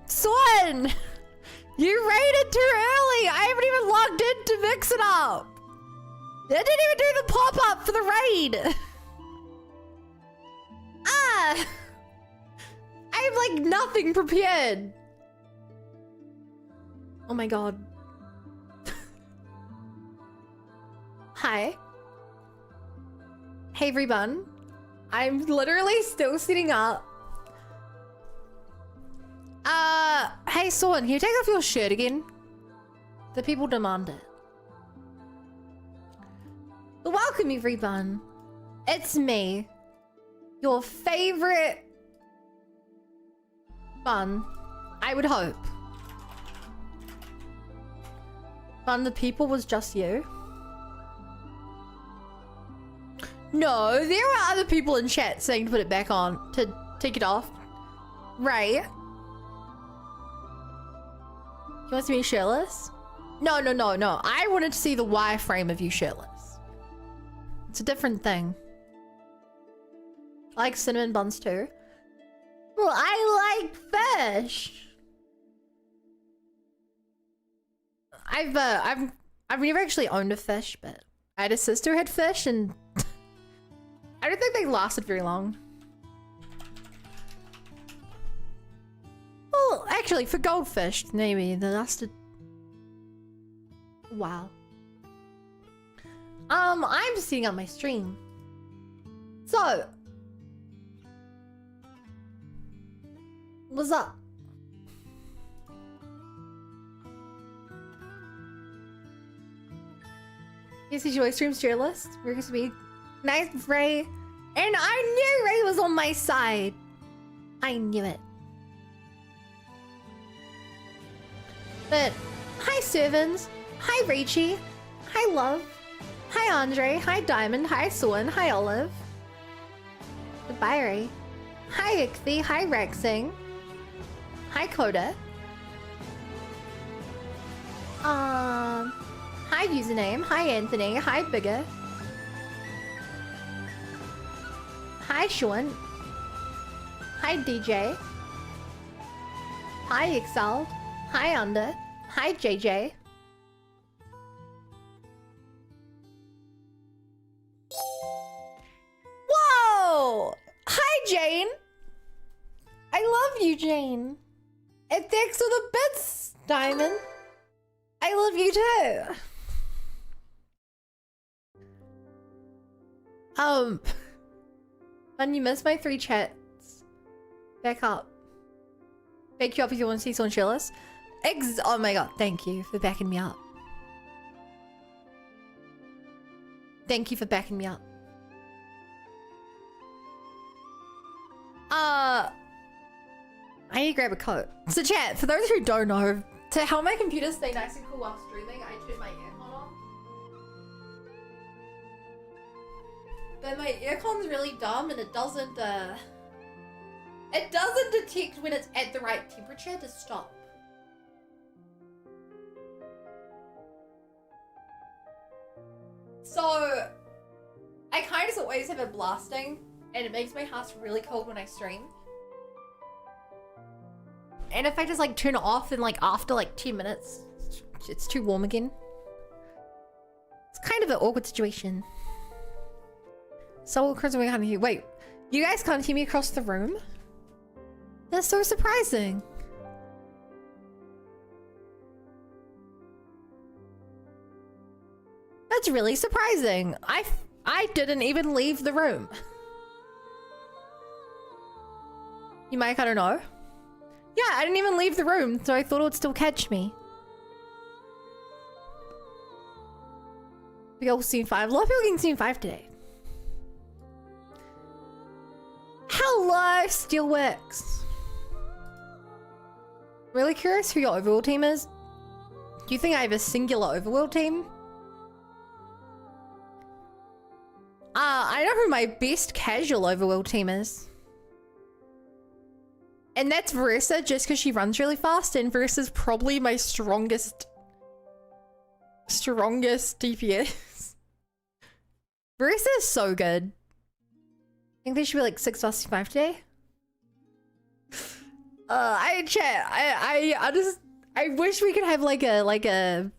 Son! You raided too early! I haven't even logged in to mix it up! I didn't even do the pop-up for the raid! Ah! I have like nothing prepared. Oh my god. Hi. Hey everyone. I'm literally still sitting up. Hey Swan, can you take off your shirt again? The people demand it. Welcome everyone. It's me. Your favorite fun, I would hope. Fun the people was just you. No, there are other people in chat saying to put it back on, to take it off. Right. You want to be shirtless? No. I wanted to see the wireframe of you shirtless. It's a different thing. I like cinnamon buns too. Well, I like fish. I've never actually owned a fish, but I had a sister who had fish, and I don't think they lasted very long. Well, actually, for goldfish, maybe they lasted a while. I'm just setting up my stream. So, what's up? This is your stream tier list. We're going to be nice with Ray. And I knew Ray was on my side. I knew it. But, hi Servants. Hi Rachie. Hi Love. Hi Andre. Hi Diamond. Hi Swan. Hi Olive. Goodbye Ray. Hi Ichthy. Hi Rexing. Hi Coda. Hi username. Hi Anthony. Hi Bigger. Hi Sean. Hi DJ. Hi Excelled. Hi Under. Hi JJ. Whoa! Hi Jane. I love you, Jane. And thanks for the bits, Diamond. I love you too. And you missed my 3 chats. Back up. Back you up if you want to see someone jealous. Oh my god, thank you for backing me up. Thank you for backing me up. I need to grab a coat. So chat, for those who don't know, to help my computer stay nice and cool while streaming, I turn my aircon on. But my aircon's really dumb and it doesn't detect when it's at the right temperature to stop. So I kind of always have it blasting and it makes my house really cold when I stream. And if I just like turn it off and like after like 10 minutes, it's too warm again. It's kind of an awkward situation. So across we can't hear. Wait, you guys can't hear me across the room? That's so surprising. That's really surprising. I didn't even leave the room. You might, I don't know. Yeah, I didn't even leave the room, so I thought it would still catch me. We all seen 5. A lot of people getting seen 5 today. Hello, Steelworks. Really curious who your overworld team is? Do you think I have a singular overworld team? I know who my best casual overworld team is. And that's Verissa, just because she runs really fast, and Verissa's probably my strongest DPS. Verissa is so good. I think they should be like 6 vs 5 today. I wish we could have like a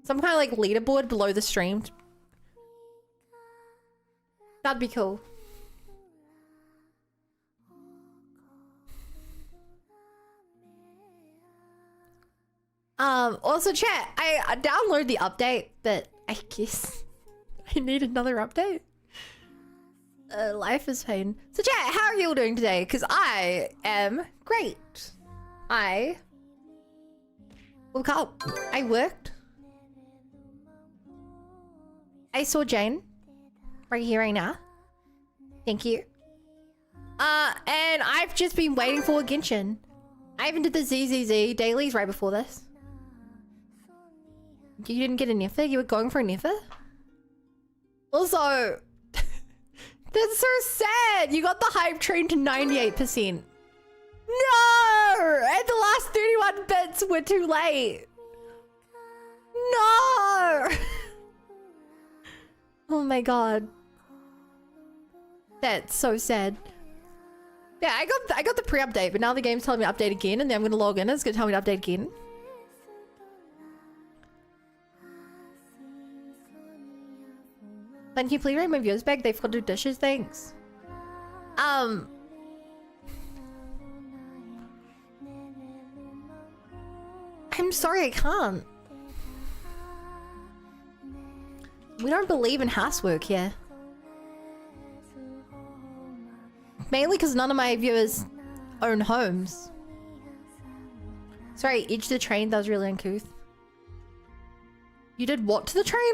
some kind of like leaderboard below the stream. That'd be cool. Also chat, I downloaded the update, but I guess I need another update. Life is pain. So chat, how are you all doing today? Because I am great. I woke up. I worked. I saw Jane right here, right now. Thank you. And I've just been waiting for a Genshin. I even did the ZZZ dailies right before this. You didn't get a Niffa? You were going for a Niffa? Also, that's so sad. You got the hype train to 98%. No! And the last 31 bits were too late. No! Oh my god. That's so sad. Yeah, I got the pre-update, but now the game's telling me to update again, and then I'm gonna log in and it's gonna tell me to update again. Can you please bring my viewers back? They've got to do dishes, thanks. I'm sorry, I can't. We don't believe in housework here. Mainly because none of my viewers own homes. Sorry, edge the train, that was really uncouth. You did what to the train?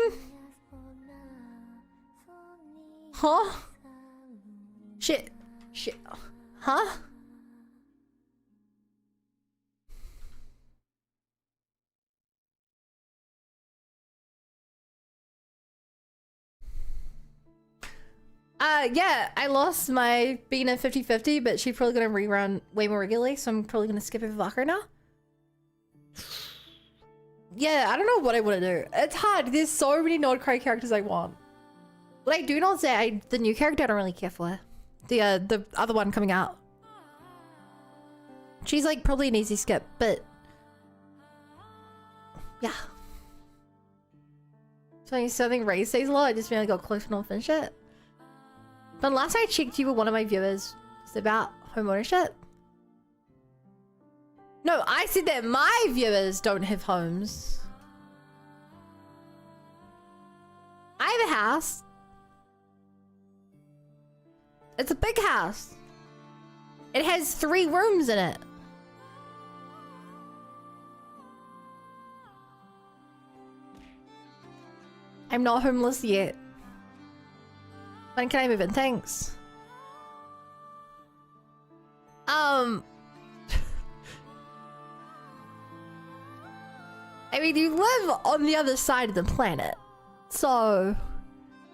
Huh? Shit. Shit. Huh? Yeah, I lost my being a 50-50, but she's probably gonna rerun way more regularly, so I'm probably gonna skip over Valkyrie now. Yeah, I don't know what I want to do. It's hard. There's so many Nordcry characters I want. What I do not say, the new character I don't really care for. The other one coming out. She's like probably an easy skip, but yeah. So something Ray says a lot, I just really got close and I'll finish it. But last I checked, you were one of my viewers. It's about home ownership. No, I said that my viewers don't have homes. I have a house. It's a big house. It has 3 rooms in it. I'm not homeless yet. When can I move in? Thanks. I mean, you live on the other side of the planet. So,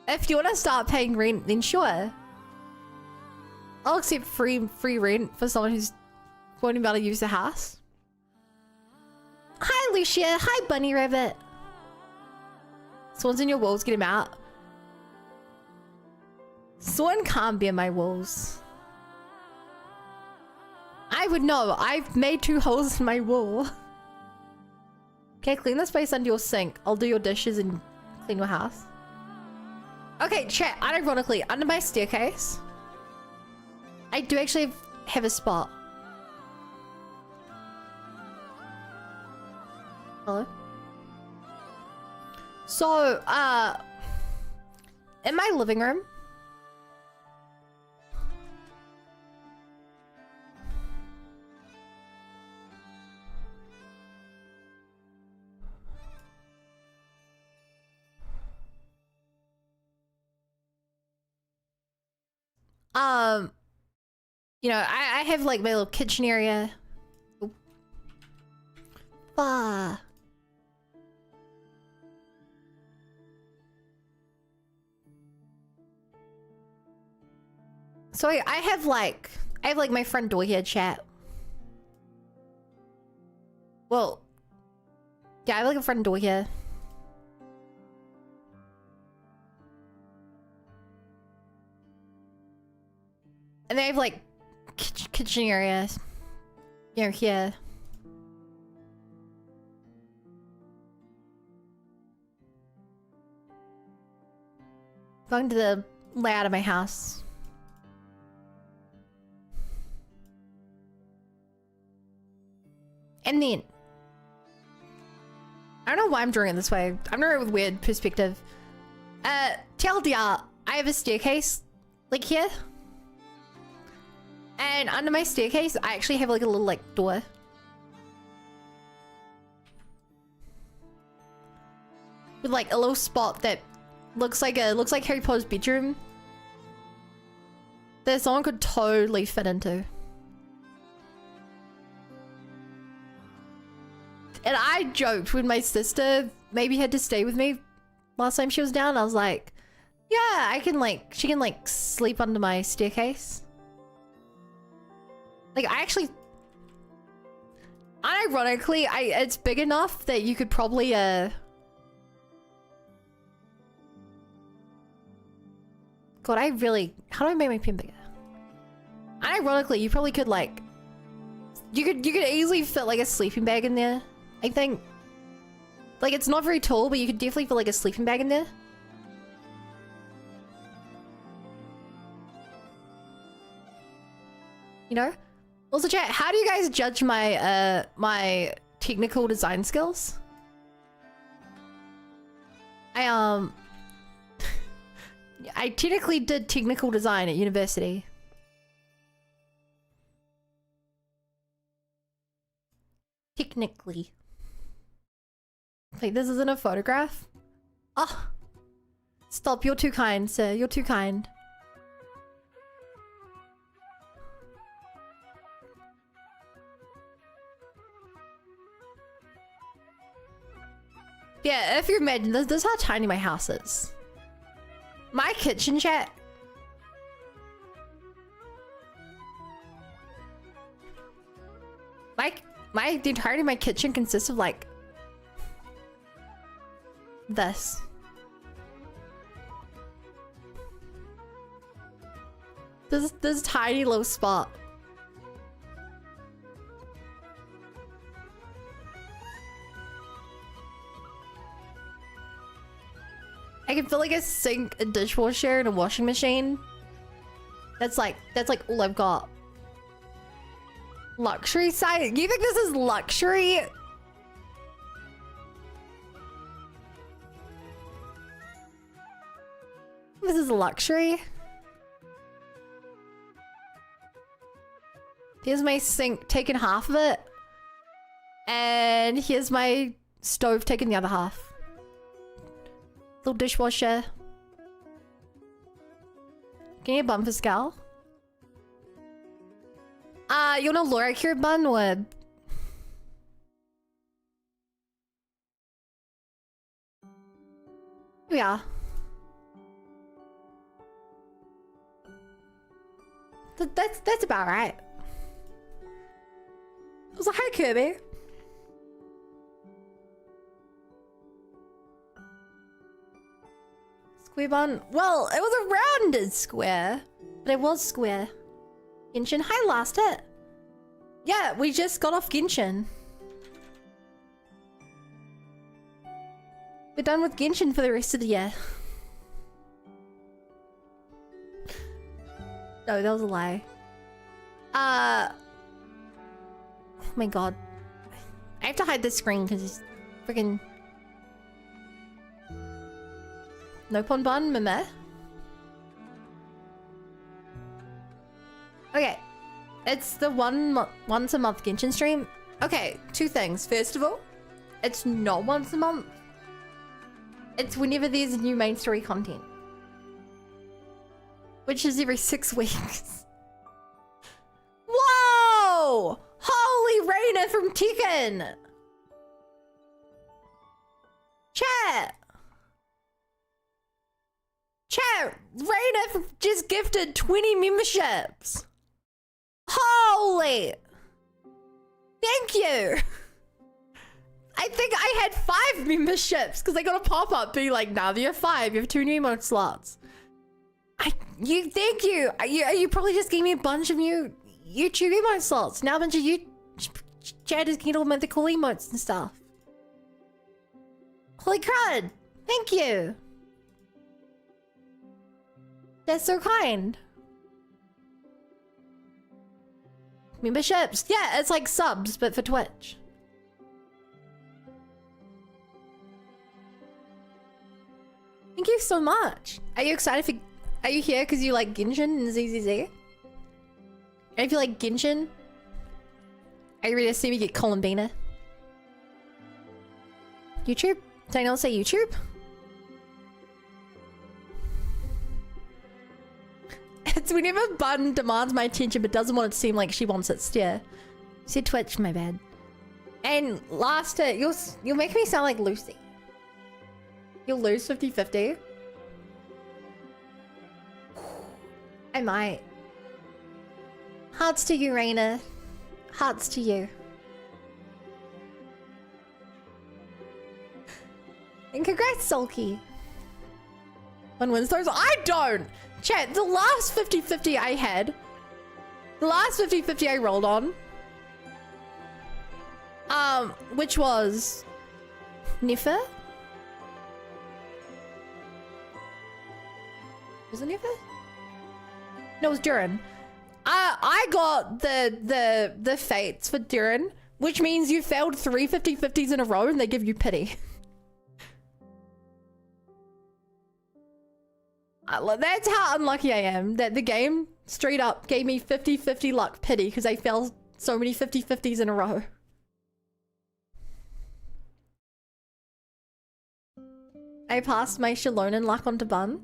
if you want to start paying rent, then sure. I'll accept free rent for someone who's won't be able to use the house. Hi, Lucia. Hi, Bunny Rabbit. Swan's in your walls. Get him out. Swan can't be in my walls. I would know. I've made 2 holes in my wall. Okay, clean the space under your sink. I'll do your dishes and clean your house. Okay, chat. Unironically, under my staircase, I do actually have a spot. Hello? So, in my living room, you know, I have like my little kitchen area. Oop. Ah. So I have like my front door here, chat. Well, yeah, I have like a front door here. And they have like kitchen areas. You're here. Going to the layout of my house. And then I don't know why I'm drawing it this way. I'm drawing it with weird perspective. TLDR, I have a staircase like here. And under my staircase, I actually have like a little like door. With like a little spot that looks like Harry Potter's bedroom. That someone could totally fit into. And I joked when my sister maybe had to stay with me last time she was down. I was like, yeah, I can like, she can like sleep under my staircase. Like I actually, unironically, it's big enough that you could probably, God, how do I make my pen bigger? Unironically, you probably could like, you could easily fit like a sleeping bag in there. I think, like it's not very tall, but you could definitely fit like a sleeping bag in there. You know? Also chat, how do you guys judge my, my technical design skills? I technically did technical design at university. Technically. Wait, this isn't a photograph? Oh. Stop, you're too kind, sir. You're too kind. Yeah, if you imagine, this is how tiny my house is. My kitchen, chat. The entirety of my kitchen consists of like this. This tiny little spot. I can feel like a sink, a dishwasher, and a washing machine. That's like all I've got. Luxury side? You think this is luxury? This is luxury? Here's my sink, taking half of it. And here's my stove, taking the other half. Little dishwasher. Can you bump his scale? You want a Laura Cure bun or... Yeah. That's about right. I was like, hi Kirby. Square bun. Well, it was a rounded square, but it was square. Genshin, hi last hit. Yeah, we just got off Genshin. We're done with Genshin for the rest of the year. No, that was a lie. Oh my god. I have to hide this screen because it's freaking... No pon bun, meme. Okay. It's the once a month Genshin stream. Okay, two things. First of all, it's not once a month. It's whenever there's new main story content. Which is every 6 weeks. Whoa! Holy Raina from Tekken! Chat! Chat! Raina just gifted 20 memberships! Holy! Thank you! I think I had 5 memberships because I got a pop-up being like, now you have 5, you have 2 new emote slots. Thank you! You probably just gave me a bunch of new YouTube emote slots. Now a bunch of Chad is getting all the cool emotes and stuff. Holy crud! Thank you! That's so kind. Memberships. Yeah, it's like subs, but for Twitch. Thank you so much. Are you excited for... Are you here because you like Genshin and ZZZ? And if you like Genshin, are you ready to see me get Columbina? YouTube? Did anyone say YouTube? It's whenever Bun demands my attention but doesn't want it to seem like she wants it. Yeah. You said Twitch, my bad. And last hit, you'll make me sound like Lucy. You'll lose 50-50. I might. Hearts to you, Raina. Hearts to you. And congrats, Sulky. One wins those. I don't! Chat, the last 50-50 I had, the last 50-50 I rolled on, which was Niffa? Was it Niffa? No, it was Durin. I got the fates for Durin, which means you failed 3 50-50s in a row and they give you pity. That's how unlucky I am, that the game straight up gave me 50-50 luck pity because I fell so many 50-50s in a row. I passed my Shalonan luck onto Bun.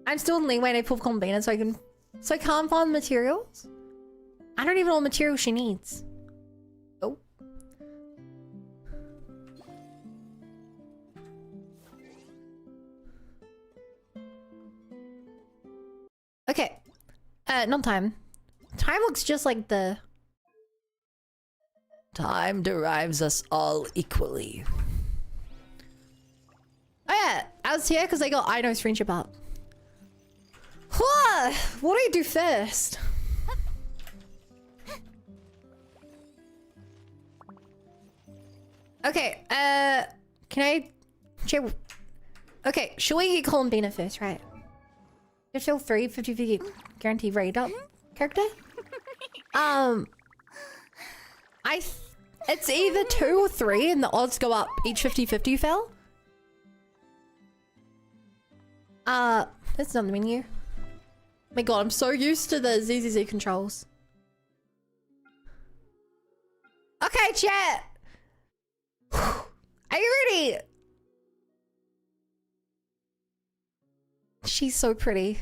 I'm still in leeway and I pull Columbina so I can't find materials. I don't even know what material she needs. Oh. Okay. Not time. Time looks just like the... Time derives us all equally. Oh yeah, I was here because I got Ino's friendship up. What do I do first? Okay, can I check? Okay, should we get Columbina first, right? You're still 3 50-50 guaranteed rate up character? It's either 2 or 3 and the odds go up each 50-50 fell. That's not the menu. My god, I'm so used to the ZZZ controls. Okay, chat! Are you ready? She's so pretty.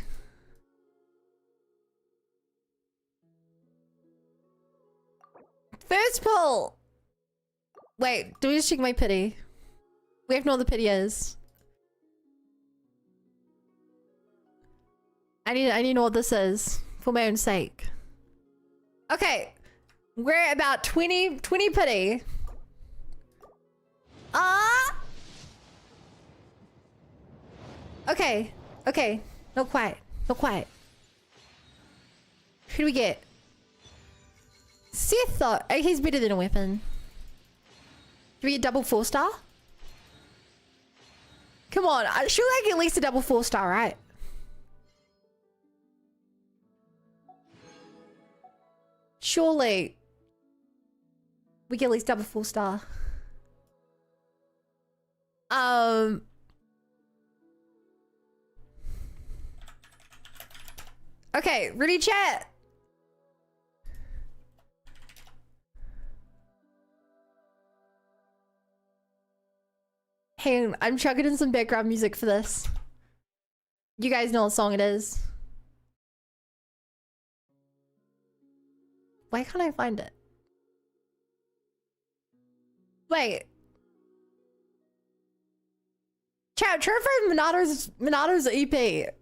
First pull! Wait, do we just check my pity? We have to know what the pity is. I need to know what this is for my own sake. Okay, we're at about 20 pity. Okay, not quite. Who do we get? Seth though, oh, he's better than a weapon. Do we get double 4-star? Come on, surely I get at least a double 4-star, right? Surely we get at least double 4-star. Okay, ready, chat? Hey, I'm chugging in some background music for this. You guys know what song it is. Why can't I find it? Wait. Chat, try for Monato's EP.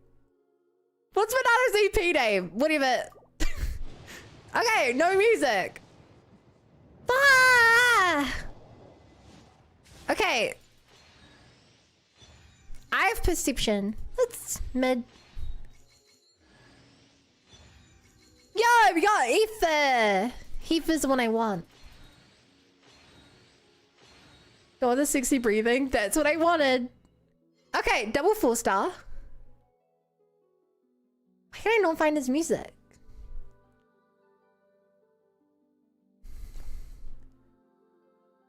What's Monato's EP name? What even? Okay, no music. Ah! Okay. I have perception. That's mid. Yo, we got Ether. Heap is the one I want. Oh, the sexy breathing. That's what I wanted. Okay, double 4-star. Why can I not find his music?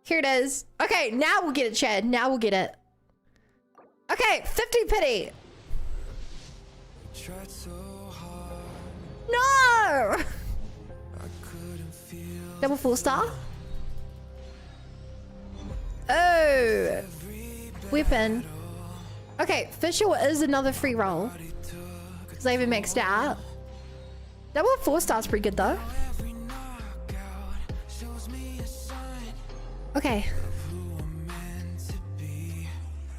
Here it is. Okay, now we'll get it, Chad. Now we'll get it. Okay, 50 pity. No! Double 4-star. Oh. Weapon. Okay, Fischl is another free roll. Because I haven't maxed out. Double 4-star's pretty good though. Okay.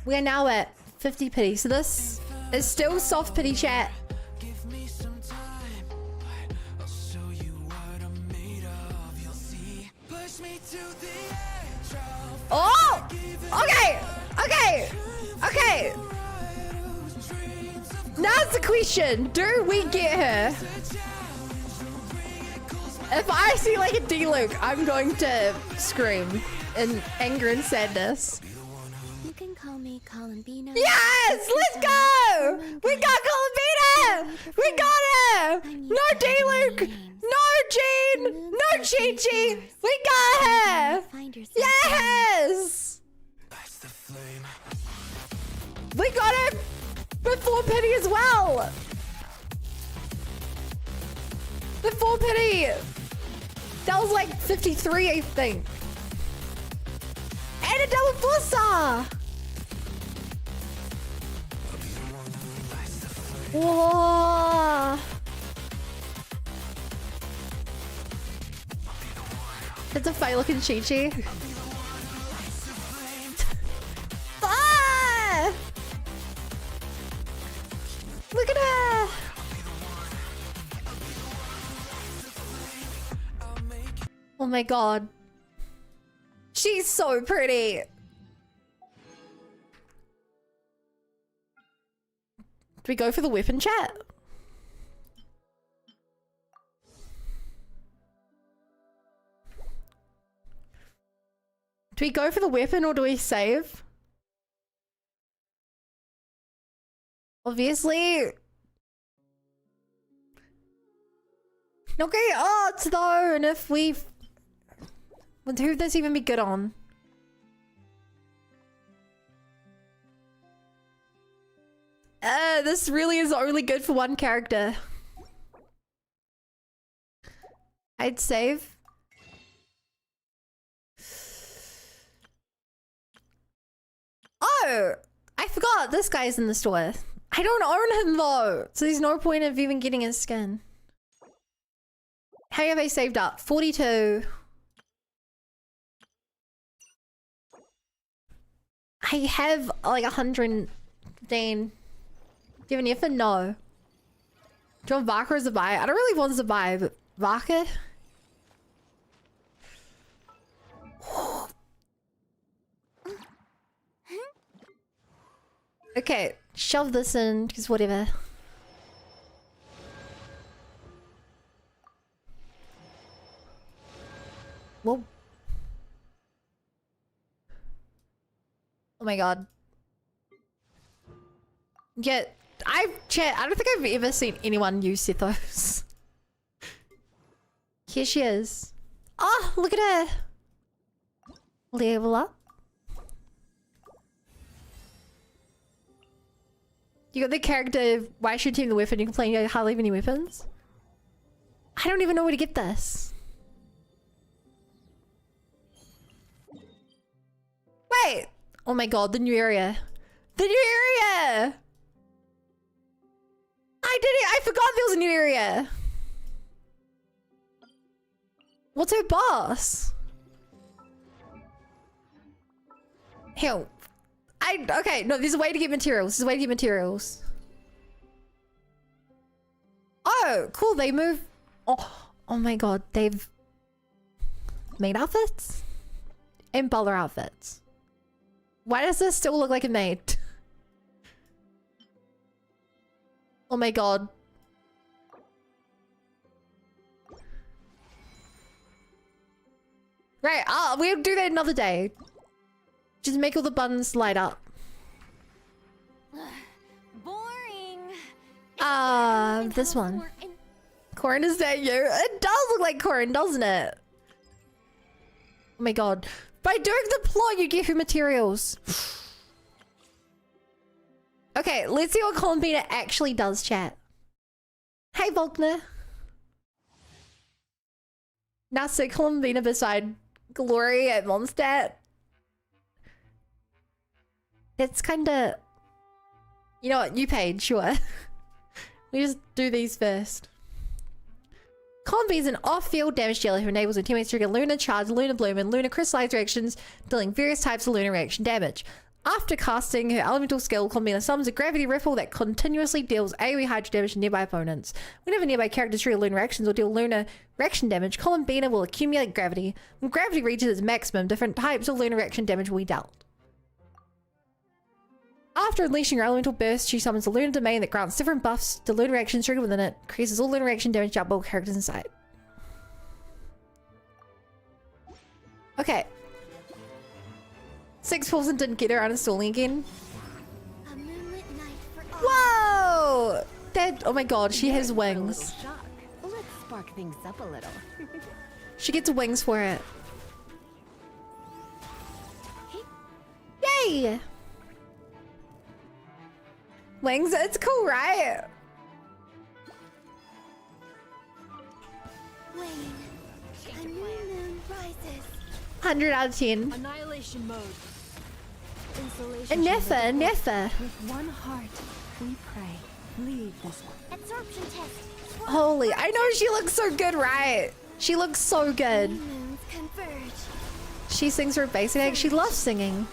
We are now at 50 pity. So this is still soft pity, chat. Oh! Okay! Okay! Okay! Now's the question. Do we get her? If I see like a D-Luke, I'm going to scream in anger and sadness. You can call me COLUMBINA. Yes! Let's go! We got COLUMBINA! We got her! No D-Luke! No Jean! No Chi-Chi! We got her! Yes! We got her before pity as well! Before pity! That was like 53, I think. And a double 4-star! Whoa! It's a funny looking Chi-Chi. Ah! Look at her! Oh my god. She's so pretty. Do we go for the weapon, chat? Do we go for the weapon or do we save? Obviously. Not great odds though, and if we've... Who would this even be good on? This really is only good for one character. I'd save. Oh! I forgot this guy's in the store. I don't own him though, so there's no point of even getting his skin. How have I saved up? 42. I have like 115. Do you have an effort? No. Do you want Varka as a buy? I don't really want as a buy, but Varka? Okay, shove this in, because whatever. Whoa. Oh my god. Yeah, I don't think I've ever seen anyone use Sethos. Here she is. Oh, look at her. Level up. You got the character, why should team the weapon? You can play, you hardly have any weapons. I don't even know where to get this. Wait. Oh my god, the new area. The new area! I forgot there was a new area. What's her boss? Hell. Okay, no, there's a way to get materials. There's a way to get materials. Oh, cool, they move. Oh my god, they've made outfits? And bowler outfits. Why does this still look like a maid? Oh my god. Right, we'll do that another day. Just make all the buttons light up. Boring. This one. Corin, is that you? It does look like Corin, doesn't it? Oh my god. By doing the plot, you get her materials. Okay, let's see what Columbina actually does, chat. Hey, Volkner. Now sit Columbina beside Glory at Mondstadt. It's kinda... You know what? You paid, sure. We just do these first. Columby is an off-field damage dealer who enables a teammate to trigger Lunar Charge, Lunar Bloom, and Lunar Crystallized reactions, dealing various types of Lunar reaction damage. After casting her elemental skill, Columbina summons a gravity ripple that continuously deals AoE hydro damage to nearby opponents. Whenever nearby characters trigger lunar reactions or deal lunar reaction damage, Columbina will accumulate gravity. When gravity reaches its maximum, different types of lunar reaction damage will be dealt. After unleashing her elemental burst, she summons a lunar domain that grants different buffs to lunar reactions triggered within it, increases all lunar reaction damage to all characters inside. Okay. Six Paulson didn't get her uninstalling again. A moonlit night for all. Whoa! That, oh my god, she has wings. Let's spark things up a little. She gets wings for it. Yay! Wings, it's cool, right? Wayne, a new moon rises. 100 out of 10. Annihilation mode. Insulation Nefa, Nefa. With one heart, we pray. Leave this one. Absorption test. Holy, I know she looks so good, right? She looks so good. New moons converge. She sings her basic egg. She loves singing.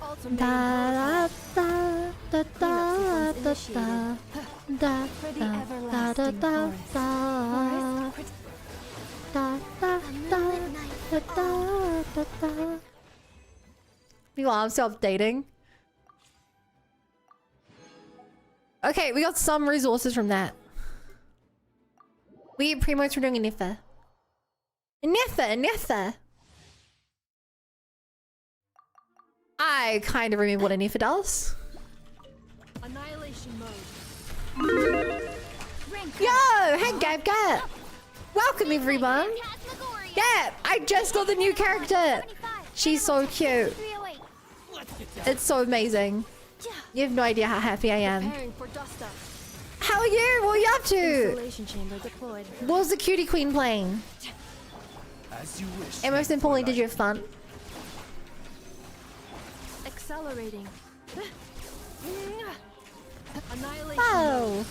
Ultimate Da da da da da da da da for the da everlasting da forest. da Forest, da da da da da da. Meanwhile, I'm self-dating. Okay, we got some resources from that. We get primotes for doing a Nefa. Nefa! I kind of remember what a Nefa does. annihilation mode. Yo! Hey, Gab Gab! Welcome, everyone! Gab! I just got the new character! She's so cute. It's so amazing. You have no idea how happy I am. Preparing for dust up. How are you? What are you up to? Insulation chamber deployed. What was the cutie queen playing? As you wish. And most importantly, did you have fun? Accelerating. Annihilation mode. Oh!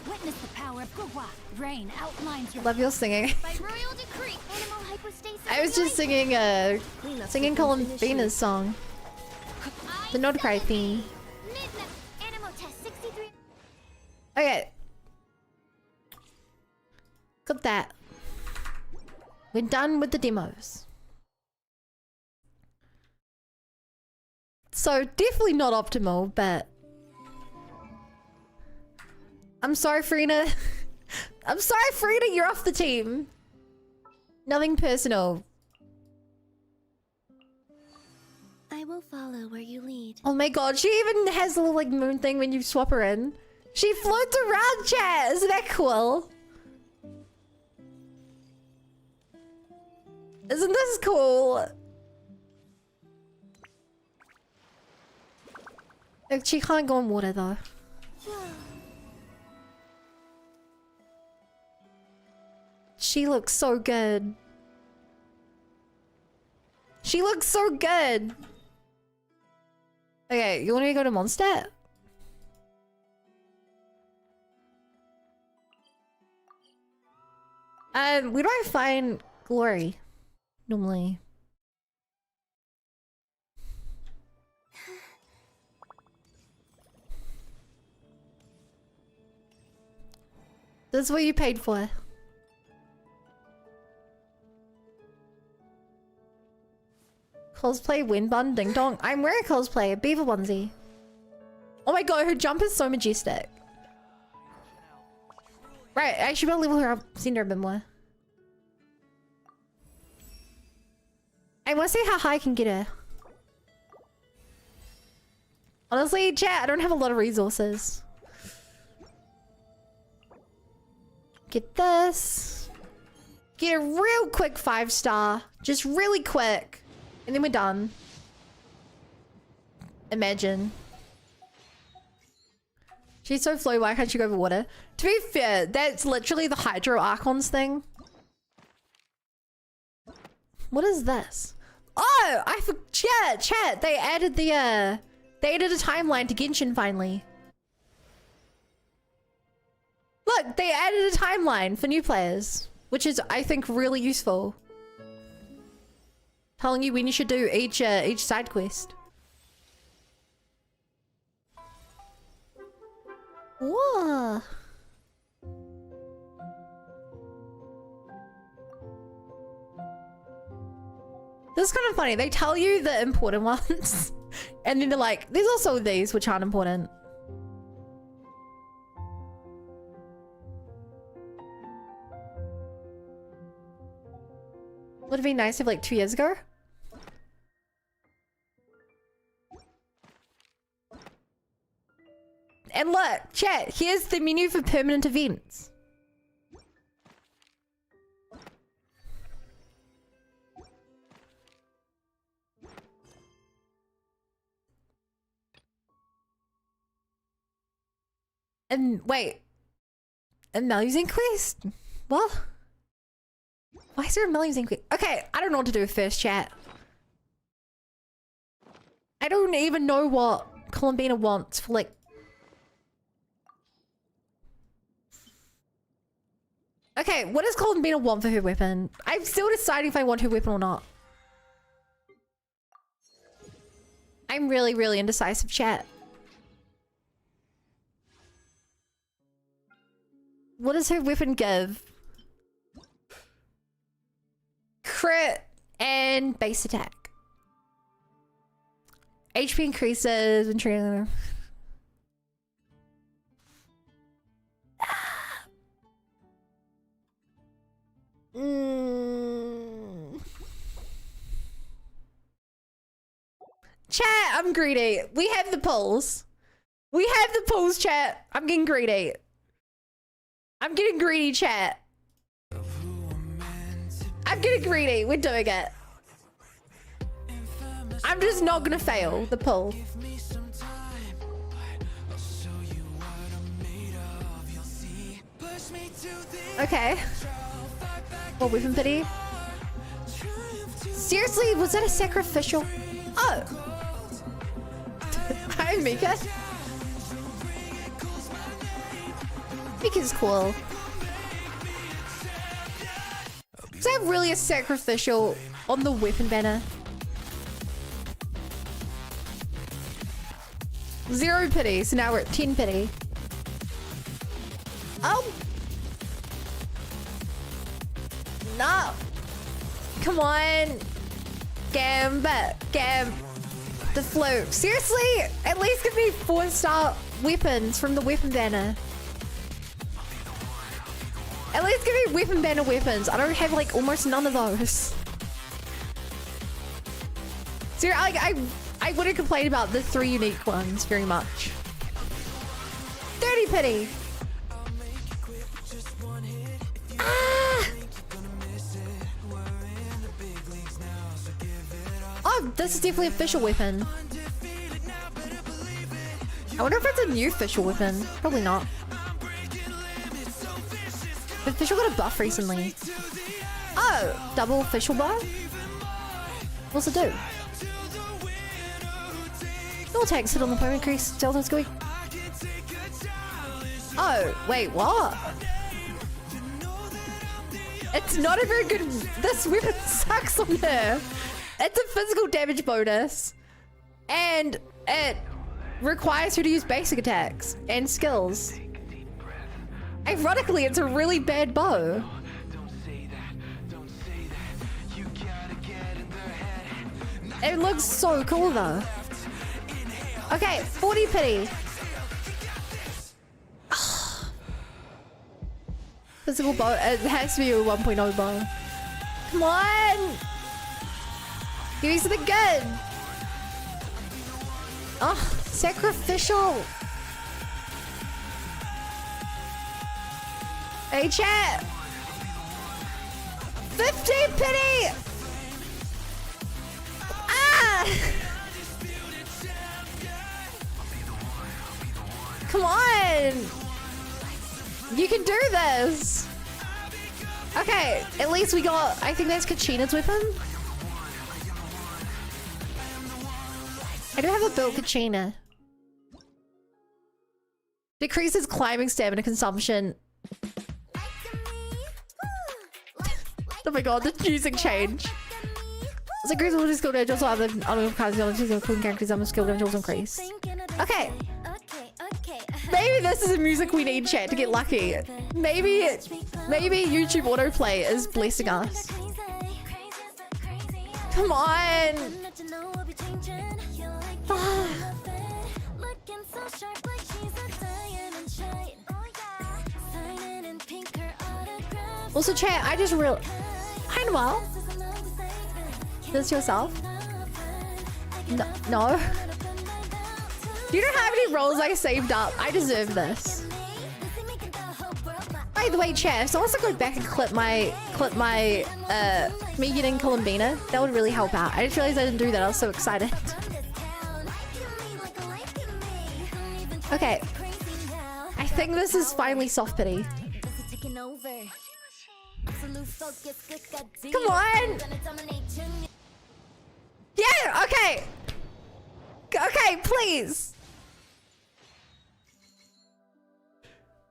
Witness the power of Gugwa. Rain outlines your Love your singing. by royal decree. Animal hypostasis. I was just singing Cleanup singing sequence Columbina's initiated. song. The Not Cry theme. Midnight. Animal test 63. Okay. Got that. We're done with the demos. So definitely not optimal, but I'm sorry, Farina. I'm sorry, Farina, you're off the team. Nothing personal. I will follow where you lead. Oh my god, she even has a little like moon thing when you swap her in. She floats around, chat. Isn't that cool? Isn't this cool? Like, she can't go in water though. She looks so good. She looks so good. Okay, you want me to go to Mondstadt? Where do I find Glory? Normally. This is what you paid for. Cosplay win bun ding dong. I'm wearing cosplay, a beaver onesie. Oh my god, her jump is so majestic. Right, I should probably level her up, seen her a bit more. want to see how high I can get her. Honestly, chat, I don't have a lot of resources. Get this. Get a real quick 5-star. Just really quick. And then we're done. Imagine. She's so flowy, why can't she go over water? To be fair, that's literally the Hydro Archons thing. What is this? Oh, I forgot. Chat. They added a timeline to Genshin finally. Look, they added a timeline for new players, which is, I think, really useful. Telling you when you should do each side quest. Whoa. This is kind of funny. They tell you the important ones, and then they're like, there's also these which aren't important. Would have been nice if like 2 years ago. And look, chat, here's the menu for permanent events. And wait, a Melusine quest? What? Why is there a Melusine quest? Okay, I don't know what to do with first, chat. I don't even know what Columbina wants for like... Okay, what does Columbina want for her weapon? I'm still deciding if I want her weapon or not. I'm really, really indecisive, chat. What does her weapon give? Crit and base attack. HP increases when training. Chat, I'm greedy. We have the pulls. We have the pulls, chat. I'm getting greedy. I'm getting greedy, chat. I'm getting greedy. We're doing it. I'm just not gonna fail the pull. Okay. What weapon pity? Seriously, was that a sacrificial? Oh. Hi, Mika. Mika's cool. Is that really a sacrificial on the weapon banner? 0 pity, so now we're at 10 pity. Oh! No! Come on! Gambit! The float. Seriously? At least give me 4-star weapons from the weapon banner. At least give me weapon banner weapons. I don't have like almost none of those. Seriously, I wouldn't complain about the 3 unique ones very much. 30 pity. Ah! Oh, this is definitely a official weapon. I wonder if it's a new official weapon. Probably not. The official got a buff recently. Oh, double official bow? What's it do? No attacks hit on the opponent, increase Delta's going. Oh, wait, what? It's not a very good... This weapon sucks on her. It's a physical damage bonus. And it requires her to use basic attacks and skills. Ironically, it's a really bad bow. It looks so cool though. Okay, 40 pity. Physical bow, it has to be a 1.0 bow. Come on! Give me something good. Oh, sacrificial. Hey, chat. 15 pity. Ah! Come on. You can do this. Okay, at least we got, I think that's Kachina's weapon. I do have a built Kachina. Decreases climbing stamina consumption. Oh my god, the music change. So increase all the skill damage, also other cooking characters, skill damage also increase. Okay. Maybe this is a music we need, chat, to get lucky. Maybe YouTube autoplay is blessing us. Come on. Also, chat, I just real. Hi, Noel. This yourself? No. You know how many rolls I saved up? I deserve this. By the way, chat, if someone wants to go back and clip my me getting Columbina, that would really help out. I just realized I didn't do that. I was so excited. Okay. I think this is finally soft pity. Come on! Yeah, okay! Okay, please!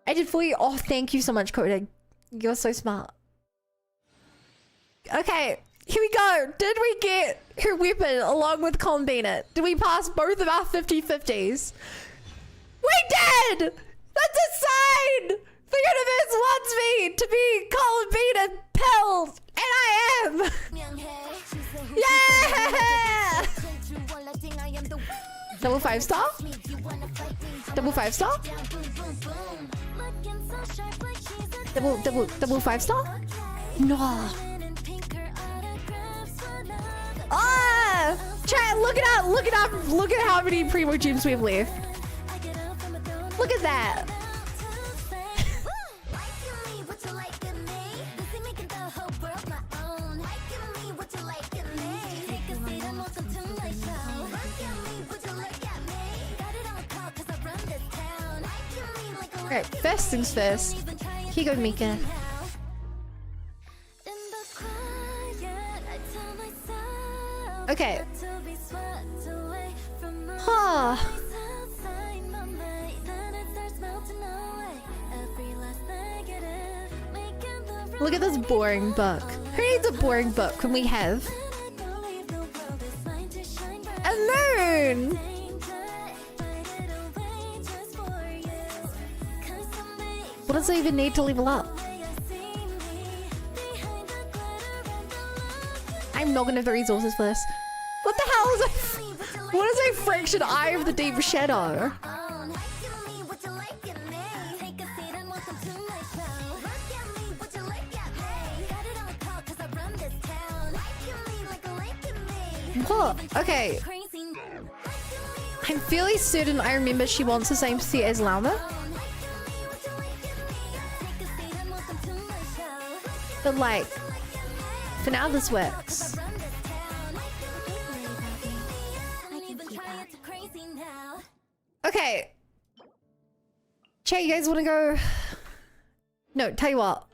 I did for you. Oh, thank you so much, Coding. You're so smart. Okay, here we go. Did we get her weapon along with Columbina? Did we pass both of our 50-50s? We did! That's a sign! The universe wants me to be Columbina Pills, and I am! Yeah! Double 5-star? Double 5-star? Double 5-star? No. Ah! Chat, look at how many primo gems we have left. Look at that. Alright, first things first. Here you go, Mika. Okay. Huh. Look at this boring book. Who needs a boring book when we have a moon? What does it even need to level up? I'm not gonna have the resources for this. What the hell is a... What is a fraction eye of the deep shadow? What? Okay. I'm fairly certain I remember she wants the same set as Lama. But like, for now this works. Okay. Chat, you guys wanna go? No, tell you what.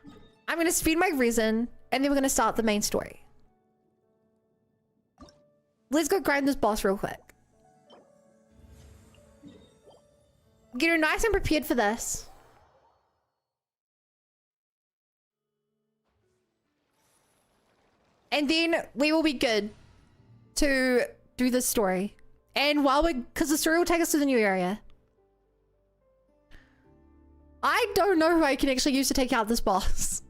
I'm gonna speed my reason and then we're gonna start the main story. Let's go grind this boss real quick. Get her nice and prepared for this. And then we will be good to do this story. And while because the story will take us to the new area. I don't know who I can actually use to take out this boss.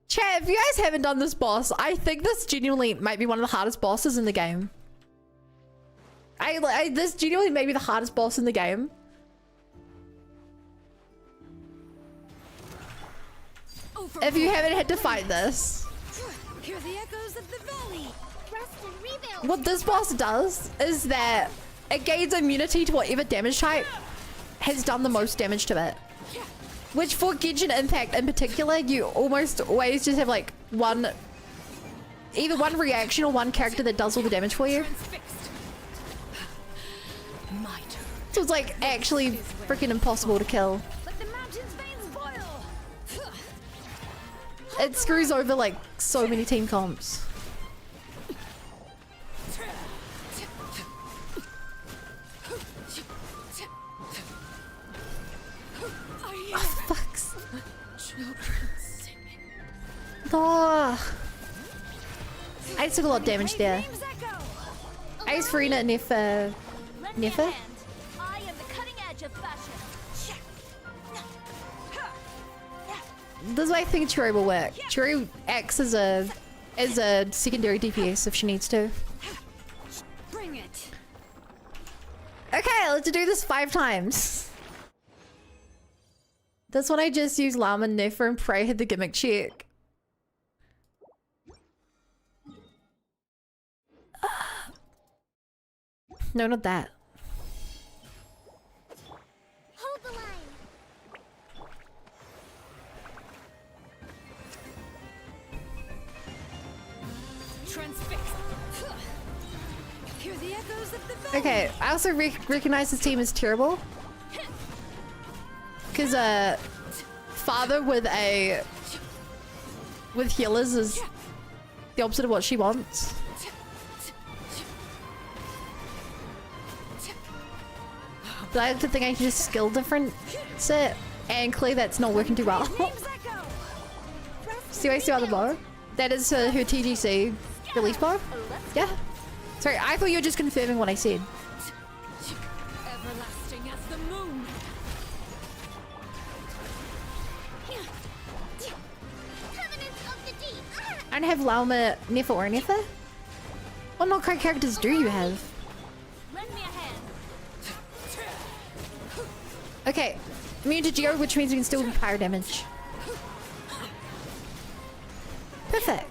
Chat, if you guys haven't done this boss, I think this genuinely might be one of the hardest bosses in the game. This genuinely may be the hardest boss in the game. If you haven't had to fight this. Hear the echoes of the valley. What this boss does is that it gains immunity to whatever damage type has done the most damage to it. Which for Genshin Impact in particular, you almost always just have like either one reaction or one character that does all the damage for you. So it's like actually freaking impossible to kill. It screws over like so many team comps. Oh, fucks. Oh. I took a lot of damage there. Ice Farina Nefa. Nefa? I am the cutting edge of fashion. This is why I think Churi will work. Churi acts as a secondary DPS if she needs to. Bring it. Okay, let's do this 5 times. That's when I just use Llama, Nefer, and Prey hit the gimmick check. No, not that. Hold the line. Transfix. Hear the echoes of the battle. Okay, I also recognize this team as terrible. Because, father with healers is the opposite of what she wants. But I like to think I can just skill difference it, and clearly that's not working too well. See what I see on the bar? That is her TGC release bar? Yeah. Sorry, I thought you were just confirming what I said. Everlasting as the moon. I don't have Lauma, Nefa, or Nefa. What knockout characters do you have? Lend me a hand. Okay, immune to Geo, which means we can still do fire damage. Perfect.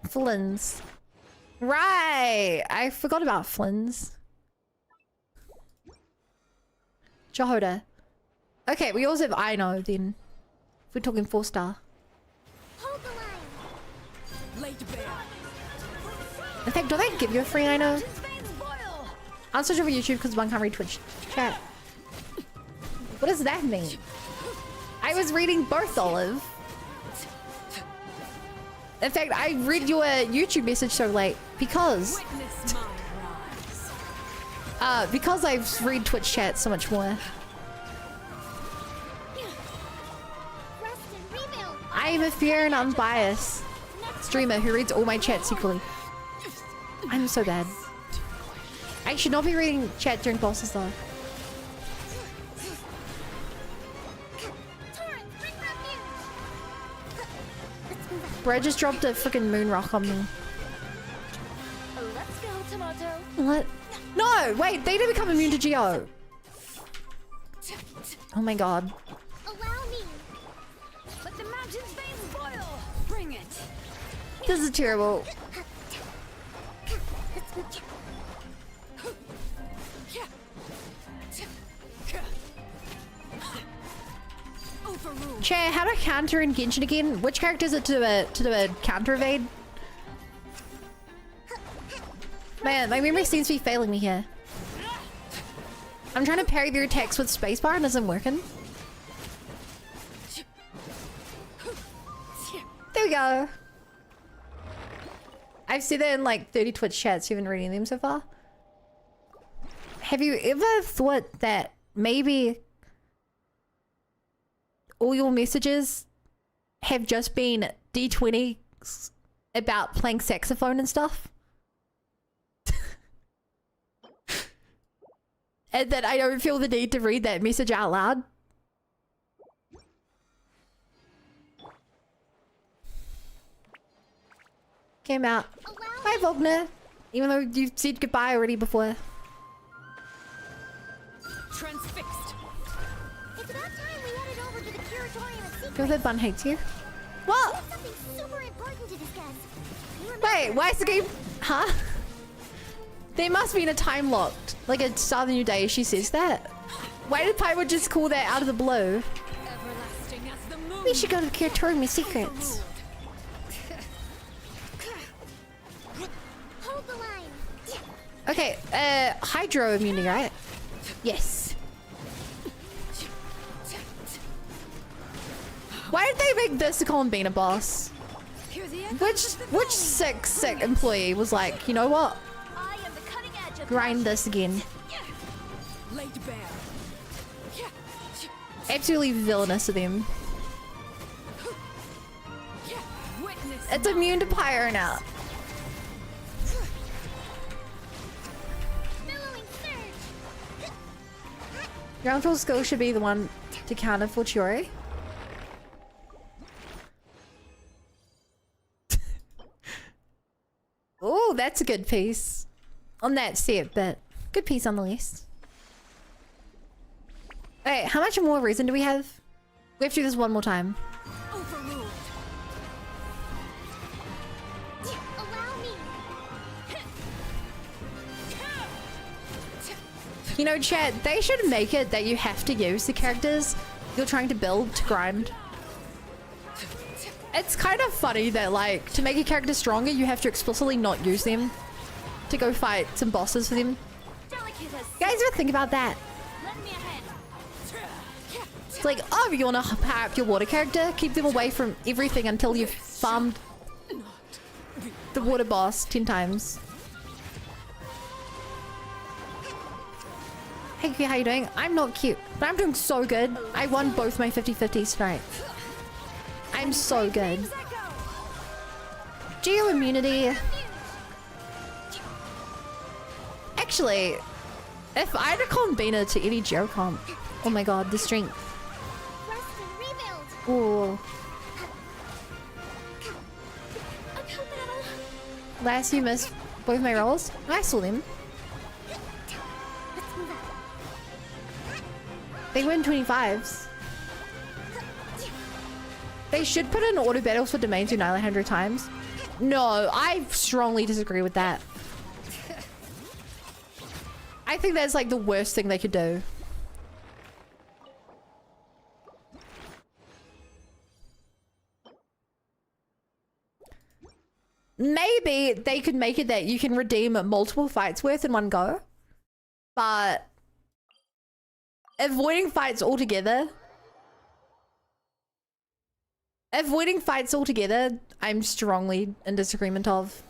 Flins. Right! I forgot about Flins. Jehoda. Okay, we also have Aino then. If we're talking 4-star. Hold the line. Laid bare. In fact, do they give you a free Aino? Veins boil. I'll search over YouTube because one can't read Twitch chat. What does that mean? I was reading both, Olive. In fact, I read your YouTube message so late because Witness my rise. because I read Twitch chat so much more. Rest and rebuild. I am a fair and unbiased streamer who reads all my chats equally. I'm so bad. I should not be reading chat during bosses though. Torrent, bring refuge. Bro just dropped a freaking moon rock on me. Let's go, Tomato. What? No! Wait, they didn't become immune to Geo. Oh my god. Allow me. Let the mountain's veins boil. Bring it. This is terrible. Overruled. Chair, how to counter in Genshin again? Which character is it to do a counter evade? Man, my memory seems to be failing me here. I'm trying to parry their attacks with spacebar and it isn't working. There we go. I've seen that in like 30 Twitch chats. You haven't reading them so far. Have you ever thought that maybe all your messages have just been D20s about playing saxophone and stuff? And that I don't feel the need to read that message out loud? Came out. Bye, Vogner. Even though you said goodbye already before. Transfixed. It's about time we headed over to the curatorium and Feel that Bun hates you. What? Something super important to discuss. Wait, why is the game... Huh? There must be a time locked. Like a start of the new day, she says that. Why did Pyro just call that out of the blue? Everlasting as the moon. We should go to Kiritomi Secrets. Hold the line. Okay, Hydro immunity, right? Yes. Why did they make this a Columbina boss? Hear the echo Which of the sick employee was like, you know what? I am the cutting edge of Grind this again. laid bare. Absolutely villainous of them. Witness It's immune to Pyro now. billowing surge. Ground control skill should be the one to counter for Chiori. Oh, that's a good piece. On that set, but good piece on the list. Wait, how much more reason do we have? We have to do this one more time. overruled. Allow me. You know, chat, they should make it that you have to use the characters you're trying to build to grind. It's kind of funny that, like, to make a character stronger, you have to explicitly not use them to go fight some bosses for them. Delicate as You guys ever think about that? lend me a hand. It's like, oh, you want to power up your water character? Keep them away from everything until you've farmed the water boss 10 times. Hey, Q, how you doing? I'm not cute, but I'm doing so good. I won both my 50-50s tonight. I'm so good. Geo immunity. Actually, if I had a Columbina to any Geo comp, oh my god, the strength. Rest and rebuild. Ooh. A battle. Last you missed both my rolls. I saw them. Let's move out. They win 25s. They should put in auto battles for domains you 900 times. No, I strongly disagree with that. I think that's like the worst thing they could do. Maybe they could make it that you can redeem multiple fights worth in one go. But avoiding fights altogether, I'm strongly in disagreement of.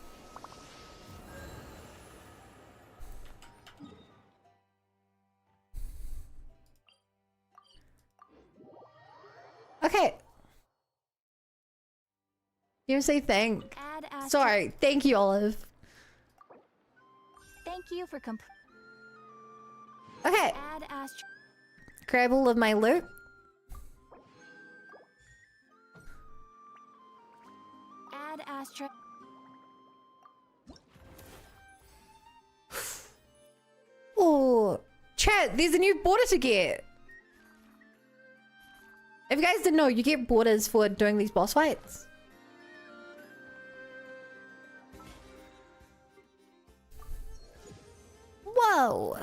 Okay. You say thank. Add Astro. Sorry, thank you, Olive. Thank you for Okay, Add Astro. grab all of my loot. Add Astro. Oh, chat, there's a new border to get. If you guys didn't know, you get borders for doing these boss fights. Whoa.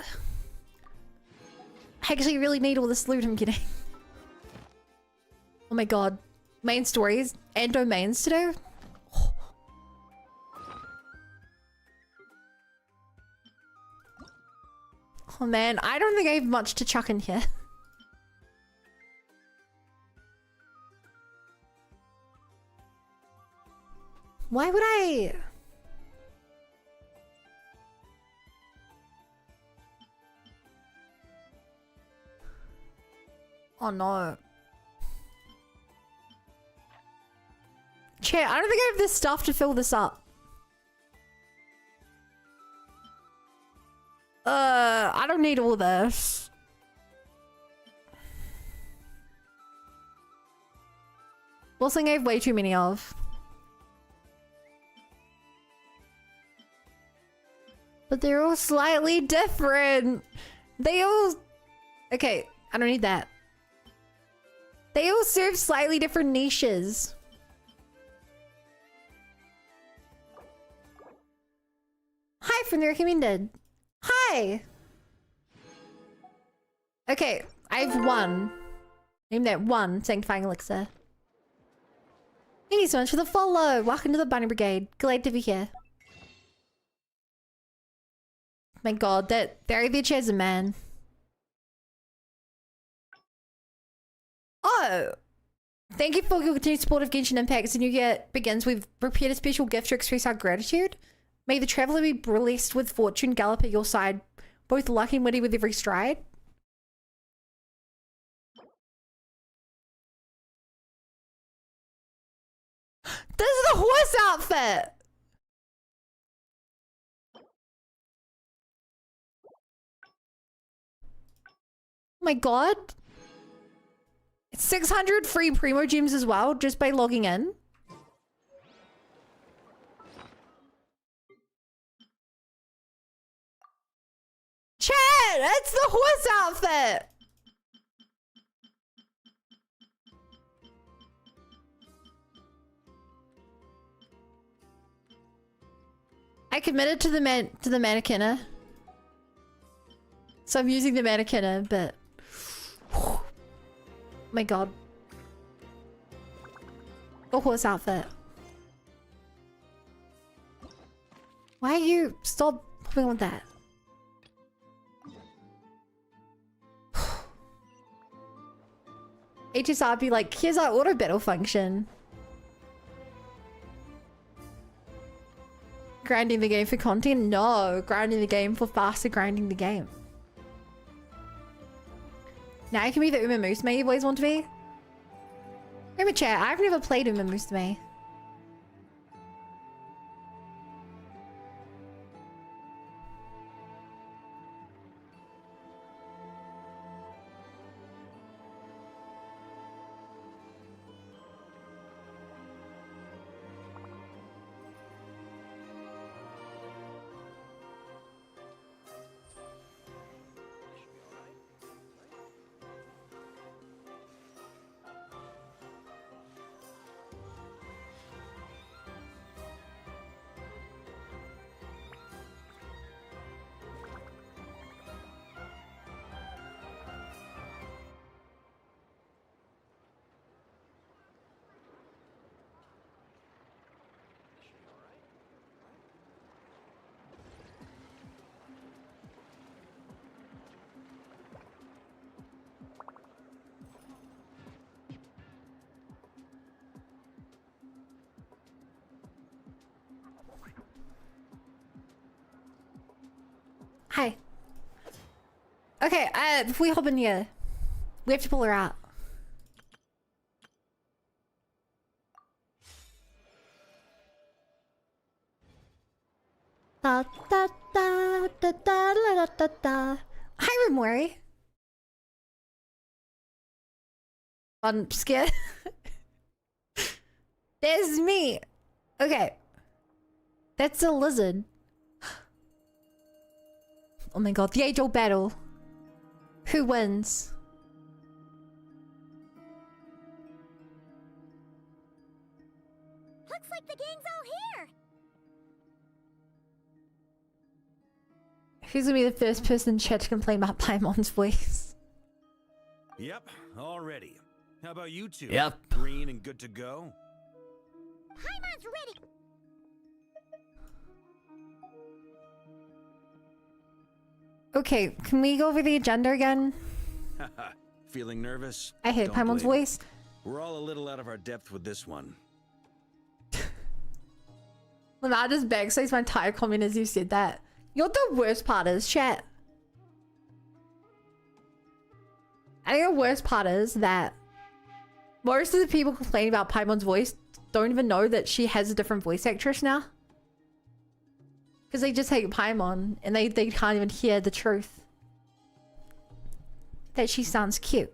I actually really need all this loot I'm getting. Oh my god. Main stories and domains to do? Oh man, I don't think I have much to chuck in here. Why would I? Oh no. Chat, I don't think I have the stuff to fill this up. I don't need all this. Well, thing I have way too many of. But they're all slightly different. They all... Okay, I don't need that. They all serve slightly different niches. from the recommended. Hi. Okay, I've won. Name that one sanctifying elixir. Thank you so much for the follow. Welcome to the Bunny Brigade. Glad to be here. My god, that very bitch has a man. Oh! Thank you for your continued support of Genshin Impact. As the new year begins, we've prepared a special gift to express our gratitude. May the traveler be blessed with fortune gallop at your side, both lucky and witty with every stride. This is the horse outfit! Oh my god. It's 600 free Primo Gems as well, just by logging in. Chat! It's the horse outfit! I committed to the mannequin. So I'm using the mannequin, but oh my god. The horse outfit. Why are you stop playing with that? HSR be like, here's our auto battle function. Grinding the game for content? No, grinding the game for faster grinding the game. Now I can be the Uma Musume you've always wanted to be. Remember chat, I've never played Uma Musume. Hi. Okay, before we hop in here, we have to pull her out. Da da da da da da da da. Hi, Ramori. I'm scared. There's me. Okay. That's a lizard. Oh my god, the age-old battle. Who wins? Looks like the gang's all here. Who's gonna be the first person in chat to complain about Paimon's voice? Yep, all ready. How about you two? Yep. Green and good to go? Paimon's ready. Okay, can we go over the agenda again? Haha, feeling nervous? I hate Don't Paimon's blame me. voice. We're all a little out of our depth with this one. I just backspace my entire comment as you said that. You know what the worst part is, chat? I think the worst part is that most of the people complaining about Paimon's voice don't even know that she has a different voice actress now. Because they just hate Paimon and they can't even hear the truth. That she sounds cute.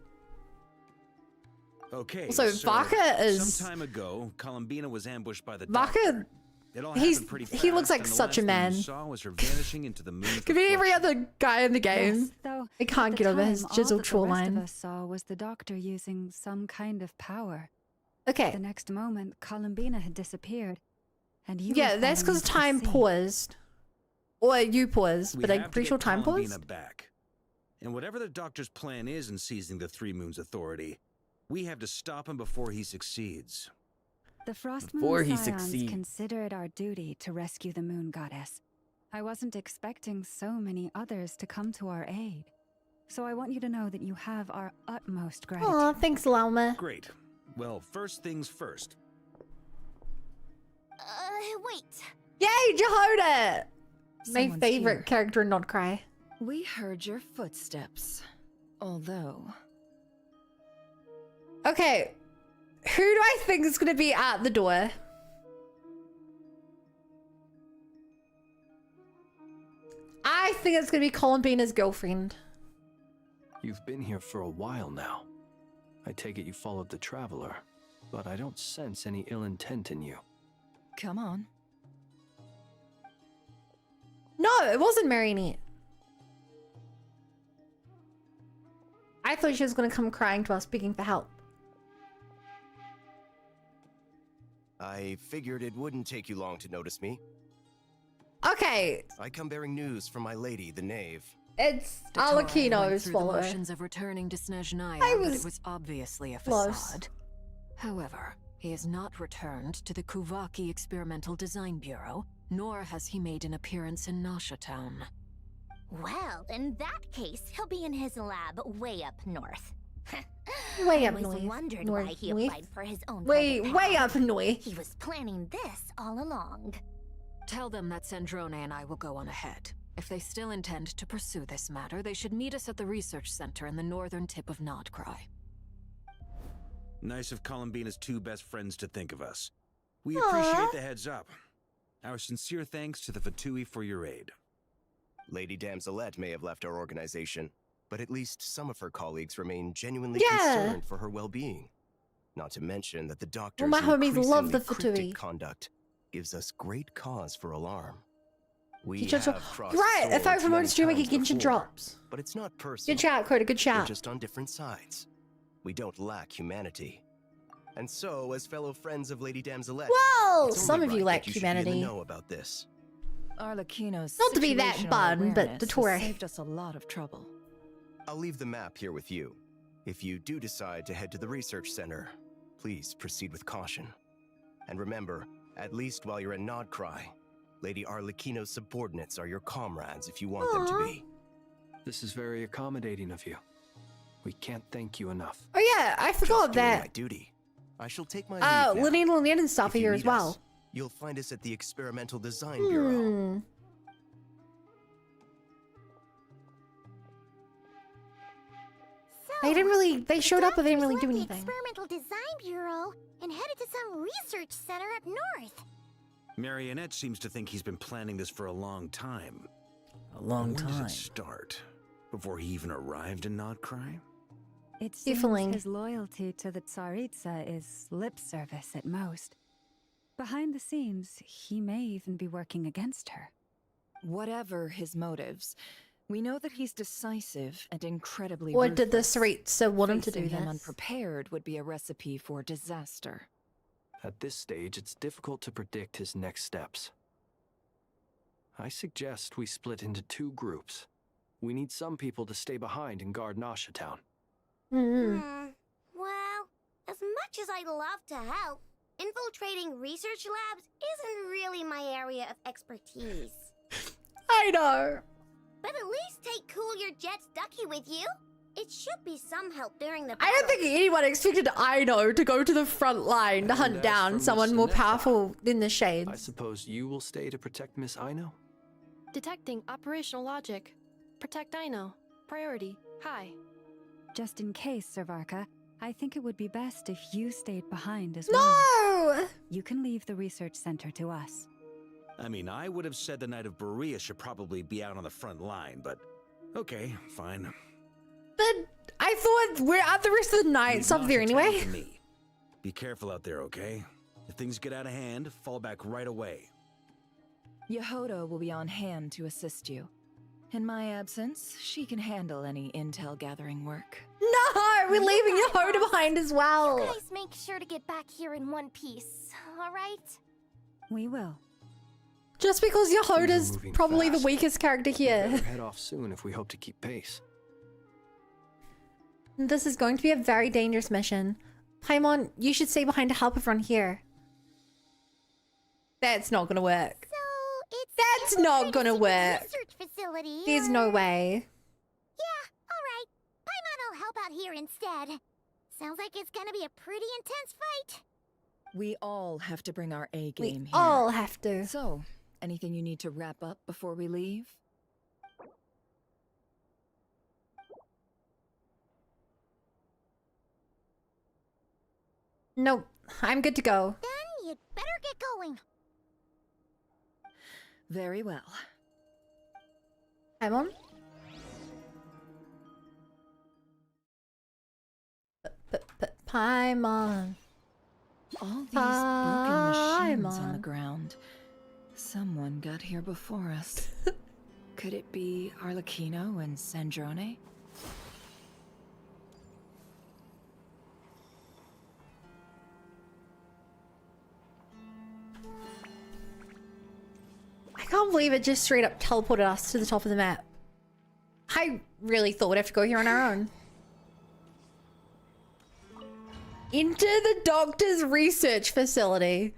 Okay, So Vaka is... some time ago, Columbina was ambushed by the Vaka... doctor. It all He's- happened pretty he looks fast, like and the such a last thing man. you saw was her vanishing into the moon's Could be every reflection. other guy in the game. Yes, though, I can't at get the over his time, all jizzle that troll the rest line. of us saw was the doctor using some kind of power. Okay. The next moment, Columbina had disappeared, and you. Yeah, were that's falling because into the time sea. paused. Or you pause, but We I'm have to pretty sure get time Columbina paused. back. And whatever the doctor's plan is in seizing the Three Moons Authority, we have to stop him before he succeeds. The Frost Before Moon he Scions succeeds. consider it our duty to rescue the Moon Goddess. I wasn't expecting so many others to come to our aid. So I want you to know that you have our utmost gratitude. Aw, thanks, Lalma. Great. Well, first things first. Wait. Yay, Jehoda! My Someone's favorite here. character in Not Cry. We heard your footsteps. Although, Okay, who do I think is gonna be at the door? I think it's gonna be Columbina's girlfriend. You've been here for a while now. I take it you followed the Traveler, but I don't sense any ill intent in you. come on. No, it wasn't Marionette. I thought she was gonna come crying to us, begging for help. I figured it wouldn't take you long to notice me. Okay, I come bearing news from my lady, the Knave. it's Datora went Alakino's through the follower. motions of returning to Snezhnaya, I but was it was obviously a close. facade. However, he has not returned to the Kuvaki Experimental Design Bureau, nor has he made an appearance in Nasha Town. Well, in that case, he'll be in his lab way up north. Way I up always north. wondered North, why he north. applied for his own Way private way path. up north. He was planning this all along. Tell them that Sandrone and I will go on ahead. If they still intend to pursue this matter, they should meet us at the research center in the northern tip of Nodcry. Nice of Columbina's two best friends to think of us. We Aw. appreciate the heads up. Our sincere thanks to the Fatui for your aid. Lady Damselette may have left our organization, but at least some of her colleagues remain genuinely Yeah. concerned for her well-being. Not to mention that the doctor's my homies love the increasingly Fatui. cryptic conduct gives us great cause for alarm. We He just- have crossed right, if I swords promote many stream, I get times Genshin before, drops. but it's not personal. Good shout, Crota, good We're shout. just on different sides. We don't lack humanity. And so, as fellow friends of Lady Damselette, Well, it's only some of right you that lack you should be in the humanity. know about this. Arlecchino's Not to be that situational bun, but awareness the has Tory. saved us a lot of trouble. I'll leave the map here with you. If you do decide to head to the research center, please proceed with caution. And remember, at least while you're in Nodcry, Lady Arlecchino's subordinates are your comrades if you want them to be. This is very accommodating of you. We can't thank you enough. Oh yeah, I Just forgot doing my that. duty. I shall take my leave now. Lynette and stuff If are you here as need us, well. You'll find us at the Experimental Design Bureau. So, They didn't really. They showed up, but they didn't really doctors do left the anything. Experimental Design Bureau and headed to some research center up north. Marionette seems to think he's been planning this for a long time. A long When does time. it start? Before he even arrived in Nodcry? It seems Tiefling. his loyalty to the Tsaritsa is lip service at most. Behind the scenes, he may even be working against her. Whatever his motives, we know that he's decisive and incredibly Or did the ruthless. Saritsa want him to do Facing him this? unprepared would be a recipe for disaster. At this stage, it's difficult to predict his next steps. I suggest we split into two groups. We need some people to stay behind and guard Nasha Town. Well, as much as I'd love to help, infiltrating research labs isn't really my area of expertise. I know. But at least take Cool Your Jet's Ducky with you. It should be some help during the I don't think anyone expected Aino to go to the front line to And hunt as down for someone Miss more Anetta, powerful in the I shades. suppose you will stay to protect Miss Aino? Detecting operational logic. Protect Dino. Priority. High. Just in case, Servarka, I think it would be best if you stayed behind as well. No! You can leave the research center to us. I mean, I would have said the Knight of Berea should probably be out on the front line, but okay, fine. But I thought we're at the rest of the night Leave up there Nasha Town anyway. to me. Be careful out there, okay? If things get out of hand, fall back right away. Yehoda will be on hand to assist you. In my absence, she can handle any intel gathering work. No, we're leaving You got it, Yehoda boss. behind as well. You guys make sure to get back here in one piece, alright? We will. Just because Things are Yehoda's moving probably the fast. weakest character We here. better head off soon if we hope to keep pace. This is going to be a very dangerous mission. Paimon, you should stay behind to help everyone here. That's not gonna work. So it's That's not infiltrated gonna secret work. research facility. There's no way. Yeah, all right. Paimon will help out here instead. Sounds like it's gonna be a pretty intense fight. We all have to bring our A We game here. all have to. So, anything you need to wrap up before we leave? Nope, I'm good to go. Then you'd better get going. Very well. Paimon? Paimon. All these broken machines on the Paimon. ground. Someone got here before us. Could it be Arlecchino and Sandrone? I can't believe it just straight up teleported us to the top of the map. I really thought we'd have to go here on our own. Into the doctor's research facility.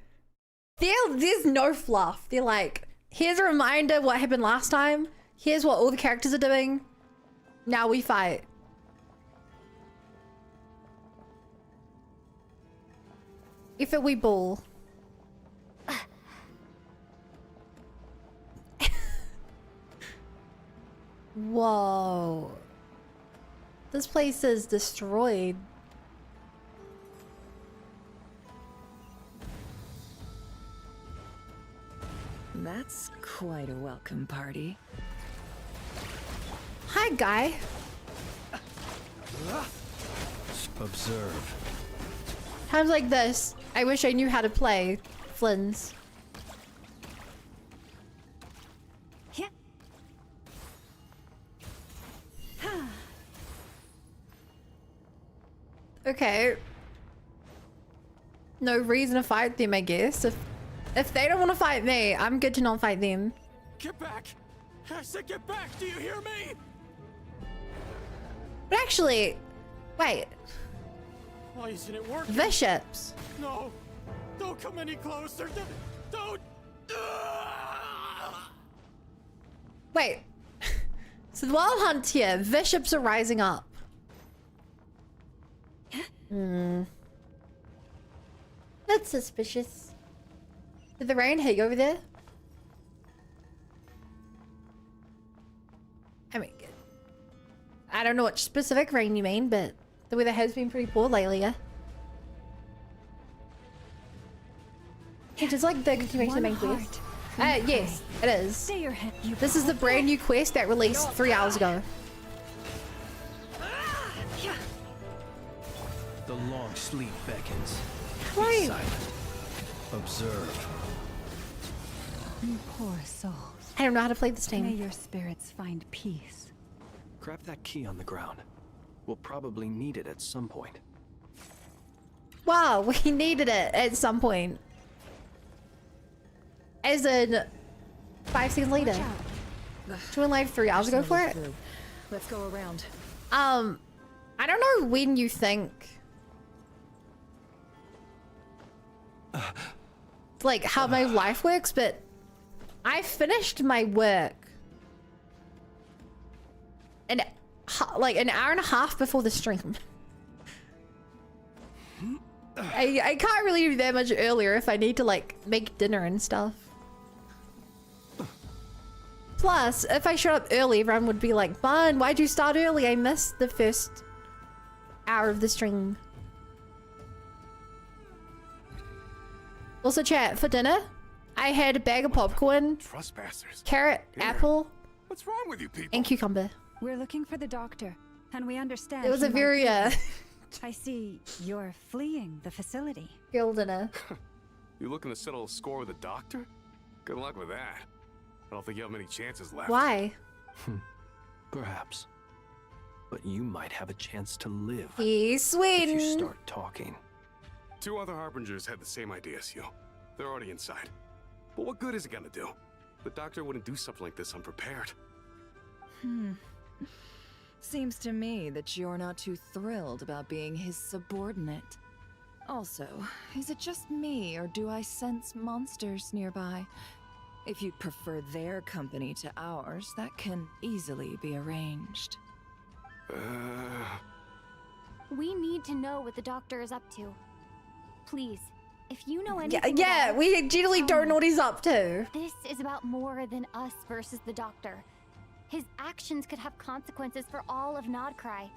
There's no fluff. They're like, here's a reminder what happened last time. Here's what all the characters are doing. Now we fight. If it we ball. Whoa. This place is destroyed. That's quite a welcome party. Hi, guy. Observe. Times like this, I wish I knew how to play Flynn's. Yeah. Okay. No reason to fight them, I guess. If they don't want to fight me, I'm good to not fight them. Get back! I said get back! Do you hear me? But actually, wait. Why isn't it working? Bishops. No! Don't come any closer! Don't! Wait. So the Wild Hunt here, bishops are rising up. That's suspicious. Did the rain hit you over there? I mean, I don't know what specific rain you mean, but the weather has been pretty poor lately, yeah? It is like the continuation of the main quest. Yes, it is. Stay your head. You This is the brand new quest that released 3 hours ago. The long sleep beckons. Right. Be silent. Observe. You poor souls. I don't know how to play this May game. your spirits find peace. Grab that key on the ground. We'll probably need it at some point. Wow, we needed it at some point. As in 5 seconds later. Watch out. Joined live 3 hours ago for it. Through. Let's go around. I don't know when you think like how my life works, but I finished my work like an hour and a half before the stream. I can't really do that much earlier if I need to like make dinner and stuff. Plus, if I showed up early, everyone would be like, "Bun, why'd you start early? I missed the first hour of the stream." Also, chat, for dinner, I had a bag of popcorn, Trespassers. carrot, Here. apple, What's wrong with you people? and cucumber. We're looking for the doctor, and we understand It was he a might very, be here. I see you're fleeing the facility. girl dinner. You looking to settle a score with a doctor? Good luck with that. I don't think you have many chances left. Why? Perhaps. But you might have a chance to live He's if you Sweden. start talking. 2 other harbingers had the same idea as you. They're already inside. But what good is it gonna do? The doctor wouldn't do something like this unprepared. Seems to me that you're not too thrilled about being his subordinate. Also, is it just me, or do I sense monsters nearby? If you'd prefer their company to ours, that can easily be arranged. We need to know what the doctor is up to. Please, if you know anything Yeah, about we it, generally tell don't me. know what he's up to. This is about more than us versus the doctor. His actions could have consequences for all of Nodcry.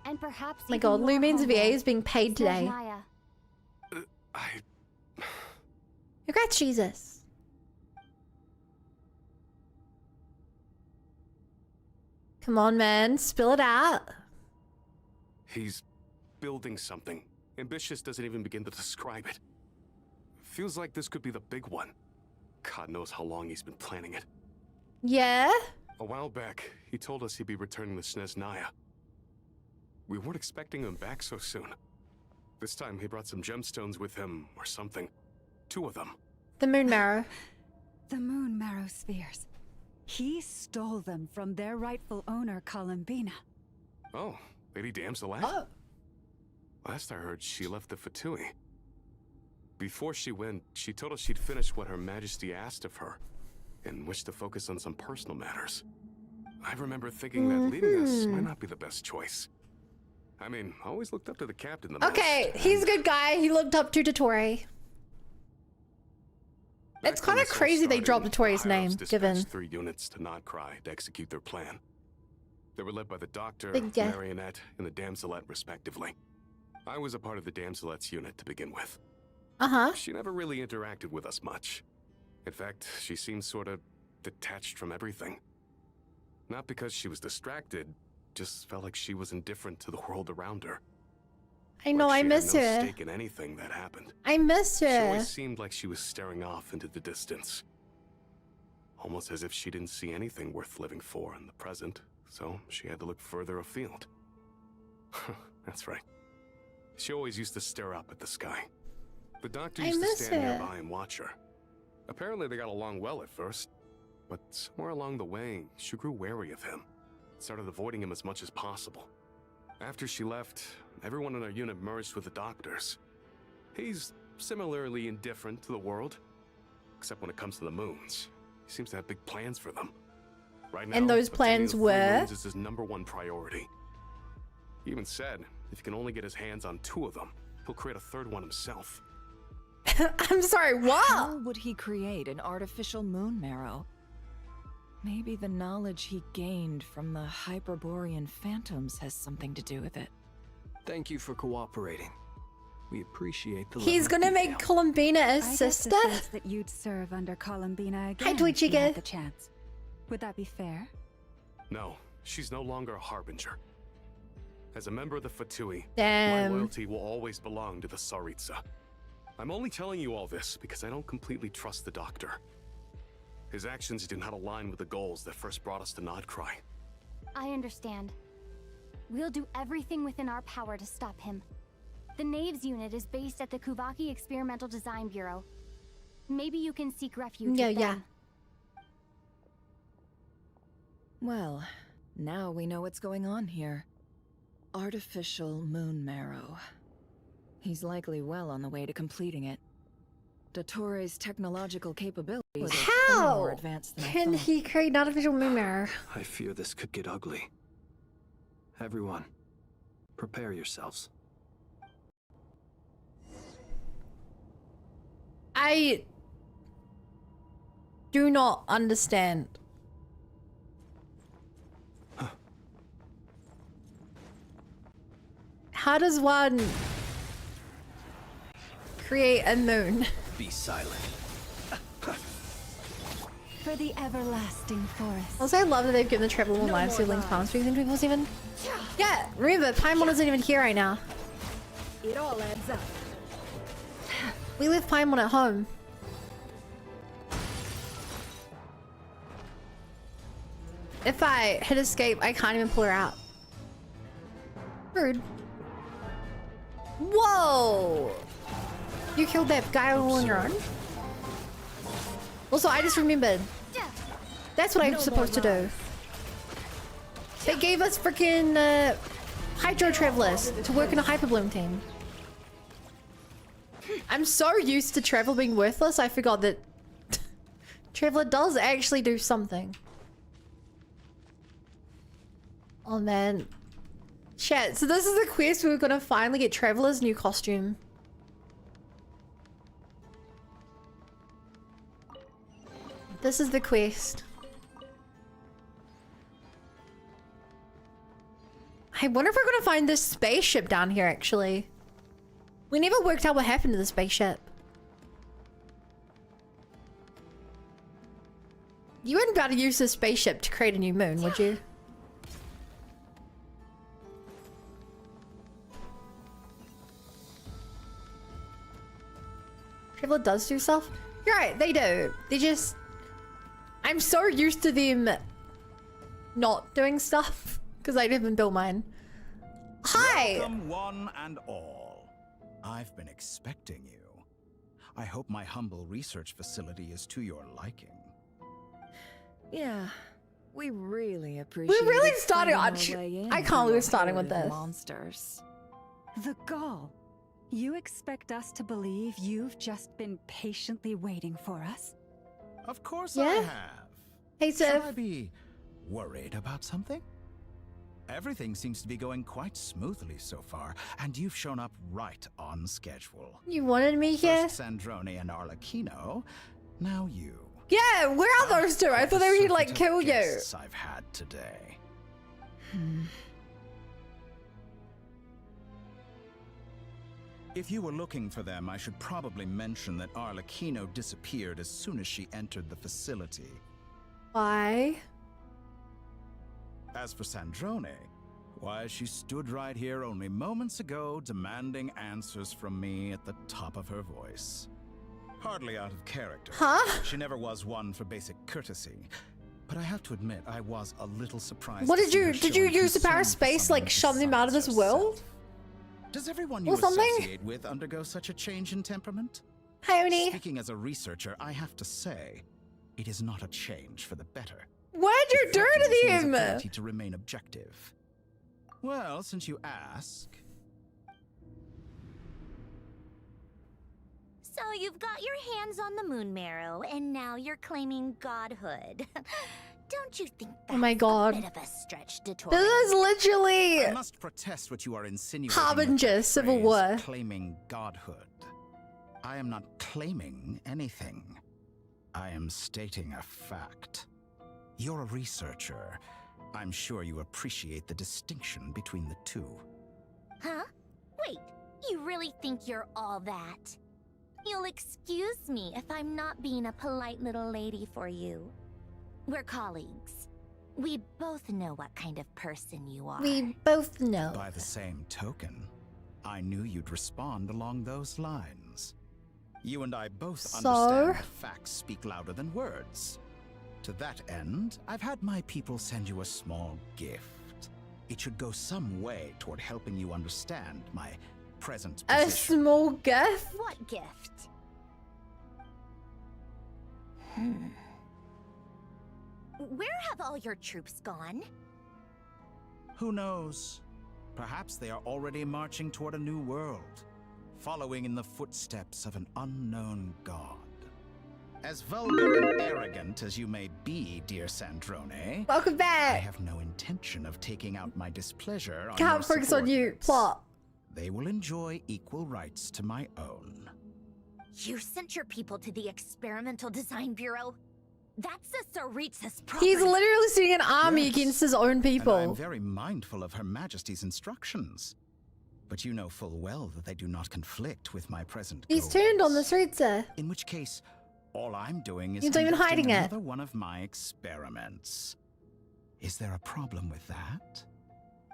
And perhaps My even god, your Lumine's VA homeland, is being paid today. Snezhnaya. Congrats, Jesus. Come on, man. Spill it out. He's building something. Ambitious doesn't even begin to describe it. Feels like this could be the big one. God knows how long he's been planning it. Yeah? A while back, he told us he'd be returning to Snezhnaya. We weren't expecting him back so soon. This time he brought some gemstones with him, or something. 2 of them. The moon marrow. The moon marrow spheres. He stole them from their rightful owner, Columbina. Oh, Lady Damselat? Oh. Last I heard, she left the Fatui. Before she went, she told us she'd finish what Her Majesty asked of her, and wished to focus on some personal matters. I remember thinking that leaving us might not be the best choice. I mean, I always looked up to the captain the Okay, most. he's a good guy. He looked up to Dottore. It's kind of crazy they dropped Dottore's name, given. 3 units to Nodcry to execute their plan. They were led by the Doctor, Big guy. Marionette, and the Damselet, respectively. I was a part of the Damselet's unit to begin with. Uh-huh. She never really interacted with us much. In fact, she seemed sort of detached from everything. Not because she was distracted, just felt like she was indifferent to the world around her. I know, I miss She had no her. stake in anything that happened. I miss She her. always seemed like she was staring off into the distance. Almost as if she didn't see anything worth living for in the present, so she had to look further afield. That's right. She always used to stare up at the sky. The Doctor I used to miss stand her. nearby and watch her. Apparently they got along well at first, but somewhere along the way, she grew wary of him. Started avoiding him as much as possible. After she left, everyone in our unit merged with the Doctor's. He's similarly indifferent to the world, except when it comes to the moons. He seems to have big plans for them. Right now, And those obtaining plans the 3 were? moons is his #1 priority. He even said if he can only get his hands on 2 of them, he'll create a 3rd one himself. I'm sorry, what? How would he create an artificial moon marrow? Maybe the knowledge he gained from the Hyperborean phantoms has something to do with it. Thank you for cooperating. We appreciate the He's level of gonna make detail. Columbina a I get the sister? sense that you'd serve under Columbina again if Twitchy you had guy. the chance. Would that be fair? No, she's no longer a Harbinger. As a member of the Fatui, my Damn. loyalty will always belong to the Tsaritsa. I'm only telling you all this because I don't completely trust the Doctor. His actions do not align with the goals that first brought us to Nodcry. I understand. We'll do everything within our power to stop him. The Knaves unit is based at the Kuvaki Experimental Design Bureau. Maybe you can seek refuge Yeah, with yeah. them. Well, now we know what's going on here. Artificial moon marrow. He's likely well on the way to completing it. Dottore's technological capabilities are far more How advanced than I can thought. he create an artificial moon mirror? I fear this could get ugly. Everyone, prepare yourselves. I do not understand. How does one create a moon? Be silent. For the everlasting forest. Also, I love that they've given the travelable lives to Link's palm streaks into people's even. Yeah, remember, Paimon isn't even here right now. It all adds up. We left Paimon at home. If I hit escape, I can't even pull her out. Rude. Whoa! You killed that guy all on your own? Also, I just remembered. That's what I'm supposed to do. They gave us freaking Hydro Travelers to work in a Hyperbloom team. I'm so used to Travel being worthless, I forgot that Traveler does actually do something. Oh man. Chat, so this is the quest where we're gonna finally get Traveler's new costume. This is the quest. I wonder if we're gonna find this spaceship down here, actually. We never worked out what happened to the spaceship. You wouldn't be able to use this spaceship to create a new moon, would you? Traveler does do stuff? You're right, they do. They just... I'm so used to them not doing stuff because I didn't build mine. Hi! Welcome one and all. I've been expecting you. I hope my humble research facility is to your liking. Yeah, we really appreciate. We really it started on. finding our way in I can't through believe we're a starting with herd of this. Monsters. The gall. You expect us to believe you've just been patiently waiting for us? Of course Yeah? I have. Hey, Should Sif. I be worried about something? Everything seems to be going quite smoothly so far, and you've shown up right on schedule. You wanted me here? First Sandrone and Arlecchino, now you. Yeah, where are those two? I thought they were here to like kill you. Guests I've had today. If you were looking for them, I should probably mention that Arlecchino disappeared as soon as she entered the facility. Why? As for Sandrone, why, she stood right here only moments ago demanding answers from me at the top of her voice. Hardly out of character. Huh? She never was one for basic courtesy. But I have to admit, I was a little surprised. What to did see you her use the showing power concern for space someone like shove them out of this besides world? herself. Does everyone you Or something? associate with undergo such a change in temperament? Hi, Oni. Speaking as a researcher, I have to say, it is not a change for the better. What'd you do Reflecting to one's them? ability to remain objective. Well, since you ask, So you've got your hands on the moon marrow, and now you're claiming godhood. Don't you think that's Oh my god. a bit of a stretch, Detour? This is literally I must protest what you are insinuating. Harbinger, with that Civil phrase, War. Claiming godhood. I am not claiming anything. I am stating a fact. You're a researcher. I'm sure you appreciate the distinction between the two. Huh? Wait, you really think you're all that? You'll excuse me if I'm not being a polite little lady for you. We're colleagues. We both know what kind of person you are. We both know. By the same token, I knew you'd respond along those lines. You and I both So? understand that facts speak louder than words. To that end, I've had my people send you a small gift. It should go some way toward helping you understand my present A position. small gift? What gift? Where have all your troops gone? Who knows? Perhaps they are already marching toward a new world, following in the footsteps of an unknown god. As vulgar and arrogant as you may be, dear Sandrone, Welcome I back. have no intention of taking out my displeasure on Can't your focus on you. subordinates. Plot. They will enjoy equal rights to my own. You sent your people to the Experimental Design Bureau? That's a Saritsa's property. He's literally sitting an army Yes, against his own And I'm people. very mindful of Her Majesty's instructions. But you know full well that they do not conflict with my present He's goals. turned on the streets. In which case, all I'm doing is He's not even conducting hiding it. another one of my experiments. Is there a problem with that?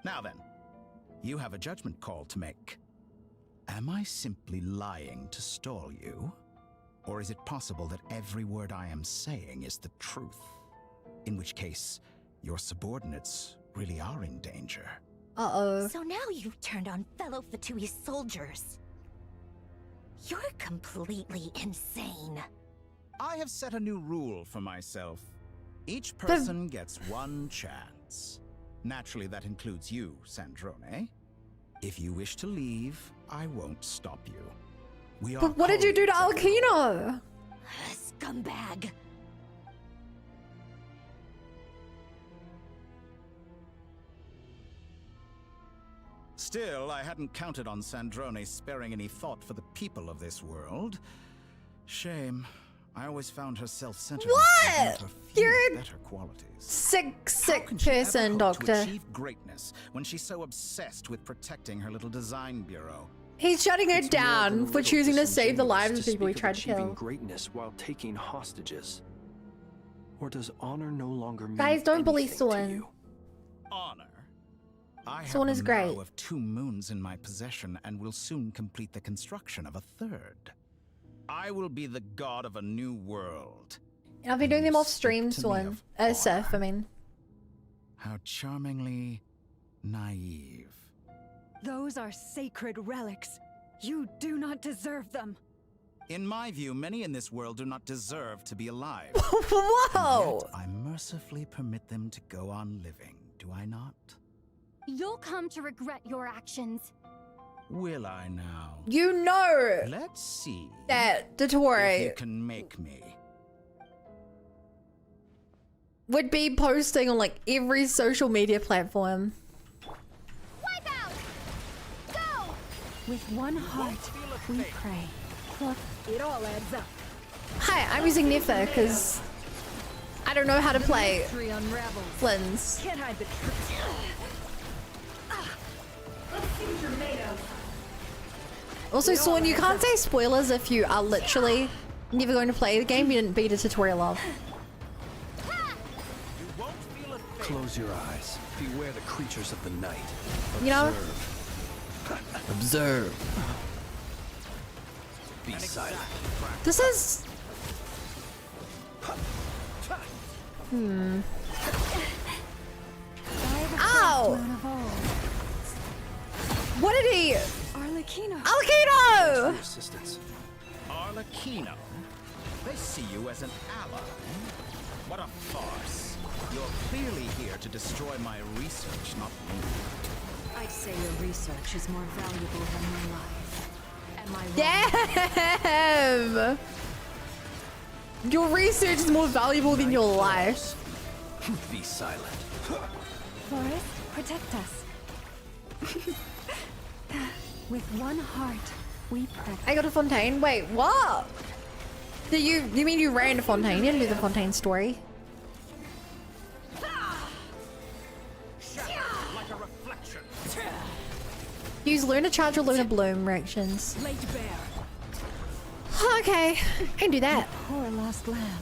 Now then, you have a judgment call to make. Am I simply lying to stall you? Or is it possible that every word I am saying is the truth? In which case, your subordinates really are in danger. Uh-oh. So now you've turned on fellow Fatui soldiers. You're completely insane. I have set a new rule for myself. Each person gets one chance. Naturally, that includes you, Sandrone. If you wish to leave, I won't stop you. We are But what did you do to colleagues, after all. Alkino? Scumbag. Still, I hadn't counted on Sandrone sparing any thought for the people of this world. Shame. I always found her self-centered. What? You're a better qualities. sick How can she ever person, hope Doctor. to achieve greatness when she's so obsessed with protecting her little design bureau? He's shutting her It's more than down a for little choosing to save the disingenuous lives of to people he speak of tried to achieving kill. greatness while taking hostages. Or does honor no longer mean Guys, don't bully anything to Suan. you? Honor. I Suan have is the great. marrow of 2 moons in my possession and will soon complete the construction of a 3rd. I will be the god of a new world. I'll be doing them off Speak stream, to me Swan. of Seth, I honor. mean. How charmingly naive. Those are sacred relics. You do not deserve them. In my view, many in this world do not deserve to be alive. Whoa! And yet I mercifully permit them to go on living, do I not? You'll come to regret your actions. Will I now? You know Let's see that if you Dottore can make me. would be posting on like every social media platform. Wipe out! Go! With one heart, we pray. Look, it all adds up. Hi, I'm using Nefa because I don't know how to play Three unravels. Flynn's. Can't hide the truth. Also, Swan, you can't say spoilers if you are literally never going to play the game you didn't beat a tutorial of. Close your eyes. Beware the creatures of the night. You know? Observe. Be silent. This is... Ow! What did he... Arlecchino. Alkino! For assistance. Arlecchino? They see you as an ally. What a farce. You're clearly here to destroy my research, not me. I'd say your research is more valuable than my life. Am I wrong? Damn! Your research is more valuable than your life. Be silent. Forest, protect us. With one heart, we pray. I got a Fontaine. Wait, what? Did you mean you ran to Fontaine? You didn't do the Fontaine story. Like a reflection. Use Luna Charge or Luna Bloom reactions. Laid bare. Okay, I can do that. Poor lost lamb.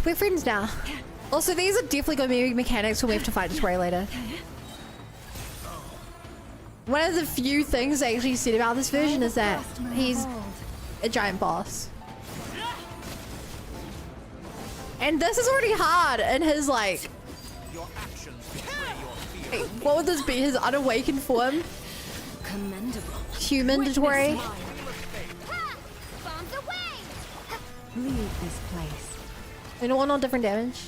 We're friends now. Also, these are definitely going to be mechanics when we have to fight Dottore later. One of the few things I actually said about this version is that he's a giant boss. And this is already hard in his, like... Your actions betray your fear. Wait, what would this be? His unawakened form? Commendable. Human Dottore? Bombs away! Leave this place. We don't want no different damage.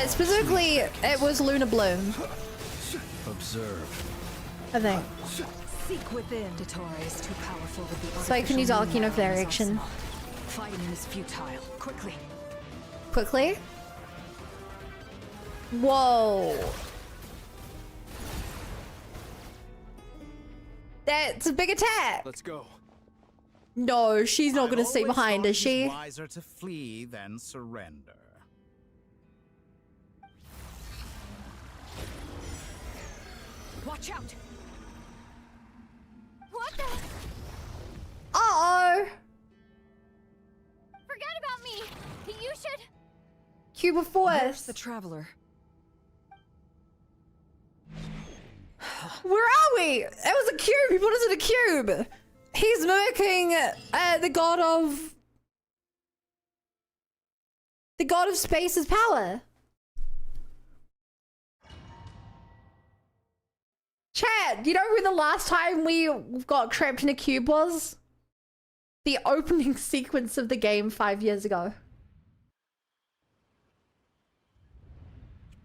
Specifically, it was Luna Bloom, Observe. I think. Seek within. Dottore is too powerful with the So I can use artificial Alkino for that moon reaction. arsenal. Fighting him is futile. Quickly. Quickly. Whoa. That's a big attack. Let's go. No, she's not I've gonna stay always behind, thought is she? it is wiser to flee than surrender. Watch out. What the? Uh-oh. Forget about me! You should... Cuba Where's Force. the traveler? Where are we? It was a cube. He put us in a cube. He's mimicking the god of... The god of space's power. Chat, you know who the last time we got trapped in a cube was? The opening sequence of the game 5 years ago.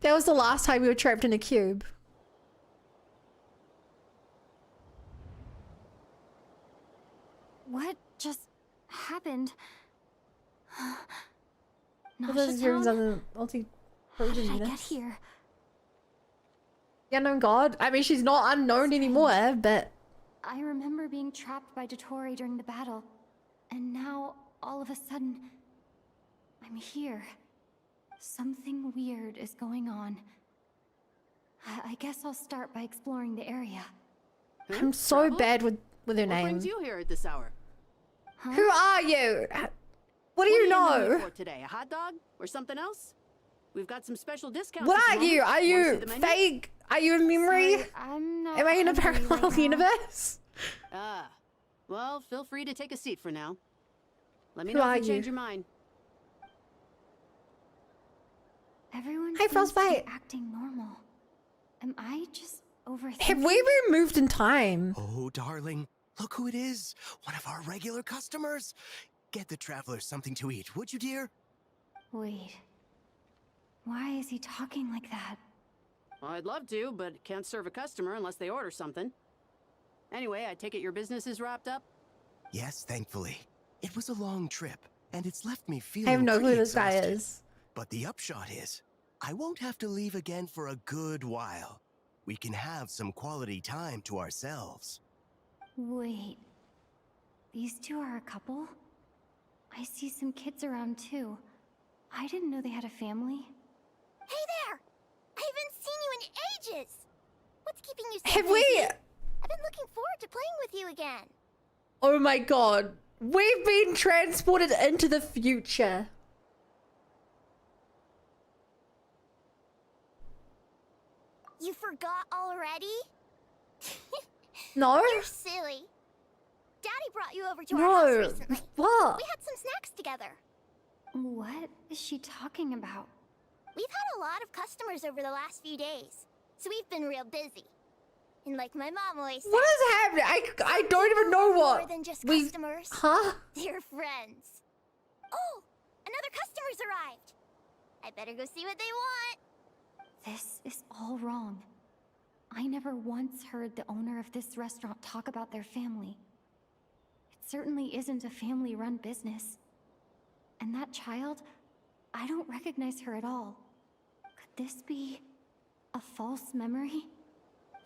That was the last time we were trapped in a cube. What just happened? Those rooms Noshatown? on the How did I get units. here? The unknown god? I mean, she's not unknown anymore, but... I remember being trapped by Dottore during the battle, and now, all of a sudden, I'm here. Something weird is going on. I guess I'll start by exploring the area. I'm so bad with her What name. brings you here at this hour? Huh? Who are you? What do What you are know? in the mood for today? A hot dog or something else? We've got some special discounts. What at are the you? moment. Are Wanna see you the menu? fake? Are you a memory? Sorry, I'm not Am I in a hungry parallel right now. universe? Ah, well, feel free to take a seat for now. Let me Who know are if you change you? your mind. Everyone Hi, seems to be Frostbite. acting normal. Am I just overthinking? Have we been moved in time? Oh, darling, look who it is. One of our regular customers. Get the travelers something to eat, would you, dear? Wait. Why is he talking like that? Well, I'd love to, but can't serve a customer unless they order something. Anyway, I take it your business is wrapped up? Yes, thankfully. It was a long trip, and it's left me feeling I have no clue pretty who this guy exhausted. is. But the upshot is, I won't have to leave again for a good while. We can have some quality time to ourselves. Wait. These two are a couple? I see some kids around too. I didn't know they had a family. Hey there! I haven't seen you in ages! What's keeping you so Have busy? we? I've been looking forward to playing with you again. Oh my god. We've been transported into the future. You forgot already? No? You're silly. Daddy brought you over to our No. house recently. What? We had some snacks together. What is she talking about? We've had a lot of customers over the last few days, so we've been real busy. And like my mom always said, What is happening? I don't even know more what. than just we... customers. Huh? They're friends. Oh, another customer's arrived. I better go see what they want. This is all wrong. I never once heard the owner of this restaurant talk about their family. It certainly isn't a family-run business. And that child, I don't recognize her at all. Could this be a false memory?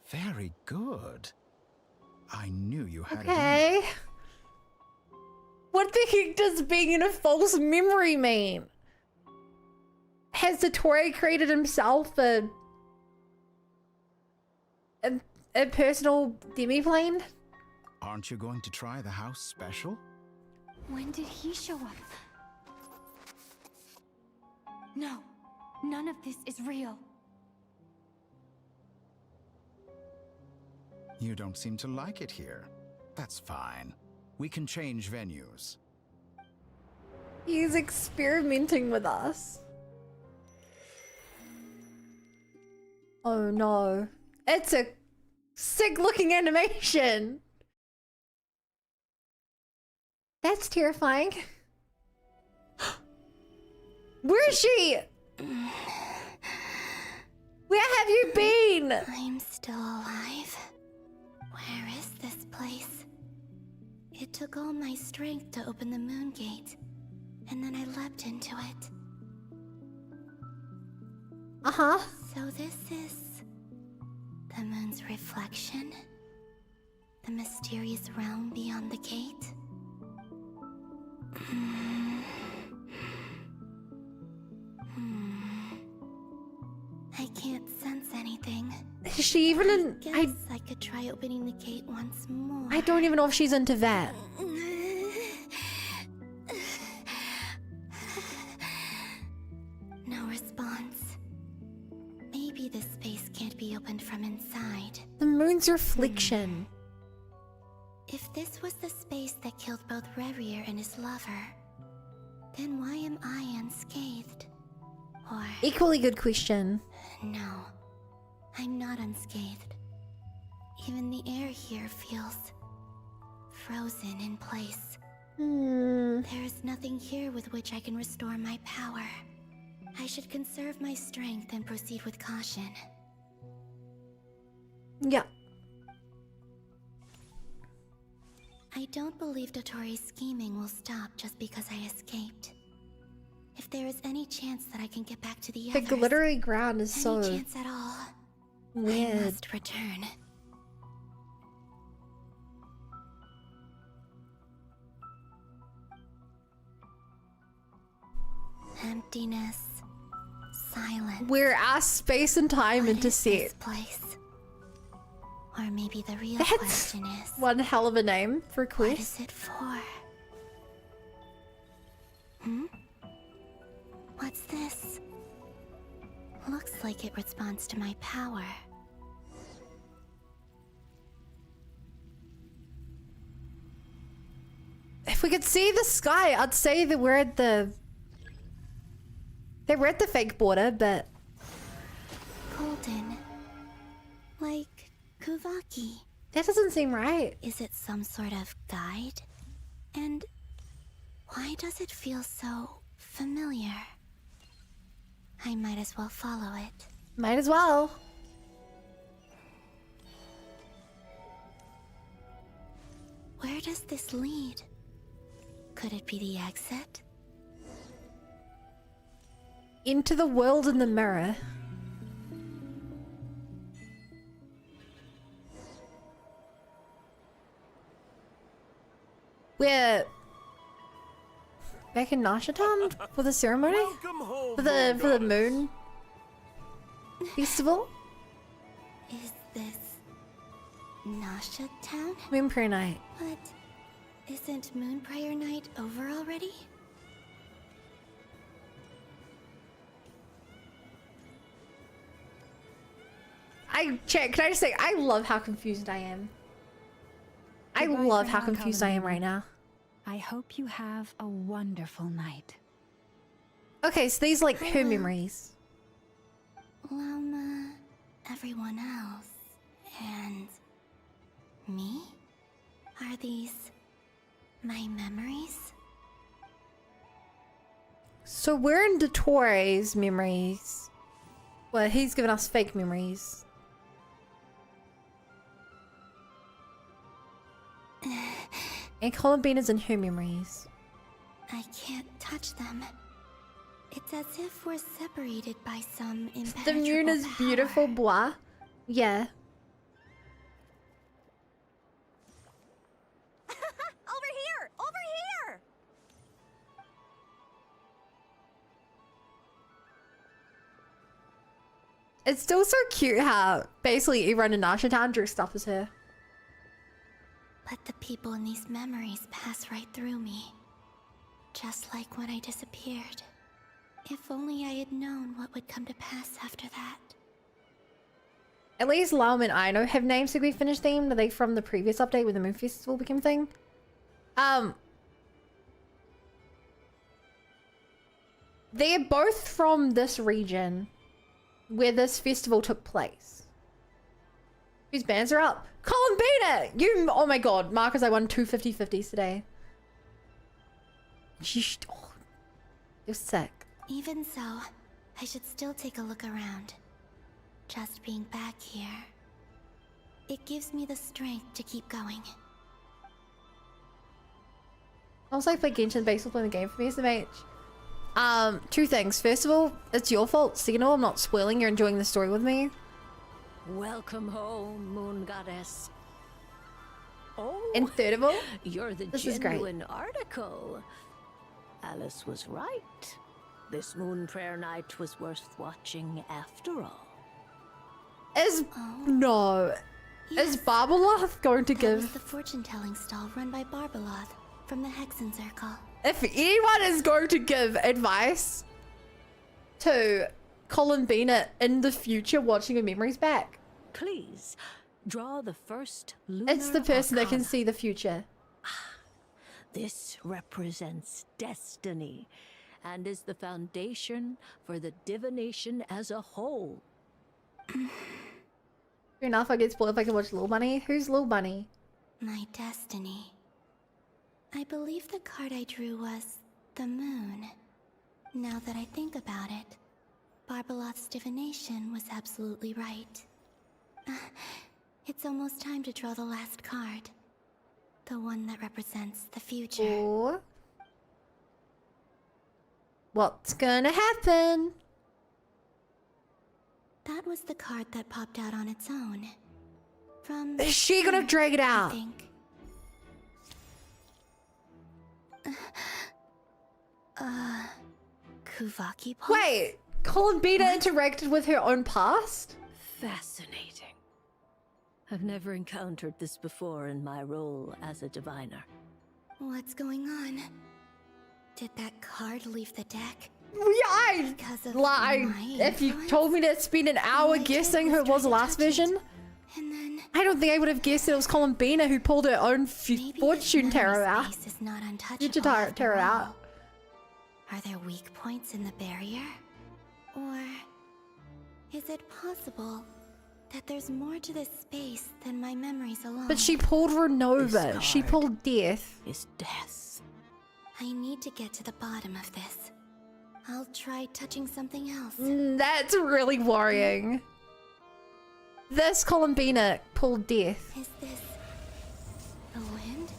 Very good. I knew you had it. Okay. What the heck does being in a false memory mean? Has Dottore created himself a personal demiplane? Aren't you going to try the house special? When did he show up? No, none of this is real. You don't seem to like it here. That's fine. We can change venues. He's experimenting with us. Oh no. It's a sick looking animation. That's terrifying. Where is she? Where have you been? I'm still alive. Where is this place? It took all my strength to open the moon gate, and then I leapt into it. Uh-huh. So this is the moon's reflection? The mysterious realm beyond the gate? I can't sense anything. Is she even in... Guess I could try opening the gate once more. I don't even know if she's into that. No response. Maybe this space can't be opened from inside. The moon's reflection. If this was the space that killed both Revier and his lover, then why am I unscathed? Or... Equally good question. No, I'm not unscathed. Even the air here feels frozen in place. There is nothing here with which I can restore my power. I should conserve my strength and proceed with caution. Yeah. I don't believe Dotori's scheming will stop just because I escaped. If there is any chance that I can get back to the The others, glittery ground is any so chance at all, I weird. must return. Emptiness, silence. We're asked space and time What into is set. this place? Or maybe the real That's question is, one hell of a name for a what quest. is it for? Hmm? What's this? Looks like it responds to my power. If we could see the sky, I'd say that we're at the fake border, but Golden. Like Kuvaki. that doesn't seem right. Is it some sort of guide? And why does it feel so familiar? I might as well follow it. Might as well. Where does this lead? Could it be the exit? Into the world in the mirror. We're back in Nashatan for the ceremony? For the moon festival? Is this Nasha Town? Moon prayer night. But isn't Moon Prayer Night over already? Can I just say, I love how confused I am. I Goodbye love for how now, confused I am Columbina. right now. I hope you have a wonderful night. Okay, so these like her Hello. memories. Lama, everyone else, and me? Are these my memories? So we're in Dottoro's memories. Well, he's given us fake memories. And Columbina's in her memories. I can't touch them. It's as if we're separated by some The impenetrable moon is power. beautiful, bois. Yeah. Over here! Over here! It's still so cute how basically everyone in Nashatown dressed up as her. But the people in these memories pass right through me. Just like when I disappeared. If only I had known what would come to pass after that. At least Laum and Aino have names to be finished themed. Are they from the previous update when the Moon Festival became a thing? They're both from this region where this festival took place. Whose bands are up? Columbina! You, oh my god, Marcus, I won 2 50-50s today. Oh, you're sick. Even so, I should still take a look around. Just being back here. It gives me the strength to keep going. Also, I play Genshin based on playing the game for me, SMH. Two things. First of all, it's your fault. Second of all, I'm not spoiling. You're enjoying the story with me. Welcome home, Moon Goddess. Oh, And third of all, you're the this is great. genuine article. Alice was right. This Moon Prayer Night was worth watching after all. Is no. Is Yes, Barbeloth going to that was give? the fortune-telling stall run by Barbeloth from the Hexen Circle. If anyone is going to give advice to Columbina in the future watching her memories back, Please, draw the first lunar it's the person that can arcana. see the future. This represents destiny and is the foundation for the divination as a whole. Fair enough, I get spoiled if I can watch Little Bunny. Who's Little Bunny? My destiny. I believe the card I drew was the moon. Now that I think about it, Barbalot's divination was absolutely right. It's almost time to draw the last card. The one that represents the future. Ooh. What's gonna happen? That was the card that popped out on its own. From Is she gonna drag it out? I think. Kuvaki pulse? Wait, Columbina interacted with her own past? Fascinating. I've never encountered this before in my role as a diviner. What's going on? Did that card leave the deck? Yeah, I lied. If you told me to spend an hour guessing who it was the last vision, I don't think I would have guessed it was Columbina who pulled her own fortune tarot out. Future tarot out. Are there weak points in the barrier? Or is it possible that there's more to this space than my memories alone? But she pulled Renova. She pulled Death. Is death. I need to get to the bottom of this. I'll try touching something else. That's really worrying. This Columbina pulled Death. Is this the wind?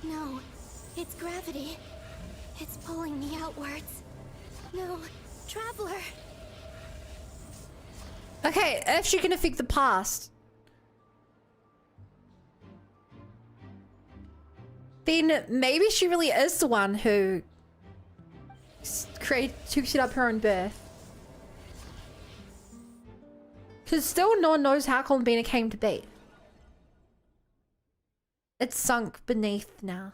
No, it's gravity. It's pulling me outwards. No, Traveler. Okay, if she can affect the past, then maybe she really is the one who took up her own birth. Because still no one knows how Columbina came to be. It's sunk beneath now.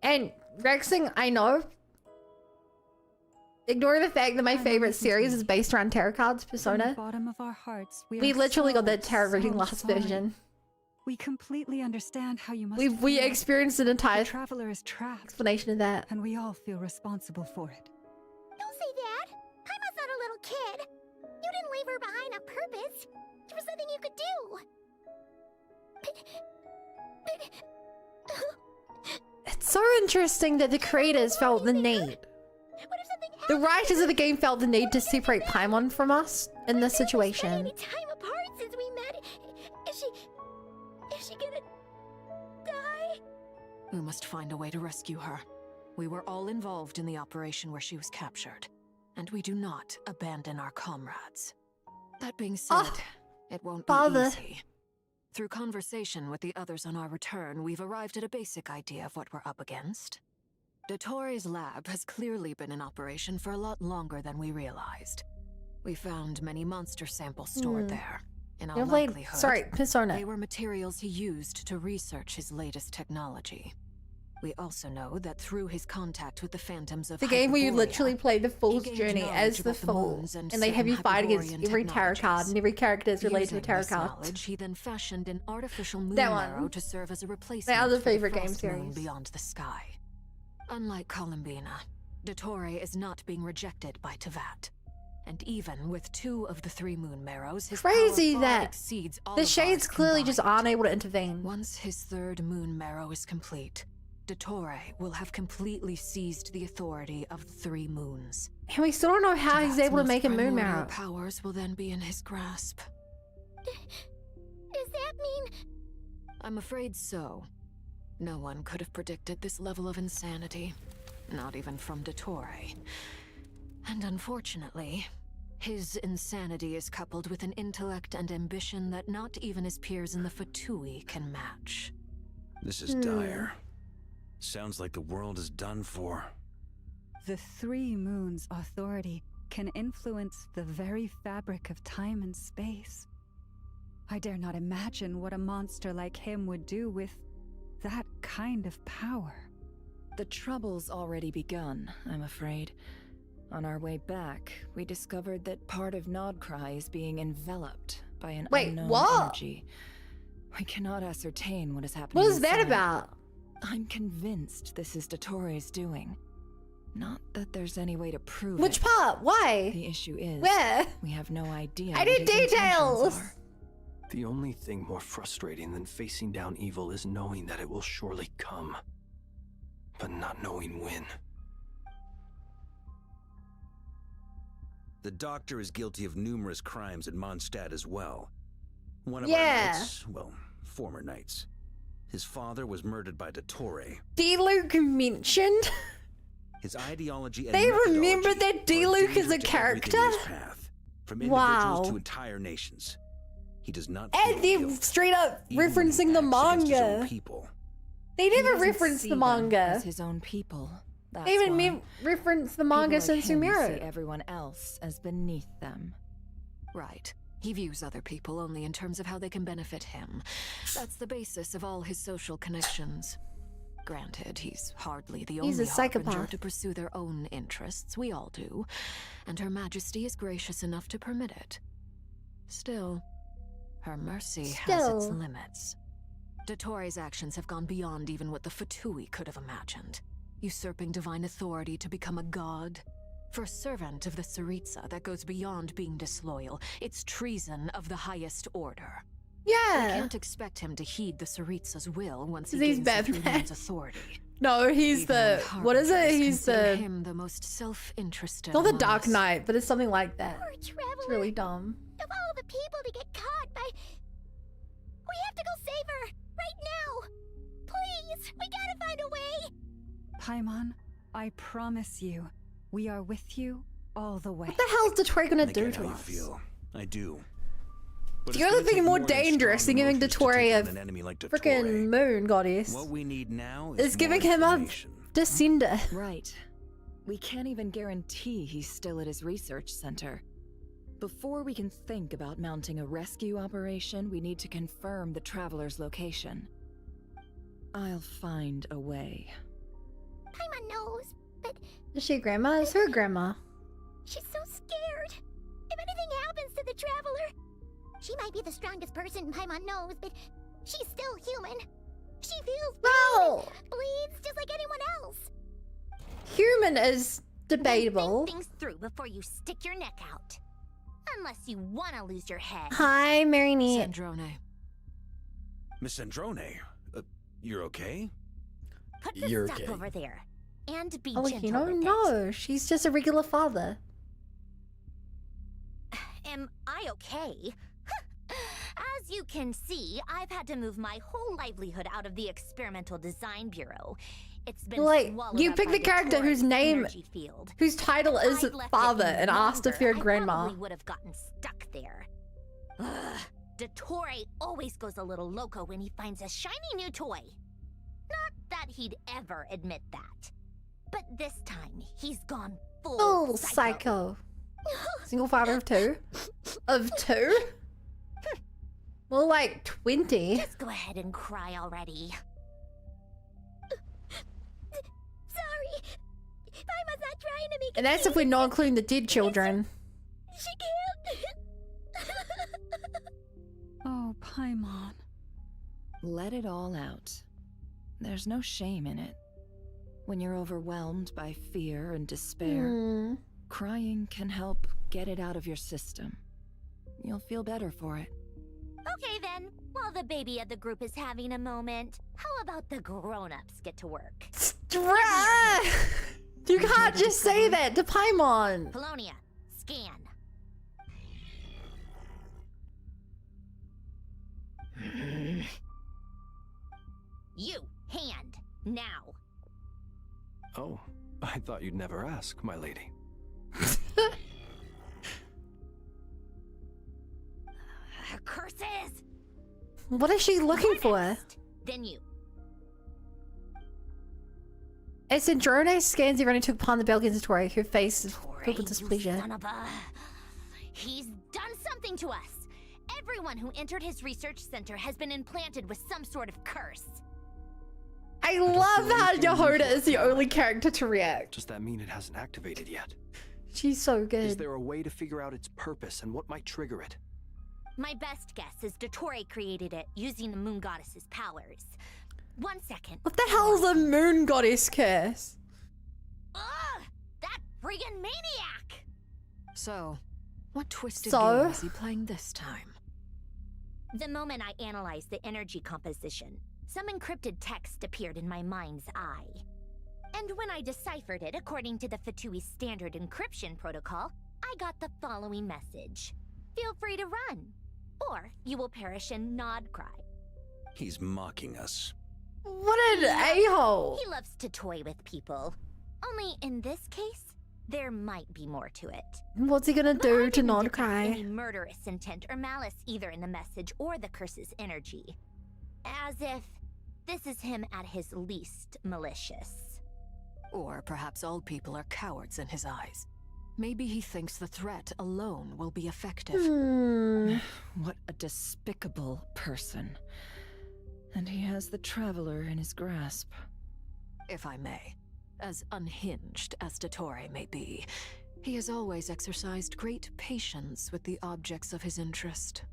And Rexing, I know. Ignore the fact that my favorite series is based around tarot cards, Persona. Bottom of our hearts, We literally got that tarot reading last version. We completely understand how you must We feel. experienced an entire The traveler is trapped, explanation of that. and we all feel responsible for it. Don't say that. Paima's not a little kid. You didn't leave her behind on purpose. There was nothing you could do. It's so interesting that the creators felt the need. The writers of the game felt the need to separate Paimon from us in this situation. Any time apart since we met. Is she gonna die? We must find a way to rescue her. We were all involved in the operation where she was captured, and we do not abandon our comrades. That being said, it won't be easy. Through conversation with the others on our return, we've arrived at a basic idea of what we're up against. Dottore's lab has clearly been in operation for a lot longer than we realized. We found many monster samples stored there. In all likelihood, Persona. They were materials he used to research his latest technology. We also know that through his contact with the phantoms of The game where you Hyperborea, literally play the Fool's he gained journey knowledge as the about Fool, moons and they have you certain fight against Hyperborean every tarot card, technologies. and every character is related to a Using tarot this card. knowledge, he then fashioned an artificial moon That one. marrow to serve as a replacement My other for the favorite game frost moon series. beyond the sky. Unlike Columbina, Dottore is not being rejected by Tevat. And even with 2 of the 3 moon marrows, his Crazy power far that exceeds all the of Shades ours clearly just combined. aren't able to intervene. Once his 3rd moon marrow is complete, Dottore will have completely seized the authority of the 3 moons. And we still don't know how he's able to make a moon Primordial marrow. powers will then be in his grasp. Does that mean... I'm afraid so. No one could have predicted this level of insanity. Not even from Dottore. And unfortunately, his insanity is coupled with an intellect and ambition that not even his peers in the Fatui can match. This is dire. Sounds like the world is done for. The 3 moons' authority can influence the very fabric of time and space. I dare not imagine what a monster like him would do with that kind of power. The trouble's already begun, I'm afraid. On our way back, we discovered that part of Nodcry is being enveloped by an unknown energy. We cannot ascertain what is happening. What is that inside. about? I'm convinced this is Dottore doing. Not that there's any way to prove Which it. part? Why? The issue is, Where? we have no idea. I what need his intentions details! are. The only thing more frustrating than facing down evil is knowing that it will surely come, but not knowing when. The doctor is guilty of numerous crimes in Mondstadt as well. One of our knights, well, former knights. His father was murdered by Dottore. D-Luke mentioned? His ideology and They remember methodology that D-Luke is a character? path, from individuals to entire nations. He does not feel And they're guilt, straight up even when he referencing the acts against his own manga. people. They He never doesn't reference see the them manga. as his own people. That's They even why. reference the manga People like since him Sumero. see everyone else as beneath them. Right. He views other people only in terms of how they can benefit him. That's the basis of all his social connections. Granted, he's hardly the He's only a psychopath. harbinger to pursue their own interests. We all do. And Her Majesty is gracious enough to permit it. Still, her mercy has its limits. Dottore's actions have gone beyond even what the Fatui could have imagined. Usurping divine authority to become a god. For a servant of the Tsaritsa, that goes beyond being disloyal. It's treason of the highest order. We Yeah. can't expect him to heed the Tsaritsa's will once he He's gains the Batman. Three Moons' authority. No, he's Even the what is it? harbingers He's consider the him the most self-interested. not the among Dark us. Knight, but it's something like that. Poor traveler. It's really dumb. Of all the people to get caught by... We have to go save her! Right now! Please! We gotta find a way! Paimon, I promise you, we are with you all the way. What the hell is Dottore gonna I do get to how you us? feel. I do. But The it's only gonna thing take more than dangerous than strong giving emotions to Dottore take a on an enemy like Dottore. freaking moon goddess What we need now is is giving more him a information. descender. Right. We can't even guarantee he's still at his research center. Before we can think about mounting a rescue operation, we need to confirm the traveler's location. I'll find a way. Paimon knows, but Is she grandma? Is her grandma? she's so scared. If anything happens to the traveler... She might be the strongest person Paimon knows, but she's still human. She feels No! pain and bleeds just like anyone else. Human is debatable. Think things through before you stick your neck out. Unless you want to lose your head. Hi, Mary Neat. Sandrone. Miss Sandrone, you're okay? Put the You're stuff okay. over there. And be Oh, gentle you know, with it. no, she's just a regular father. Am I okay? As you can see, I've had to move my whole livelihood out of the Experimental Design Bureau. It's been Like, swallowed you up pick by the character Dottore whose name, energy field. whose title If is I'd left it father, any and asked if longer, you're I grandma. probably would have gotten stuck there. Ugh, Dottore always goes a little loco when he finds a shiny new toy. Not that he'd ever admit that. But this time, he's gone Full psycho. Single father of two? Of two? More like 20. Just go ahead and cry already. Sorry. Paimon's not trying to make And that's if we're not including the dead children. She can't. Oh, Paimon. Let it all out. There's no shame in it. When you're overwhelmed by fear and despair, Hmm. crying can help get it out of your system. You'll feel better for it. Okay then, while the baby of the group is having a moment, how about the grown-ups get to work? You can't just say that to Paimon. Polonia, scan. You, hand, now. Oh, I thought you'd never ask, my lady. Curses! What is she looking for? Then you. As Sandrone scans everyone who took part in the Belgian Dottore, her face is filled with You displeasure. son of a... He's done something to us. Everyone who entered his research center has been implanted with some sort of curse. I love how Yehoda is the only character to react. Does that mean it hasn't activated yet? She's so good. Is there a way to figure out its purpose and what might trigger it? My best guess is Dottore created it using the moon goddess's powers. 1 second. What the hell is a moon goddess curse? Ugh! That friggin' maniac! So, what twisted So? game is he playing this time? The moment I analyzed the energy composition, some encrypted text appeared in my mind's eye. And when I deciphered it according to the Fatui standard encryption protocol, I got the following message. Feel free to run, or you will perish in nod cry. He's mocking us. What an a-hole. He loves to toy with people. Only in this case, there might be more to it. What's he gonna do to not cry? Any murderous intent or malice either in the message or the curse's energy. As if this is him at his least malicious. Or perhaps all people are cowards in his eyes. Maybe he thinks the threat alone will be effective. What a despicable person. And he has the Traveler in his grasp. If I may, as unhinged as Dottore may be, he has always exercised great patience with the objects of his interest.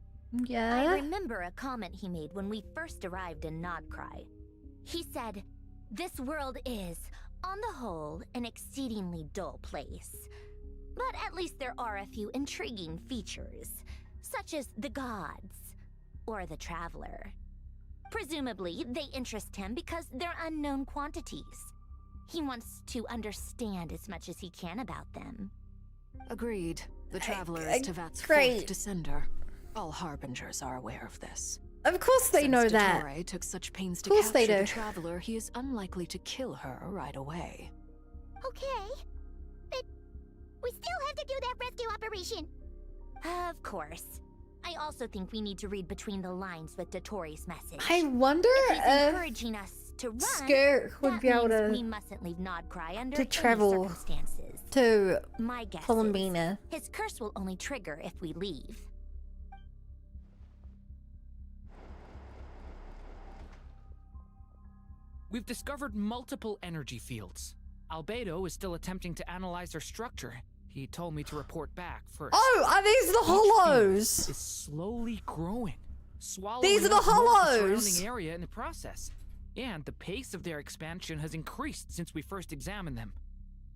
Yeah? I remember a comment he made when we first arrived in Nodcry. He said, "This world is, on the whole, an exceedingly dull place. But at least there are a few intriguing features, such as the gods, or the Traveler. Presumably, they interest him because they're unknown quantities. He wants to understand as much as he can about them." Agreed. The Traveler is Tevat's great. fourth descender. All Harbingers are aware of this. Of course they know that. Dottore took such pains to Of course they capture do. the Traveler, he is unlikely to kill her right away. Okay, but we still have to do that rescue operation. Of course. I also think we need to read between the lines with Dottore's message. I wonder If he's if encouraging us to run, Skirk would that be able means we to mustn't leave Nodcry under to any travel circumstances. to My guess Columbina. is his curse will only trigger if we leave. We've discovered multiple energy fields. Albedo is still attempting to analyze their structure. He told me to report back first. Oh, are these the Each field hollows? is slowly growing, swallowing These are the up most of hollows. surrounding area in the process. And the pace of their expansion has increased since we first examined them.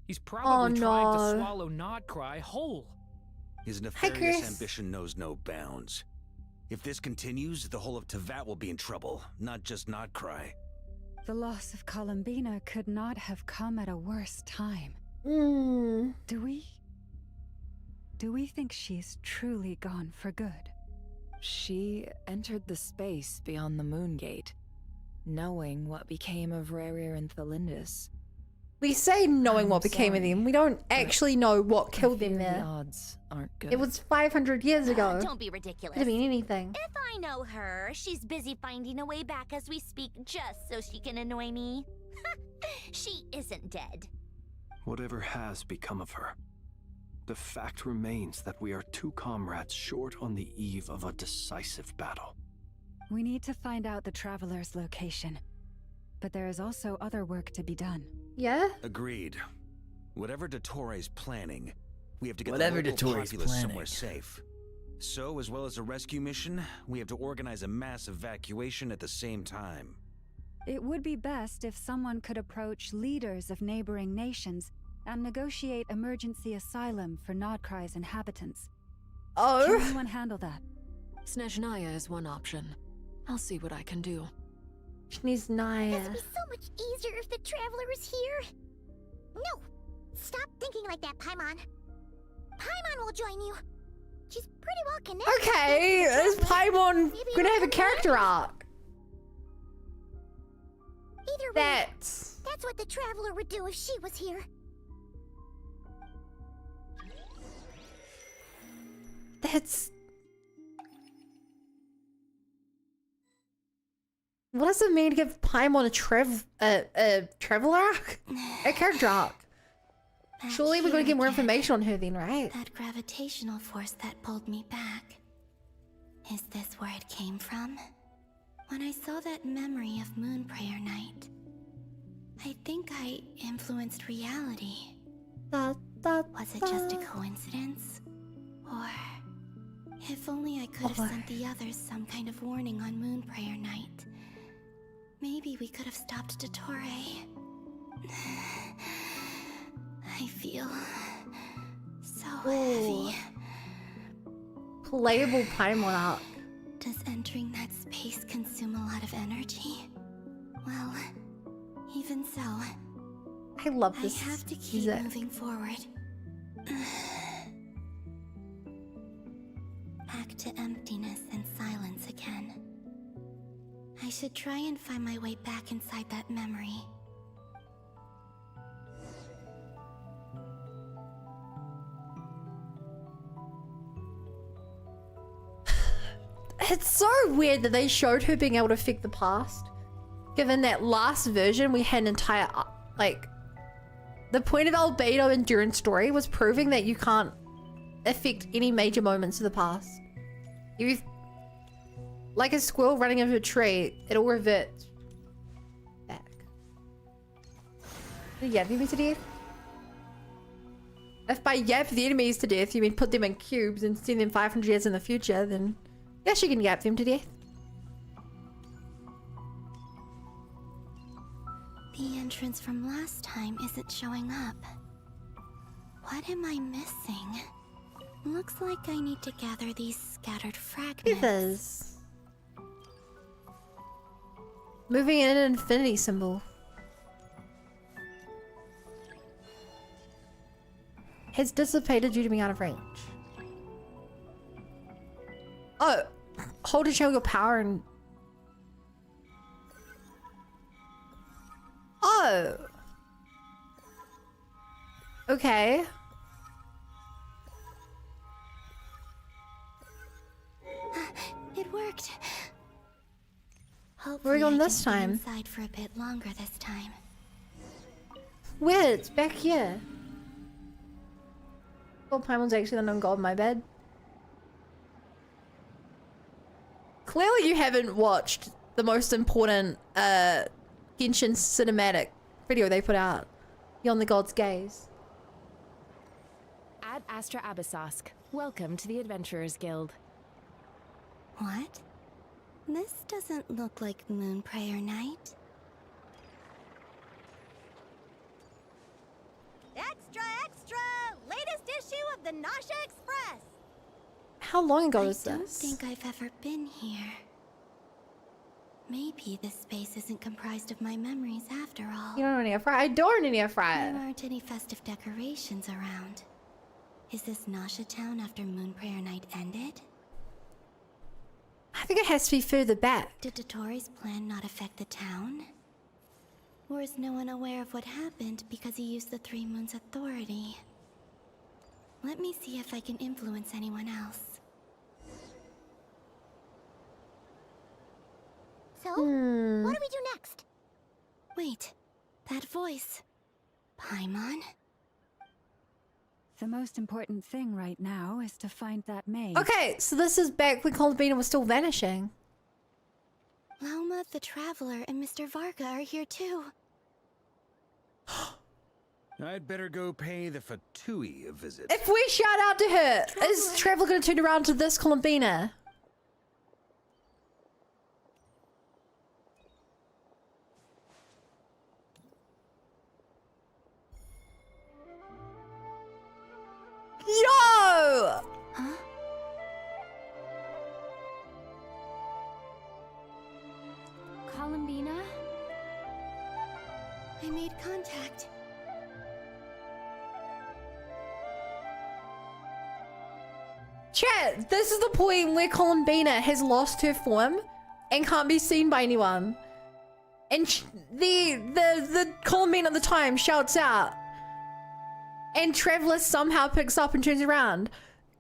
He's probably trying to no. swallow Nodcry whole. His nefarious Chris. ambition knows no bounds. If this continues, the whole of Tevat will be in trouble, not just Nodcry. The loss of Columbina could not have come at a worse time. Do we think she's truly gone for good? She entered the space beyond the Moon Gate, knowing what became of Rerir and Thalindus. We say knowing I'm what became of sorry, them. We don't actually know what killed them The there. odds aren't good. It was 500 years ago. Don't be ridiculous. Could have been anything. If I know her, she's busy finding a way back as we speak just so she can annoy me. She isn't dead. Whatever has become of her, the fact remains that we are two comrades short on the eve of a decisive battle. We need to find out the Traveler's location. But there is also other work to be done. Yeah? Agreed. Whatever Dottore's planning, we have to get Whatever the local Dottore's populace planning. somewhere safe. So, as well as a rescue mission, we have to organize a mass evacuation at the same time. It would be best if someone could approach leaders of neighboring nations and negotiate emergency asylum for Nodcry's inhabitants. Oh? Can anyone handle that? Snezhnaya is one option. I'll see what I can do. She's Naya. This would be so much easier if the Traveler was here. No! Stop thinking like that, Paimon. Paimon will join you. She's pretty well connected. Okay, is Paimon gonna have a character arc? Either way, That's what the Traveler would do if she was here. What does it mean to give Paimon a travel arc? A character arc? Surely we're gonna get more information on her then, right? That gravitational force that pulled me back. Is this where it came from? When I saw that memory of Moon Prayer Night, I think I influenced reality. Was it just a coincidence? Or if only I could have sent the others some kind of warning on Moon Prayer Night. Maybe we could have stopped Dottore. I feel so heavy. Playable Paimon arc. Does entering that space consume a lot of energy? Well, even so, I love this. I have to keep moving forward. Back to emptiness and silence again. I should try and find my way back inside that memory. It's so weird that they showed her being able to affect the past. Given that last version, we had an entire, like, the point of Albedo Endurance story was proving that you can't affect any major moments of the past. If, like a squirrel running into a tree, it'll revert back. Yap enemies to death? If by yap the enemies to death you mean put them in cubes and send them 500 years in the future, then yes, you can yap them to death. The entrance from last time isn't showing up. What am I missing? Looks like I need to gather these scattered fragments. Feathers. Moving in an infinity symbol. Has dissipated due to being out of range. Oh, hold to show your power and... Oh. Okay. It worked. Hopefully Where are we going I this can stay time? inside for a bit longer this time. Where? It's back here. Oh, Paimon's actually the unknown god, my bad. Clearly you haven't watched the most important Genshin cinematic video they put out. Beyond the God's Gaze. Ad Astra Abyssosk. Welcome to the Adventurers Guild. What? This doesn't look like Moon Prayer Night. Extra, extra! Latest issue of the Nasha Express! How long ago I was don't this? think I've ever been here. Maybe this space isn't comprised of my memories after all. You don't need a fry. I don't need a fry. There aren't any festive decorations around. Is this Nasha Town after Moon Prayer Night ended? I think it has to be further back. Did Dottore's plan not affect the town? Or is no one aware of what happened because he used the Three Moons' authority? Let me see if I can influence anyone else. So, what do we do next? Wait, that voice. Paimon? The most important thing right now is to find that maid. Okay, so this is back when Columbina was still vanishing. Lauma, the Traveler, and Mr. Varga are here too. I'd better go pay the Fatui a visit. If we shout out to her, is Traveler gonna turn around to this Columbina? Yo! Huh? Columbina? I made contact. Chat, this is the point where Columbina has lost her form and can't be seen by anyone. And the Columbina at the time shouts out. And Traveler somehow picks up and turns around.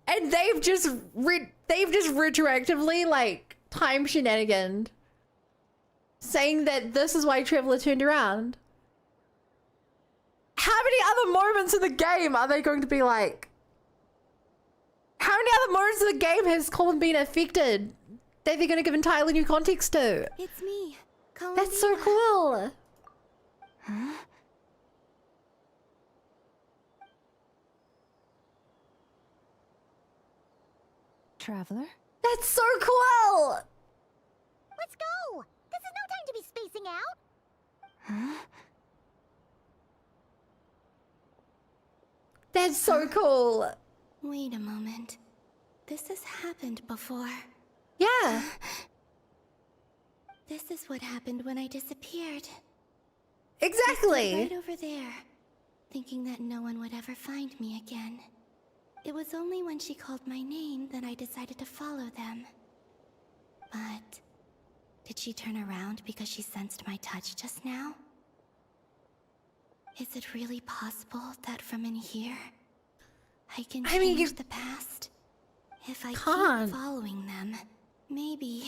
And they've just retroactively, like, time shenaniganed. Saying that this is why Traveler turned around. How many other moments in the game are they going to be like? How many other moments in the game has Columbina affected that they're going to give entirely new context to? It's me, Columbina. That's so cool. Huh? Traveler? That's so cool! Let's go! This is no time to be spacing out! Huh? That's so cool! Wait a moment. This has happened before. Yeah. This is what happened when I disappeared. Exactly! I stood right over there, thinking that no one would ever find me again. It was only when she called my name that I decided to follow them. But did she turn around because she sensed my touch just now? Is it really possible that from in here, I can change the past? If I keep following them, maybe...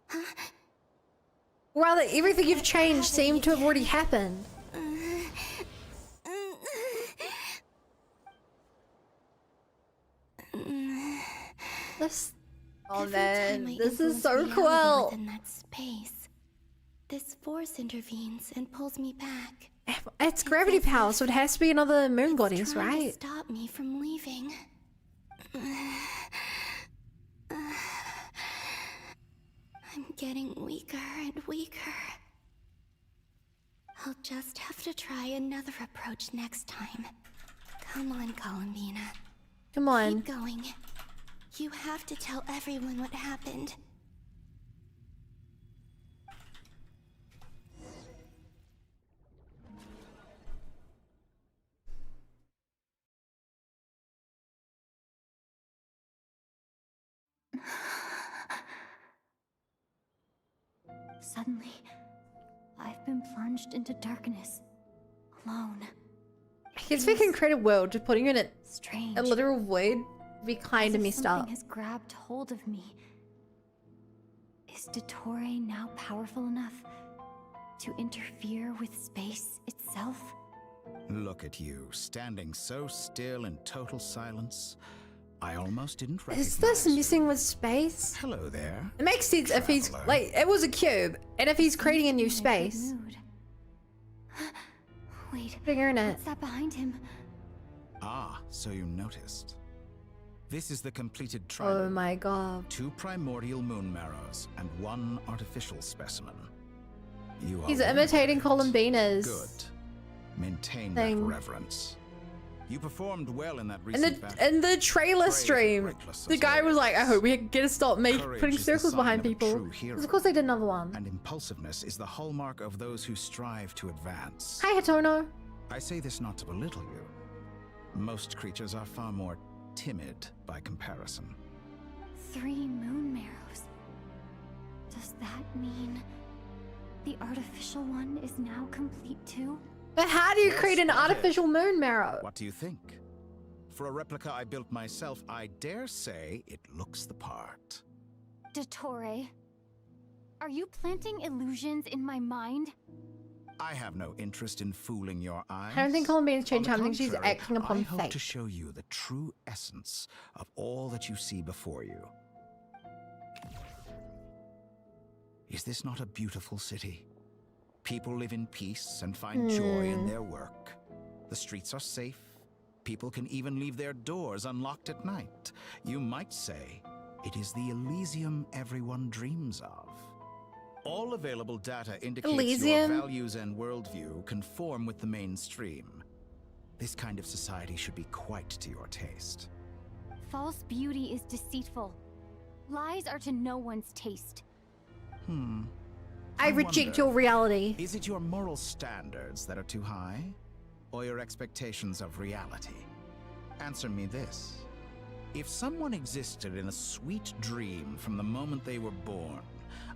Huh? Rather, everything you've changed seemed to have already happened. Oh man, this is so cool. Within that space, this force intervenes and pulls me back. It's gravity power, so it has to be another moon goddess, Trying right? to stop me from leaving. I'm getting weaker and weaker. I'll just have to try another approach next time. Come on, Columbina. Come on. Keep going. You have to tell everyone what happened. Suddenly, I've been plunged into darkness, alone. It's like an creative world, just putting you in Strange. a literal void would be kind of messed Something up. has grabbed hold of me. Is Dottore now powerful enough to interfere with space itself? Look at you, standing so still in total silence. I almost didn't Is recognize this you. messing with space? Hello there. It makes sense if he's Traveler. like, it was a cube, and if he's creating a new space. Wait, Figuring it. what's that behind him? Ah, so you noticed. This is the completed Oh trident. my god. 2 primordial moon marrows and 1 artificial specimen. You are He's well imitating equipped. Columbina's Good. Maintain thing. that reverence. You performed well in that In recent battle. the trailer Brave, stream, reckless the as guy was like, I hope we get to stop Courage putting is the circles sign behind of a people. true hero. Because of course they did another one. And impulsiveness is the hallmark of those who strive to advance. Hi, Hatono. I say this not to belittle you. Most creatures are far more timid by comparison. 3 moon marrows. Does that mean the artificial one is now complete too? But how do you Well create an spotted. artificial moon marrow? What do you think? For a replica I built myself, I dare say it looks the part. Dottore, are you planting illusions in my mind? I have no interest in fooling your eyes. I don't think Columbina's changed. On I the think she's contrary, acting upon I hope fate. to show you the true essence of all that you see before you. Is this not a beautiful city? People live in peace and find joy in their work. The streets are safe. People can even leave their doors unlocked at night. You might say it is the Elysium everyone dreams of. All available data indicates Elysium? your values and worldview conform with the mainstream. This kind of society should be quite to your taste. False beauty is deceitful. Lies are to no one's taste. I reject your reality. Is it your moral standards that are too high? Or your expectations of reality? Answer me this. If someone existed in a sweet dream from the moment they were born,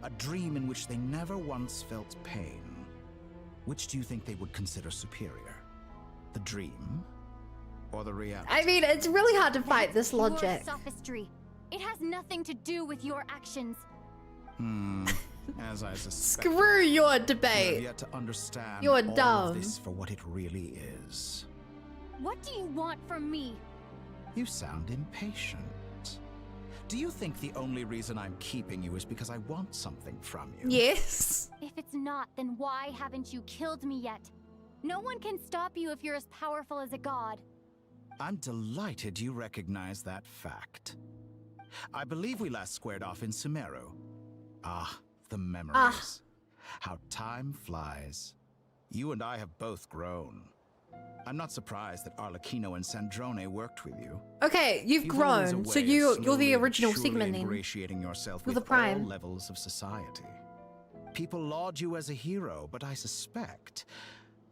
a dream in which they never once felt pain, which do you think they would consider superior? The dream or the reality? I mean, it's really hard to fight this Your logic. sophistry. It has nothing to do with your actions. As I suspect. Screw your You have debate. yet to understand You're all dumb. of this for what it really is. What do you want from me? You sound impatient. Do you think the only reason I'm keeping you is because I want something from you? Yes. If it's not, then why haven't you killed me yet? No one can stop you if you're as powerful as a god. I'm delighted you recognize that fact. I believe we last squared off in Sumeru. Ah, the memories. How time flies. You and I have both grown. I'm not surprised that Arlecchino and Sandrone worked with you. Okay, you've grown, so you're the original Sigmund then. Ingratiating yourself You're with the prime. all levels of society. People laud you as a hero, but I suspect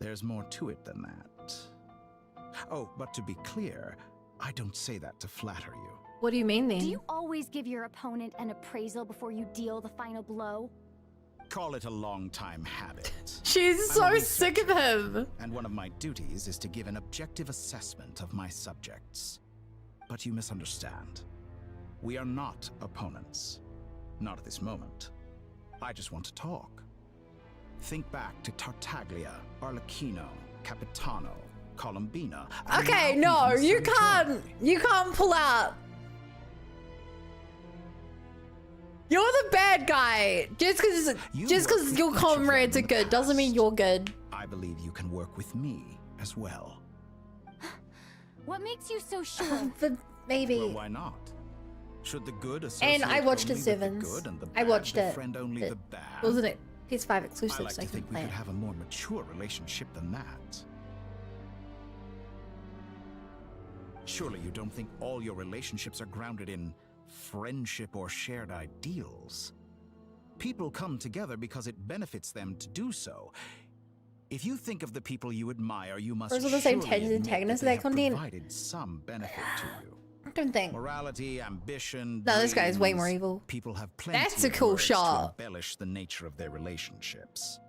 there's more to it than that. Oh, but to be clear, I don't say that to flatter you. What do you mean then? Do you always give your opponent an appraisal before you deal the final blow? Call it a long-time habit. She's so sick of him. And one of my duties is to give an objective assessment of my subjects. But you misunderstand. We are not opponents. Not at this moment. I just want to talk. Think back to Tartaglia, Arlecchino, Capitano, Columbina. Okay, no, you can't pull out. You're the bad guy. Just because your comrades are good doesn't mean you're good. I believe you can work with me as well. What makes you so sure? But maybe. Well, why not? Should the good associate And I watched it only with the Sevens. good and the I bad watched it. befriend only But the bad? wasn't it PS5 exclusive? I like so I to can think we play could it. have a more mature relationship than that. Surely you don't think all your relationships are grounded in friendship or shared ideals. People come together because it benefits them to do so. If you think of the people you admire, you must Or is it the same surely admit antagonist that they of that have content? provided some benefit to you. I don't think. Morality, ambition. No, this guy is way dreams. more evil. People have plenty That's a of cool words shot. to embellish the nature of their relationships.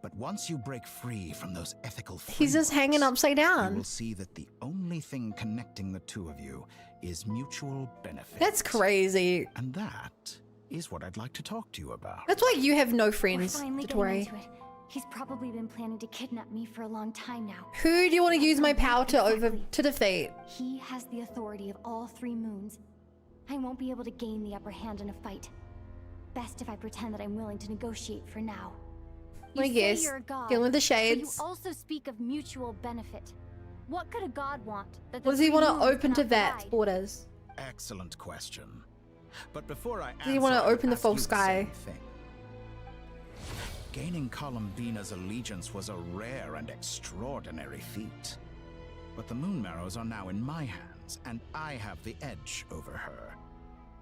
But once you break free from those ethical He's just hanging upside you down. will see that the only thing connecting the two of you is mutual benefit. That's crazy. And that is what I'd like to talk to you about. That's why you have no We're friends, finally getting Dory. into it. He's probably been planning to kidnap me for a long time now. Who do you want to use my power to defeat? He has the authority of all three moons. I won't be able to gain the upper hand in a fight. Best if I pretend that I'm willing to negotiate for now. You I say guess. you're a god, Dealing with the but shades. you also speak of mutual benefit. What could a god want? That the What does he three want to moons open to cannot that provide? borders? Excellent question. But before I Do you want to answer, I open the ask full you sky? same thing. Gaining Columbina's allegiance was a rare and extraordinary feat. But the Moon Marrows are now in my hands, and I have the edge over her.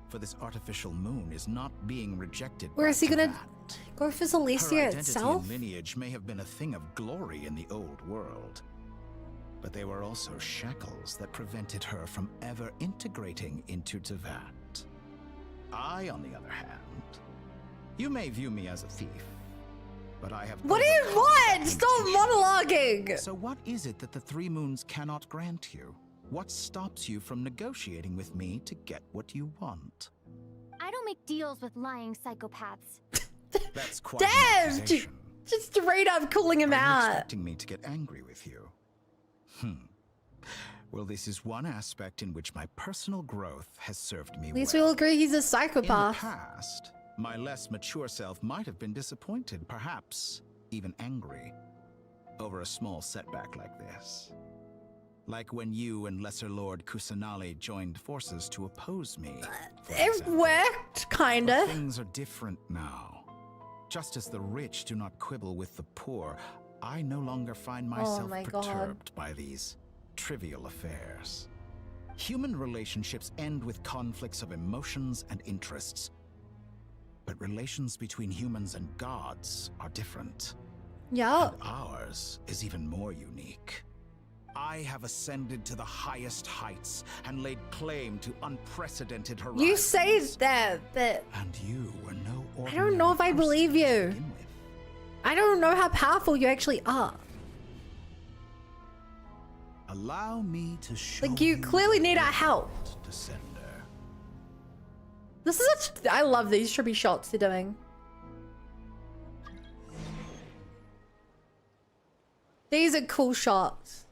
For this artificial moon is not being rejected. Where by is he gonna Tavat. go for Her Celestia identity itself? and lineage may have been a thing of glory in the old world. But they were also shackles that prevented her from ever integrating into Tavat. I, on the other hand, you may view me as a thief, but I have... What do you overcome want? that Stop limitation. monologuing! So what is it that the Three Moons cannot grant you? What stops you from negotiating with me to get what you want? I don't make deals with lying psychopaths. That's quite Damn! an accusation. Just straight up calling him Are you out. expecting me to get angry with you? Well, this is one aspect in which my personal growth has served me At least well. we'll agree he's a In the psychopath. past, my less mature self might have been disappointed, perhaps even angry, over a small setback like this. Like when you and Lesser Lord Kusanali joined forces to oppose me. It worked, kinda. But things are different now. Just as the rich do not quibble with the poor, I no longer find myself my God. perturbed by these trivial affairs. Human relationships end with conflicts of emotions and interests. But relations between humans and gods are different. Yeah. And ours is even more unique. I have ascended to the highest heights and laid claim to unprecedented horizons. You say that, but And you were no I ordinary don't know if I person believe to you. begin with. I don't know how powerful you actually are. Allow me to show Like, you clearly need our help. Descender. This is such... I love these trippy shots they're doing. These are cool shots.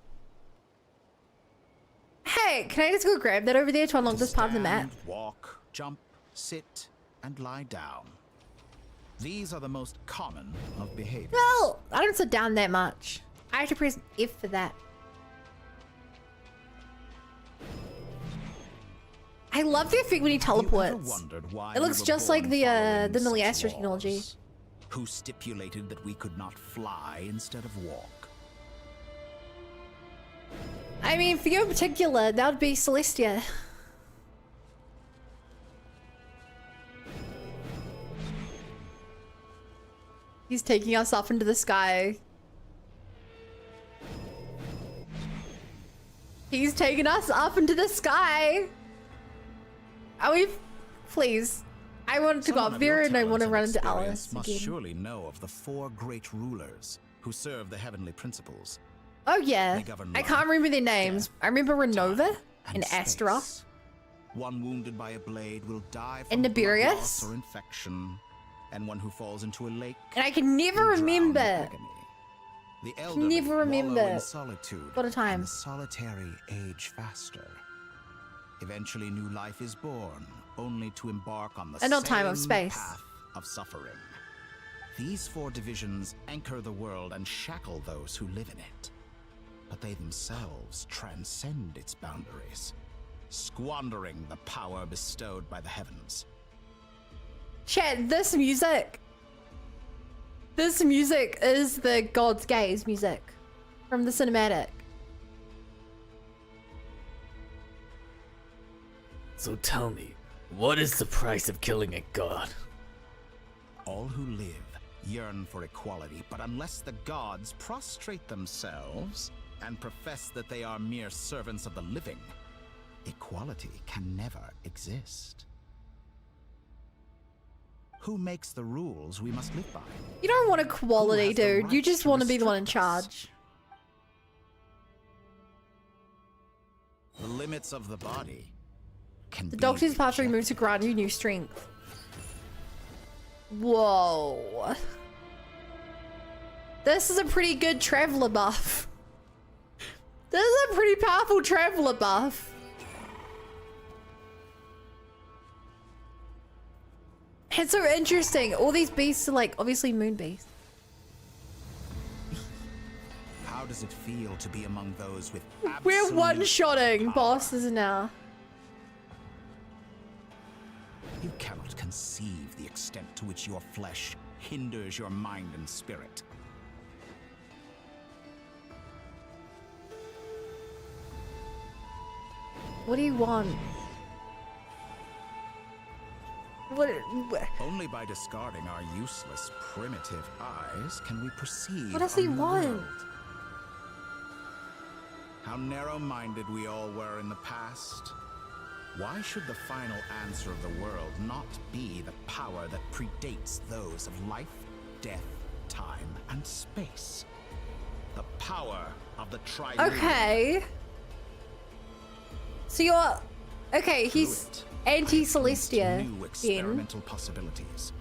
Hey, can I just go grab that over there to unlock this part of the map? Walk, jump, sit, and lie down. These are the most common of behaviors. Well, I don't sit down that much. I have to press F for that. I love the effect when he teleports. It looks just like the Nilly Astro technology. Who stipulated that we could not fly instead of walk? I mean, for you in particular, that would be Celestia. He's taking us up into the sky. He's taking us up into the sky. Are we? Please. I want to go up there and I want to run into Alice must again. surely know of the 4 great rulers who serve the heavenly principles. Oh yeah. They govern I can't remember their names. I remember Renova and Astra. One wounded by a blade will die And from blood Nibirius. loss or infection, and one who falls into a lake. And I can never remember. The elderly Never wallow remember. in solitude. What a time. And the solitary age faster. Eventually, new life is born, only to embark on the And not time of same space. path of suffering. These 4 divisions anchor the world and shackle those who live in it. But they themselves transcend its boundaries, squandering the power bestowed by the heavens. Chat, this music. This music is the God's Gaze music from the cinematic. So tell me, what is the price of killing a god? All who live yearn for equality, but unless the gods prostrate themselves and profess that they are mere servants of the living, equality can never exist. Who makes the rules we must live by? You don't want equality, has the dude. You right just to want to be the one in restrict us? charge. The limits of the body can The be doctor's path removed to grant you new strength. Whoa. This is a pretty good traveler buff. This is a pretty powerful traveler buff. It's so interesting. All these beasts are like obviously moon beasts. How does it feel to be among those with We're absolute one-shotting bosses now. You cannot conceive the extent to which your flesh hinders your mind and spirit. What do you want? What? Only by discarding our useless, primitive eyes can we perceive. What does he on the want? world. How narrow-minded we all were in the past. Why should the final answer of the world not be the power that predates those of life, death, time, and space? The power of the Triune. Okay. So you're... Okay, he's anti-Celestia. New experimental possibilities.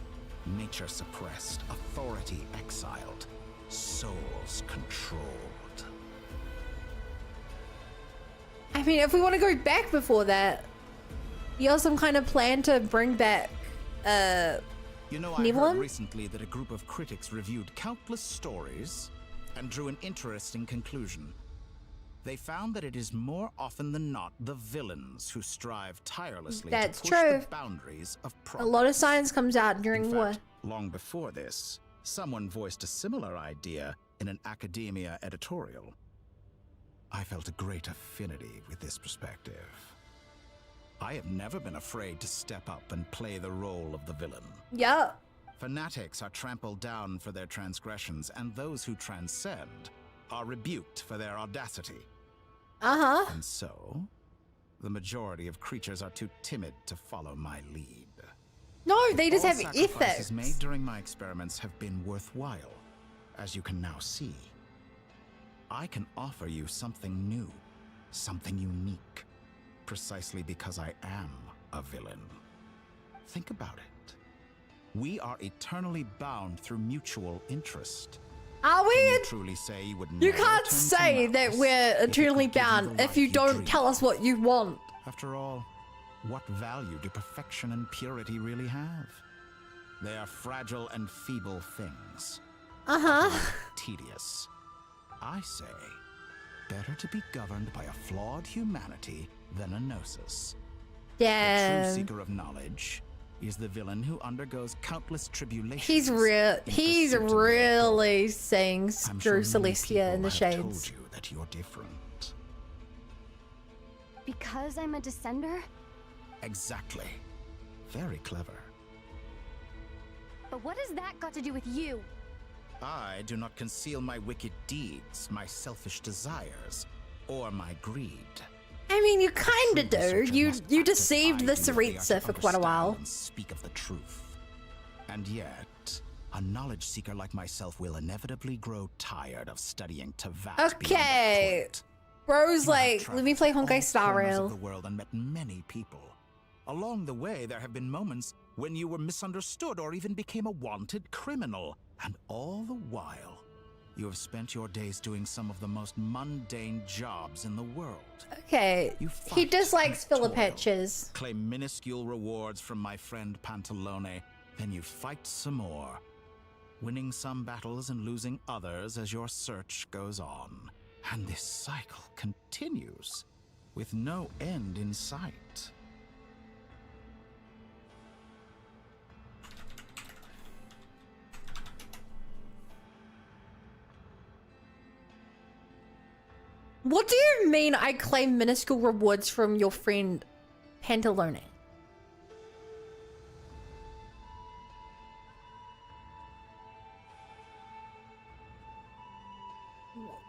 Nature suppressed, authority exiled, souls controlled. I mean, if we want to go back before that, you have some kind of plan to bring back, You know, I heard Nibelheim? recently that a group of critics reviewed countless stories and drew an interesting conclusion. They found that it is more often than not the villains who strive tirelessly That's to push true. the boundaries of A progress. lot of science comes out during In war. fact, long before this, someone voiced a similar idea in an academia editorial. I felt a great affinity with this perspective. I have never been afraid to step up and play the role of the villain. Yeah. Fanatics are trampled down for their transgressions, and those who transcend are rebuked for their audacity. Uh-huh. And so, the majority of creatures are too timid to follow my lead. No, they just All have sacrifices ethics. made during my experiments have been worthwhile, as you can now see. I can offer you something new, something unique, precisely because I am a villain. Think about it. We are eternally bound through mutual interest. Are we? Can you truly say you would You never can't turn to say that malice we're if it eternally could give you the bound if life you you don't dream tell us what you want. After all, What value do perfection and purity really have? They are fragile and feeble things. Tedious. I say, better to be governed by a flawed humanity than a gnosis. Yeah. The true seeker of knowledge is the villain who undergoes countless tribulations. He's really saying screw Celestia in the shades. Told you that you're different. Because I'm a descender? Exactly. Very clever. But what has that got to do with you? I do not conceal my wicked deeds, my selfish desires, or my greed. I mean, you kinda do. You deceived the Tsaritsa for quite a while. And speak of the truth. And yet, a knowledge seeker like myself will inevitably grow tired of studying Teyvat. Okay. Bro's like, let me play Honkai Star Rail. Of the world and met many people. Along the way, there have been moments when you were misunderstood or even became a wanted criminal. And all the while, you have spent your days doing some of the most mundane jobs in the world. Okay, he dislikes filler patches. Claim minuscule rewards from my friend Pantalone, then you fight some more. Winning some battles and losing others as your search goes on. And this cycle continues, with no end in sight. What do you mean I claim minuscule rewards from your friend Pantalone?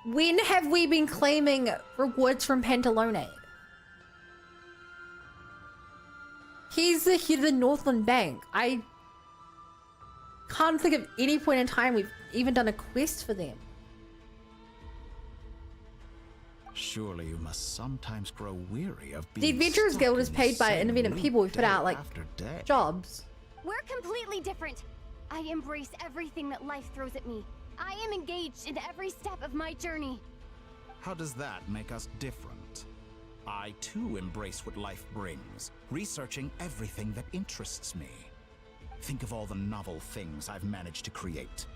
When have we been claiming rewards from Pantalone? He's the head of the Northland Bank. I can't think of any point in time we've even done a quest for them. Surely you must sometimes grow weary of being The Adventurers Guild is paid by independent people who put out, like, jobs. We're completely different. I embrace everything that life throws at me. I am engaged in every step of my journey. How does that make us different? I too embrace what life brings, researching everything that interests me. Think of all the novel things I've managed to create.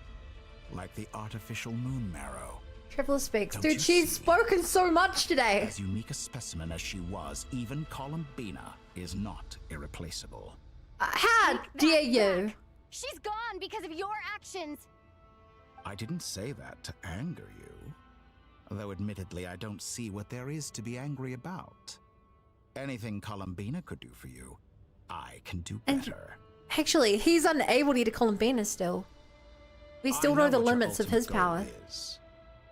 Like the artificial moon marrow. Traveler speaks. Dude, she's spoken so much today. As unique a specimen as she was, even Columbina is not irreplaceable. How dare you? She's gone because of your actions. I didn't say that to anger you. Though admittedly, I don't see what there is to be angry about. Anything Columbina could do for you, I can do better. Actually, he's unable to get to Columbina still. We still know the limits of his power.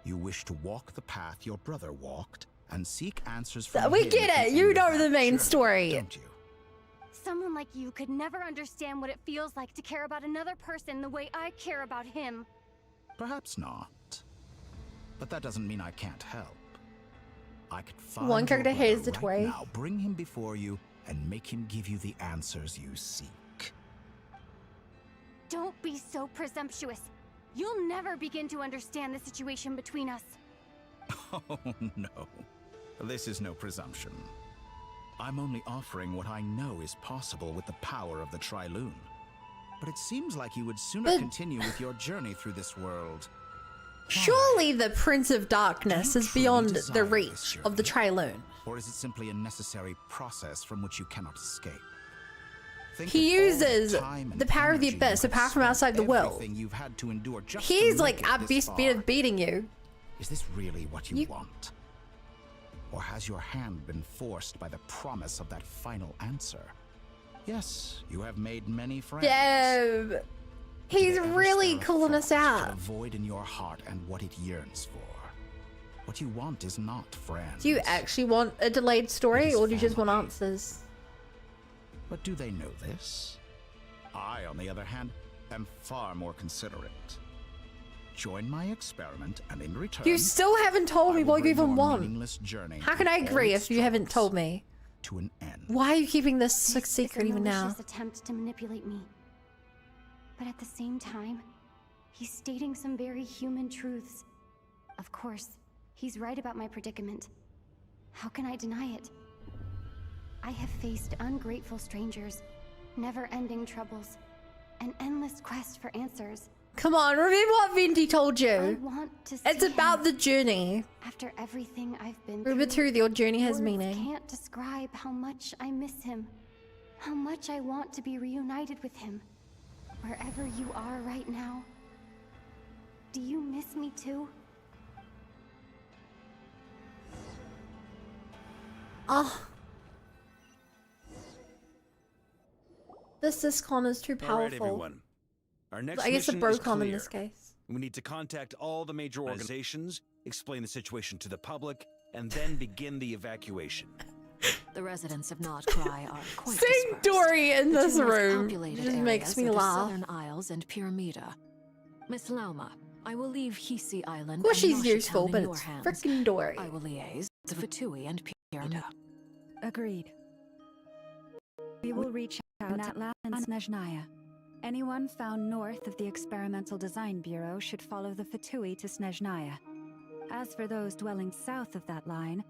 You wish to walk the path your brother walked and seek answers from We him get it. You know the main story. Don't you? Someone like you could never understand what it feels like to care about another person the way I care about him. Perhaps not. But that doesn't mean I can't help. I could find One character your brother hates the right toy. now, bring him before you, and make him give you the answers you seek. Don't be so presumptuous. You'll never begin to understand the situation between us. Oh, no. This is no presumption. I'm only offering what I know is possible with the power of the Triloon. But it seems like you would sooner continue with your journey through this world. Surely the Prince of Darkness is beyond the reach of the Triloon. Or is it simply a necessary process from which you cannot escape? He uses the power of the abyss apart from outside the world. He's like at best bit of beating you. Is this really what you want? Or has your hand been forced by the promise of that final answer? Yes, you have made many friends. Yeah, he's really calling us out. A void in your heart and what it yearns for. What you want is not friends. Do you actually want a delayed story, or do you just want answers? But do they know this? I, on the other hand, am far more considerate. Join my experiment, and in return, You still haven't told me what you even want. journey How can I agree if you haven't told me? to an end. Why are you keeping this secret even now? Malicious attempt to manipulate me. But at the same time, he's stating some very human truths. Of course, he's right about my predicament. How can I deny it? I have faced ungrateful strangers, never-ending troubles, an endless quest for answers. Come on, remember what Venti told you. I want to see It's about the journey. After everything I've been Remember too, your journey has words meaning. Can't describe how much I miss him. How much I want to be reunited with him. Wherever you are right now. Do you miss me too? Oh. This Syscon is too powerful. All right, everyone. Our next I guess the mission is Brocon in clear. this case. We need to contact all the major organizations, explain the situation to the public, and then begin the evacuation. The residents of Nodcry are quite Seeing dispersed. Dory in The this two most room populated just makes areas me are the laugh. Southern Isles and Pyramida. Miss Lauma, I will leave Hisi Island. Of course and she's Nosha useful, Town but in your it's hands. frickin' Dory. I will liaise with Fatui and Pyramida. Agreed. We will reach out to Natlan and Snezhnaya. Anyone found north of the Experimental Design Bureau should follow the Fatui to Snezhnaya. As for those dwelling south of that line,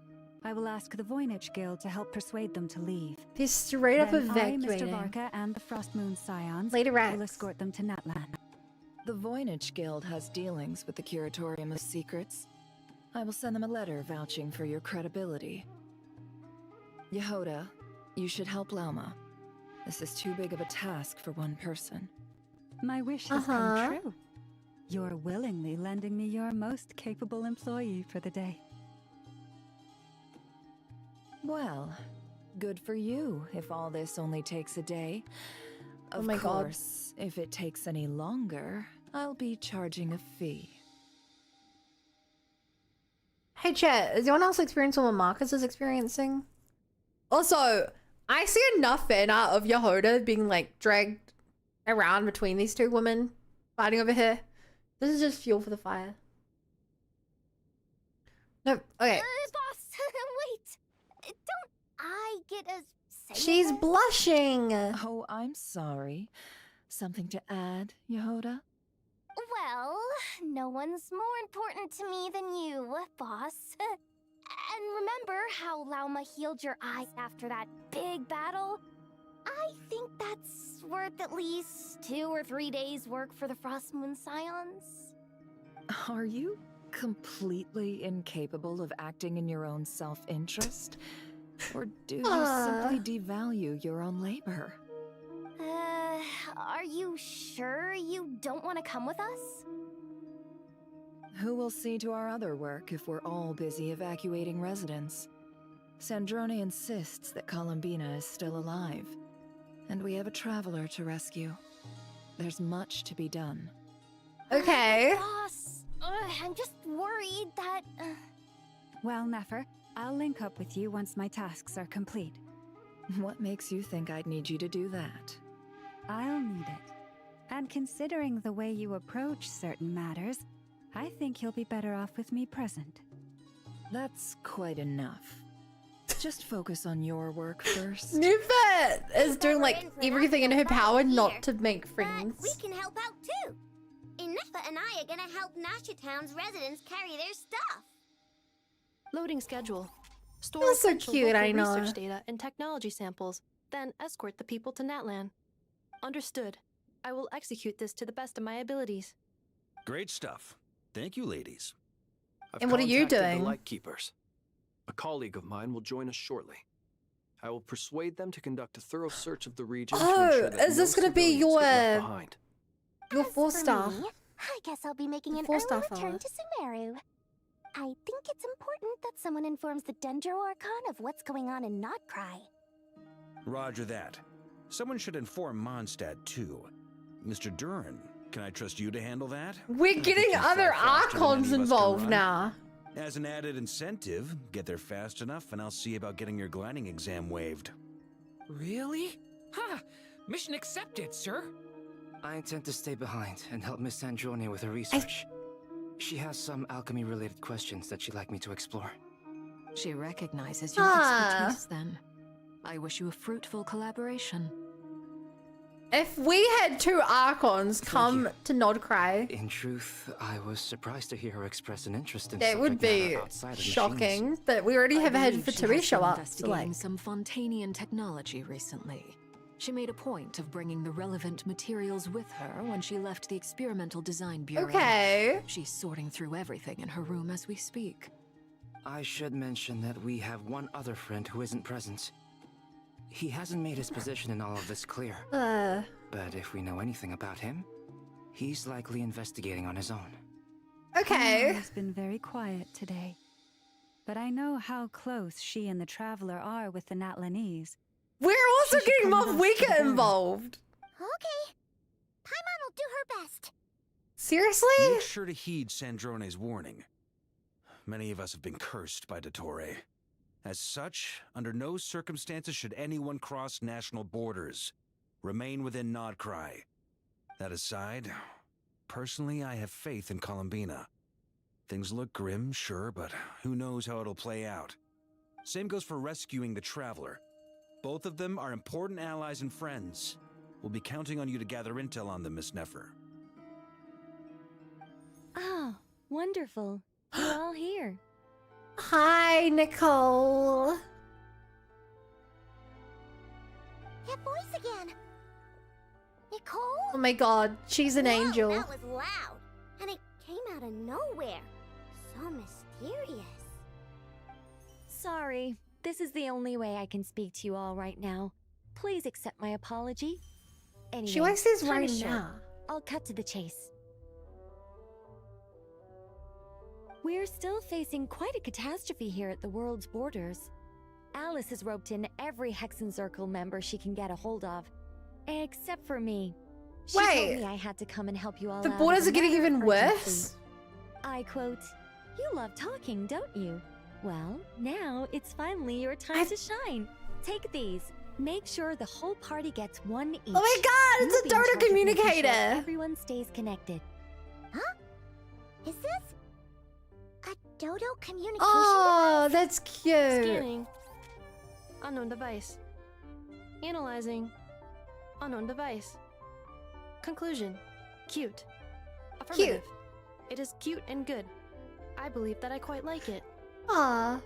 I will ask the Voynich Guild to help persuade them to leave. He's straight up Then evacuating. I, Mr. Varka, and the Frostmoon Scions Lady Rex will escort them to Natlan. The Voynich Guild has dealings with the Curatorium of Secrets. I will send them a letter vouching for your credibility. Yehoda, you should help Lauma. This is too big of a task for one person. My wish has come true. You're willingly lending me your most capable employee for the day. Well, good for you if all this only takes a day. Of Oh my God. course, if it takes any longer, I'll be charging a fee. Hey chat, is anyone else experiencing what Marcus is experiencing? Also, I see enough fan art of Yehoda being like dragged around between these two women fighting over here. This is just fuel for the fire. No, okay. Boss, wait. Don't I get a say? She's in this? blushing. Oh, I'm sorry. Something to add, Yehoda? Well, no one's more important to me than you, boss. And remember how Lauma healed your eyes after that big battle? I think that's worth at least 2 or 3 days' work for the Frostmoon Scions. Are you completely incapable of acting in your own self-interest? Or do you simply devalue your own labor? Are you sure you don't want to come with us? Who will see to our other work if we're all busy evacuating residents? Sandrone insists that Columbina is still alive, and we have a traveler to rescue. There's much to be done. Okay. Boss, I'm just worried that... Well, Nefer, I'll link up with you once my tasks are complete. What makes you think I'd need you to do that? I'll need it. And considering the way you approach certain matters, I think you'll be better off with me present. That's quite enough. Just focus on your work first. Newfet is doing like everything in her power not to make But friends. we can help out too. Inefa and I are gonna help Nasha Town's residents carry their stuff. Loading schedule. Store That's so essential cute, local I know. research data and technology samples, then escort the people to Natlan. Understood. I will execute this to the best of my abilities. Great stuff. Thank you, ladies. I've And what are you contacted doing? The Lightkeepers. A colleague of mine will join us shortly. I will persuade them to conduct a thorough search of the region to Oh, ensure that is this no gonna be civilians get left your behind. four star? Me, I guess I'll be making an Four-star early fella. return to Sumeru. I think it's important that someone informs the Dendro Archon of what's going on in Nodcry. Roger that. Someone should inform Mondstadt too. Mr. Duran, can I trust you to handle that? We're I think getting you're far other faster than any archons of us can involved run. now. As an added incentive, get there fast enough and I'll see about getting your gliding exam waived. Really? Ha! Mission accepted, sir. I intend to stay behind and help Miss Sandrone with her research. She has some alchemy-related questions that she'd like me to explore. She recognizes your Ah. expertise then. I wish you a fruitful collaboration. If we had two Archons come to Nodcry, In truth, I was surprised to hear her express an interest in that would subject matter be outside of shocking. machines. But we already have had believe she Fatui has show been up. So investigating like, some Fontanian technology recently. She made a point of bringing the relevant materials with her when she left the Experimental Design Bureau. Okay. She's sorting through everything in her room as we speak. I should mention that we have one other friend who isn't present. He hasn't made his position in all of this clear. But if we know anything about him, he's likely investigating on his own. Okay. He's been very quiet today. But I know how close she and the Traveler are with the Natlanese. We're also She should getting come with us to Mofwika the border. involved. Okay. Paimon will do her best. Seriously? Make sure to heed Sandrone's warning. Many of us have been cursed by Dottore. As such, under no circumstances should anyone cross national borders. Remain within Nodcry. That aside, personally, I have faith in Columbina. Things look grim, sure, but who knows how it'll play out. Same goes for rescuing the Traveler. Both of them are important allies and friends. We'll be counting on you to gather intel on them, Miss Nefer. Oh, wonderful. You're all here. Hi, Nicole. That voice again. Nicole? Oh my god, she's an angel. That was loud. And it came out of nowhere. So mysterious. Sorry. This is the only way I can speak to you all right now. Please accept my apology. Anyway, She always says time right is short. now. I'll cut to the chase. We're still facing quite a catastrophe here at the world's borders. Alice has roped in every Hexenzirkel member she can get a hold of. Except for me. She told Wait. me I had to come and help you all The out borders as a are getting matter of even urgency. worse? I quote, "You love talking, don't you? Well, now it's finally your time to shine. Take these. Make sure the whole party gets one each. Oh my god, it's You'll a be in Dota charge of making sure communicator. everyone stays connected." Huh? Is this a dodo communication Oh, that's cute. Scanning. Unknown device. Analyzing. Unknown device. Conclusion. Cute. Affirmative. It is cute and good. I believe that I quite like it. Aww.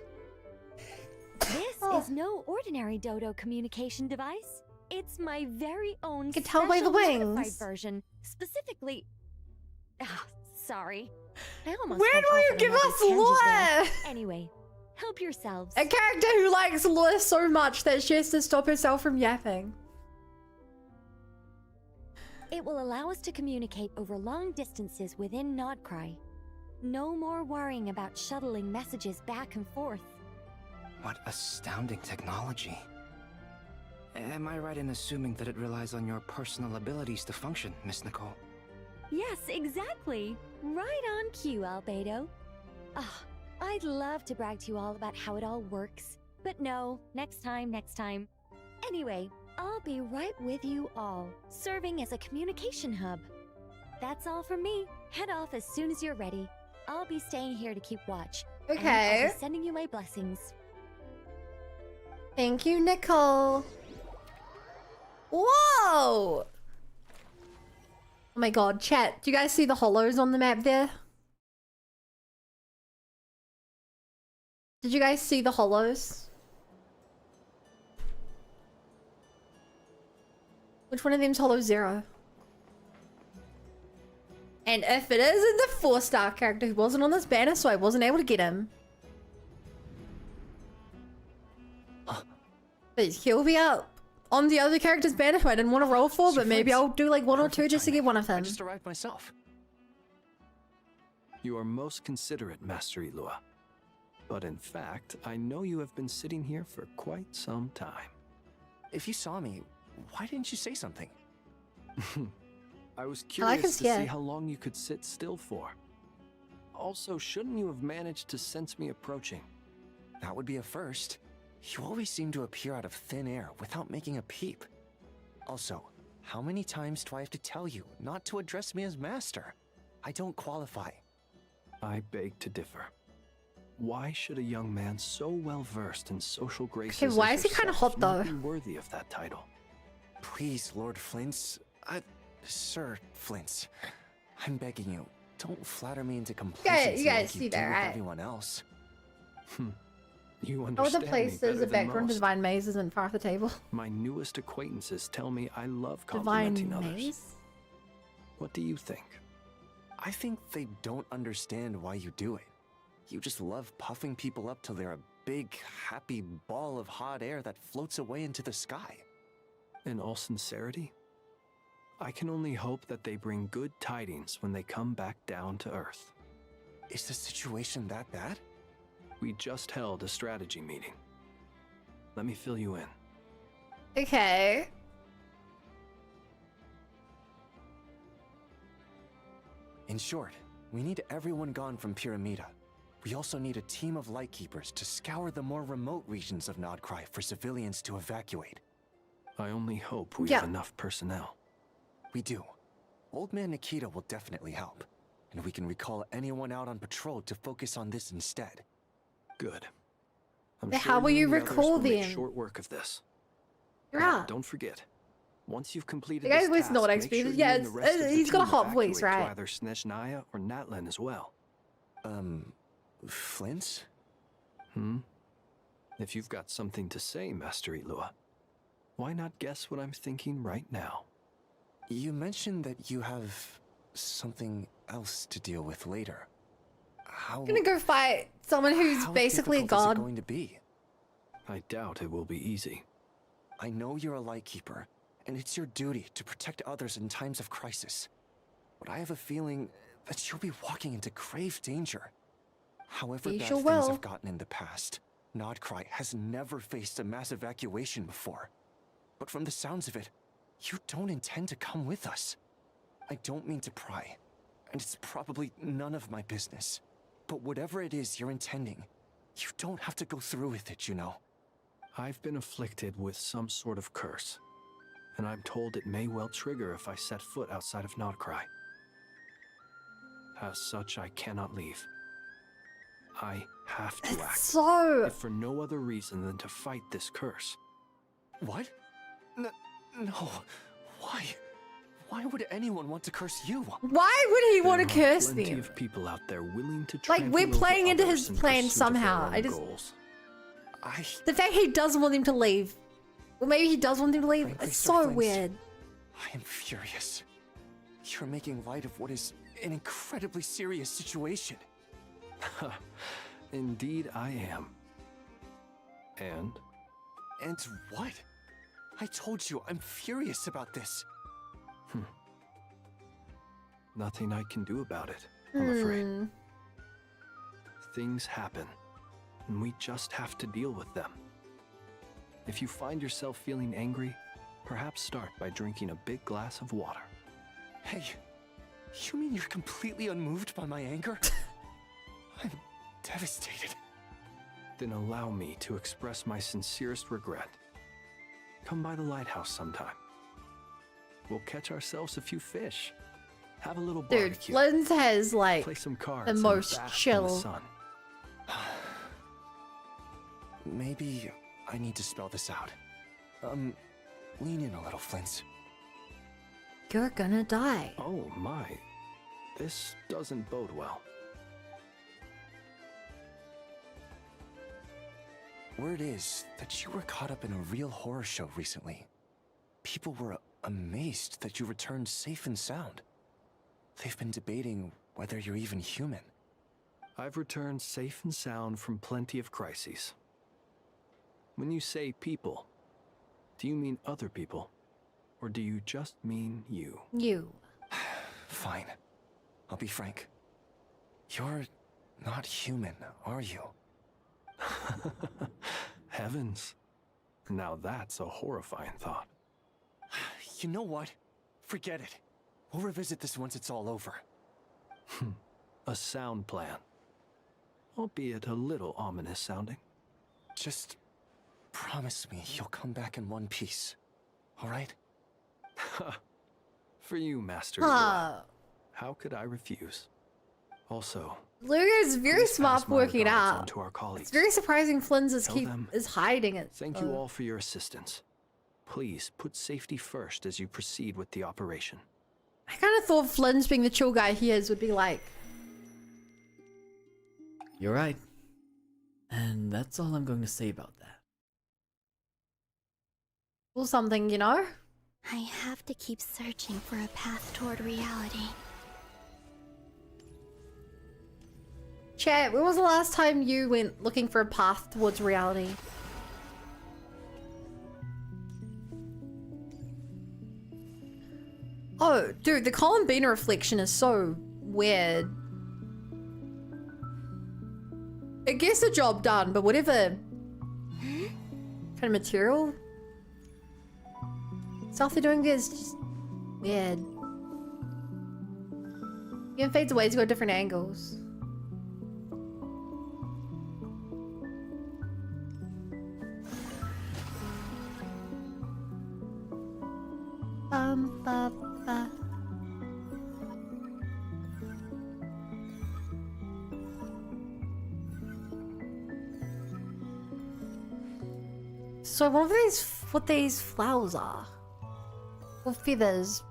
This is no ordinary dodo communication device. It's my very own You can tell by the special modified wings. version. Specifically... Ah, sorry. I almost Where went do off you on give another us tangent there. lore? Anyway, help yourselves. A character who likes lore so much that she has to stop herself from yapping. It will allow us to communicate over long distances within Nodcry. No more worrying about shuttling messages back and forth. What astounding technology. Am I right in assuming that it relies on your personal abilities to function, Miss Nicole? Yes, exactly. Right on cue, Albedo. Ah, I'd love to brag to you all about how it all works. But no, next time. Anyway, I'll be right with you all, serving as a communication hub. That's all from me. Head off as soon as you're ready. I'll be staying here to keep watch. and Okay. I'll be sending you my blessings. Thank you, Nicole. Whoa! Oh my god, chat. Do you guys see the hollows on the map there? Did you guys see the hollows? Which one of them's Hollow Zero? And if it isn't the 4-star character who wasn't on this banner, so I wasn't able to get him. But he'll be up on the other character's banner who I didn't want to roll for, but maybe I'll do like one or two just to get one of I them. just arrived myself. You are most considerate, Master Ilua. But in fact, I know you have been sitting here for quite some time. If you saw me, why didn't you say something? I was I like curious his to see hair. how long you could sit still for. Also, shouldn't you have managed to sense me approaching? That would be a first. You always seem to appear out of thin air without making a peep. Also, how many times do I have to tell you not to address me as master? I don't qualify. I beg to differ. Why should a young man so well versed in social graces Okay, why as is he kinda yourself hot, not though? be worthy of that title? Please, Lord Flint's... Sir Flint's. I'm begging you, don't flatter me into complacency you guys like see you do that, with right? everyone else. You All understand the me places, better the than background most. divine maze isn't far off the table. My newest acquaintances tell me I love Divine complimenting others. maze? What do you think? I think they don't understand why you do it. You just love puffing people up till they're a big, happy ball of hot air that floats away into the sky. In all sincerity, I can only hope that they bring good tidings when they come back down to Earth. Is the situation that bad? We just held a strategy meeting. Let me fill you in. Okay. In short, we need everyone gone from Pyramida. We also need a team of lightkeepers to scour the more remote regions of Nodcry for civilians to evacuate. I only hope we have enough personnel. We do. Old Man Nikita will definitely help, and we can recall anyone out on patrol to focus on this instead. Good. I'm But sure how will you and the others recall will make them? short work of this. Yeah. Don't forget, once you've completed The guy this with task, no make experience. sure you Yeah, and the rest of the he's got a team hot voice, evacuate to right? either Snezhnaya or Natlan as well. Flint's? If you've got something to say, Master Ilua, why not guess what I'm thinking right now? You mentioned that you have something else to deal with later. How... I'm gonna go fight someone who's how basically a difficult is it god. going to be? I doubt it will be easy. I know you're a lightkeeper, and it's your duty to protect others in times of crisis. But I have a feeling that you'll be walking into grave danger. However You bad sure things will. have gotten in the past, Nodcry has never faced a mass evacuation before. But from the sounds of it, you don't intend to come with us. I don't mean to pry, and it's probably none of my business. But whatever it is you're intending, you don't have to go through with it, you know. I've been afflicted with some sort of curse, and I'm told it may well trigger if I set foot outside of Nodcry. As such, I cannot leave. I have to act. So... if for no other reason than to fight this curse. What? No. Why? Why would anyone want to curse you? Why would he want to There are curse plenty them? of people out there willing to Like, we're trample over playing into others his in plan pursuit of their somehow. own I just... goals. The fact he doesn't want him to leave. Or maybe he does want him to leave. Frankly, It's Sir so Flint, weird. I am furious. You're making light of what is an incredibly serious situation. Indeed, I am. And? And what? I told you, I'm furious about this. Nothing I can do about it, I'm afraid. Hmm. Things happen, and we just have to deal with them. If you find yourself feeling angry, perhaps start by drinking a big glass of water. Hey, you mean you're completely unmoved by my anger? I'm devastated. Then allow me to express my sincerest regret. Come by the lighthouse sometime. We'll catch ourselves a few fish. Have a little Dude, barbecue. Flens has like Play some cards the and most bask in the chill. sun. Maybe I need to spell this out. Lean in a little, Flint. You're gonna die. Oh my. This doesn't bode well. Word is that you were caught up in a real horror show recently. People were amazed that you returned safe and sound. They've been debating whether you're even human. I've returned safe and sound from plenty of crises. When you say people, do you mean other people? Or do you just mean you? You. Fine. I'll be frank. You're not human, are you? Heavens. Now that's a horrifying thought. You know what? Forget it. We'll revisit this once it's all over. A sound plan. Albeit a little ominous sounding. Just promise me you'll come back in one piece. All right? For you, Master. Ah. How could I refuse? Also, Luger's very please smart pass for my working regards out. on to our colleagues. It's very surprising Flins is Tell them, is hiding it. Thank you all for your assistance. Please put safety first as you proceed with the operation. I kind of thought Flynn's being the chill guy he is would be like. You're right. And that's all I'm going to say about that. Or something, you know? I have to keep searching for a path toward reality. Chat, when was the last time you went looking for a path towards reality? Oh, dude, the Columbina reflection is so weird. It gets the job done, but whatever kind of material stuff they're doing there is just weird. It fades away to go different angles. Ba, ba. So what these flowers are? Or feathers?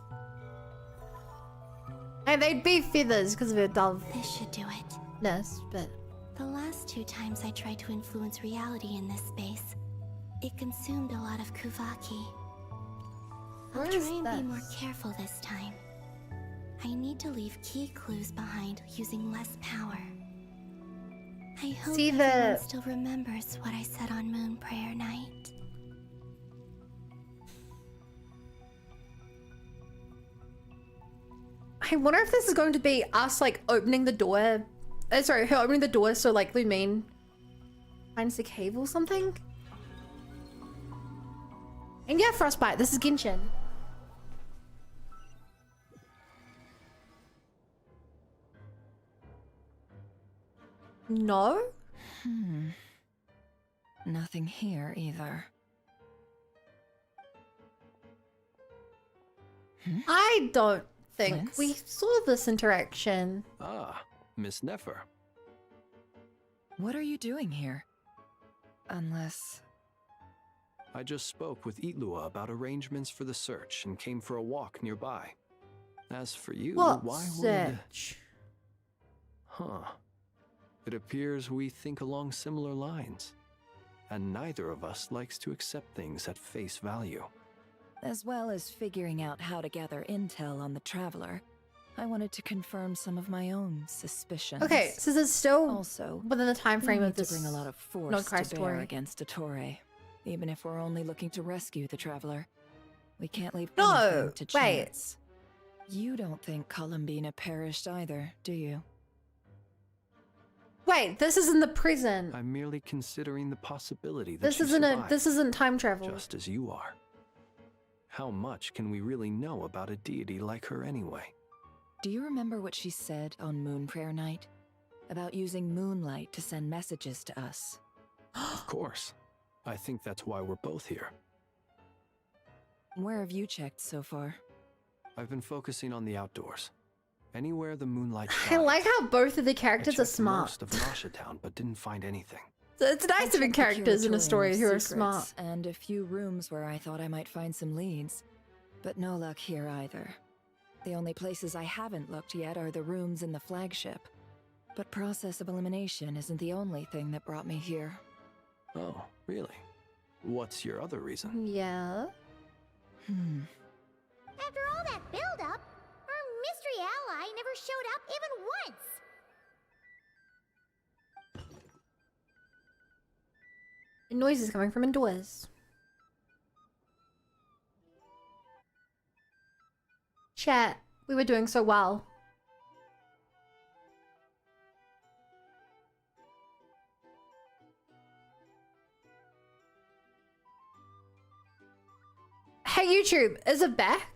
Hey, they'd be feathers because of a dove. This should do it. Yes, but the last 2 times I tried to influence reality in this space, it consumed a lot of Kuvaki. I'll try and be more careful this time. I need to leave key clues behind using less power. I hope everyone still remembers what I said on Moon Prayer Night. I wonder if this is going to be us like opening the door. Sorry, her opening the door so like Lumine finds the cave or something. And yeah, Frostbite, this is Genshin. No? Nothing here either. I don't think we saw this interaction. Ah, Miss Nefer. What are you doing here? Unless... I just spoke with Itlua about arrangements for the search and came for a walk nearby. As for you, What why search? Huh. It appears we think along similar lines. And neither of us likes to accept things at face value. As well as figuring out how to gather intel on the Traveler, I wanted to confirm some of my own suspicions. Okay, so this is still also within the time frame of to this bring a lot of force non-Christ to bear story. against Dottore, even if we're only looking to rescue the Traveler. We can't leave No, anything to wait. chance. You don't think Columbina perished either, do you? Wait, this is in the present. I'm merely considering the possibility that This she isn't survived, this isn't time travel. just as you are. How much can we really know about a deity like her anyway? Do you remember what she said on Moon Prayer Night? About using moonlight to send messages to us? Of course. I think that's why we're both here. Where have you checked so far? I've been focusing on the outdoors. Anywhere the moonlight I shines. like how both of the characters are I checked smart. most of Nasha Town, but didn't find anything. So it's nice I having checked the characters in a curatorium story of who are secrets smart. And a few rooms where I thought I might find some leads. But no luck here either. The only places I haven't looked yet are the rooms in the flagship. But process of elimination isn't the only thing that brought me here. Oh, really? What's your other reason? Yeah. After all that build-up, our mystery ally never showed up even once. The noise is coming from indoors. Chat, we were doing so well. Hey YouTube, is it back?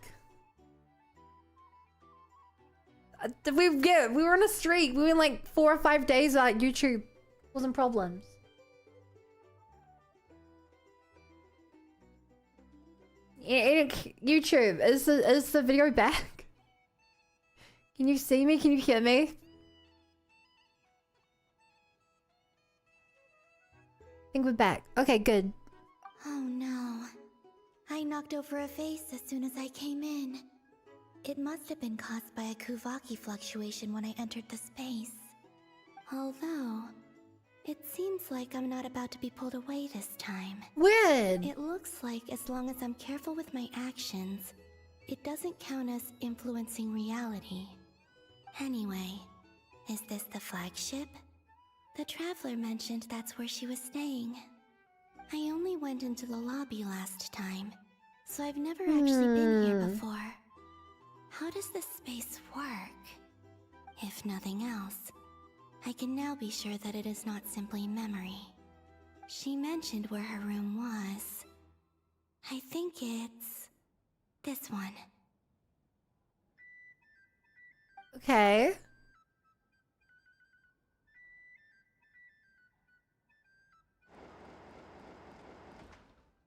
We were on a streak. We went like 4 or 5 days without YouTube causing problems. YouTube, is the video back? Can you see me? Can you hear me? I think we're back. Okay, good. Oh no. I knocked over a vase as soon as I came in. It must have been caused by a Kuvaki fluctuation when I entered the space. Although, it seems like I'm not about to be pulled away this time. Weird. It looks like as long as I'm careful with my actions, it doesn't count as influencing reality. Anyway, is this the flagship? The Traveler mentioned that's where she was staying. I only went into the lobby last time, so I've never actually been here before. How does this space work? If nothing else, I can now be sure that it is not simply memory. She mentioned where her room was. I think it's this one. Okay.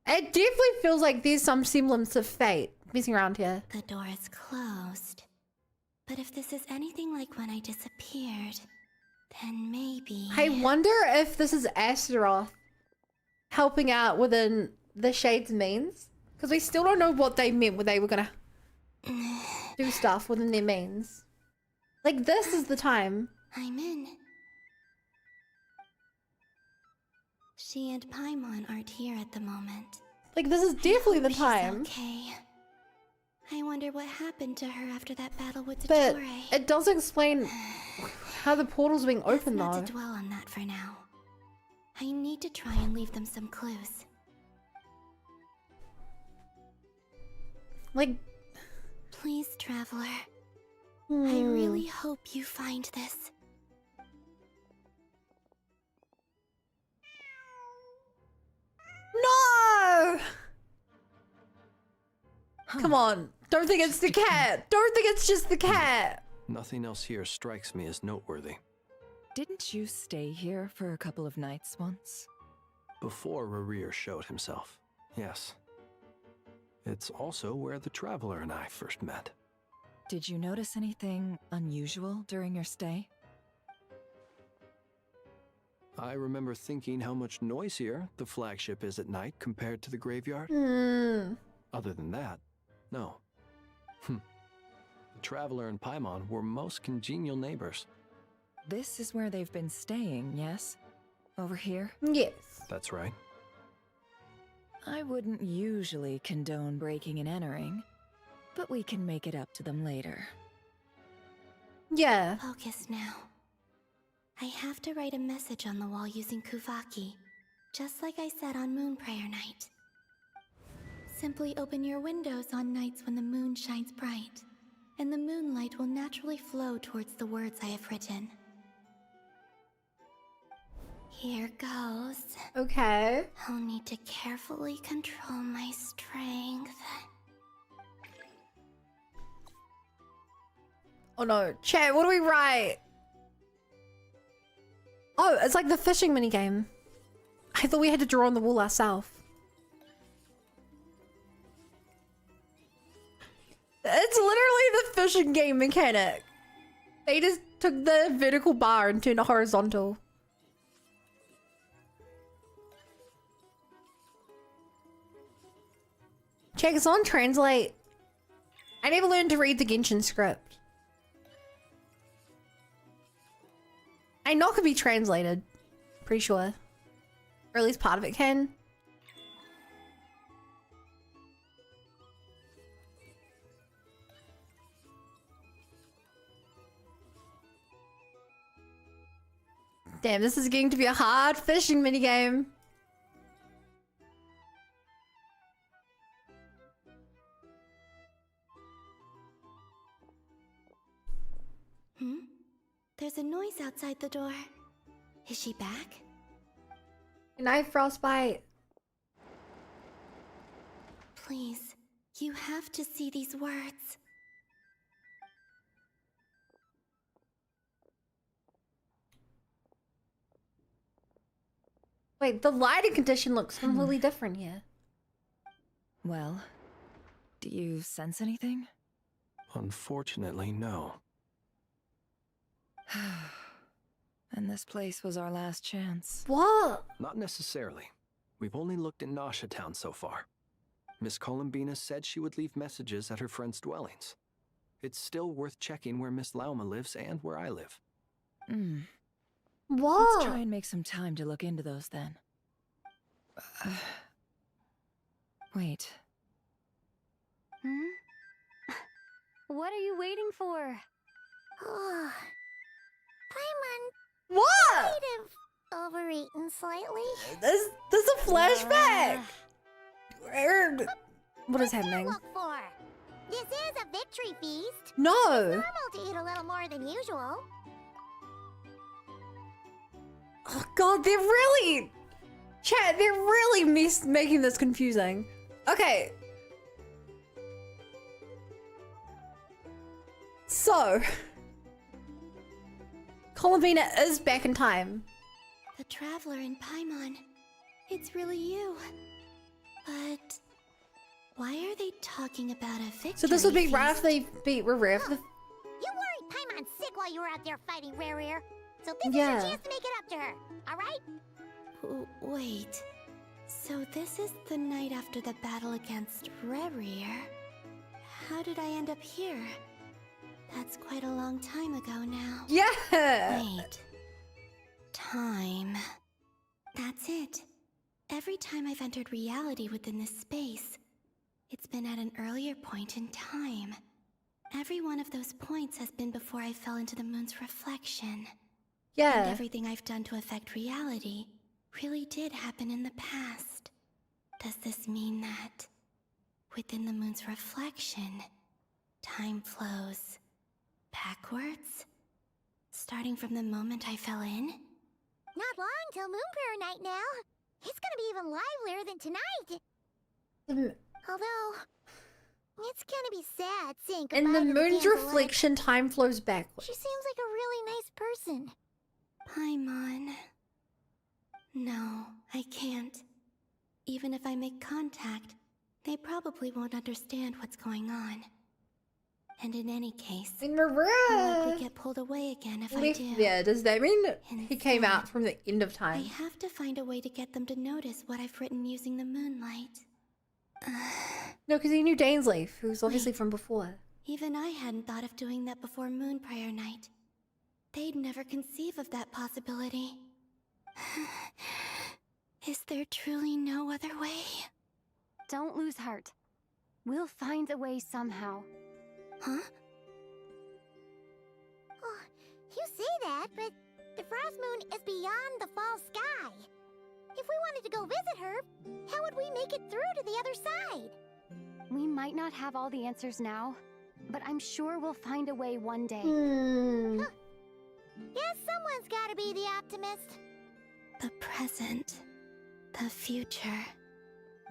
It definitely feels like there's some semblance of fate messing around here. The door is closed. But if this is anything like when I disappeared, then maybe... I wonder if this is Astaroth helping out within the Shade's means. Because we still don't know what they meant when they were gonna do stuff within their means. Like, this is the time. I'm in. She and Paimon aren't here at the moment. Like, this is definitely the time. Okay. I wonder what happened to her after that battle with the But Torre. it does explain how the portal's being opened, Not though. to dwell on that for now. I need to try and leave them some clues. Like... Please, Traveler. I really hope you find this. No! Come on. Don't think it's the cat. Don't think it's just the cat. Nothing else here strikes me as noteworthy. Didn't you stay here for a couple of nights once? Before Rerir showed himself, yes. It's also where the Traveler and I first met. Did you notice anything unusual during your stay? I remember thinking how much noisier the flagship is at night compared to the graveyard. Other than that, no. The Traveler and Paimon were most congenial neighbors. This is where they've been staying, yes? Over here? Yes. That's right. I wouldn't usually condone breaking and entering, but we can make it up to them later. Yeah. Focus now. I have to write a message on the wall using Kuvaki, just like I said on Moon Prayer Night. Simply open your windows on nights when the moon shines bright, and the moonlight will naturally flow towards the words I have written. Here goes. Okay. I'll need to carefully control my strength. Oh no. Chat, what do we write? Oh, it's like the fishing minigame. I thought we had to draw on the wall ourselves. It's literally the fishing game mechanic. They just took the vertical bar and turned it horizontal. Check, it's on translate. I never learned to read the Genshin script. I know it could be translated. Pretty sure. Or at least part of it can. Damn, this is getting to be a hard fishing minigame. There's a noise outside the door. Is she back? Good night, Frostbite. Please, you have to see these words. Wait, the lighting condition looks completely different here. Well, do you sense anything? Unfortunately, no. And this place was our last chance. What? Not necessarily. We've only looked in Nasha Town so far. Miss Columbina said she would leave messages at her friends' dwellings. It's still worth checking where Miss Lauma lives and where I live. Whoa. Let's try and make some time to look into those then. Wait. What are you waiting for? Oh, Paimon What? might have overeaten slightly. There's a flashback. What is happening? Look for. This is a victory feast. No. It's normal to eat a little more than usual. Oh god, they're really... Chat, they're really making this confusing. Okay. So... Columbina is back in time. The Traveler in Paimon. It's really you. But... why are they talking about a victory So this would be feast? right after they beat Rarif. You worried Paimon sick while you were out there fighting Rare. So this is Yeah. your chance to make it up to her, alright? Wait. So this is the night after the battle against Rarier. How did I end up here? That's quite a long time ago now. Yeah! Wait. Time. That's it. Every time I've entered reality within this space, it's been at an earlier point in time. Every one of those points has been before I fell into the moon's reflection. Yeah. And everything I've done to affect reality really did happen in the past. Does this mean that within the moon's reflection, time flows backwards? Starting from the moment I fell in? Not long till Moon Prayer Night now. It's gonna be even livelier than tonight. Although, it's gonna be sad saying goodbye In the to moon's Danzelite. reflection, time flows backwards. She seems like a really nice person. Paimon. No, I can't. Even if I make contact, they probably won't understand what's going on. And in any case, I'll likely get pulled away again if I do. Yeah, does that mean he came out from the end of I time? have to find a way to get them to notice what I've written using the moonlight. No, because he knew Dainsleif, who's obviously from before. Even I hadn't thought of doing that before Moon Prayer Night. They'd never conceive of that possibility. Is there truly no other way? Don't lose heart. We'll find a way somehow. Huh? Oh, you say that, but the Frost Moon is beyond the fall sky. If we wanted to go visit her, how would we make it through to the other side? We might not have all the answers now, but I'm sure we'll find a way one day. Huh. Guess someone's gotta be the optimist. The present. The future.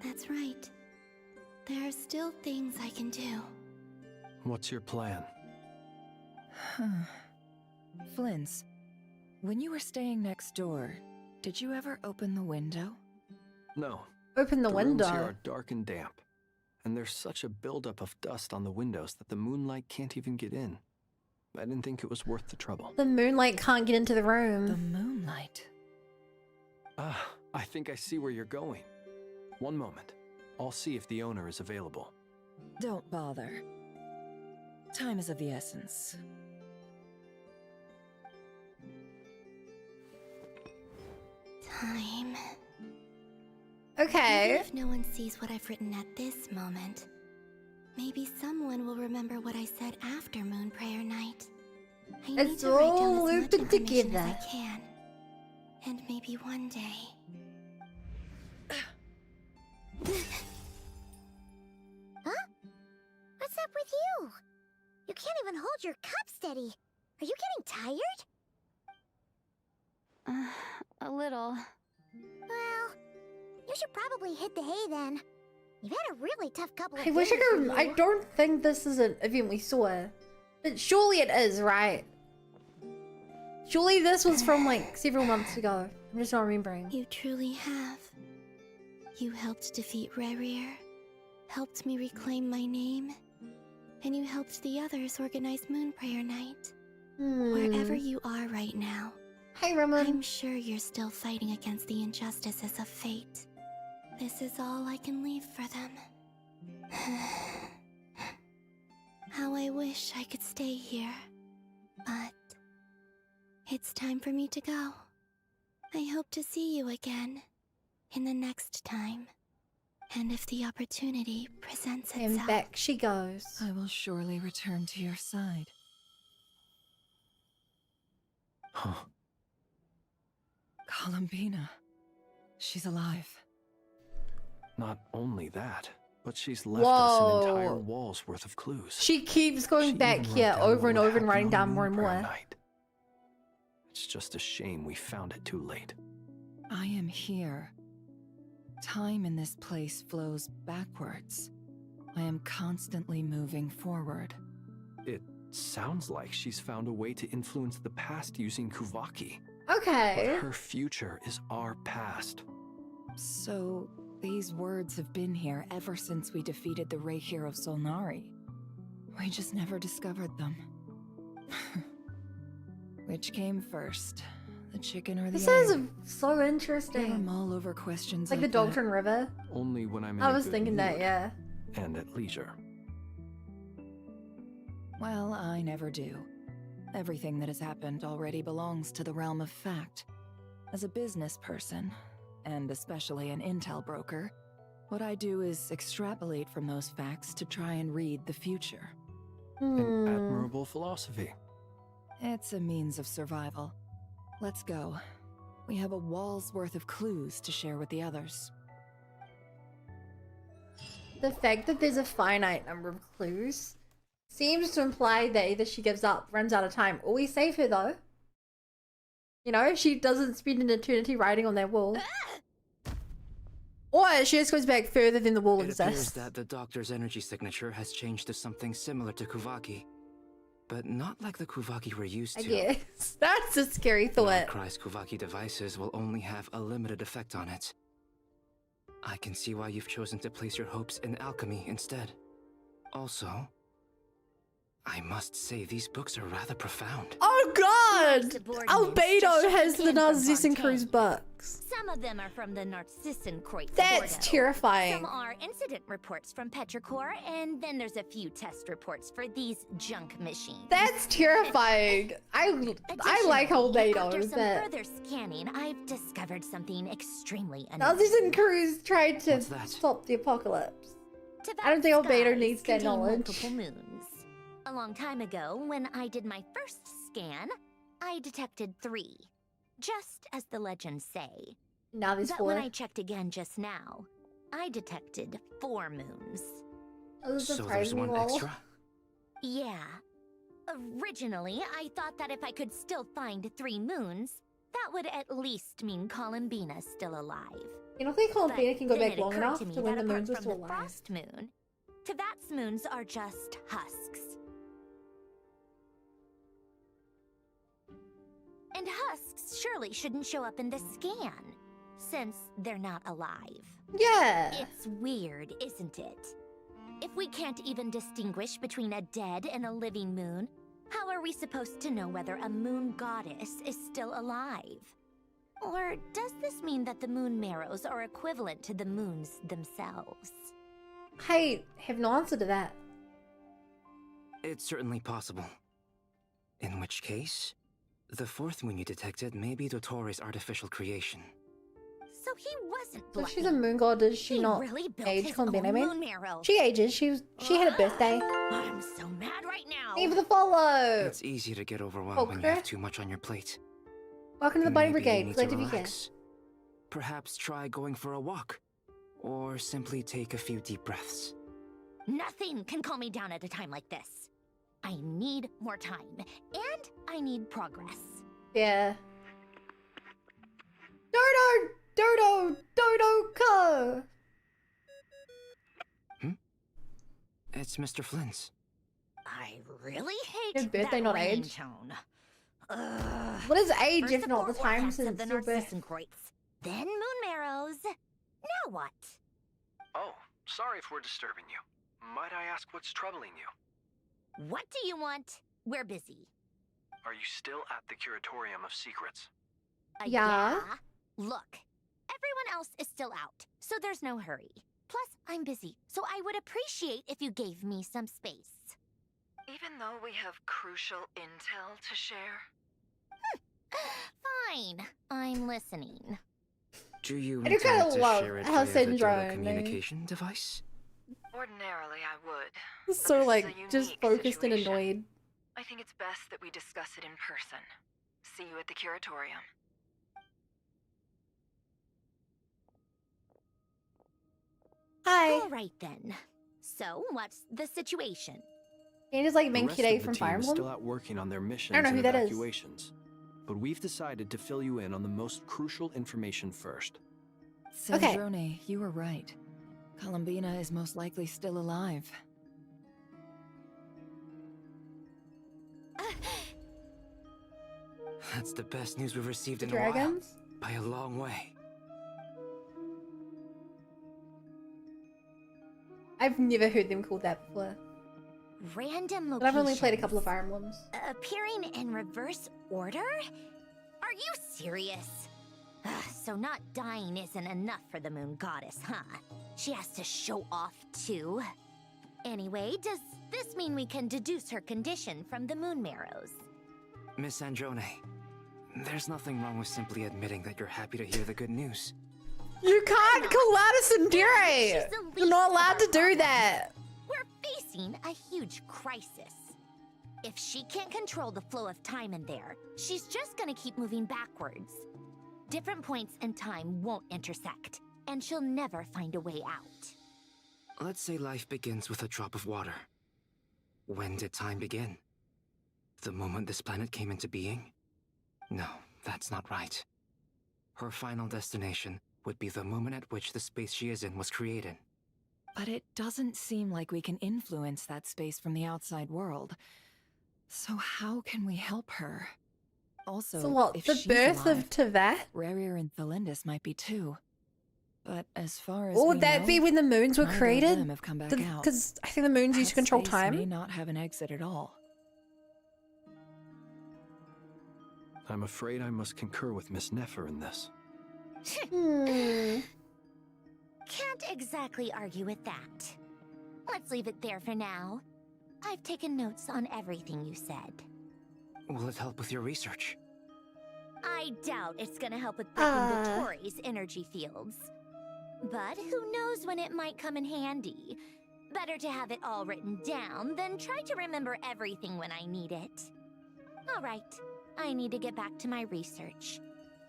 That's right. There are still things I can do. What's your plan? Flins, when you were staying next door, did you ever open the window? No. Open the rooms window. here are dark and damp, and there's such a buildup of dust on the windows that the moonlight can't even get in. I didn't think it was worth the trouble. The moonlight can't get into the room. The moonlight? Ah, I think I see where you're going. One moment. I'll see if the owner is available. Don't bother. Time is of the essence. Time. Okay. Even if no one sees what I've written at this moment, maybe someone will remember what I said after Moon Prayer Night. I need It's to write down all as much looped information together. as I can. And maybe one day... Huh? What's up with you? You can't even hold your cup steady. Are you getting tired? A little. Well, you should probably hit the hay then. You've had a really tough couple of I wish I days, could. I you. don't think this is an event we saw. But surely it is, right? Surely this was from like several months ago. I'm just not remembering. You truly have. You helped defeat Rarier, helped me reclaim my name, and you helped the others organize Moon Prayer Night. Wherever you are right now, hey, Roman. I'm sure you're still fighting against the injustices of fate. This is all I can leave for them. How I wish I could stay here. But it's time for me to go. I hope to see you again in the next time. And if the opportunity presents itself. And back she goes. I will surely return to your side. Huh. Columbina. She's alive. Not only that, but she's left us an entire Whoa. wall's worth of clues. She keeps going She back even wrote here down over what and would over and happen writing on down more and Moonfire more. Night. It's just a shame we found it too late. I am here. Time in this place flows backwards. I am constantly moving forward. It sounds like she's found a way to influence the past using Kuvaki. Okay. But her future is our past. So, these words have been here ever since we defeated the Ray Hero Solnari. We just never discovered them. Which came first? The chicken or the This egg? is so Never interesting. mull over questions Like the that. Doctrine River. Only when I'm in I a was good thinking that, mood yeah. and at leisure. Well, I never do. Everything that has happened already belongs to the realm of fact. As a business person, and especially an intel broker, what I do is extrapolate from those facts to try and read the future. An admirable philosophy. It's a means of survival. Let's go. We have a wall's worth of clues to share with the others. The fact that there's a finite number of clues seems to imply that either she gives up, runs out of time, or we save her though. You know, she doesn't spend an eternity writing on that wall. Or she just goes back further than the wall It appears exists. that the doctor's energy signature has changed to something similar to Kuvaki. But not like the Kuvaki we're used I to. guess. That's a scary thought. Cry's Kuvaki devices will only have a limited effect on it. I can see why you've chosen to place your hopes in alchemy instead. Also, I must say these books are rather profound. Oh god! Subordinates Albedo just has the came from Narcissan Cruz Fontaine. books. Some of them are from the Narcissan Kreutz. That's Bordeaux. terrifying. Some are incident reports from Petrichor, and then there's a few test reports for these junk machines. That's terrifying. I like Additionally, after Albedo, some but further scanning, I've discovered something extremely Narcissan Cruz tried to What's that? stop the apocalypse. Tibet I don't think Albedo skies needs that contain knowledge. multiple moons. A long time ago, when I did my first scan, I detected 3. Just as the legends say. Now there's But 4. when I checked again just now, I detected 4 moons. Oh, So surprised there's me, one lol. extra? Yeah. Originally, I thought that if I could still find 3 moons, that would at least mean Columbina's still alive. You don't think Columbina But can go then back it long occurred enough to me to when that the apart moons are from still the alive? frost moon, Teyvat's moons are just husks. And husks surely shouldn't show up in the scan, since they're not alive. Yeah. It's weird, isn't it? If we can't even distinguish between a dead and a living moon, how are we supposed to know whether a moon goddess is still alive? Or does this mean that the moon marrows are equivalent to the moons themselves? I have no answer to that. It's certainly possible. In which case, the 4th moon you detected may be Dottores' artificial creation. So he wasn't So bluffing. she's a moon god, does she He not really built age his Columbina? I own mean, moon marrow. she ages. She had a birthday. I'm so mad right now. Leave the follow. It's easy to get overwhelmed when you Okay. have too much on your plate. Welcome to the Bunny Maybe you Brigade. need Glad to to be here. relax. Perhaps try going for a walk. Or simply take a few deep breaths. Nothing can calm me down at a time like this. I need more time, and I need progress. Yeah. Dodo Co. It's Mr. Flynn's. I really hate His birthday, that not age. ringtone. Ugh. What is age First if not the 4 time organs since of the your birth? Narcissan Kreutz, then moon marrows. Now what? Oh, sorry if we're disturbing you. Might I ask what's troubling you? What do you want? We're busy. Are you still at the Curatorium of Secrets? Yeah. Look, everyone else is still out, so there's no hurry. Plus, I'm busy, so I would appreciate if you gave me some space. Even though we have crucial intel to share? Fine, I'm listening. Do you I do intend kinda to love share it how via the Syndrome, telecommunication device? Ordinarily, I would. So But like this is a just unique focused and situation. annoyed. I think it's best that we discuss it in person. See you at the curatorium. Hi. All right then. So, what's the situation? Can you just like The rest Menkide of the from team Fire is Emblem? still out working on their missions I don't know and who that is. evacuations. But we've decided to fill you in on the most crucial information first. Okay. Sandrone, you were right. Columbina is most likely still alive. That's the best news we've received The in a while. dragons? By a long way. I've never heard them called that before. Random locations. But I've only played a couple of Fire Emblems. Appearing in reverse order? Are you serious? So not dying isn't enough for the moon goddess, huh? She has to show off too. Anyway, does this mean we can deduce her condition from the moon marrows? Miss Androne, there's nothing wrong with simply admitting that you're happy to hear the good news. You can't call out a Sundere! You're not allowed to do that! We're facing a huge crisis. If she can't control the flow of time in there, she's just gonna keep moving backwards. Different points in time won't intersect, and she'll never find a way out. Let's say life begins with a drop of water. When did time begin? The moment this planet came into being? No, that's not right. Her final destination would be the moment at which the space she is in was created. But it doesn't seem like we can influence that space from the outside world. So how can we help her? Also, So what, if the she's birth alive, of Tevat? Rarier and Thalindus might be too. But as far as Or we would that know, be when the moons were neither of created? them have come back out. Because I think the moons used to control That space time. may not have an exit at all. I'm afraid I must concur with Miss Nefer in this. Can't exactly argue with that. Let's leave it there for now. I've taken notes on everything you said. Will it help with your research? I doubt it's gonna help with breaking the Tory's energy fields. But who knows when it might come in handy. Better to have it all written down than try to remember everything when I need it. Alright, I need to get back to my research.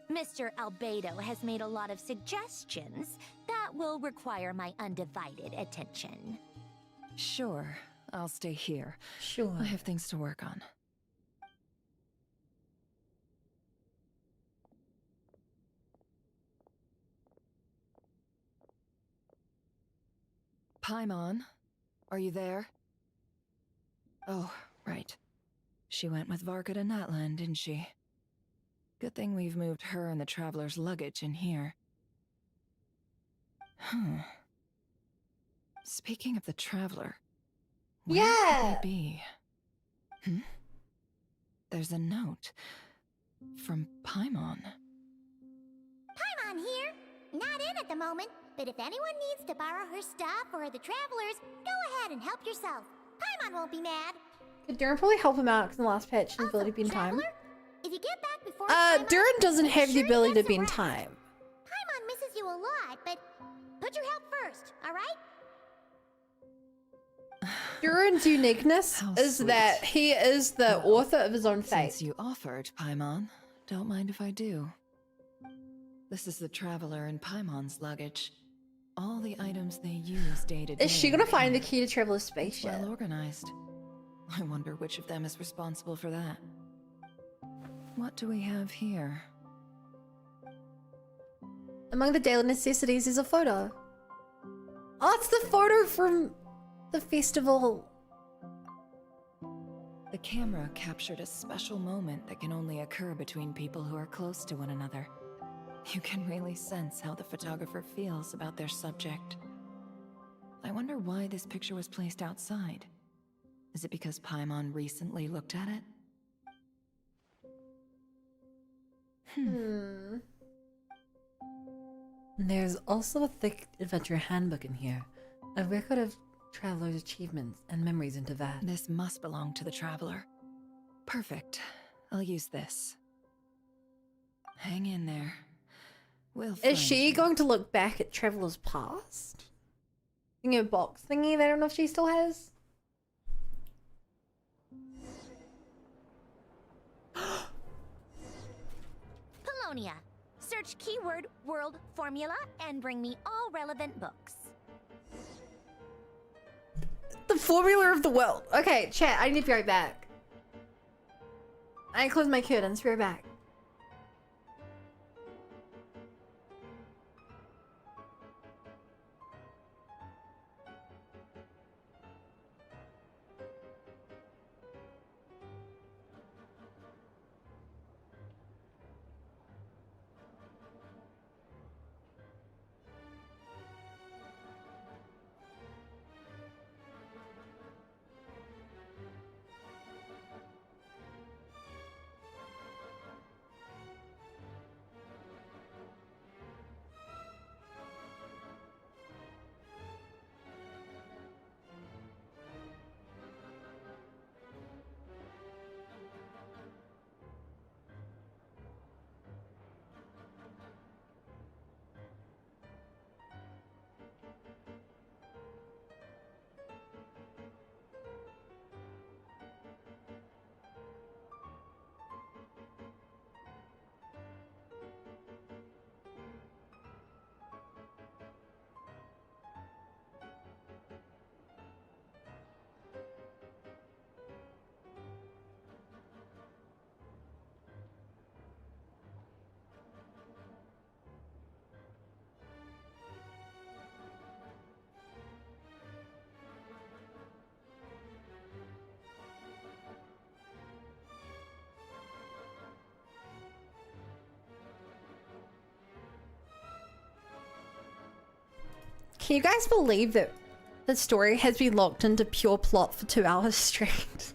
Mr. Albedo has made a lot of suggestions that will require my undivided attention. Sure, I'll stay here. Sure. I have things to work on. Paimon, are you there? Oh, right. She went with Varka to Natlan, didn't she? Good thing we've moved her and the Traveler's luggage in here. Speaking of the Traveler, where could they be? There's a note from Paimon. Paimon here. Not in at the moment, but if anyone needs to borrow her stuff or the travelers, go ahead and help yourself. Paimon won't be mad. Could Duran probably help him out because in the last patch his ability to be in time? If you get back before Duran doesn't have the ability to be in time. Paimon misses you a lot, but put your help first, alright? Duran's uniqueness is that he is the author of his own fate. Since you offered, Paimon, don't mind if I do. This is the Traveler and Paimon's luggage. All the items they use day to day. Is she gonna find the key to Traveler's spaceship? Well organized. I wonder which of them is responsible for that. What do we have here? Among the daily necessities is a photo. Oh, it's the photo from the festival. The camera captured a special moment that can only occur between people who are close to one another. You can really sense how the photographer feels about their subject. I wonder why this picture was placed outside. Is it because Paimon recently looked at it? There's also a thick adventure handbook in here. A record of travelers' achievements and memories into that. This must belong to the traveler. Perfect. I'll use this. Hang in there. We'll Is she going to look back at Traveler's past? Thingy, a box thingy that I don't know if she still has. Polonia. Search keyword world formula and bring me all relevant books. The formula of the world. Okay, chat, I need to be right back. I close my curtains, be right back. Can you guys believe that the story has been locked into pure plot for 2 hours straight?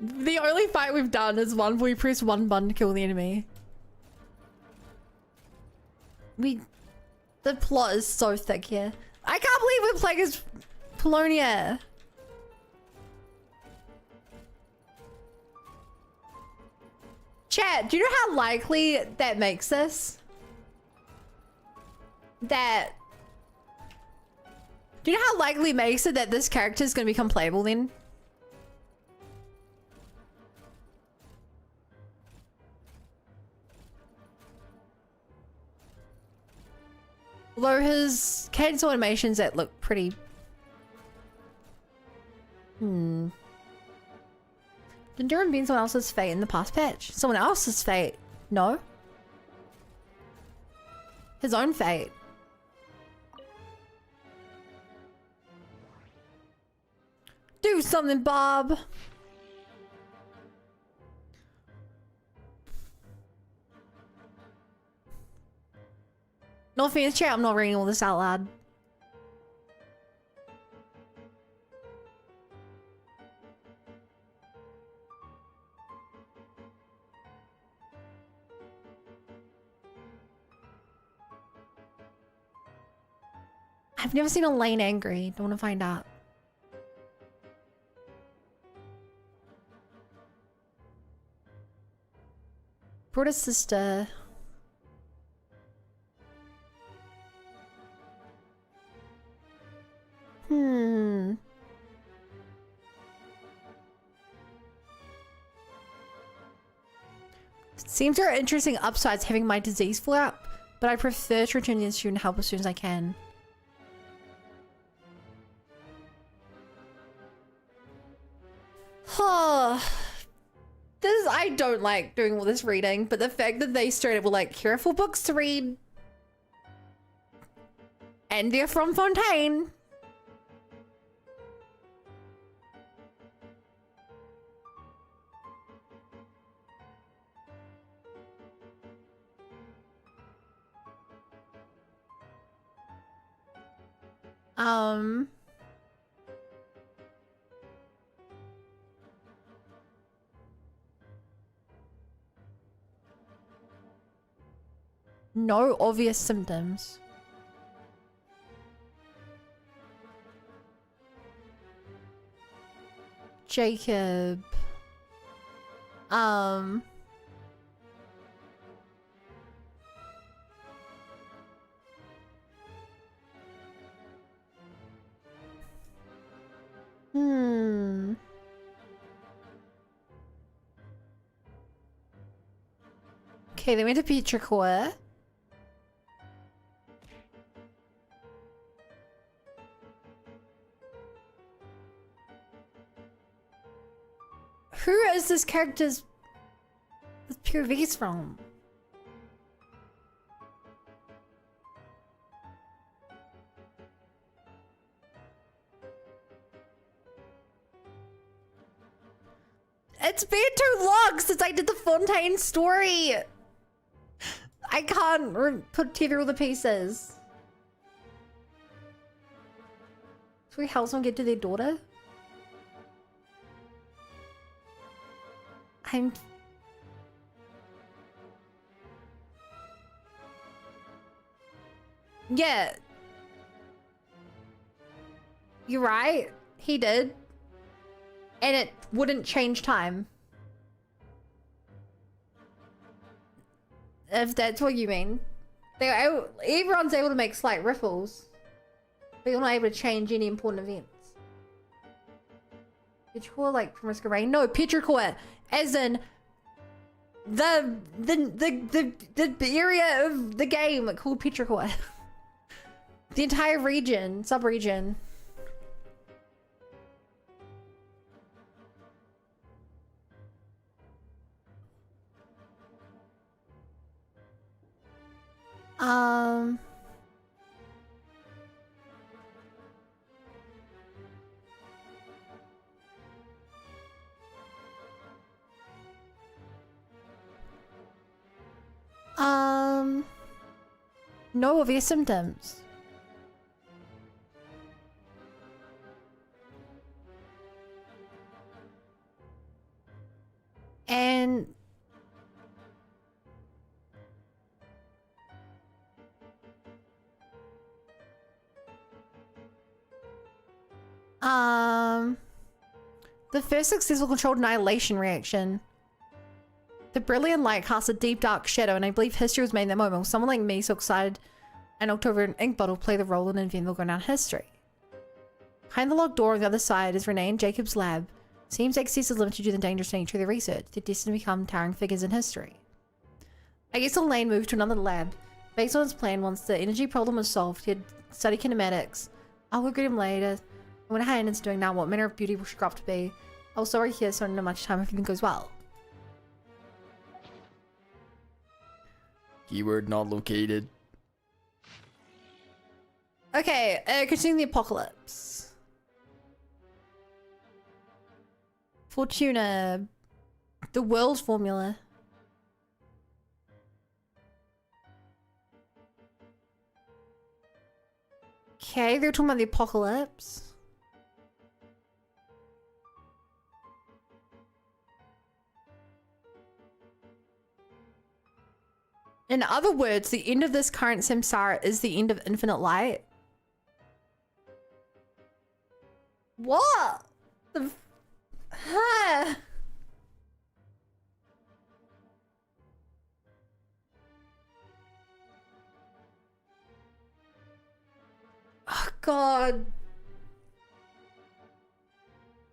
The only fight we've done is one where we press one button to kill the enemy. The plot is so thick here. I can't believe we're playing as Polonia. Chat, do you know how likely that makes this? Do you know how likely it makes it that this character is going to become playable then? Although his cadence automations that look pretty... Did Durham being someone else's fate in the past patch? Someone else's fate? No. His own fate. Do something, Bob. No offense, chat, I'm not reading all this out loud. I've never seen Elaine angry. Don't want to find out. Brother sister. Seems there are interesting upsides having my disease flare up, but I prefer to return to the institute and help as soon as I can. I don't like doing all this reading, but the fact that they straight up were like, here are 4 books to read. And they're from Fontaine. No obvious symptoms. Jacob. Okay, they went to Petrichor. Who is this character's POVs from? It's been too long since I did the Fontaine story. I can't put together all the pieces. So we help someone get to their daughter? Yeah. You're right. He did. And it wouldn't change time. If that's what you mean. Everyone's able to make slight ripples. But you're not able to change any important events. Petrichor like Promiscuous Rain? No, Petrichor as in the area of the game called Petrichor. The entire region, sub-region. No obvious symptoms. And the first successful controlled annihilation reaction. The brilliant light casts a deep dark shadow, and I believe history was made in that moment. Will someone like me so excited an October ink bottle play the role in an event that will go down history? Behind the locked door on the other side is Renee and Jacob's lab. Seems access is limited due to the dangerous nature of their research. They're destined to become towering figures in history. I guess Elaine moved to another lab. Based on his plan, once the energy problem was solved, he'd study kinematics. I'll regret him later. I went ahead and doing now what manner of beauty will she grow up to be. I'll sorry here, so I don't know much time if everything goes well. Keyword not located. Okay, continuing the apocalypse. Fortuna. The world formula. Okay, they're talking about the apocalypse. In other words, the end of this current samsara is the end of infinite light. What? Huh. Oh God.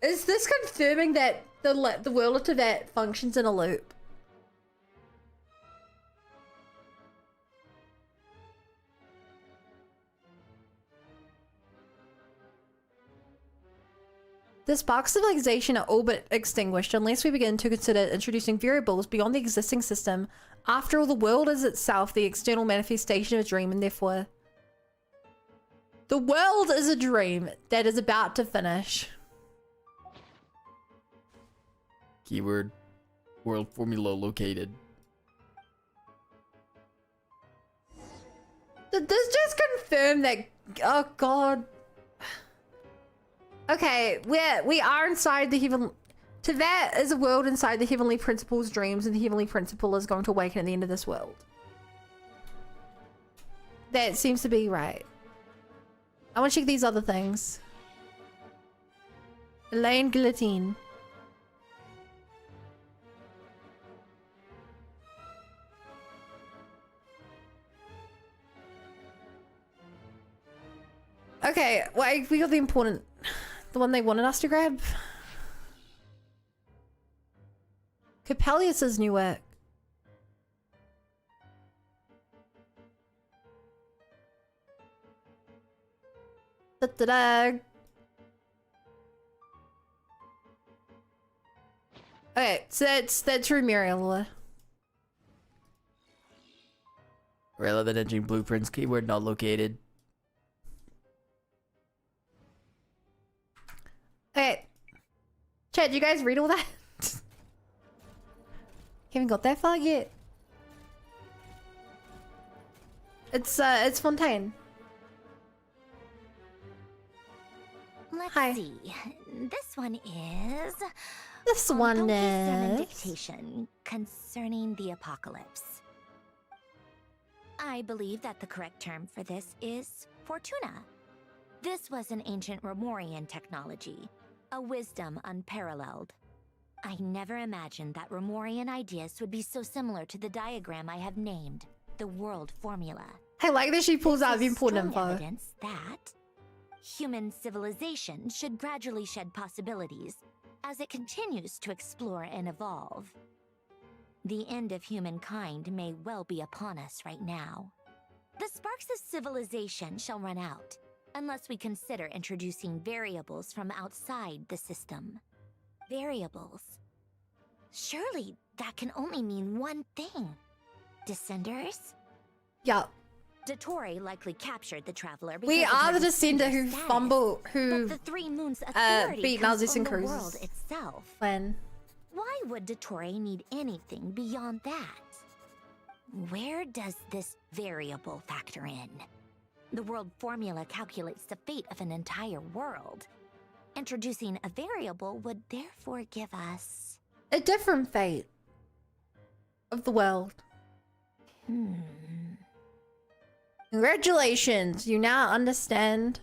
Is this confirming that the world of that functions in a loop? The spark civilization are all but extinguished unless we begin to consider introducing variables beyond the existing system. After all, the world is itself the external manifestation of a dream, and therefore the world is a dream that is about to finish. Keyword world formula located. Did this just confirm that? Oh God. Okay, we are inside the heaven. To that is a world inside the heavenly principle's dreams, and the heavenly principle is going to awaken at the end of this world. That seems to be right. I want to check these other things. Elaine Guillotine. Okay, wait, we got the important... The one they wanted us to grab. Coppelius's new work. Da-da-da. Okay, so that's Muriel. Relevant engine blueprints, keyword not located. Okay. Chad, did you guys read all that? Haven't got that far yet. It's Fontaine. Let's see. This one is... This one Sermon is... dictation concerning the apocalypse. I believe that the correct term for this is Fortuna. This was an ancient Romorian technology, a wisdom unparalleled. I never imagined that Romorian ideas would be so similar to the diagram I have named, the world formula. I like that she pulls out the important Strong info. evidence that human civilization should gradually shed possibilities as it continues to explore and evolve. The end of humankind may well be upon us right now. The sparks of civilization shall run out, unless we consider introducing variables from outside the system. Variables. Surely that can only mean one thing. Descenders? Yeah. Dottore likely captured the traveler because We of are her the descender who distinguished fumble, status. who But the Three Moons authority beat comes Nazis from and the Cruises. world itself. When? Why would Dottore need anything beyond that? Where does this variable factor in? The world formula calculates the fate of an entire world. Introducing a variable would therefore give us a different fate of the world. Congratulations, you now understand.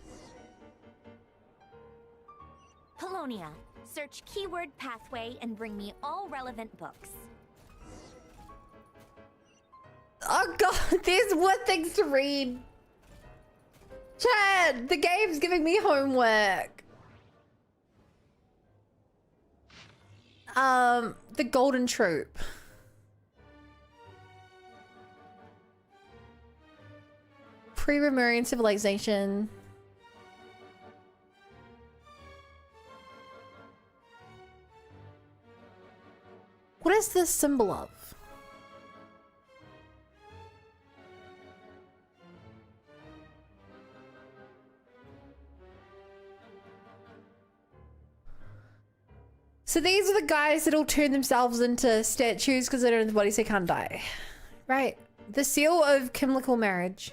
Polonia. Search keyword pathway and bring me all relevant books. Oh god, there's more things to read. Chad, the game's giving me homework. The Golden Troop. Pre-Romurian civilization. What is this symbol of? So these are the guys that'll turn themselves into statues because they don't have the bodies, they can't die. Right. The seal of chemical marriage.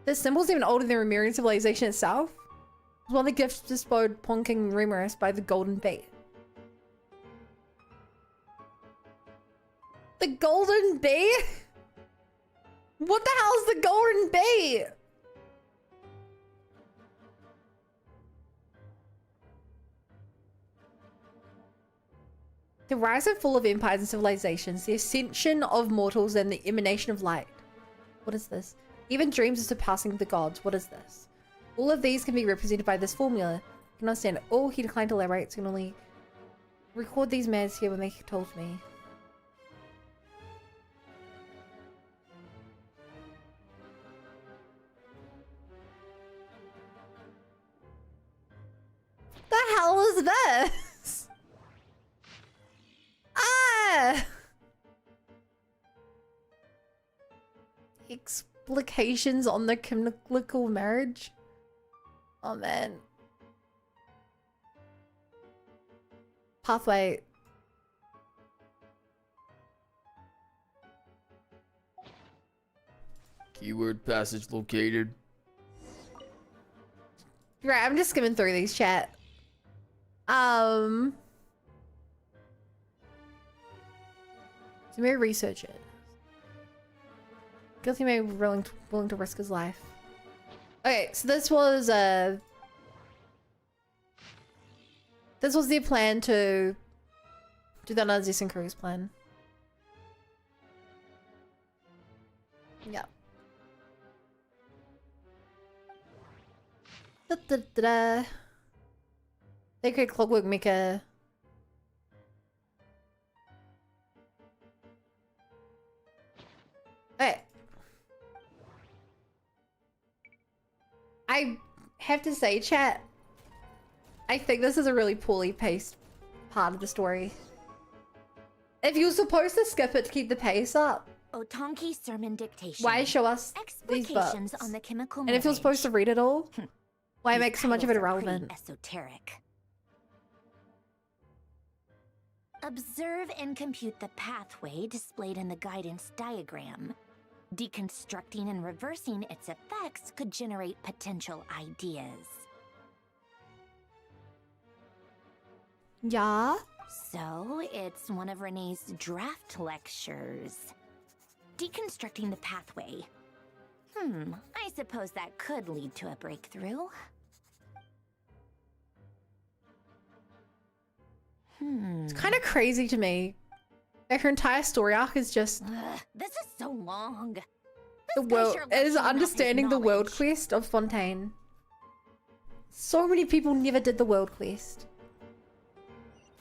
This symbol's even older than Romurian civilization itself. It's one of the gifts bestowed upon King Remus by the Golden Bee. The Golden Bee? What the hell's the Golden Bee? The rise and fall of empires and civilizations, the ascension of mortals and the emanation of light. What is this? Even dreams of surpassing the gods. What is this? All of these can be represented by this formula. I can understand it. Oh, he declined to elaborate, so I can only record these matters here when they told me. The hell is this? Ah! Explications on the chemical marriage? Oh man. Pathway. Keyword passage located. Right, I'm just skimming through these, chat. So maybe research it. Guilty may be willing to risk his life. Okay, so this was their plan to do that Nazis and Cruise plan. Yeah. Da-da-da-da. Sacred Clockwork Maker. Hey. I have to say, chat, I think this is a really poorly paced part of the story. If you're supposed to skip it to keep the pace up, Otonki sermon dictation. why show us these books? On the chemical And if you're supposed to read it all, why These make so much of it titles are pretty irrelevant? Esoteric. Observe and compute the pathway displayed in the guidance diagram. Deconstructing and reversing its effects could generate potential ideas. Yeah? So, it's one of Renee's draft lectures. Deconstructing the pathway. I suppose that could lead to a breakthrough. It's kind of crazy to me. Like, her entire story arc is just This is so long. the world. It is understanding the world quest of Fontaine. So many people never did the world quest.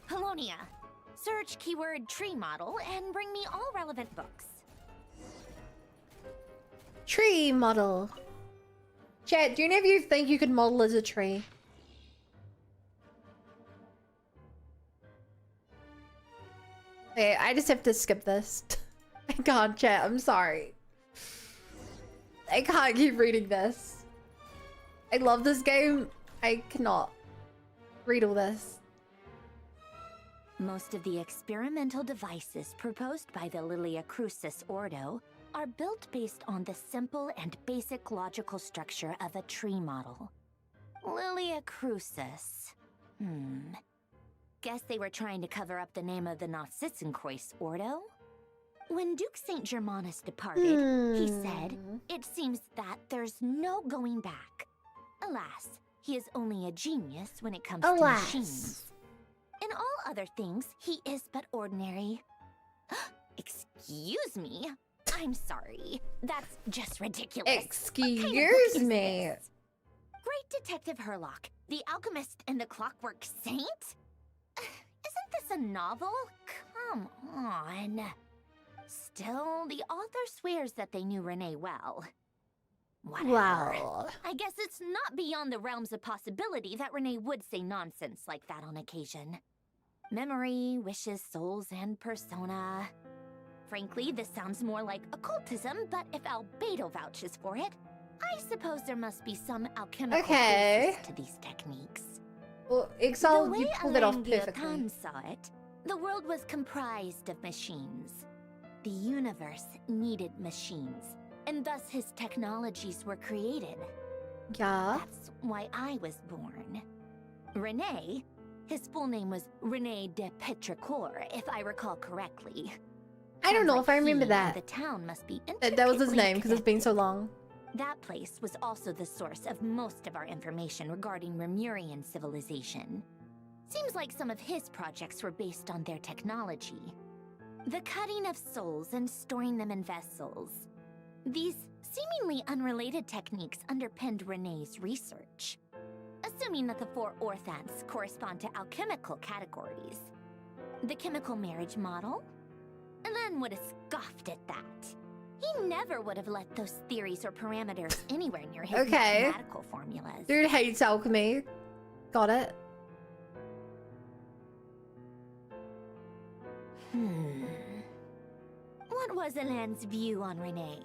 Polonia. Search keyword tree model and bring me all relevant books. Tree model. Chat, do any of you think you could model as a tree? Okay, I just have to skip this. I can't, chat. I'm sorry. I can't keep reading this. I love this game. I cannot read all this. Most of the experimental devices proposed by the Lilia Crucis Ordo are built based on the simple and basic logical structure of a tree model. Lilia Crucis. Guess they were trying to cover up the name of the Nautitzenkreuz Ordo? When Duke St. Germanus departed, he said, "It seems that there's no going back." Alas, he is only a genius when it comes to machines. In all other things, he is but ordinary. Excuse me? I'm sorry. That's just ridiculous. Excuse me. Great Detective Herlock, the alchemist and the clockwork saint? Isn't this a novel? Come on. Still, the author swears that they knew Renee well. Whatever. Wow. I guess it's not beyond the realms of possibility that Renee would say nonsense like that on occasion. Memory, wishes, souls, and persona. Frankly, this sounds more like occultism, but if Albedo vouches for it, I suppose there must be some alchemical basis to these techniques. Well, Exile, the you way pulled it off Alain perfectly. Guillotin saw it, the world was comprised of machines. The universe needed machines, and thus his technologies were created. Yeah. That's why I was born. Renee, his full name was Rene de Petrichor, if I recall correctly. I don't know if I remember He that. and the town must be That was his intricately name because it's been so connected. long. That place was also the source of most of our information regarding Remurian civilization. Seems like some of his projects were based on their technology. The cutting of souls and storing them in vessels. These seemingly unrelated techniques underpinned Renee's research. Assuming that the four orthants correspond to alchemical categories. The chemical marriage model? Elen would have scoffed at that. He never would have let those theories or parameters anywhere near his Okay. mathematical formulas. Dude hates alchemy. Got it. What was Elen's view on Renee?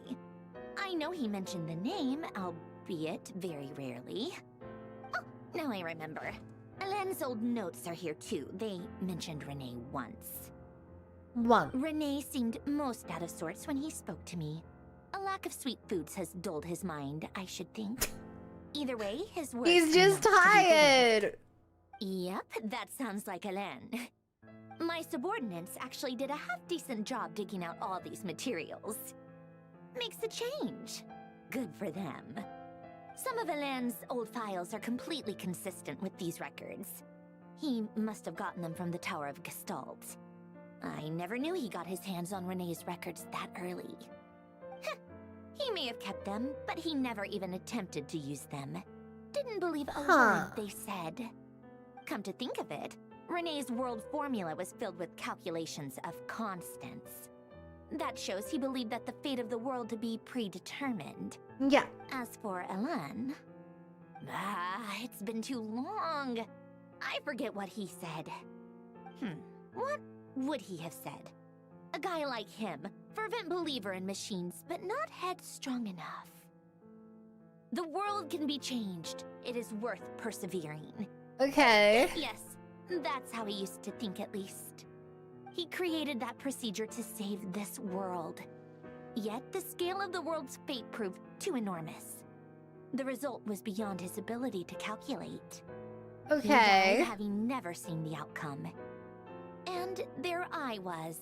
I know he mentioned the name, albeit very rarely. Oh, now I remember. Elen's old notes are here too. They mentioned Renee once. Renee seemed most out of sorts when he spoke to me. A lack of sweet foods has dulled his mind, I should think. Either way, his words He's are just not to be tired. believed. Yep, that sounds like Elen. My subordinates actually did a half-decent job digging out all these materials. Makes a change. Good for them. Some of Elen's old files are completely consistent with these records. He must have gotten them from the Tower of Gestalt. I never knew he got his hands on Renee's records that early. Heh, he may have kept them, but he never even attempted to use them. didn't believe a Huh. word they said. Come to think of it, Renee's world formula was filled with calculations of constants. That shows he believed that the fate of the world to be predetermined. Yeah. As for Elan, it's been too long. I forget what he said. What would he have said? A guy like him, fervent believer in machines, but not headstrong enough. The world can be changed. It is worth persevering. Okay. Yes, that's how he used to think at least. He created that procedure to save this world. Yet the scale of the world's fate proved too enormous. The result was beyond his ability to calculate. He Okay. died having never seen the outcome. And there I was,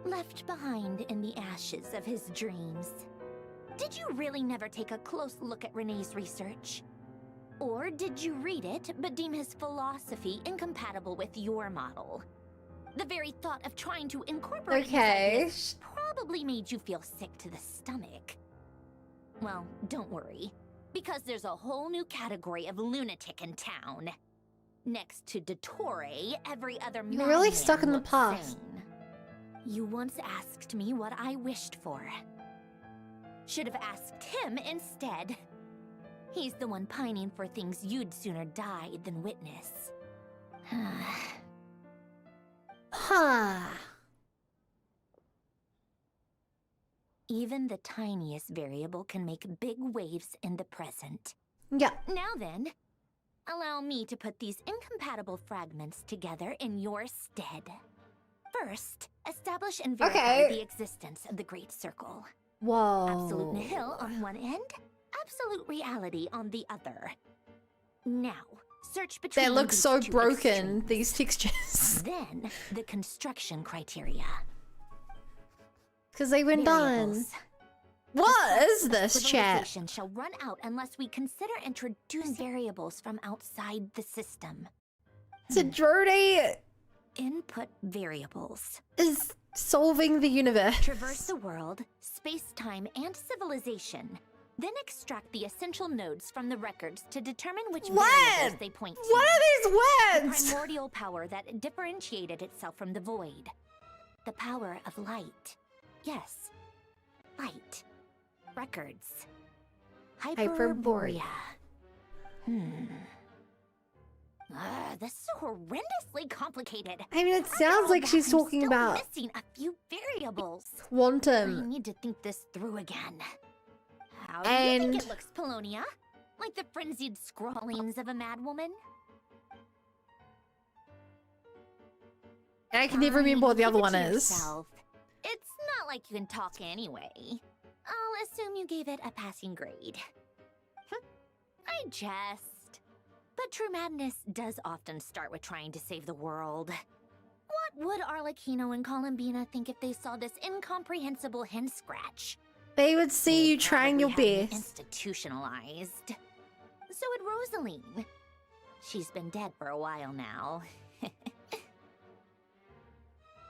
left behind in the ashes of his dreams. Did you really never take a close look at Renee's research? Or did you read it but deem his philosophy incompatible with your model? The very thought of trying to incorporate his ideas probably made you feel sick to the stomach. Well, don't worry, because there's a whole new category of lunatic in town. Next to Dottore, every other man. You're really stuck in the past. Sane. You once asked me what I wished for. Should have asked him instead. He's the one pining for things you'd sooner die than witness. Huh. Even the tiniest variable can make big waves in the present. Yeah. Now then, allow me to put these incompatible fragments together in your stead. First, establish and verify the existence of the Great Circle. Whoa. Absolute nihil on one end, absolute reality on the other. Now, search between They look these so two broken, extremes. these textures. Then, the construction criteria. Because they went done. Variables. What is this, chat? Civilization shall run out unless we consider introducing variables from outside the system. Zadrodi Input variables. is solving the universe. Traverse the world, space-time, and civilization. Then extract the essential nodes from the records to determine which variables they point to. What are these The words? primordial power that differentiated itself from the void. The power of light. Yes, light. Records. Hyperborea. This is horrendously complicated. I mean, it sounds like she's talking Still about missing a few variables. I quantum. need to think this through again. How do you And think it looks, Polonia? Like the frenzied scrawlings of a madwoman? I can never remember what the other one is. Yourself. It's not like you can talk anyway. I'll assume you gave it a passing grade. I jest. But true madness does often start with trying to save the world. What would Arlecchino and Columbina think if they saw this incomprehensible hen scratch? They would see you trying your Probably had me best. Institutionalized. So would Rosaline. She's been dead for a while now.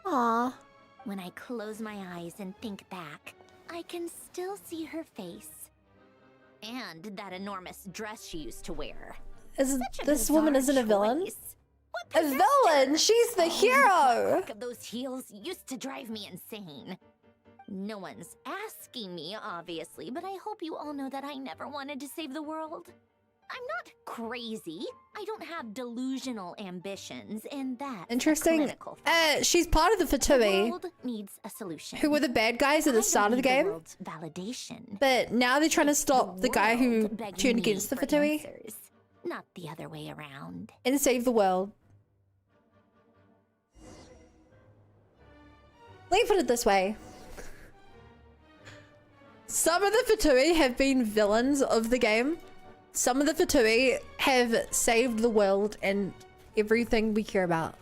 Aw. When I close my eyes and think back, I can still see her face. And that enormous dress she used to wear. This woman isn't a villain? A possessed villain! She's the hero! Of those heels used to drive me insane. No one's asking me, obviously, but I hope you all know that I never wanted to save the world. I'm not crazy. I don't have delusional ambitions, and that's Interesting. clinical fact. She's part of the The Fatui, world needs a solution. who were the bad guys at the I start don't of the need game. world's validation. But now they're trying to stop the guy who world begging turned me against the for Fatui answers, not the other way around. and save the world. Let me put it this way. Some of the Fatui have been villains of the game. Some of the Fatui have saved the world and everything we care about.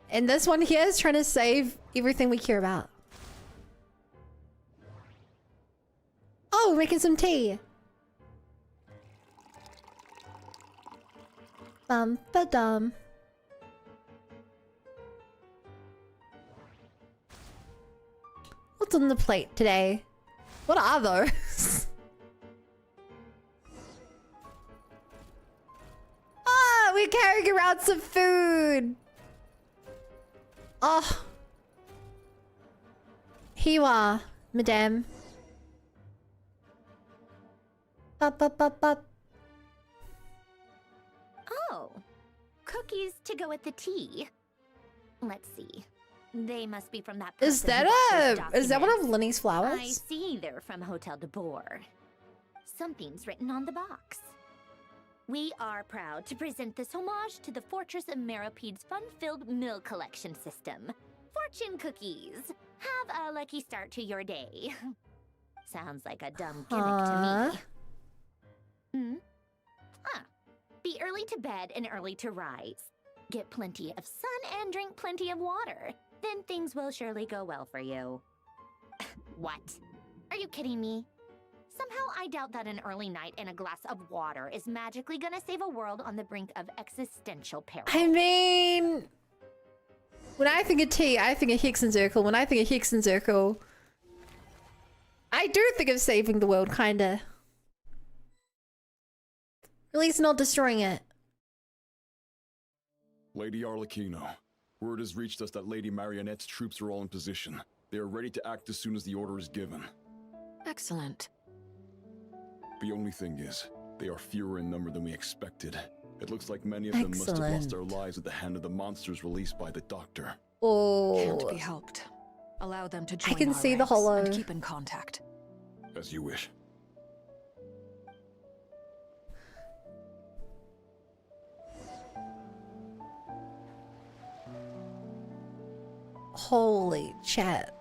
And this one here is trying to save everything we care about. Oh, we're making some tea. Ba-dum. on the plate today? What are those? Ah, we're carrying around some food. Oh. Here you are, madame. Ba. Oh, cookies to go with the tea. Let's see. They must be from that person. Is that one of Lenny's flowers? I see they're from Hotel de Boer. Something's written on the box. We are proud to present this homage to the Fortress of Maripede's fun-filled meal collection system. Fortune cookies. Have a lucky start to your day. Sounds like a dumb gimmick to me. Be early to bed and early to rise. Get plenty of sun and drink plenty of water. Then things will surely go well for you. What? Are you kidding me? Somehow I doubt that an early night and a glass of water is magically gonna save a world on the brink of existential peril. I mean, when I think of tea, I think of Hexenzirkel. When I think of Hexenzirkel, I do think of saving the world, kinda. At least not destroying it. Lady Arlecchino, word has reached us that Lady Marionette's troops are all in position. They are ready to act as soon as the order is given. Excellent. The only thing is, they are fewer in number than we expected. It looks like many of them must have lost their lives at the hand of the monsters released by the doctor. Oh. Can't be helped. Allow them to join I can our see the ranks hollow. and keep in contact. As you wish. Holy chat.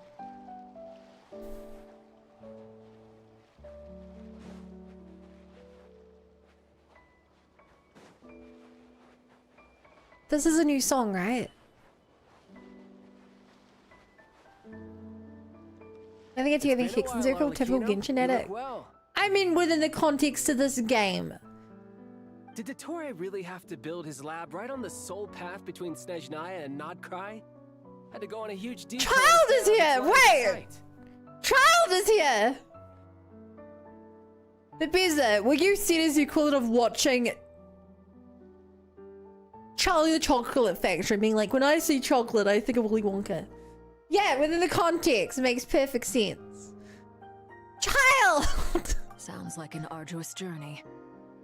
This is a new song, right? I think it's either Hexenzirkel, typical Genshin edit. I mean, within the context of this game. Did Dottore really have to build his lab right on the sole path between Snezhnaya and Nodcry? Had to go on a huge detour. Child is here! Wait! Child is here! But Beza, were you seen as the equivalent of watching Charlie the Chocolate Factory, being like, when I see chocolate, I think of Willy Wonka? Yeah, within the context, it makes perfect sense. Child! Sounds like an arduous journey.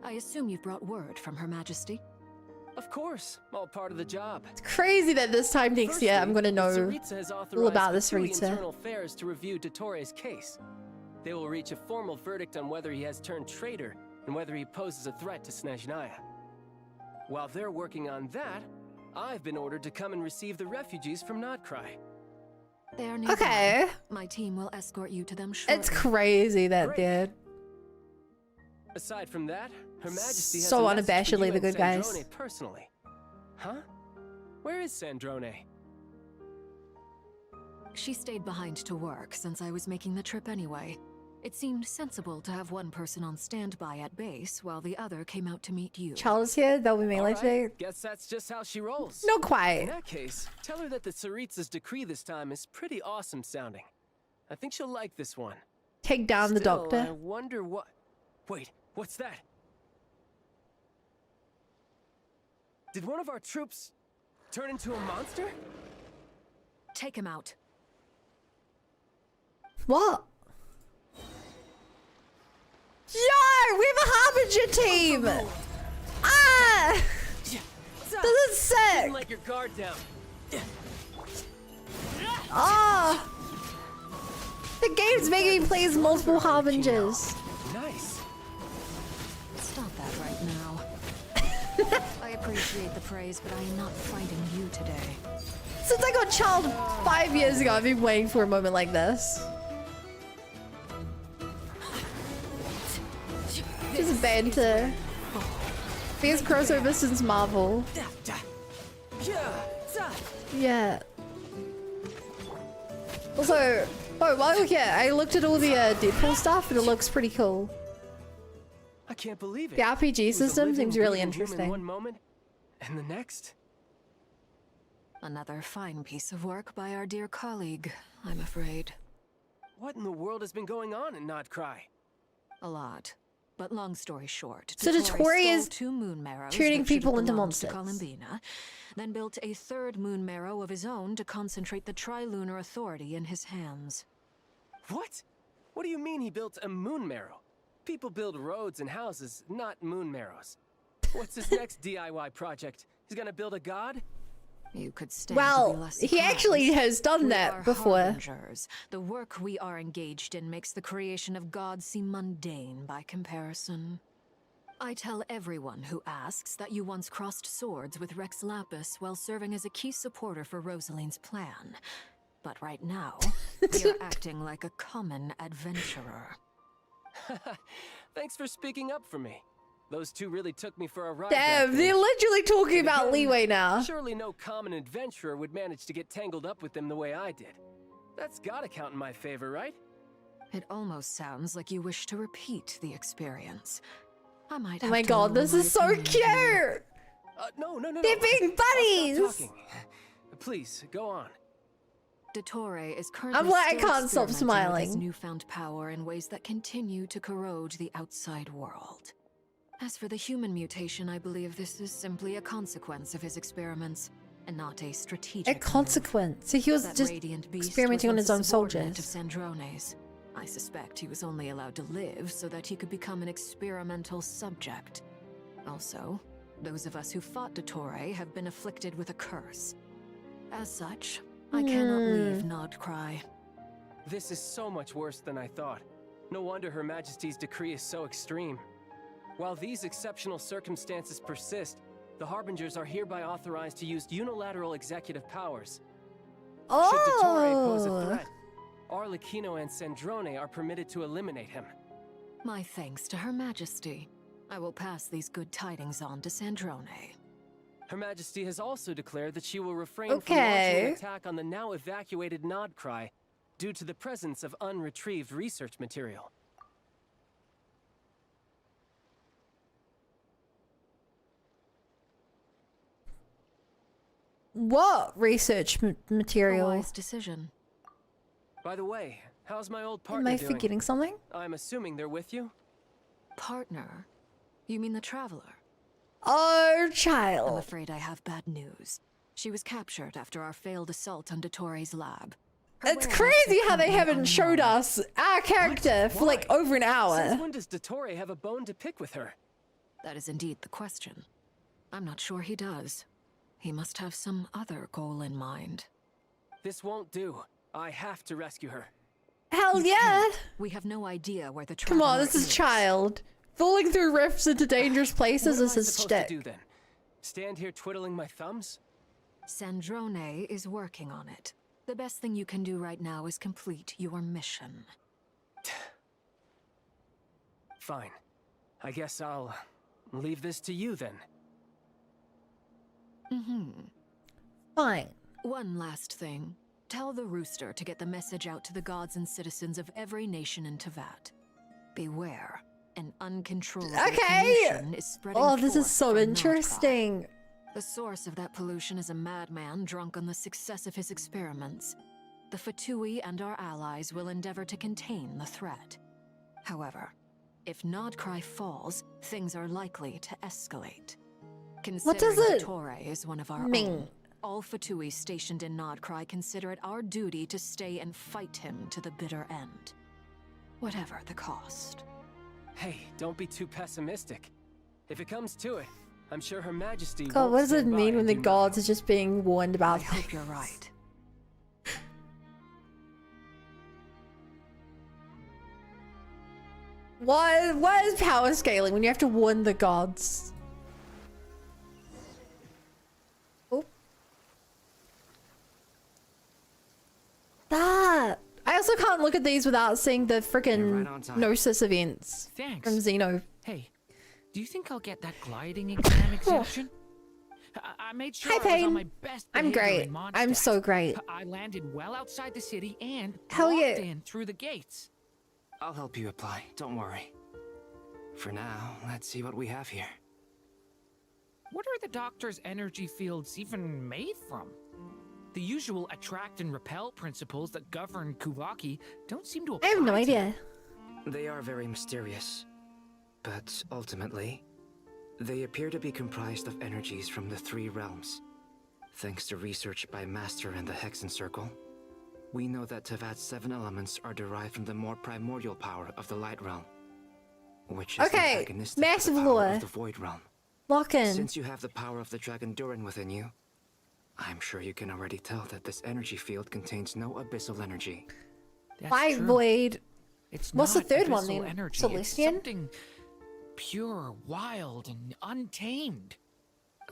I assume you've brought word from Her Majesty? Of course, all part of the job. It's crazy that this time next year I'm gonna know all about this Rita. Internal Affairs to review Dottore's case. They will reach a formal verdict on whether he has turned traitor and whether he poses a threat to Snezhnaya. While they're working on that, I've been ordered to come and receive the refugees from Nodcry. They are nearby. Okay. My team will escort you to them shortly. It's crazy that dude. Aside from that, Her Majesty has So a message for unabashedly you the and good guys. Sandrone personally. Huh? Where is Sandrone? She stayed behind to work since I was making the trip anyway. It seemed sensible to have one person on standby at base while the other came out to meet you. Child is here, that'll be melee today. Guess that's just how she rolls. Not quite. In that case, tell her that the Tsaritsa's decree this time is pretty awesome sounding. I think she'll like this one. Take down the Still, doctor. I wonder what... Wait, what's that? Did one of our troops turn into a monster? Take him out. What? Yo, we have a Harbinger team! Ah! This is sick! Let your guard down. Ah! The game's making me play as multiple Harbingers. Nice. Stop that right now. I appreciate the praise, but I am not fighting you today. Since I got Child 5 years ago, I've been waiting for a moment like this. Just banter. Biggest crossover since Marvel. Yeah. Also, oh, while you're here, I looked at all the Deadpool stuff and it looks pretty cool. I can't believe it. The RPG He was a system living, seems really breathing human interesting. One moment, and the next. Another fine piece of work by our dear colleague, I'm afraid. What in the world has been going on in Nodcry? A lot. But long story short, So Dottore is 2 moon marrows turning that should people have into belonged to monsters. COLUMBINA, then built a 3rd moon marrow of his own to concentrate the Trilunar Authority in his hands. What? What do you mean he built a moon marrow? People build roads and houses, not moon marrows. What's his next DIY project? He's gonna build a god? You could stand to be less he actually surprised. has done We that are before. harbingers. The work we are engaged in makes the creation of gods seem mundane by comparison. I tell everyone who asks that you once crossed swords with Rex Lapis while serving as a key supporter for Rosaline's plan. But right now, you're acting like a common adventurer. Thanks for speaking up for me. Those two really took me for a ride. Damn, they're literally talking about leeway now. Surely no common adventurer would manage to get tangled up with them the way I did. That's gotta count in my favor, right? It almost sounds like you wish to repeat the experience. I might Oh have my to god, lower this my is so opinion cute! No. They're being buddies! I'll stop talking. Please, go on. Dottore is currently I'm like, I still can't stop experimenting with his smiling. newfound power in ways that continue to corrode the outside world. As for the human mutation, I believe this is simply a consequence of his experiments, and not a strategic A consequence. So he was That just radiant beast experimenting on was his own once a subordinate soldiers. of Sandrone's. I suspect he was only allowed to live so that he could become an experimental subject. Also, those of us who fought Dottore have been afflicted with a curse. As such, I cannot leave Nodcry. This is so much worse than I thought. No wonder Her Majesty's decree is so extreme. While these exceptional circumstances persist, the Harbingers are hereby authorized to use unilateral executive powers. Should Dottore pose a threat, Arlecchino and Sandrone are permitted to eliminate him. My thanks to Her Majesty. I will pass these good tidings on to Sandrone. Her Majesty has also declared that she will refrain from launching an attack on the now evacuated Nodcry due to the presence of unretrieved research material. What research material? A wise decision. By the way, how's my old Am partner I doing? forgetting something? I'm assuming they're with you? Partner? You mean the Traveler? Oh, I'm child. afraid I have bad news. She was captured after our failed assault on Dottore's lab. It's crazy how they haven't showed us our character for like over an hour. Since when does Dottore have a bone to pick with her? That is indeed the question. I'm not sure he does. He must have some other goal in mind. This won't do. I have to rescue her. Hell yeah! We have no idea where the Come on, Traveler this is child. Falling through rifts into dangerous places What is am I his supposed to shtick. do then? Stand here twiddling my thumbs? Sandrone is working on it. The best thing you can do right now is complete your mission. Fine. I guess I'll leave this to you then. Fine. One last thing. Tell the Rooster to get the message out to the gods and citizens of every nation in Tevat. Beware. An uncontrollable pollution is spreading Oh, this is forth so from Nodcry. interesting. The source of that pollution is a madman drunk on the success of his experiments. The Fatui and our allies will endeavor to contain the threat. However, if Nodcry falls, things are likely to escalate. What does Considering it Dottore is one of our mean? own, all Fatui stationed in Nodcry consider it our duty to stay and fight him to the bitter end. Whatever the cost. Hey, don't be too pessimistic. If it comes to it, I'm sure Her Majesty God, won't what does it stand by mean when and the do gods are just being warned about I hope you're right. What is power scaling when you have to warn the gods? Oh. That. I also can't look at these without seeing the freaking Gnosis events Thanks. from Xeno. Hey, do you think I'll get that gliding exam exemption? I made sure Hi, I was Payne. on my best I'm behavior great. in Mondstadt. I'm so great. I landed well outside the city and Hell walked yeah. in through the gates. I'll help you apply, don't worry. For now, let's see what we have here. What are the doctor's energy fields even made from? The usual attract and repel principles that govern Kuvaki don't seem to apply. I have no idea. They are very mysterious, but ultimately, they appear to be comprised of energies from the 3 realms. Thanks to research by Master and the Hexen Circle, we know that Tevat's 7 elements are derived from the more primordial power of the Light Realm, which is antagonistic massive to the power lore. of the Void Realm. Lock in. Since you have the power of the Dragon Durin within you, I'm sure you can already tell that this energy field contains no abyssal energy. Why void? It's What's the not third one abyssal then? energy. It's Celestian? something pure, wild, and untamed.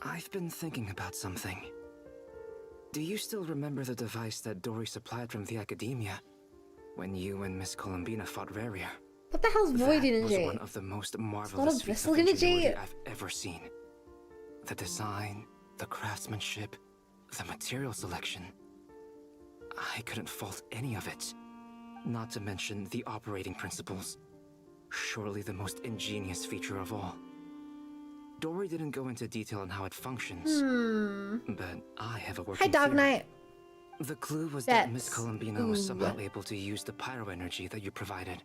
I've been thinking about something. Do you still remember the device that Dory supplied from the Academia when you and Miss Columbina fought Rarier? What the hell's void That energy? was one of the most It's marvelous not feats abyssal of energy. ingenuity I've ever seen. The design, the craftsmanship, the material selection. I couldn't fault any of it. Not to mention the operating principles. Surely the most ingenious feature of all. Dory didn't go into detail on how it functions, but I have a working Hi, Dog theory. Knight. The clue was that Miss Columbina was somehow able to use the pyro energy that you provided,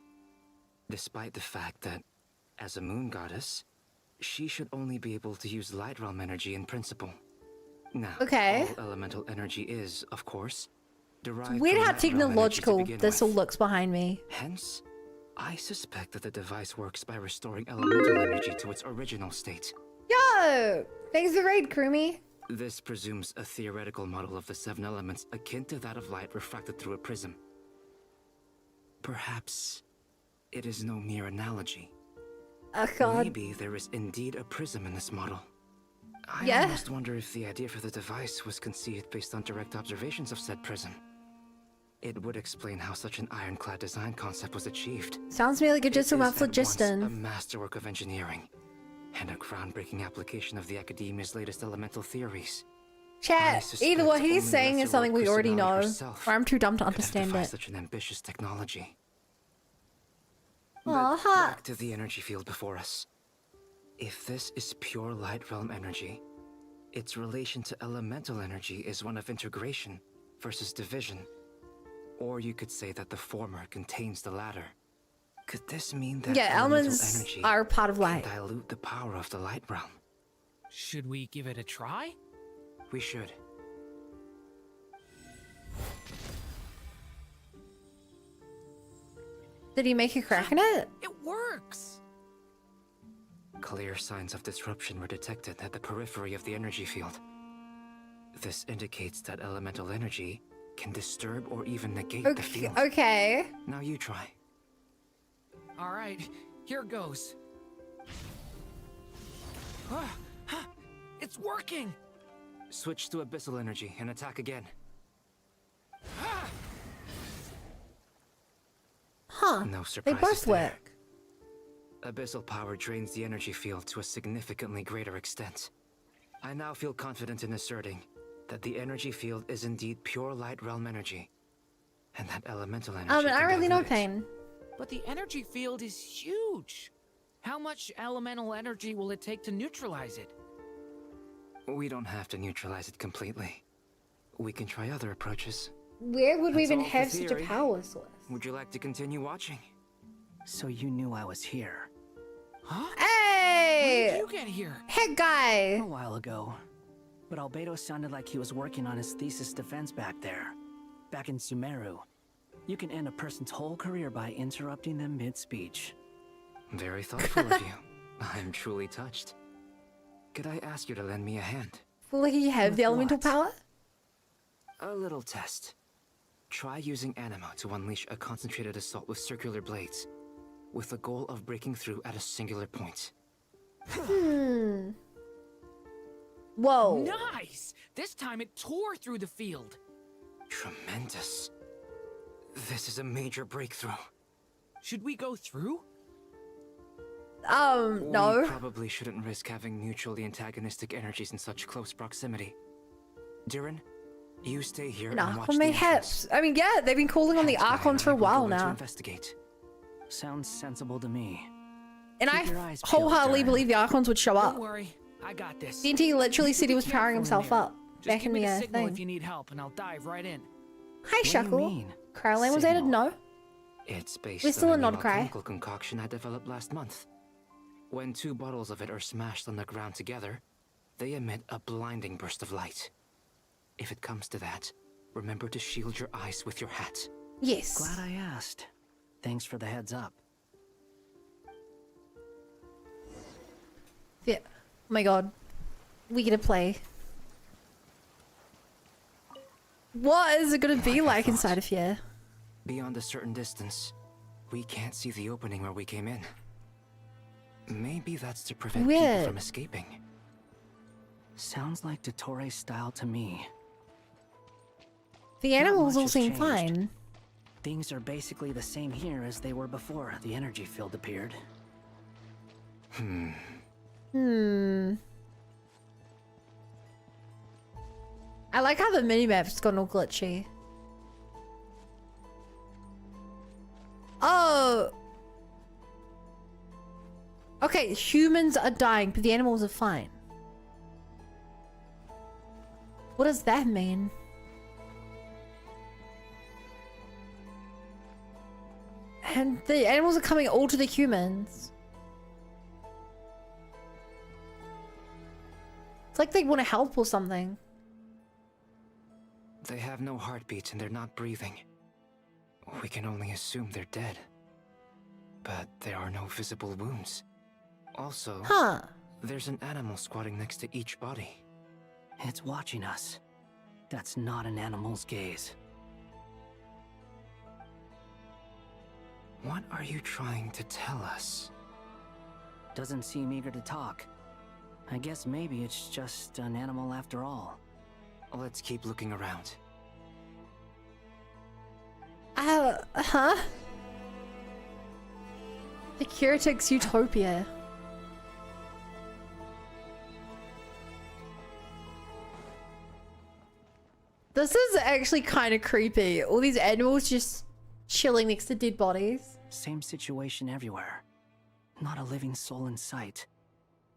despite the fact that, as a moon goddess, she should only be able to use light realm energy in principle. Now, all elemental energy is, of course, derived It's weird from how light realm energy to technological begin this with. all looks behind me. Hence, I suspect that the device works by restoring elemental energy to its original state. Yo! Thanks for the raid, Krumi. This presumes a theoretical model of the 7 elements akin to that of light refracted through a prism. Perhaps it is no mere analogy. Oh god. Maybe there is indeed a prism in this model. I Yeah? almost wonder if the idea for the device was conceived based on direct observations of said prism. It would explain how such an ironclad design concept was achieved. Sounds to me like a just about It is at once a phlogiston. masterwork of engineering and a groundbreaking application of the Academia's latest elemental theories. Chat, either what he's saying is something we already know, or I'm too dumb to could have understand devised it. such an ambitious technology. Aw, But ha. back to the energy field before us. If this is pure light realm energy, its relation to elemental energy is one of integration versus division. Or you could say that the former contains the latter. Could this mean that Yeah, elemental elements energy are part of light. can dilute the power of the light realm? Should we give it a try? We should. Did he make a crack in it? It works! Clear signs of disruption were detected at the periphery of the energy field. This indicates that elemental energy can disturb or even negate the field. Okay. Now you try. Alright, here goes. It's working! Switch to abyssal energy and attack again. Huh. No They surprises both there. work. Abyssal power drains the energy field to a significantly greater extent. I now feel confident in asserting that the energy field is indeed pure light realm energy, and that elemental energy I can really know dilute it. pain. But the energy field is huge. How much elemental energy will it take to neutralize it? We don't have to neutralize it completely. We can try other approaches. Where would we That's even all for have such a theory. power source? Would you like to continue watching? So you knew I was here. Huh? Hey! When did you get here? Head guy! A while ago. But Albedo sounded like he was working on his thesis defense back there. Back in Sumeru. You can end a person's whole career by interrupting them mid-speech. Very thoughtful of you. I'm truly touched. Could I ask you to lend me a hand? Feel like you have With the elemental what? power? A little test. Try using Animo to unleash a concentrated assault with circular blades, with the goal of breaking through at a singular point. Whoa. Nice! This time it tore through the field. Tremendous. This is a major breakthrough. Should we go through? No. We probably shouldn't risk having mutually antagonistic energies in such close proximity. Durin, you stay here and watch Archon the mayhaps. entrance. I mean, yeah, they've been calling on the Hands guy Archons and for I a will while go in to now. investigate. Sounds sensible to me. And Keep I your eyes peeled, wholeheartedly Durin. believe the Archons would show up. Don't worry, I got this. DNT literally You said he be was powering careful in himself there. up. Just back give in me the the signal thing. if you need help, and I'll dive right in. Hi, What do you Shackle. mean? Crowley was added? No. It's based We're still on a a new non-cry. alchemical concoction I developed last month. When 2 bottles of it are smashed on the ground together, they emit a blinding burst of light. If it comes to that, remember to shield your eyes with your hat. Yes. Glad I asked. Thanks for the heads up. Yeah. Oh my god. We get to play. What is it gonna be like inside of here? Beyond a certain distance, we can't see the opening where we came in. Maybe that's to prevent people Weird. from escaping. Sounds like Dottore style to me. The Not animals much all has seem changed. fine. Things are basically the same here as they were before the energy field appeared. Hmm. I like how the minimap's gone all glitchy. Oh! Okay, humans are dying, but the animals are fine. What does that mean? And the animals are coming all to the humans. It's like they want to help or something. They have no heartbeats and they're not breathing. We can only assume they're dead. But there are no visible wounds. Also, there's an animal squatting next to each body. It's watching us. That's not an animal's gaze. What are you trying to tell us? Doesn't seem eager to talk. I guess maybe it's just an animal after all. Let's keep looking around. Huh? The Curatex Utopia. This is actually kind of creepy. All these animals just chilling next to dead bodies. Same situation everywhere. Not a living soul in sight.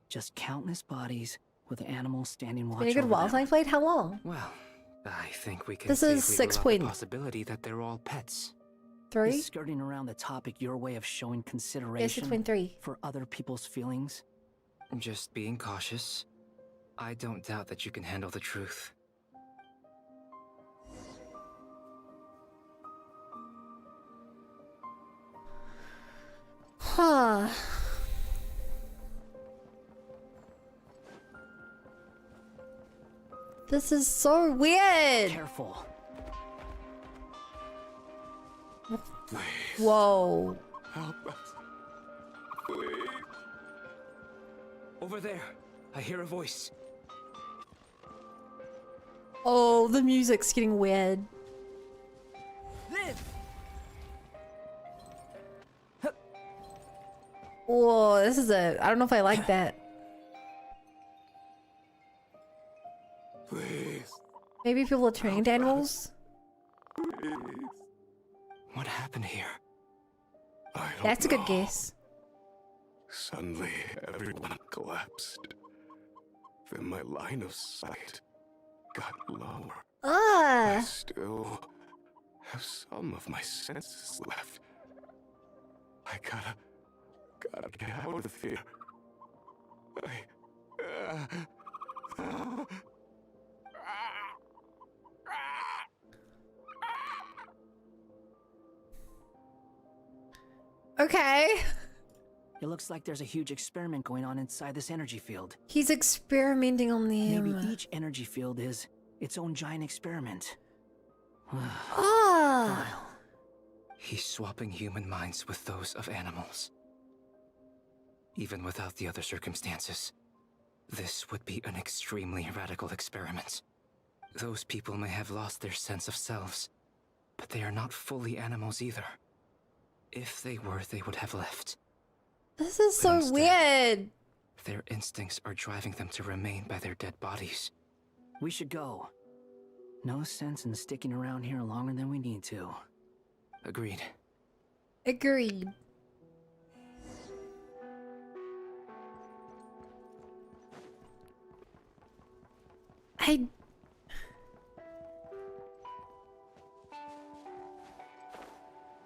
Just countless bodies with animals standing watch Been a good over while them. since I played. How long? Well, I think we can This is safely rule 6 out point- the possibility that they're all pets. 3? Is skirting around the topic your way of showing consideration 6.3. for other people's feelings? Just being cautious. I don't doubt that you can handle the truth. Huh. This is so weird. Careful. Whoa. Help us. Please. Over there. I hear a voice. Oh, the music's getting weird. Oh, this is a... I don't know if I like that. Please. Maybe people are turning to animals? Please. What happened here? I don't That's a good know. guess. Suddenly, everyone collapsed. Then my line of sight got lower. I still have some of my senses left. I gotta get out of here. Okay. It looks like there's a huge experiment going on inside this energy field. He's experimenting on them. Maybe each energy field is its own giant experiment. Ah. He's swapping human minds with those of animals. Even without the other circumstances, this would be an extremely radical experiment. Those people may have lost their sense of selves, but they are not fully animals either. If they were, they would have left. This is so weird. Their instincts are driving them to remain by their dead bodies. We should go. No sense in sticking around here longer than we need to. Agreed. Agreed.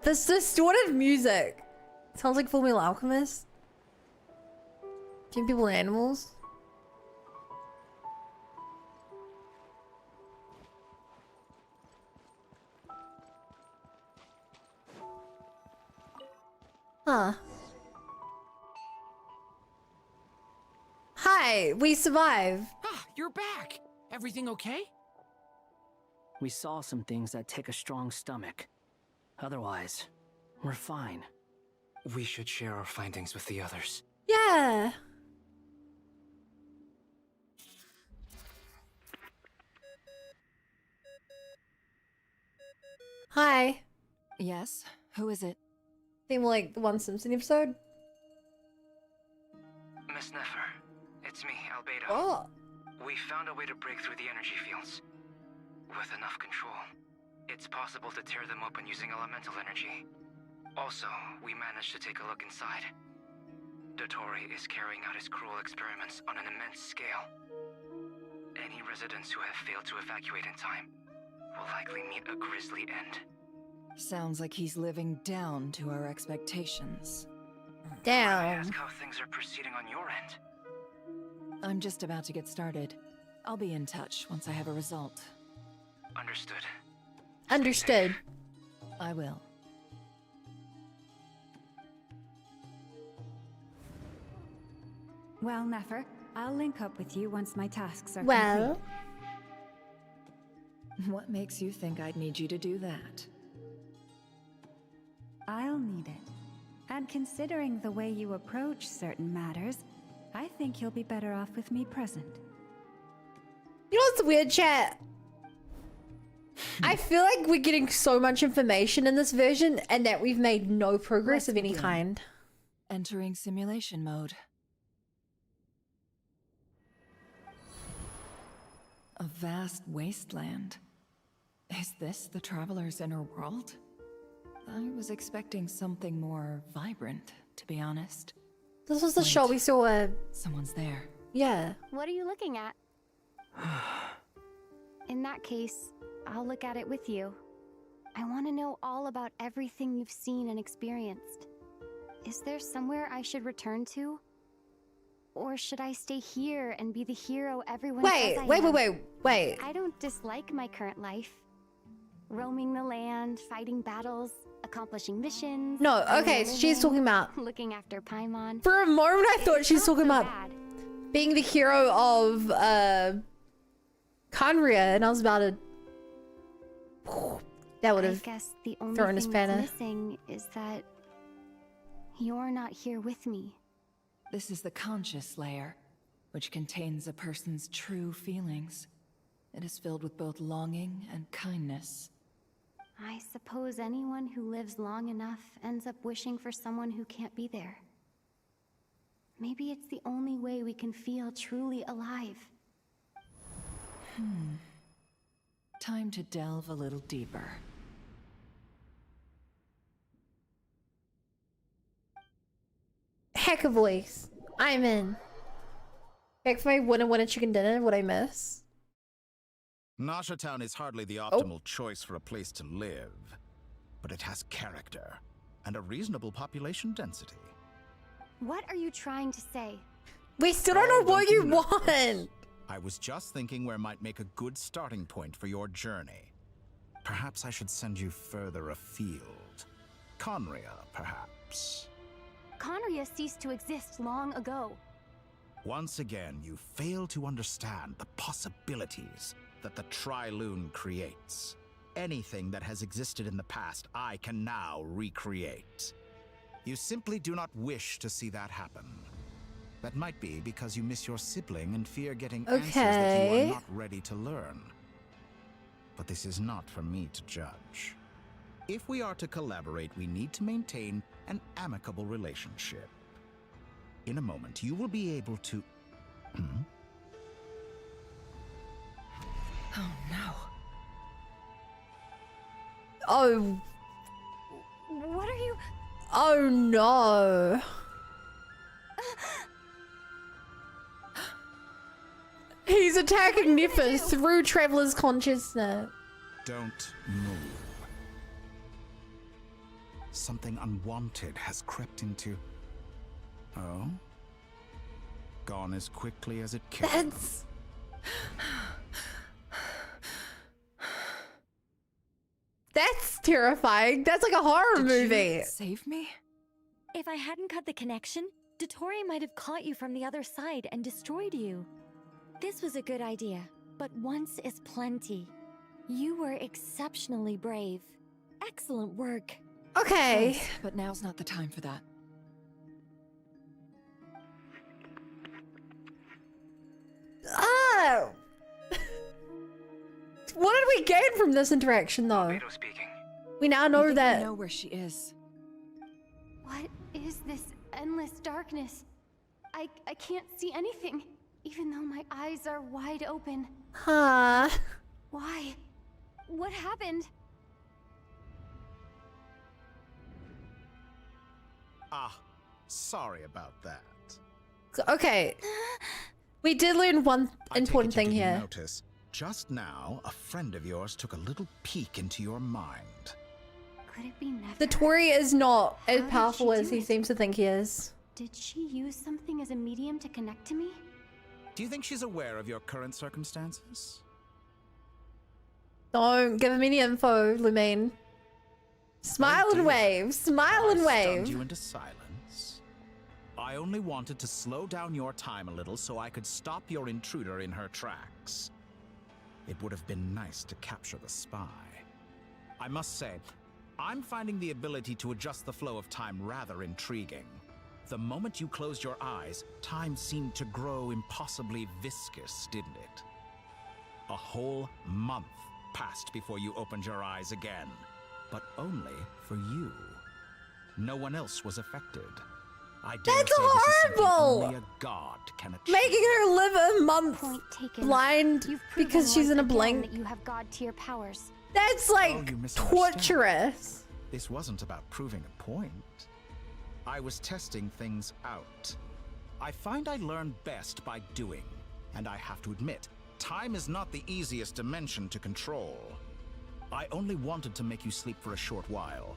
This distorted music. Sounds like Fullmetal Alchemist. Between people and animals. Huh. Hi, we survived. Ah, you're back. Everything okay? We saw some things that take a strong stomach. Otherwise, we're fine. We should share our findings with the others. Yeah. Hi. Yes? Who is it? Seem like the one Simpson episode. Miss Nefer, it's me, Albedo. Oh. We found a way to break through the energy fields. With enough control, it's possible to tear them open using elemental energy. Also, we managed to take a look inside. Dottore is carrying out his cruel experiments on an immense scale. Any residents who have failed to evacuate in time will likely meet a grisly end. Sounds like he's living down to our expectations. Damn. May I ask how things are proceeding on your end? I'm just about to get started. I'll be in touch once I have a result. Understood. Understood. I will. Well, Nefer, I'll link up with you once my tasks are Well. complete. What makes you think I'd need you to do that? I'll need it. And considering the way you approach certain matters, I think you'll be better off with me present. You know what's weird, chat? I feel like we're getting so much information in this version and that we've made no progress of any kind. Entering simulation mode. A vast wasteland. Is this the Traveler's inner world? I was expecting something more vibrant, to be honest. This was the show we saw. Someone's there. Yeah. What are you looking at? In that case, I'll look at it with you. I want to know all about everything you've seen and experienced. Is there somewhere I should return to? Or should I stay here and be the hero everyone says I am? Wait. I don't dislike my current life. Roaming the land, fighting battles, accomplishing missions. No, okay, so she's talking about... looking after Paimon. For a moment I thought she's talking about being the hero of Conria, and I was about to... That would have I guess the only thrown a thing spanner. that's missing is that you're not here with me. This is the conscious layer, which contains a person's true feelings. It is filled with both longing and kindness. I suppose anyone who lives long enough ends up wishing for someone who can't be there. Maybe it's the only way we can feel truly alive. Time to delve a little deeper. Heck of voice. I'm in. Back for my winner chicken dinner, what I miss. Nasha Town is hardly the optimal choice for a place to live, but it has character and a reasonable population density. What are you trying to say? We still don't know what you want. I was just thinking where might make a good starting point for your journey. Perhaps I should send you further afield. Conria, perhaps. Conria ceased to exist long ago. Once again, you fail to understand the possibilities that the Tri-Lune creates. Anything that has existed in the past, I can now recreate. You simply do not wish to see that happen. That might be because you miss your sibling and fear getting answers that you are not ready to learn. But this is not for me to judge. If we are to collaborate, we need to maintain an amicable relationship. In a moment, you will be able to... Oh no. Oh. What are you... Oh no. He's attacking Nefer through Traveler's consciousness. Don't move. Something unwanted has crept into... Oh? Gone as quickly as it came. That's... That's terrifying. That's like a horror movie. Save me? If I hadn't cut the connection, Dottore might have caught you from the other side and destroyed you. This was a good idea, but once is plenty. You were exceptionally brave. Excellent work. Okay. Thanks, but now's not the time for that. Oh! What did we gain from this interaction, though? Speaking. We now know We that... know where she is. What is this endless darkness? I can't see anything, even though my eyes are wide open. Huh. Why? What happened? Ah, sorry about that. Okay. We did learn one important thing here. Notice, just now, a friend of yours took a little peek into your mind. Could it be Never? The Tory is not as How did powerful she as do he it? seems to think he is. Did she use something as a medium to connect to me? Do you think she's aware of your current circumstances? Don't give him any info, Lumine. Smile and wave. Smile and I wave. stunned you into silence. I only wanted to slow down your time a little so I could stop your intruder in her tracks. It would have been nice to capture the spy. I must say, I'm finding the ability to adjust the flow of time rather intriguing. The moment you closed your eyes, time seemed to grow impossibly viscous, didn't it? A whole month passed before you opened your eyes again, but only for you. No one else was affected. I dare That's say this is something horrible! only a god can achieve. Making her live a month Point taken. blind You've proven because she's once in a again blink. that you have god tier powers. That's Oh, like you misunderstand. torturous. This wasn't about proving a point. I was testing things out. I find I learn best by doing, and I have to admit, time is not the easiest dimension to control. I only wanted to make you sleep for a short while,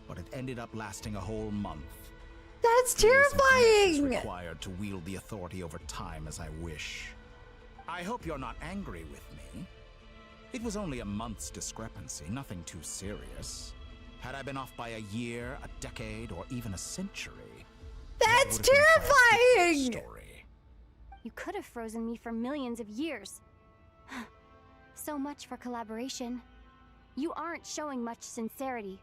but it ended up lasting a whole month. That's Years and connections terrifying. required to wield the authority over time as I wish. I hope you're not angry with me. It was only a month's discrepancy, nothing too serious. Had I been off by a year, a decade, or even a century, That's that would have been quite a different terrifying. story. You could have frozen me for millions of years. So much for collaboration. You aren't showing much sincerity.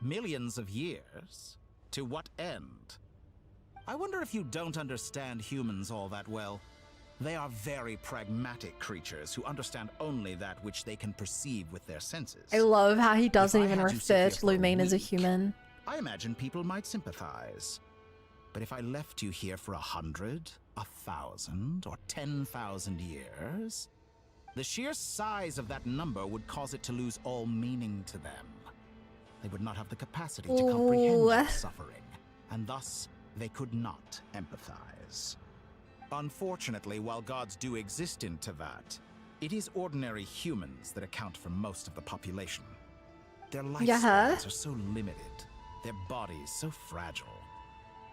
Millions of years? To what end? I wonder if you don't understand humans all that well. They are very pragmatic creatures who understand only that which they can perceive with their senses. I love how he doesn't If I even had you sit refer here to for a Lumine as a week, human. I imagine people might sympathize. But if I left you here for 100, 1,000, or 10,000 years, the sheer size of that number would cause it to lose all meaning to them. They would not have the capacity to comprehend your suffering, and thus they could not empathize. Unfortunately, while gods do exist in Tevat, it is ordinary humans that account for most of the population. Their lifespans are so limited, their bodies so fragile.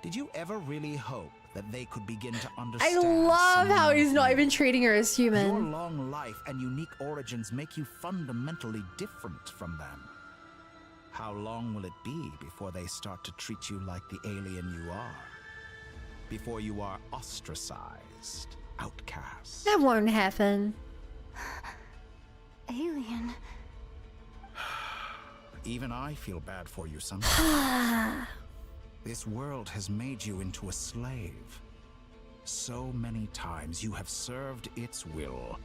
Did you ever really hope that they could begin to I understand? love how someone he's not like even treating her as your human. long life and unique origins make you fundamentally different from them. How long will it be before they start to treat you like the alien you are? Before you are ostracized, outcast? That won't happen. Alien. Even I feel bad for you sometimes. This world has made you into a slave. So many times you have served its will,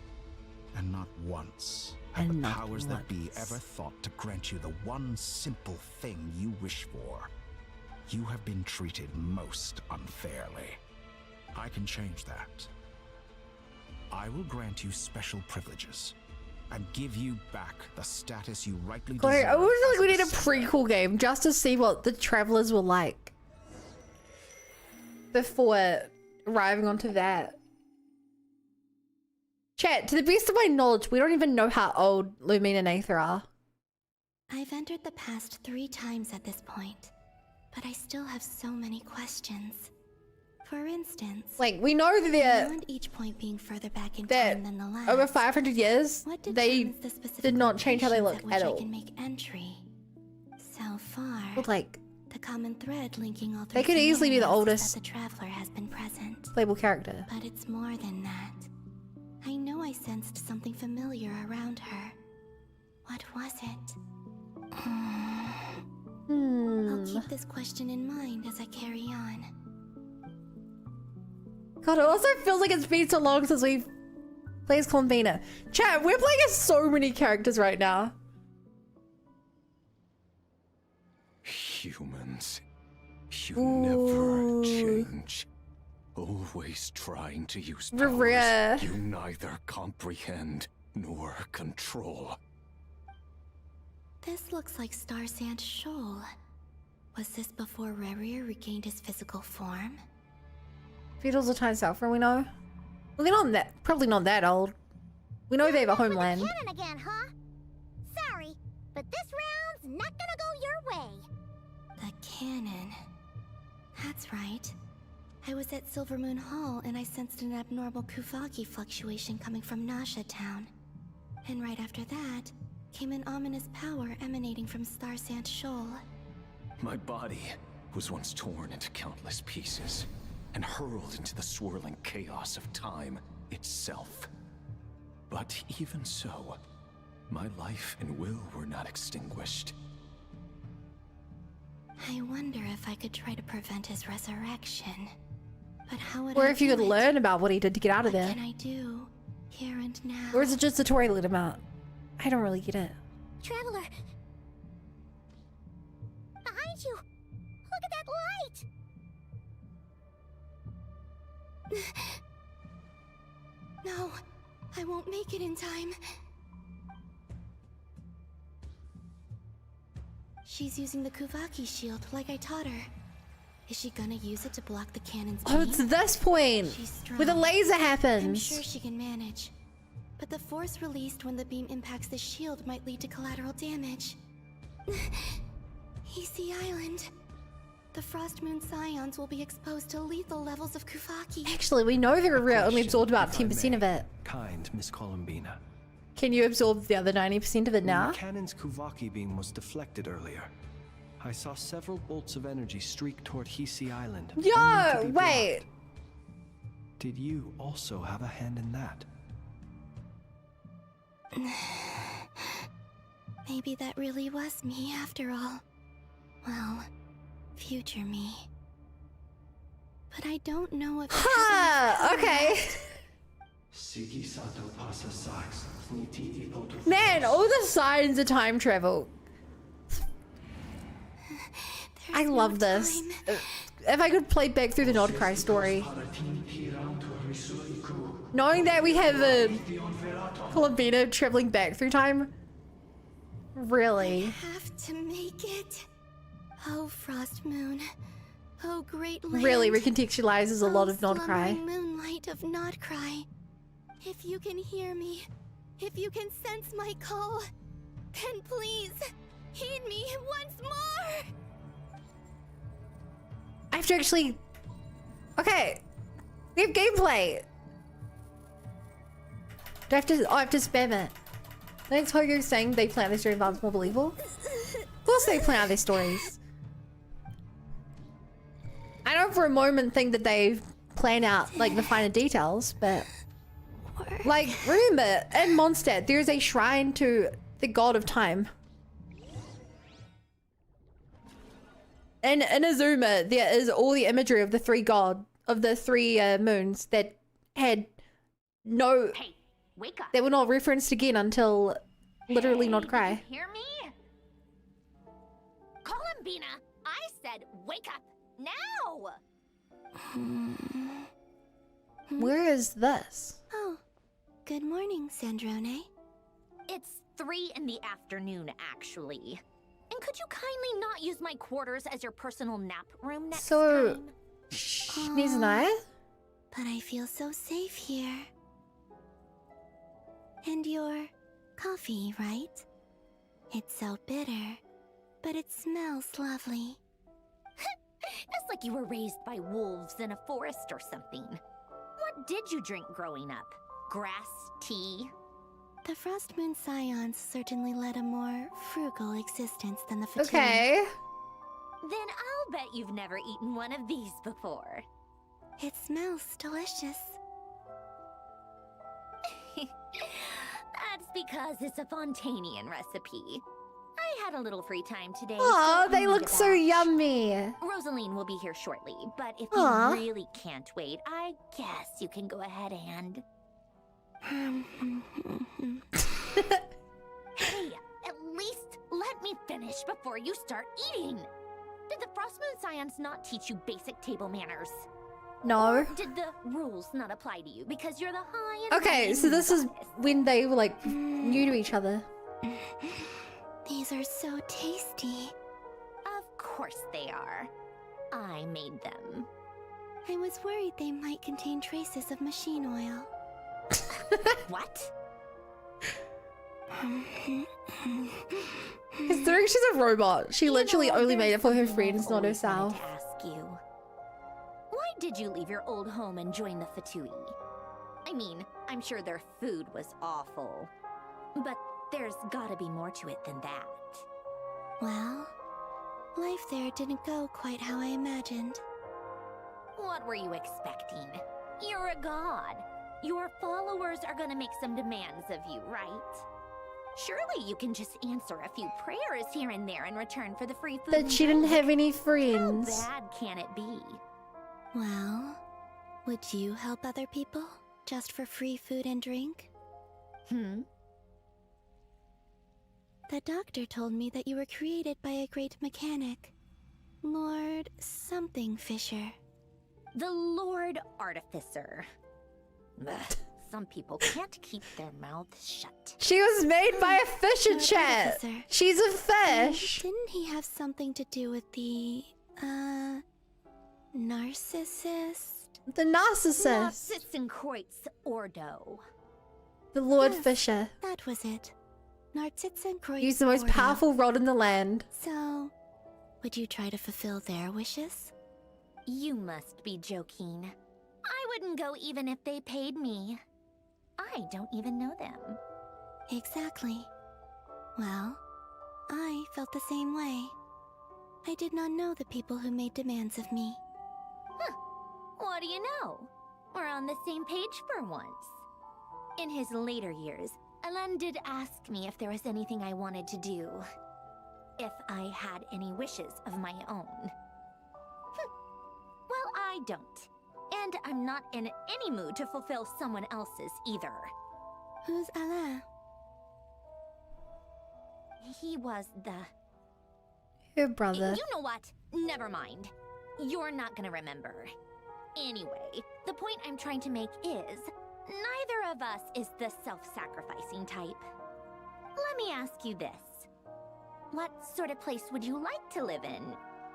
and not once have the powers that be ever thought to grant you the one simple thing you wish for. You have been treated most unfairly. I can change that. I will grant you special privileges and give you back the status you rightly deserve. Like, I always feel like we as need a prequel game just to see what the travelers were like before arriving onto that. Chat, to the best of my knowledge, we don't even know how old Lumine and Aether are. I've entered the past 3 times at this point, but I still have so many questions. For instance, like we know that beyond each point being further back in time than the last, over 500 years, what they determines the specific did not change how they locations look at at which all. I can make entry. So far, But like, the common thread linking all 3 they could easily be the scenarios is oldest that the traveler has been present. playable character. But it's more than that. I know I sensed something familiar around her. What was it? I'll keep this question in mind as I carry on. God, it also feels like it's been so long since we've played as Columbina. Chat, we're playing as so many characters right now. Humans, you never change. Always trying to use powers you neither comprehend nor control. This looks like Star Sand Shoal. Was this before Rerir regained his physical form? Feudals are time Sulfur, we know. Well, they're not that, probably not that old. We know they have a homeland. Cannon again, huh? Sorry, but this round's not gonna go your way. The cannon. That's right. I was at Silvermoon Hall and I sensed an abnormal Kuvaki fluctuation coming from Nasha Town. And right after that, came an ominous power emanating from Star Sand Shoal. My body was once torn into countless pieces and hurled into the swirling chaos of time itself. But even so, my life and will were not extinguished. I wonder if I could try to prevent his resurrection. But how would Or I if you do could it? learn about what he did to get out of there. What can I do, here and now? Or is it just the Tori let him out? I don't really get it. Traveler! Behind you! Look at that light! No, I won't make it in time. She's using the Kuvaki shield like I taught her. Is she gonna use it to block the cannon's beam? Oh, it's this point where the laser happens. I'm sure she can manage. But the force released when the beam impacts the shield might lead to collateral damage. EC Island. The Frost Moon Scions will be exposed to lethal levels of Kuvaki. Actually, we know they're real, only absorbed about 10% of it. Kind Miss Columbina. Can you absorb the other 90% of it now? When the cannon's Kuvaki beam was deflected earlier, I saw several bolts of energy streak toward Hisi Island. only to Yo, be wait. blocked. Did you also have a hand in that? Maybe that really was me after all. Well, future me. But I don't know if Ha! Okay. Man, all the signs of time travel. I love this. If I could play back through the Nordcry story. Knowing that we have a Columbina traveling back through time. Really? have to make it. Oh, Frost Moon. Oh, great land. Really recontextualizes a lot of slumbering Nordcry. moonlight of Nordcry. If you can hear me, if you can sense my call, then please heed me once more. I have to actually... Okay. We have gameplay. Do I have to... Oh, I have to spam it. Thanks, Hogo, saying they plan their story involves more believable. Of course they plan out their stories. I don't for a moment think that they plan out, like, the finer details, but... Like, remember, in Mondstadt, there's a shrine to the god of time. And in Azuma, there is all the imagery of the three moons that had no... Hey, wake up. They were not referenced again until literally not cry. Did you hear me? Columbina, I said wake up now. Where is this? Oh, good morning, Sandrone. It's 3 in the afternoon, actually. And could you kindly not use my quarters as your personal nap room next time? Nizanaya? But I feel so safe here. And your coffee, right? It's so bitter, but it smells lovely. It's like you were raised by wolves in a forest or something. What did you drink growing up? Grass tea? The Frost Moon Scions certainly led a more frugal existence than the Fatui. Okay. Then I'll bet you've never eaten one of these before. It smells delicious. That's because it's a Fontanian recipe. I had a little free time today. Oh, so they look so yummy. Rosaline will be here shortly, but if Aw. you really can't wait, I guess you can go ahead and... Hey, at least let me finish before you start eating. Did the Frost Moon Scions not teach you basic table manners? No. Or did the rules not apply to you because you're the high and Okay, mighty so this is goddess? when they were like new to each other. These are so tasty. Of course they are. I made them. I was worried they might contain traces of machine oil. What? Considering she's a robot, she literally only made it for her friends, not Always wanted herself. to ask you. Why did you leave your old home and join the Fatui? I mean, I'm sure their food was awful. But there's gotta be more to it than that. Well, life there didn't go quite how I imagined. What were you expecting? You're a god. Your followers are gonna make some demands of you, right? Surely you can just answer a few prayers here and there in return for the free food. But she didn't have any friends. How bad can it be? Well, would you help other people just for free food and drink? The doctor told me that you were created by a great mechanic, Lord something Fisher. The Lord Artificer. Ugh, some people can't keep their mouths shut. She was made by a fish in Lord chat. Artificer. She's a fish. Didn't he have something to do with the, narcissist? The narcissist. Narcissenkreuz Ordo. The Lord Yes, Fisher. That was it. Narcissenkreuz He's the most Ordo. powerful rod in the land. So, would you try to fulfill their wishes? You must be joking. I wouldn't go even if they paid me. I don't even know them. Exactly. Well, I felt the same way. I did not know the people who made demands of me. Huh. What do you know? We're on the same page for once. In his later years, Alan did ask me if there was anything I wanted to do. If I had any wishes of my own. Well, I don't. And I'm not in any mood to fulfill someone else's either. Who's Alain? He was the... Her brother. You know what? Never mind. You're not gonna remember. Anyway, the point I'm trying to make is, neither of us is the self-sacrificing type. Let me ask you this. What sort of place would you like to live in,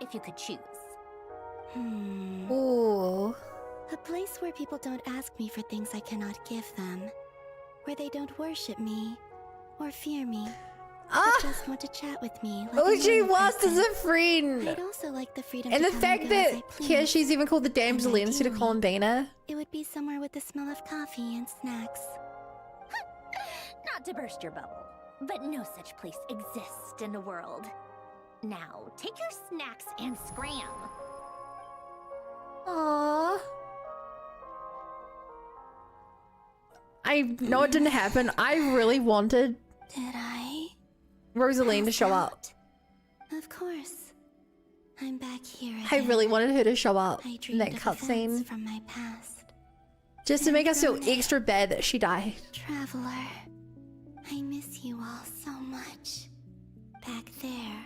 if you could choose? Ooh. A place where people don't ask me for things I cannot give them. Where they don't worship me, or fear me, but just want to chat with me. Like All a she normal wants is person. a friend. I'd also like the freedom And to the come fact and go as I that please. here she's even called the damsel And instead of ideally, Columbina. It would be somewhere with the smell of coffee and snacks. Not to burst your bubble, but no such place exists in the world. Now, take your snacks and scram. Aww. I know it didn't happen. I really wanted Did I? Rosaline to show up. Of course. I'm back here again. I really wanted her to show up I in dreamed that of events cutscene. from my past. Just to make us feel extra bad that she died. Traveler, I miss you all so much. Back there,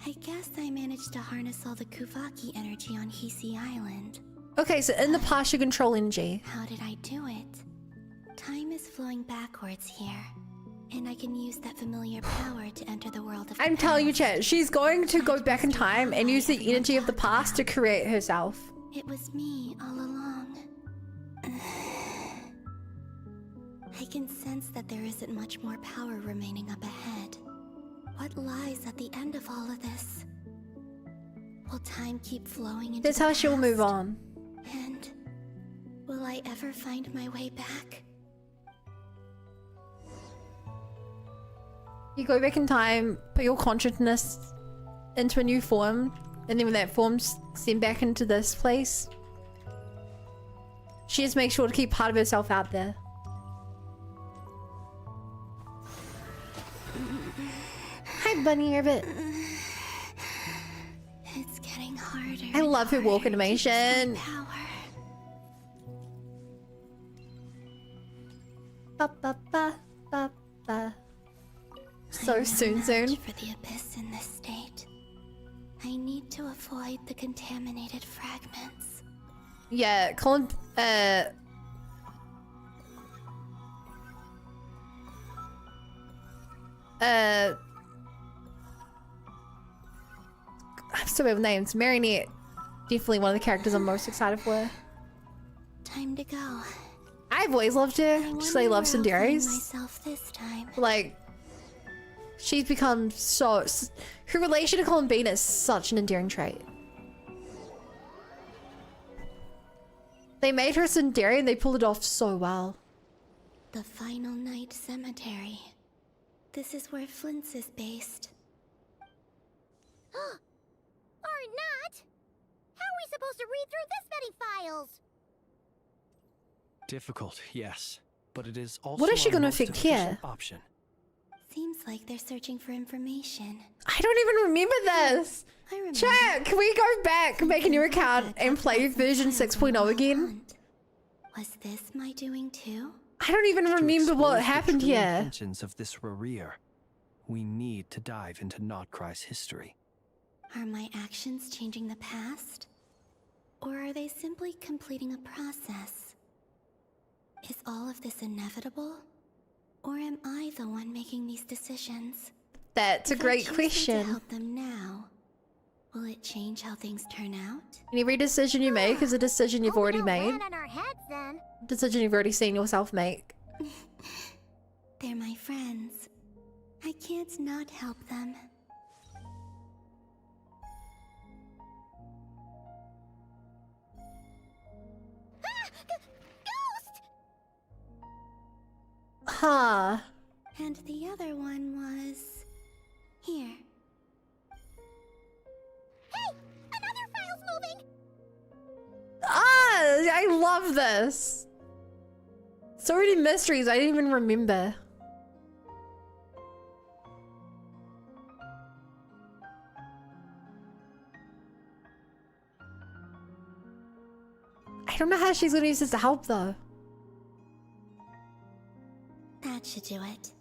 I guess I managed to harness all the Kuvaki energy on Hisi Island. Okay, so in the past you control energy. How did I do it? Time is flowing backwards here, and I can use that familiar power to enter the world of the I'm telling you, past. chat, she's going to go back in time and use the energy of the past to create herself. It was me all along. I can sense that there isn't much more power remaining up ahead. What lies at the end of all of this? Will time keep flowing into That's the how she will move past? on. And will I ever find my way back? You go back in time, put your consciousness into a new form, and then when that form's sent back into this place, she just makes sure to keep part of herself out there. Hi, Bunny Rabbit. It's getting harder. I love her walk animation. Ba ba ba ba ba. So soon. For the abyss in this state, I need to avoid the contaminated fragments. Yeah, Colin. I'm so bad with names. Marinette, definitely one of the characters I'm most excited for. Time to go. I've always loved her. Just I love Cinderella's. Myself this time. Like, she's become so. Her relation to Columbina is such an endearing trait. They made her Cinderella and they pulled it off so well. The Final Night Cemetery. This is where Flint's is based. Or not? How are we supposed to read through this many files? Difficult, yes, but it is also What is she our gonna most fix efficient here? option. Seems like they're searching for information. I don't even remember this. Chat, can we go back, make a new account, and play version 6.0 again? Was this my doing too? I don't even remember what Expose the happened true here. intentions of this Rereer. We need to dive into Notcry's history. Are my actions changing the past? Or are they simply completing a process? Is all of this inevitable? Or am I the one making these decisions? That's a If I great choose question. To help them now, will it change how things turn out? And every decision you make is a decision you've already made. On our heads, then. Decision you've already seen yourself make. They're my friends. I can't not help them. Huh. And the other one was... here. Hey! Another file's moving! Ah, I love this. So many mysteries I didn't even remember. I don't know how she's gonna use this to help though. That should do it.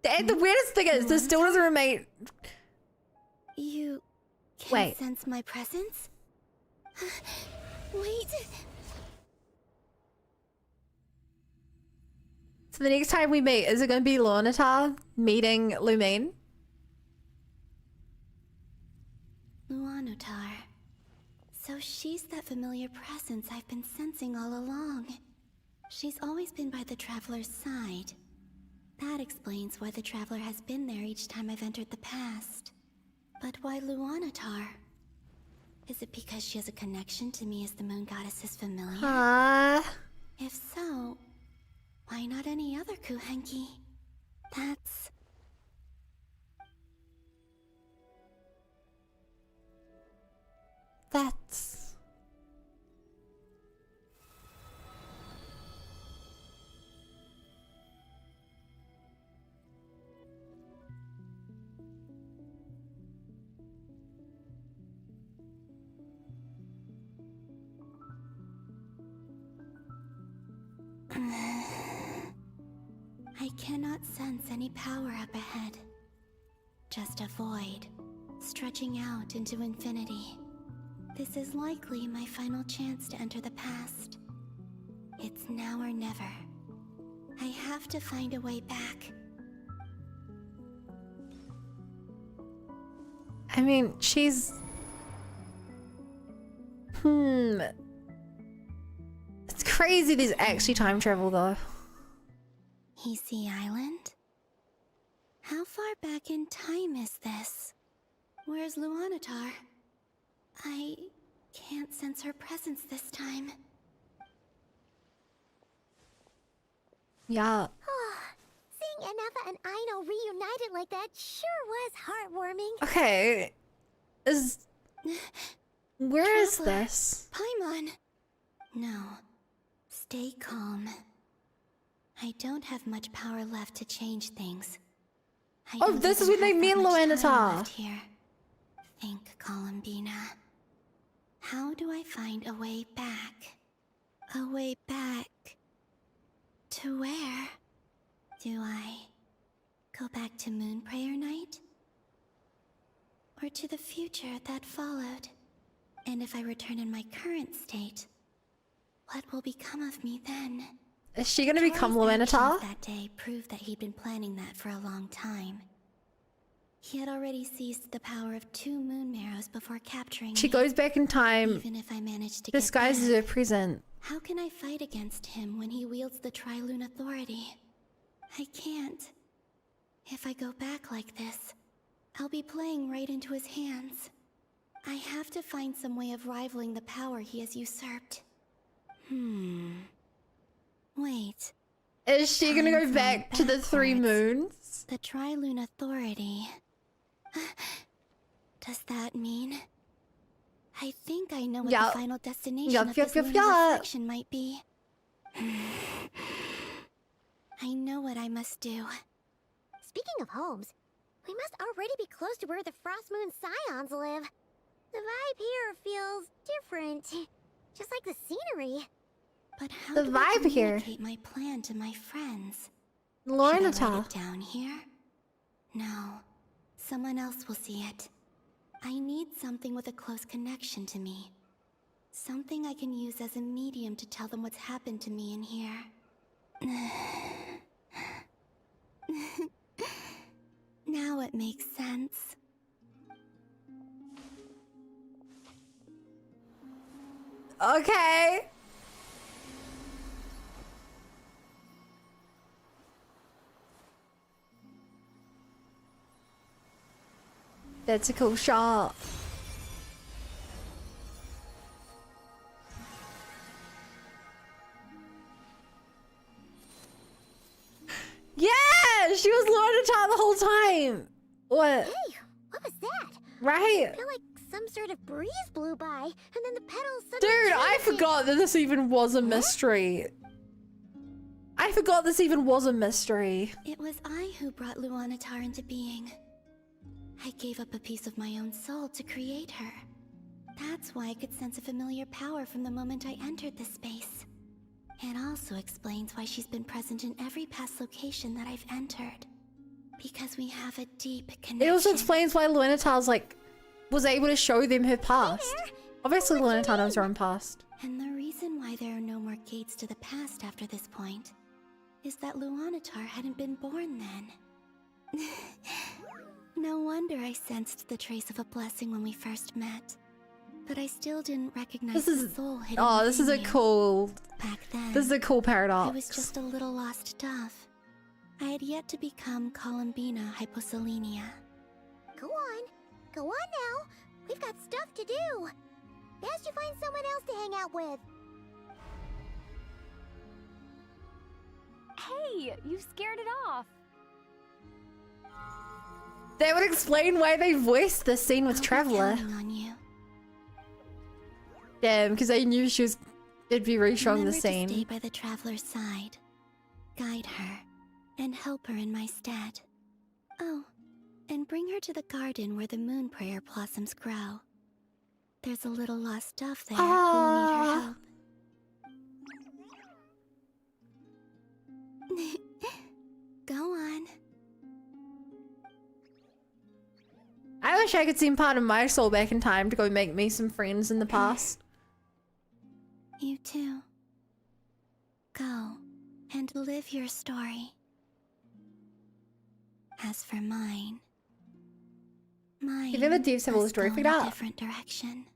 And the weirdest thing is, this still doesn't remain. You can Wait. sense my presence? Wait. So the next time we meet, is it going to be Luanatar meeting Lumine? Luanatar. So she's that familiar presence I've been sensing all along. She's always been by the Traveler's side. That explains why the Traveler has been there each time I've entered the past. But why Luanatar? Is it because she has a connection to me as the Moon Goddess's familiar? If so, why not any other Kuhenki? That's... I cannot sense any power up ahead. Just a void, stretching out into infinity. This is likely my final chance to enter the past. It's now or never. I have to find a way back. I mean, she's... It's crazy there's actually time travel though. Easy Island? How far back in time is this? Where's Luanatar? I can't sense her presence this time. Yeah. Seeing Enefa and Aino reunited like that sure was heartwarming. Okay. Where is Traveler, this? Paimon! No. Stay calm. I don't have much power left to change things. Oh, this is when they meet Luanatar. Here. Think, Columbina. How do I find a way back? A way back... to where? Do I go back to Moon Prayer Night? Or to the future that followed? And if I return in my current state, what will become of me then? Is she gonna become Luanatar? That day proved that he'd been planning that for a long time. He had already seized the power of 2 moon marrows before capturing She me. goes back in time. Even if I managed to disguises get her back, present. how can I fight against him when he wields the Tri-Lune Authority? I can't. If I go back like this, I'll be playing right into his hands. I have to find some way of rivaling the power he has usurped. Wait. Is she gonna go back to the 3 moons? The Tri-Lune Authority. Does that mean... I think I know what the final destination of this lunar reflection might be. I know what I must do. Speaking of homes, we must already be close to where the Frost Moon Scions live. The vibe here feels different. Just like the scenery. But how The do I vibe here. communicate my plan to my friends? Luanatar. Should I write it down here? No. Someone else will see it. I need something with a close connection to me. Something I can use as a medium to tell them what's happened to me in here. Now it makes sense. Okay. That's a cool shot. Yeah, she was Luanatar the whole time. What? Hey, what was that? Right. I feel like some sort of breeze blew by, and then the petals suddenly Dude, I changed. forgot that this even was a mystery. I forgot this even was a mystery. It was I who brought Luanatar into being. I gave up a piece of my own soul to create her. That's why I could sense a familiar power from the moment I entered this space. It also explains why she's been present in every past location that I've entered. Because we have a deep connection. It also explains why Luanatar's like was able to show them her past. Obviously Luanatar knows her own past. And the reason why there are no more gates to the past after this point is that Luanatar hadn't been born then. No wonder I sensed the trace of a blessing when we first met. But I still didn't recognize the soul hidden Oh, this is a within you. cool. Back then, This is a cool paradox. I was just a little lost dove. I had yet to become Columbina Hyposelenia. Go on. Go on now. We've got stuff to do. Best you find someone else to hang out with. Hey, you scared it off. That would explain why they voiced the scene with Traveler. On you. Damn, because they knew it'd be really strong Remember the scene. to stay by the traveler's side, guide her, and help her in my stead. Oh, and bring her to the garden where the moon prayer blossoms grow. There's a little lost dove there who will need her help. Go on. I wish I could send part of my soul back in time to go make me some friends in the past. You too. Go and live your story. As for mine, You think the devs have all the story figured out? different direction.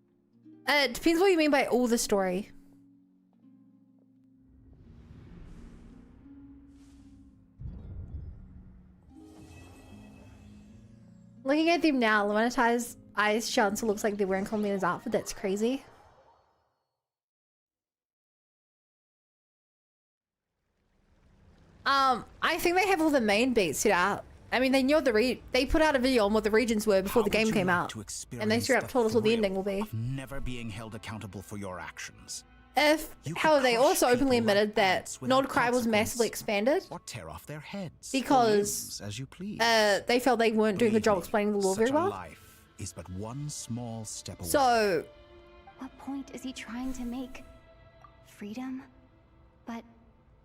It depends what you mean by all the story. Looking at them now, Luminati's eyes shone, so it looks like they're wearing Columbina's outfit. That's crazy. I think they have all the main beats set out. I mean, they knew they put out a video on what the regions were before the game came out, and they straight up told us what the ending will be. Never being held accountable for your actions. However, they also openly admitted that Nordcry was massively expanded Or tear off their heads. because as you please. they felt they weren't doing a good job explaining the lore very well. Life is but one small step away. So, What point is he trying to make? Freedom? But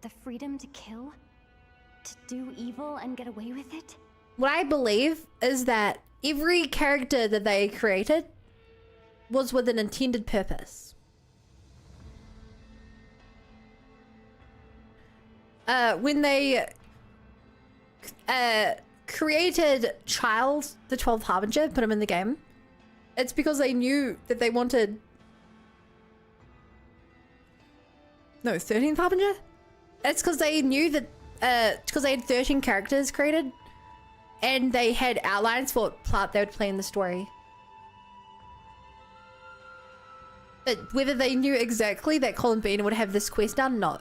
the freedom to kill? To do evil and get away with it? what I believe is that every character that they created was with an intended purpose. When they created Child, the 12th Harbinger, put him in the game, it's because they knew that they wanted... No, 13th Harbinger? It's because they knew that, because they had 13 characters created, and they had outlines for what part they would play in the story. But whether they knew exactly that Columbina would have this quest done, no.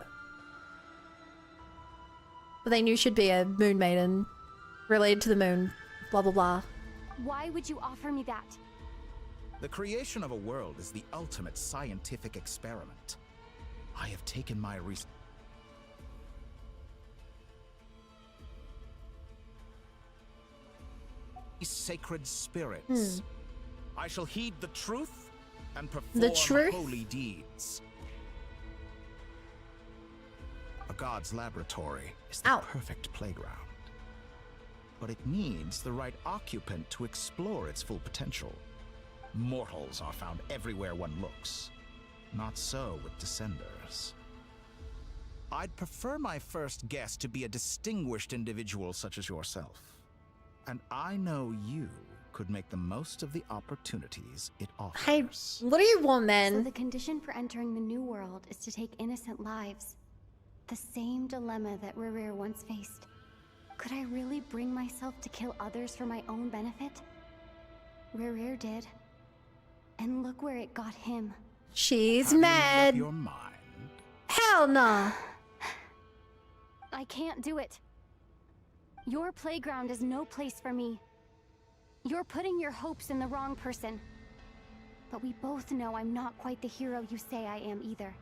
But they knew she'd be a moon maiden, related to the moon, blah blah blah. Why would you offer me that? The creation of a world is the ultimate scientific experiment. I have taken my research. Sacred spirits. I shall heed the truth and perform holy deeds. A god's laboratory is the perfect playground. But it needs the right occupant to explore its full potential. Mortals are found everywhere one looks. Not so with Descenders. I'd prefer my first guest to be a distinguished individual such as yourself. And I know you could make the most of the opportunities it offers. Hey, what do you want, man? So the condition for entering the new world is to take innocent lives. The same dilemma that Rerir once faced. Could I really bring myself to kill others for my own benefit? Rerir did. And look where it got him. She's mad. Your mind. Hell no. I can't do it. Your playground is no place for me. You're putting your hopes in the wrong person. But we both know I'm not quite the hero you say I am either.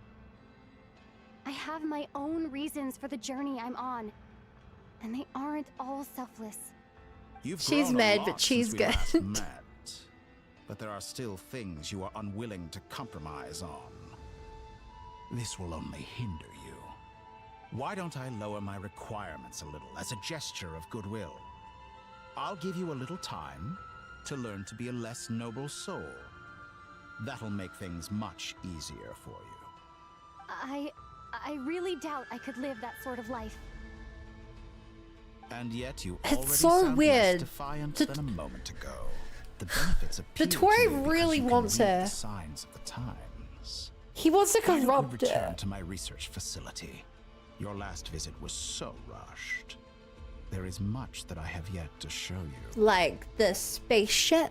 I have my own reasons for the journey I'm on. And they aren't all selfless. She's mad, but she's good. But there are still things you are unwilling to compromise on. This will only hinder you. Why don't I lower my requirements a little as a gesture of goodwill? I'll give you a little time to learn to be a less noble soul. That'll make things much easier for you. I really doubt I could live that sort of life. And yet you It's already so sound weird. less defiant than a moment ago. The benefits appeal to Tori you because really you can wants read her. the signs of the times. He wants to Why don't we corrupt return her. to my research facility. Your last visit was so rushed. There is much that I have yet to show you. Like the spaceship.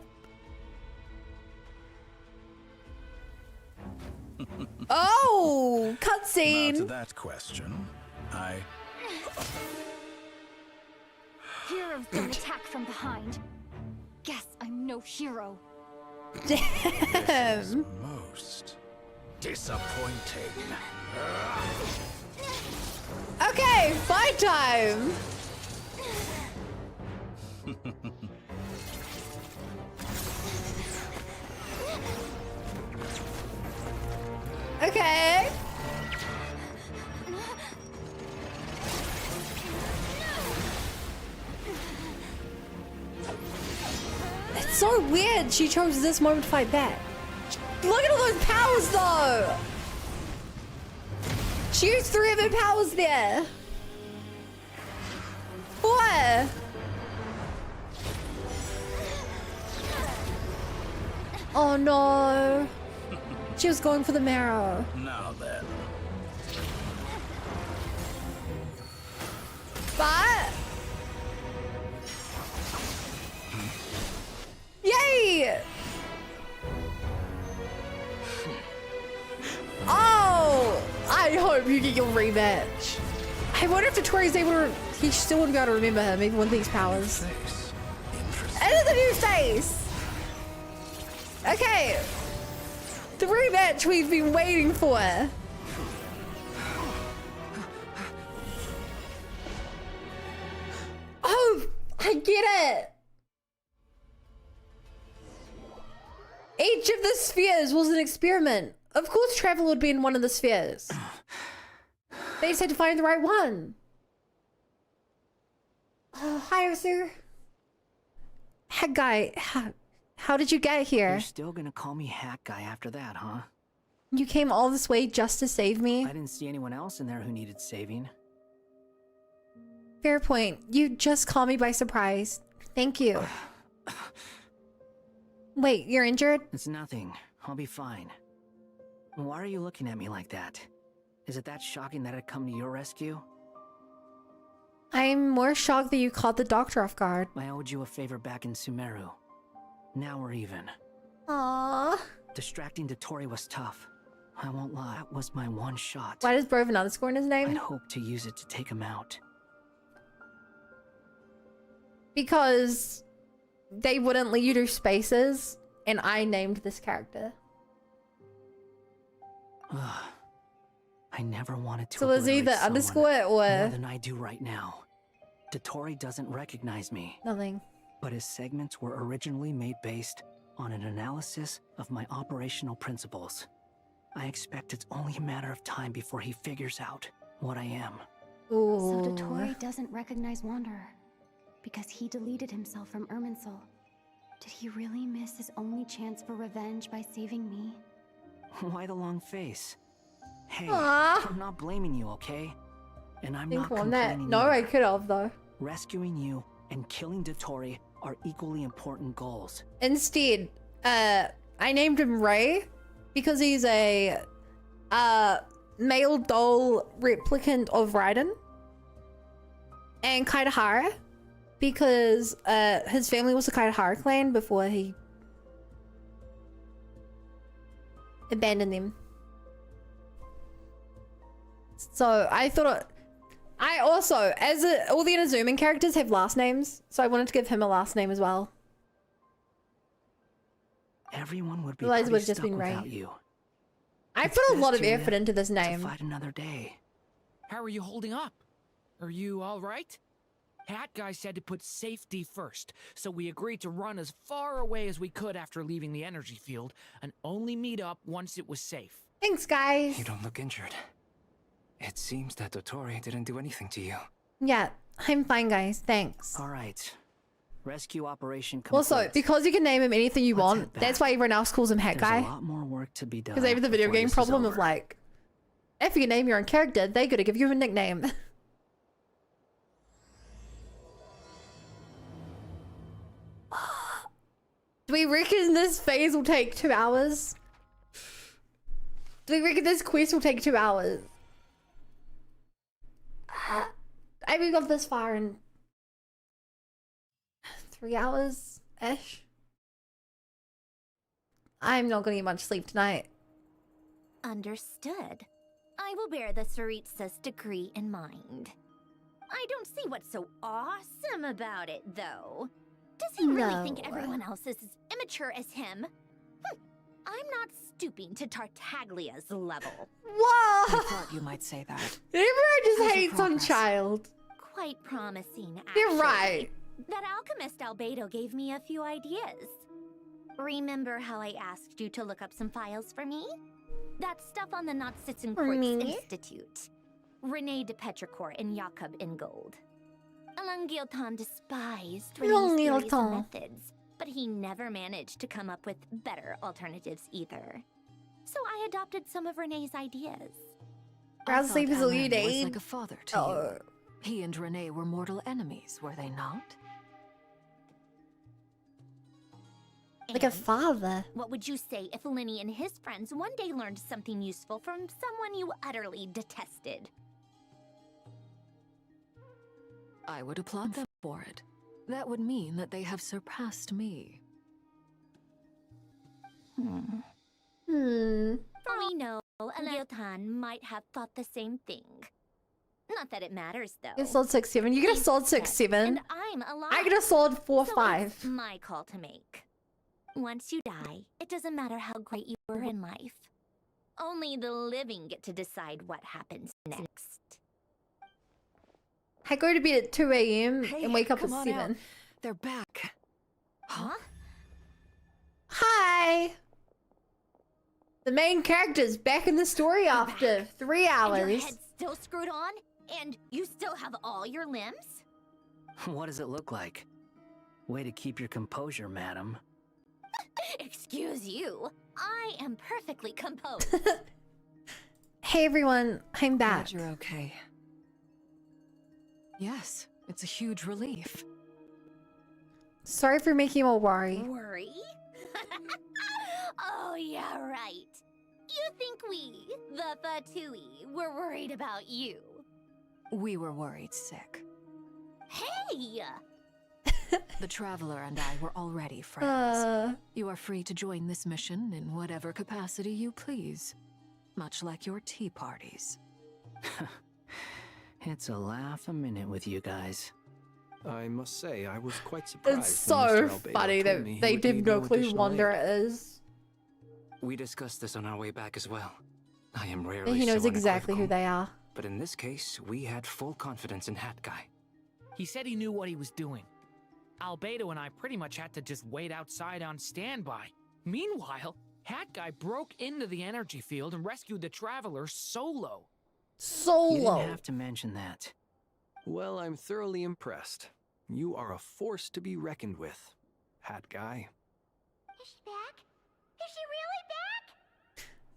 Oh, Now to cutscene. that question, Heroes don't attack from behind. Guess I'm no hero. Damn. most disappointing. Okay, fight time. Okay. It's so weird she chose this moment to fight back. Look at all those powers though! She used 3 of her powers there. What? Oh no. She was going for the marrow. Now then. But I hope you get your rematch. I wonder if Tori's able to. He still wouldn't be able to remember him even with these powers. It is a new face. Okay. The rematch we've been waiting for. Oh, I get it. Each of the spheres was an experiment. Of course travel would be in one of the spheres. They just had to find the right one. Oh, hi, sir. Hat guy, how did you get here? You're still gonna call me Hat Guy after that, huh? You came all this way just to save me? I didn't see anyone else in there who needed saving. Fair point. You just caught me by surprise. Thank you. Wait, you're injured? It's nothing. I'll be fine. Why are you looking at me like that? Is it that shocking that I'd come to your rescue? I'm more shocked that you caught the doctor off guard. I owed you a favor back in Sumeru. Now we're even. Aww. Distracting Dotori was tough. I won't lie, that was my one shot. Why does Bro have an underscore in his name? I'd hoped to use it to take him out. Because they wouldn't let you do spaces, and I named this character. I never wanted to. So is either underscore or more than I do right now. Dotori doesn't recognize me. Nothing. But his segments were originally made based on an analysis of my operational principles. I expect it's only a matter of time before he figures out what I am. So Dotori doesn't recognize Wanderer because he deleted himself from Irminsul. Did he really miss his only chance for revenge by saving me? Why the long face? Hey, Aww. I'm not blaming you, okay? And I'm Think not on that. complaining No, either. I could have though. Rescuing you and killing Dotori are equally important goals. Instead, I named him Ray because he's a male doll replicant of Raiden. And Kaitahara because his family was the Kaitahara clan before he abandoned them. So I thought I also, all the Inazuma characters have last names, so I wanted to give him a last name as well. Everyone would be Otherwise it pretty would have just stuck been Ray. without you. I It's put a best lot of you're effort into this name. To fight another day. How are you holding up? Are you all right? Hat Guy said to put safety first, so we agreed to run as far away as we could after leaving the energy field and only meet up once it was safe. Thanks, guys. You don't look injured. It seems that Dotori didn't do anything to you. Yeah, I'm fine, guys. Thanks. All right. Rescue operation complete. Also, because you can name him anything you want, that's why everyone else calls him Hat There's Guy. a lot more work to be done. Because they have the video before game this is problem of over. like, if you name your own character, they gotta give you a nickname. Do we reckon this phase will take 2 hours? Do we reckon this quest will take 2 hours? I haven't got this far in 3 hours-ish. I'm not gonna get much sleep tonight. Understood. I will bear the Tsaritsa's decree in mind. I don't see what's so awesome about it, though. Does he really think No. everyone else is as immature as him? I'm not stooping to Tartaglia's level. Whoa! I thought you might say that. Everyone just How's your hates on progress? Child. Quite promising, actually. You're right. That alchemist Albedo gave me a few ideas. Remember how I asked you to look up some files for me? That stuff on the Natsitzen For Quartz me? Institute. Rene de Petrichor and Jakob Ingold. Langilton despised Rene's theories and Langilton. methods, but he never managed to come up with better alternatives either. So I adopted some of Rene's ideas. Rouse sleep is all you Alan was need. like a father to you. He and Renee were mortal enemies, were they not? Like a father. What would you say if Linny and his friends one day learned something useful from someone you utterly detested? I would applaud them for it. That would mean that they have surpassed me. We know Algil Jotan might have thought the same thing. Not that it matters, though. Get a solid 6-7. You get a solid 6-7. And I'm alive. I get a solid 4-5. So it's my call to make. Once you die, it doesn't matter how great you were in life. Only the living get to decide what happens next. I go to bed at 2 a.m. and wake up at come on 7. out. They're back. Huh? Hi! The main character's back in the story after 3 hours. And your head's still screwed on? And you still have all your limbs? What does it look like? Way to keep your composure, madam. Excuse you. I am perfectly composed. Hey everyone, I'm back. Glad you're okay. Yes, it's a huge relief. Sorry for making you all worry. Worry? Oh, yeah, right. You think we, the Fatui, were worried about you? We were worried sick. Hey! The Traveler and I were already friends. You are free to join this mission in whatever capacity you please. Much like your tea parties. It's a laugh a minute with you guys. I must say, I was quite surprised. It's so funny that they have no clue who Wander is. We discussed this on our way back as well. I am rarely He knows so exactly who they are. But in this case, we had full confidence in Hat Guy. He said he knew what he was doing. Albedo and I pretty much had to just wait outside on standby. Meanwhile, Hat Guy broke into the energy field and rescued the Traveler solo. You didn't have to mention that. Well, I'm thoroughly impressed. You are a force to be reckoned with, Hat Guy. Is she back? Is she really back?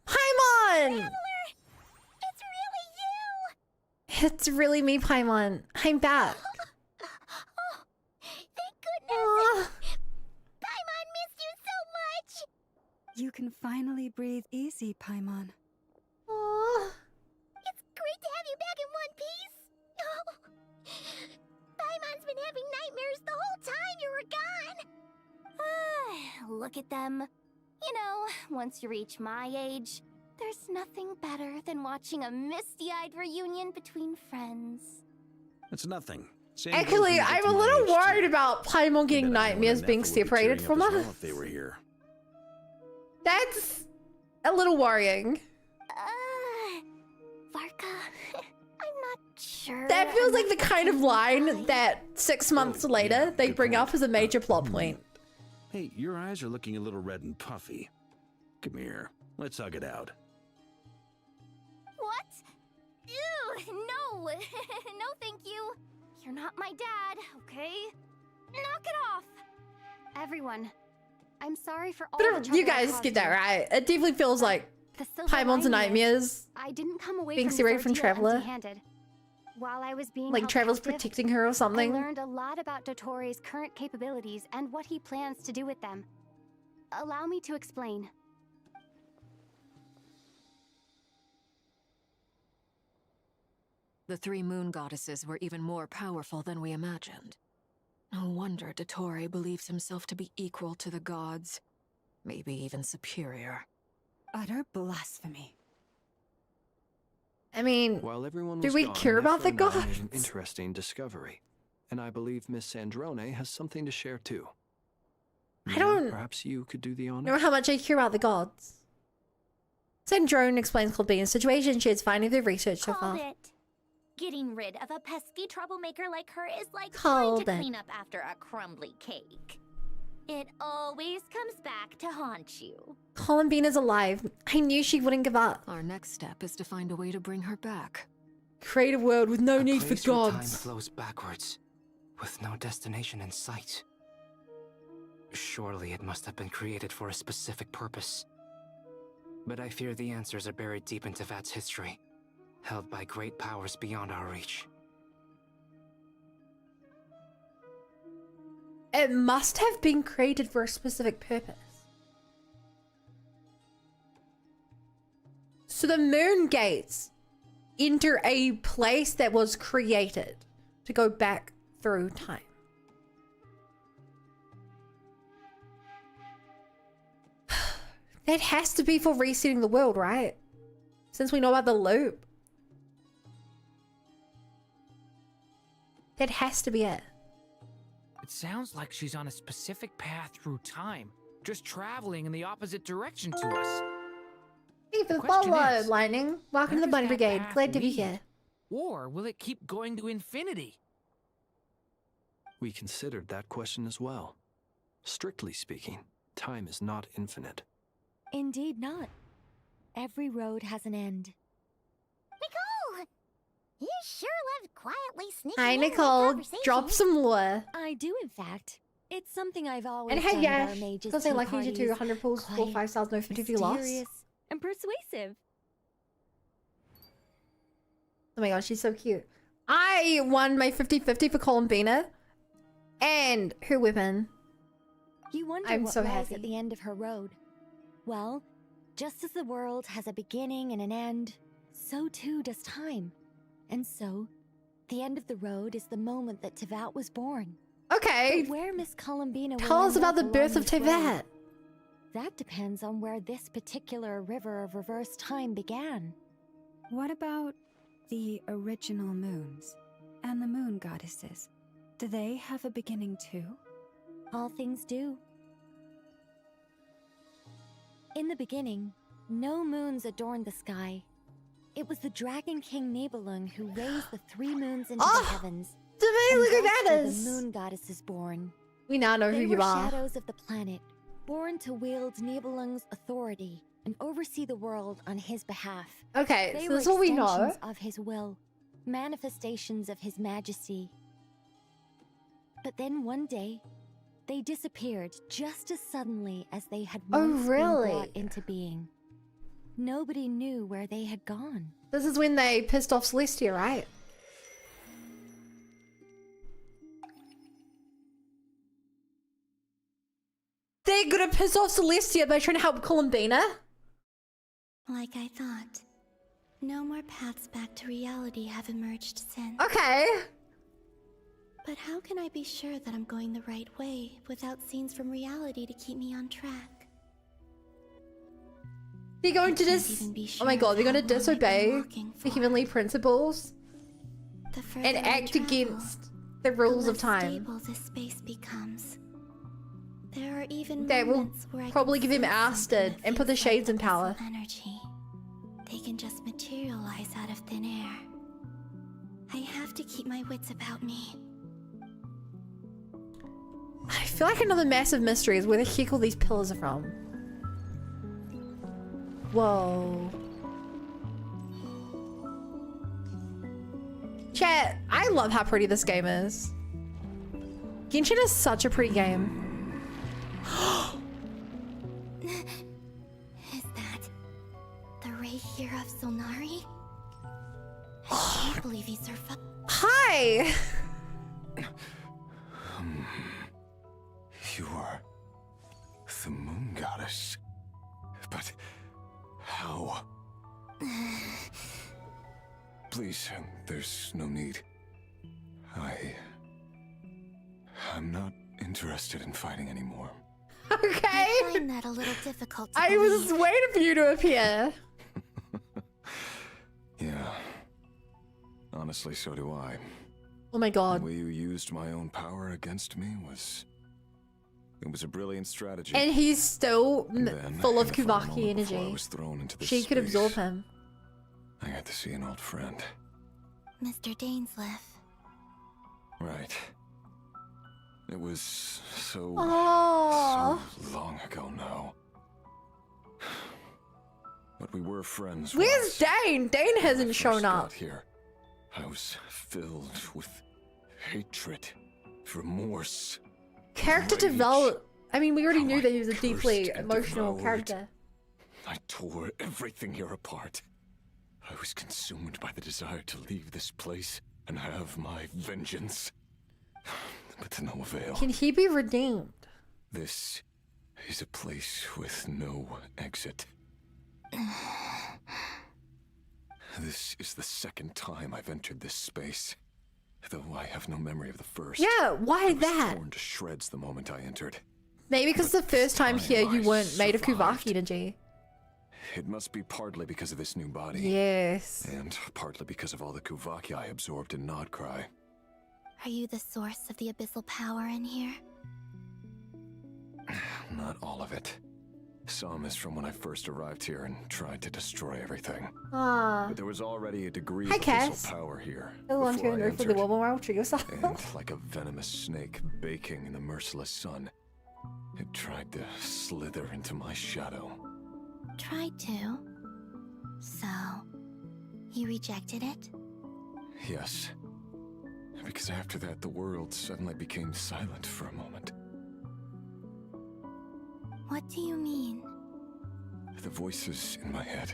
Paimon! Traveler! It's really you! It's really me, Paimon. I'm back. Oh, thank goodness! Paimon missed you so much! You can finally breathe easy, Paimon. It's great to have you back in one piece! Oh, Paimon's been having nightmares the whole time you were gone! Look at them. You know, once you reach my age, there's nothing better than watching a misty-eyed reunion between friends. It's nothing. Actually, I'm a little worried about Paimon getting nightmares being separated from us. If they were here. That's a little worrying. Varka, I'm not sure. That feels like the kind of line that 6 months later they bring up as a major plot point. Hey, your eyes are looking a little red and puffy. Come here. Let's hug it out. What? Ew, no. No, thank you. You're not my dad, okay? Knock it off. Everyone, I'm sorry for all the But trouble you I guys caused get that you. right. It definitely feels like The silver Paimon's lining is, nightmares I didn't come away being from separated this from ordeal Traveler. empty-handed. While I was being Like held Traveler's captive, protecting her or something. I learned a lot about Dottoro's current capabilities and what he plans to do with them. Allow me to explain. The 3 moon goddesses were even more powerful than we imagined. No wonder Dottore believes himself to be equal to the gods. Maybe even superior. Utter blasphemy. I mean, While everyone do was we gone, care about the Nephro made gods? an interesting discovery, and I believe Miss Sandrone has something to share too. I don't Perhaps you could do the honors. know how much I care about the gods. Sandrone explains Colbina's situation she is finding through research so Called far. it. Getting rid of a pesky troublemaker like her is like Called trying it. to clean up after a crumbly cake. It always comes back to haunt you. Columbina's alive. I knew she wouldn't give up. Our next step is to find a way to bring her back. Create a world with no need for Place where time gods. flows backwards, with no destination in sight. Surely it must have been created for a specific purpose. But I fear the answers are buried deep in Tevat's history, held by great powers beyond our reach. It must have been created for a specific purpose. So the moon gates enter a place that was created to go back through time. That has to be for resetting the world, right? Since we know about the loop. That has to be it. It sounds like she's on a specific path through time, just traveling in the opposite direction to us. Hey, for the question follow, is, Lightning. Welcome to where the Bunny does that Brigade. path Glad to be lead? here. Or will it keep going to infinity? We considered that question as well. Strictly speaking, time is not infinite. Indeed not. Every road has an end. Nicole! You sure loved quietly sneaking Hi, in my Nicole. conversation. Drop some lore. I do, in fact. It's something I've always And hey, done yeah. at our mages' Because I tea like you to parties. 100 pulls, 4 Quiet, 5 stars, no 50 if you lost. mysterious, and persuasive. Oh my gosh, she's so cute. I won my 50-50 for Columbina. And her weapon. You wonder I'm what so lies happy. at the end of her road. Well, just as the world has a beginning and an end, so too does time. And so, the end of the road is the moment that Tevat was born. Okay. But where Miss Columbina will Tell us end about up the along birth of this road, Tevat. that depends on where this particular river of reverse time began. What about the original moons and the moon goddesses? Do they have a beginning too? All things do. In the beginning, no moons adorned the sky. It was the Dragon King Nibelung who raised the 3 moons into the heavens. Devane, look at that's that where is. the moon goddess is born. We now know who They you were are. shadows of the planet, born to wield Nibelung's authority and oversee the world on his behalf. Okay, They so were this is what we know. extensions of his will, manifestations of his majesty. But then one day, they disappeared just as suddenly as they had Oh, once really? been brought into being. Nobody knew where they had gone. This is when they pissed off Celestia, right? They're gonna piss off Celestia by trying to help Columbina? Like I thought. No more paths back to reality have emerged since. Okay. But how can I be sure that I'm going the right way without scenes from reality to keep me on track? They're going to oh my god, they're gonna disobey the heavenly principles and act against the rules of time. Stable this space becomes. There are even They will moments where I probably can give him sense something Asted that and put the feels like shades in abyssal power. Energy. They can just materialize out of thin air. I have to keep my wits about me. I feel like another massive mystery is where the heck all these pillars are from. Whoa. Chat, I love how pretty this game is. Genshin is such a pretty game. Is that the ray here of Solnari? I can't believe he survived. Hi! You are the moon goddess. But how? Please, there's no need. I'm not interested in fighting anymore. Okay. I find that a little difficult to I was believe. waiting for you to appear. Yeah. Honestly, so do I. Oh my god. The way you used my own power against me was... It was a brilliant strategy. And he's still Then, full of in the final Kuvaki moment before I energy. was thrown into this She could space, absorb him. I got to see an old friend. Mr. Dainsleif. Right. It was so Aww. long ago now. But we were friends. Where's Dane? Dane hasn't shown up. Got here. I was filled with hatred, remorse. Character rage. develop. I mean, we already knew that he was a deeply cursed and emotional devoured. character. I tore everything here apart. I was consumed by the desire to leave this place and have my vengeance. But to no avail. Can he be redeemed? This is a place with no exit. This is the second time I've entered this space, though I have no memory of the first. Yeah, why I was that? torn to shreds the moment I entered. Maybe because the first time here you weren't made of survived. Kuvaki energy. It must be partly because of this new body. Yes. And partly because of all the Kuvaki I absorbed in Nodcry. Are you the source of the abyssal power in here? Not all of it. Some is from when I first arrived here and tried to destroy everything. But there was already a degree of abyssal power here. Before I entered, and like a venomous snake baking in the merciless sun, it tried to slither into my shadow. Tried to? So, you rejected it? Yes. Because after that, the world suddenly became silent for a moment. What do you mean? The voices in my head,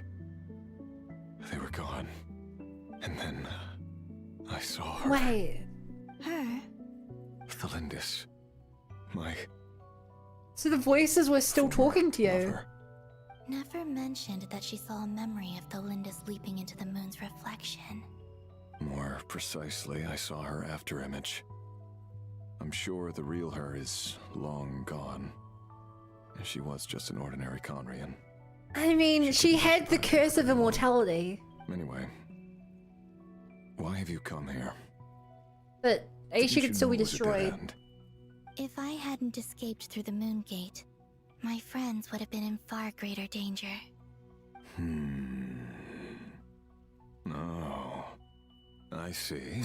they were gone. And then, I saw her. Wait. Her? Thelindis. My... So the voices were still talking to you? Lover. Never mentioned that she saw a memory of Thelindis leaping into the moon's reflection. More precisely, I saw her after image. I'm sure the real her is long gone. She was just an ordinary Conrian. I mean, she had the curse of immortality. Anyway, why have you come here? But Aisha could still be destroyed. If I hadn't escaped through the moon gate, my friends would have been in far greater danger. Oh, I see.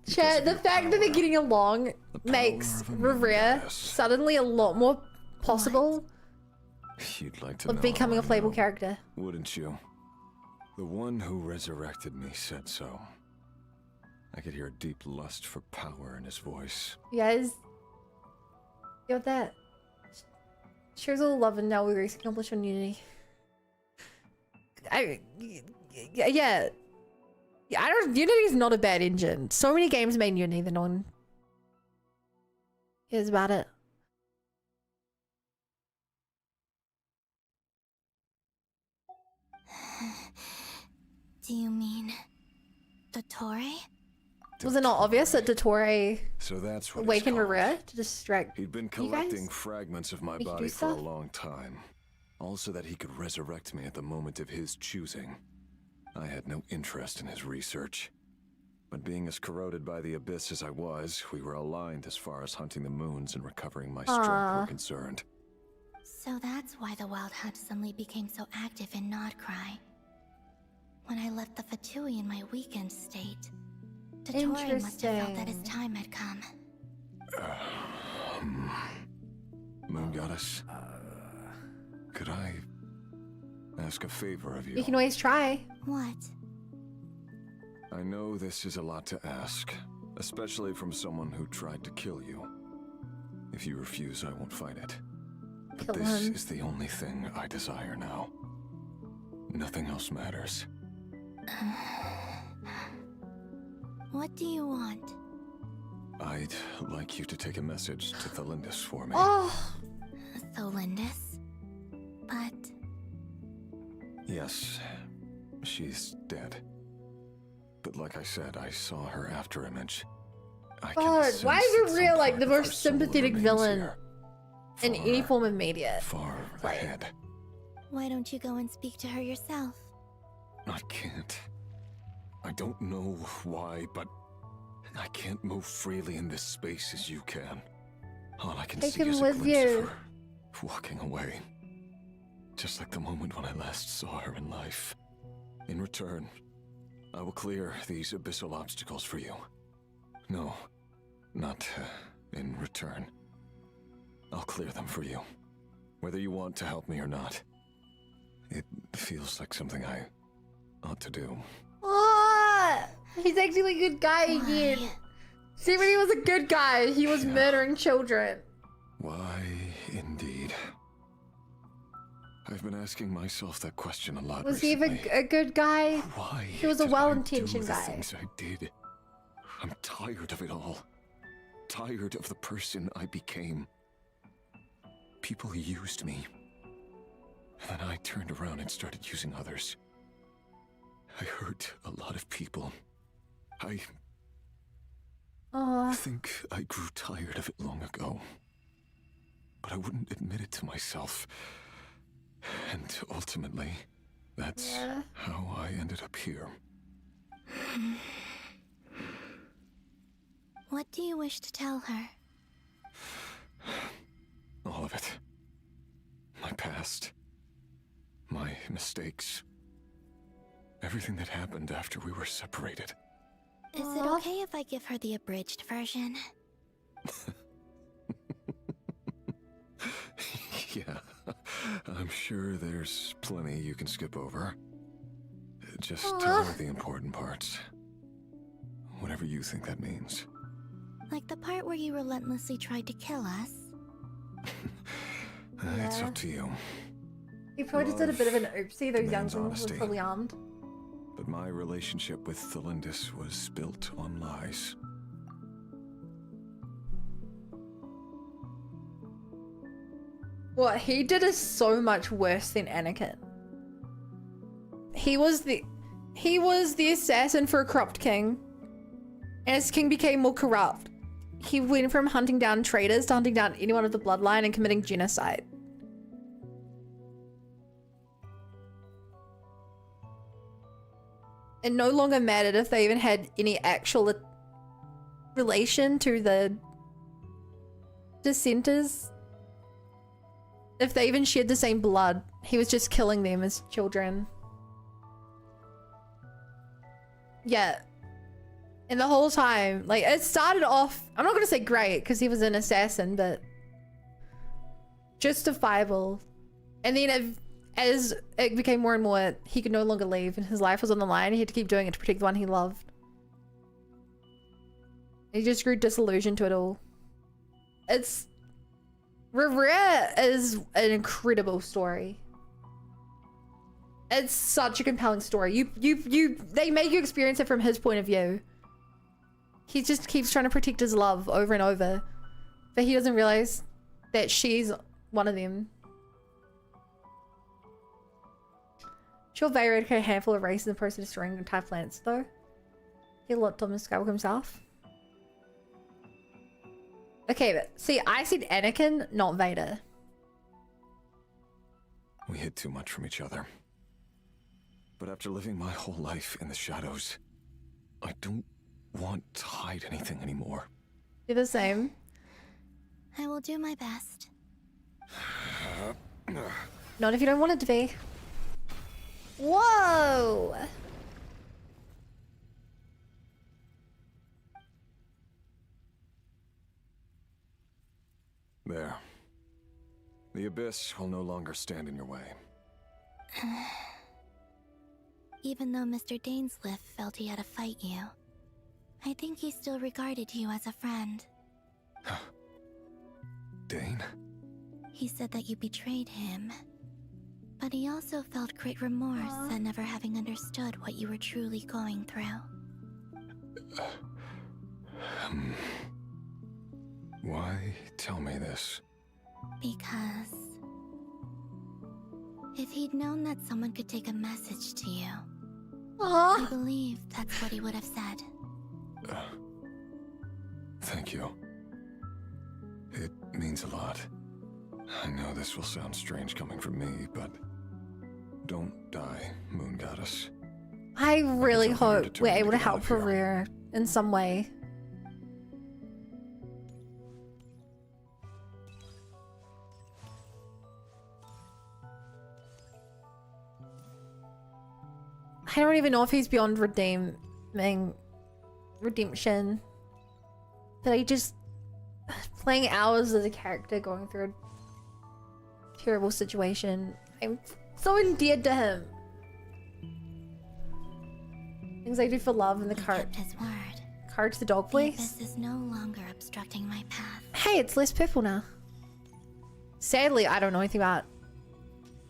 Chat, the fact that they're getting along makes Rivera suddenly a lot more possible You'd like to of know becoming a how I playable know, character. wouldn't you? The one who resurrected me said so. I could hear a deep lust for power in his voice. You guys, you got that? Shares all love and now we race accomplished on Unity. Yeah. I don't. Unity's not a bad engine. So many games made Unity that no one cares about it. Do you mean... Dottore? Was it not obvious that Dottore So that's what awakened Rivera to distract He'd been you collecting guys? fragments of my Make you do body for a stuff? long time. Also that he could resurrect me at the moment of his choosing. I had no interest in his research. But being as corroded by the abyss as I was, we were aligned as far as hunting the moons and recovering my strength were concerned. So that's why the Wild Hunt suddenly became so active in Nodcry. When I left the Fatui in my weakened state, Dottore must have felt that his time had come. Moon Goddess, could I ask a favor of you? You can always try. What? I know this is a lot to ask, especially from someone who tried to kill you. If you refuse, I won't fight it. But Kill this him. is the only thing I desire now. Nothing else matters. What do you want? I'd like you to take a message to Thelindis for me. Oh! Thelindis? But... Yes, she's dead. But like I said, I saw her after image. I can God, sense why is that it some real like part the of her most soul sympathetic remains villain here, in any form of media? far ahead. Why don't you go and speak to her yourself? I can't. I don't know why, but I can't move freely in this space as you can. All I can Take see him is a with glimpse you. of her walking away. Just like the moment when I last saw her in life. In return, I will clear these abyssal obstacles for you. No, not in return. I'll clear them for you. Whether you want to help me or not. It feels like something I ought to do. Ah! He's actually a good guy again. See, when he was a good guy, he was murdering children. Why, indeed. I've been asking myself that question a lot Was he recently. even a good guy? Why He was a did I well-intentioned do the guy. things I did? I'm tired of it all. Tired of the person I became. People used me. And then I turned around and started using others. I hurt a lot of people. I think I grew tired of it long ago. But I wouldn't admit it to myself. And ultimately, that's how I ended up here. What do you wish to tell her? All of it. My past. My mistakes. Everything that happened after we were separated. Is it okay if I give her the abridged version? Yeah, I'm sure there's plenty you can skip over. Just tell her the important parts. Whatever you think that means. Like the part where you relentlessly tried to kill us? It's up to you. He probably just did a bit of an oopsie. Those young demands ones were honesty. probably armed. But my relationship with Thelindis was built on lies. What he did is so much worse than Anakin. He was the assassin for a corrupt king. And as king became more corrupt, he went from hunting down traitors to hunting down anyone of the bloodline and committing genocide. It no longer mattered if they even had any actual relation to the dissenters. If they even shared the same blood, he was just killing them as children. Yeah. And the whole time, like, it started off, I'm not gonna say great, because he was an assassin, but justifiable. And then as it became more and more, he could no longer leave, and his life was on the line. He had to keep doing it to protect the one he loved. He just grew disillusioned to it all. Rivera is an incredible story. It's such a compelling story. They make you experience it from his point of view. He just keeps trying to protect his love over and over, but he doesn't realize that she's one of them. Sure, Vader eradicated a handful of races in the process of destroying entire planets, though. He looked on Skywalker himself. Okay, but see, I said Anakin, not Vader. We hid too much from each other. But after living my whole life in the shadows, I don't want to hide anything anymore. You're the same. I will do my best. Not if you don't want it to be. Whoa! There. The abyss will no longer stand in your way. Even though Mr. Dainsliff felt he had to fight you, I think he still regarded you as a friend. Dane? He said that you betrayed him, but he also felt great remorse at never having understood what you were truly going through. Why tell me this? Because if he'd known that someone could take a message to you, I believe that's what he would have said. Thank you. It means a lot. I know this will sound strange coming from me, but don't die, Moon Goddess. I really hope we're able to help Rivera in some way. I don't even know if he's beyond redemption, but I just playing hours as a character going through a terrible situation. I'm so endeared to him. Things I do for love and the cart. His word. Cart to the dog voice. This is no longer obstructing my path. Hey, it's less purple now. Sadly, I don't know anything about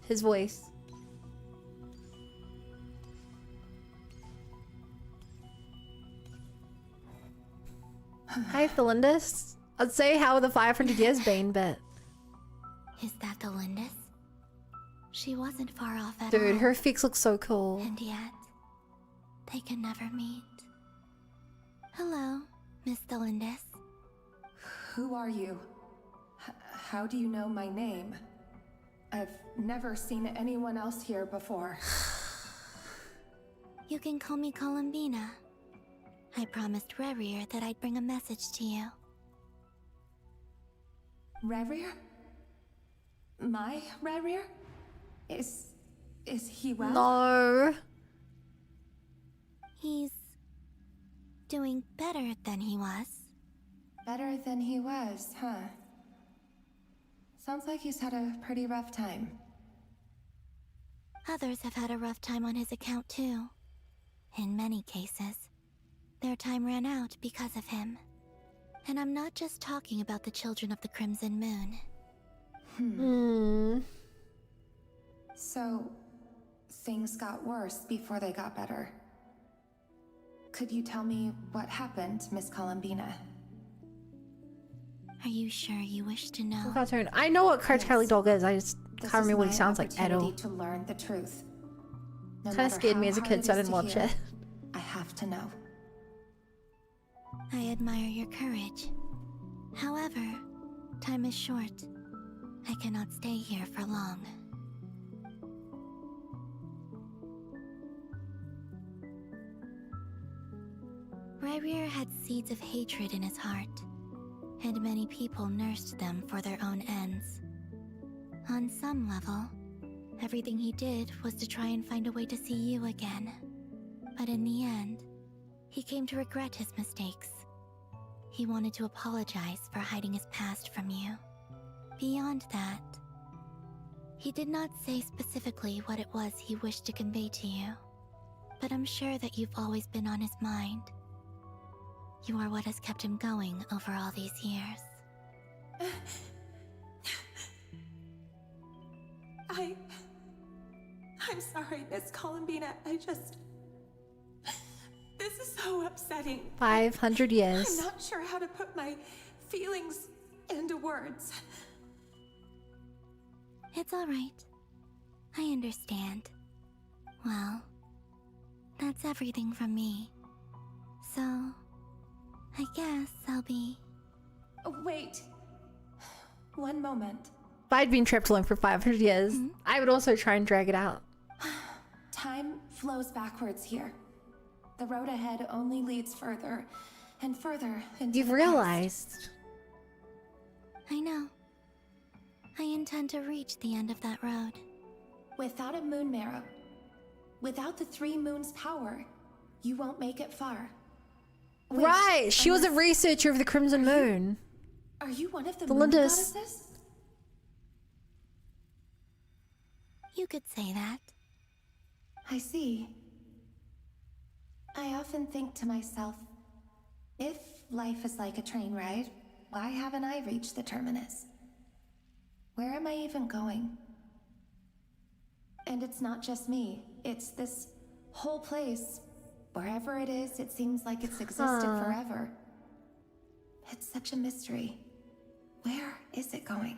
his voice. Hi, Thelindis. I'd say how the 500 years been, but... Is that the Lindis? She wasn't far off at all. Dude, her effects look so cool. And yet, they can never meet. Hello, Miss Thelindis. Who are you? How do you know my name? I've never seen anyone else here before. You can call me Columbina. I promised Rerir that I'd bring a message to you. Rerir? My Rerir? Is he well? No. He's doing better than he was. Better than he was, huh? Sounds like he's had a pretty rough time. Others have had a rough time on his account too. In many cases, their time ran out because of him. And I'm not just talking about the children of the Crimson Moon. So, things got worse before they got better. Could you tell me what happened, Miss Columbina? Are you sure you wish to know? Cartoon. I know what Cartelli Dog is. I just This can't is remember what my he sounds like at all. opportunity to learn the truth. No Kind of matter scared me how as a hard kid, so I is didn't to watch hear, it. I have to know. I admire your courage. However, time is short. I cannot stay here for long. Rerir had seeds of hatred in his heart, and many people nursed them for their own ends. On some level, everything he did was to try and find a way to see you again. But in the end, he came to regret his mistakes. He wanted to apologize for hiding his past from you. Beyond that, he did not say specifically what it was he wished to convey to you, but I'm sure that you've always been on his mind. You are what has kept him going over all these years. I'm sorry, Miss Columbina. This is so upsetting. 500 years. I'm not sure how to put my feelings into words. It's all right. I understand. Well, that's everything from me. So, I guess I'll be... Wait. One moment. If I'd been trapped alone for 500 years, I would also try and drag it out. Time flows backwards here. The road ahead only leads further and further into You've the realized. past. I know. I intend to reach the end of that road. Without a moon marrow, without the 3 moons' power, you won't make it far. Wait, Right, she was a researcher of the Crimson Moon. Are you one of the The moon Lindis. goddesses? You could say that. I see. I often think to myself, if life is like a train ride, why haven't I reached the terminus? Where am I even going? And it's not just me, it's this whole place. Wherever it is, it seems like it's existed forever. It's such a mystery. Where is it going?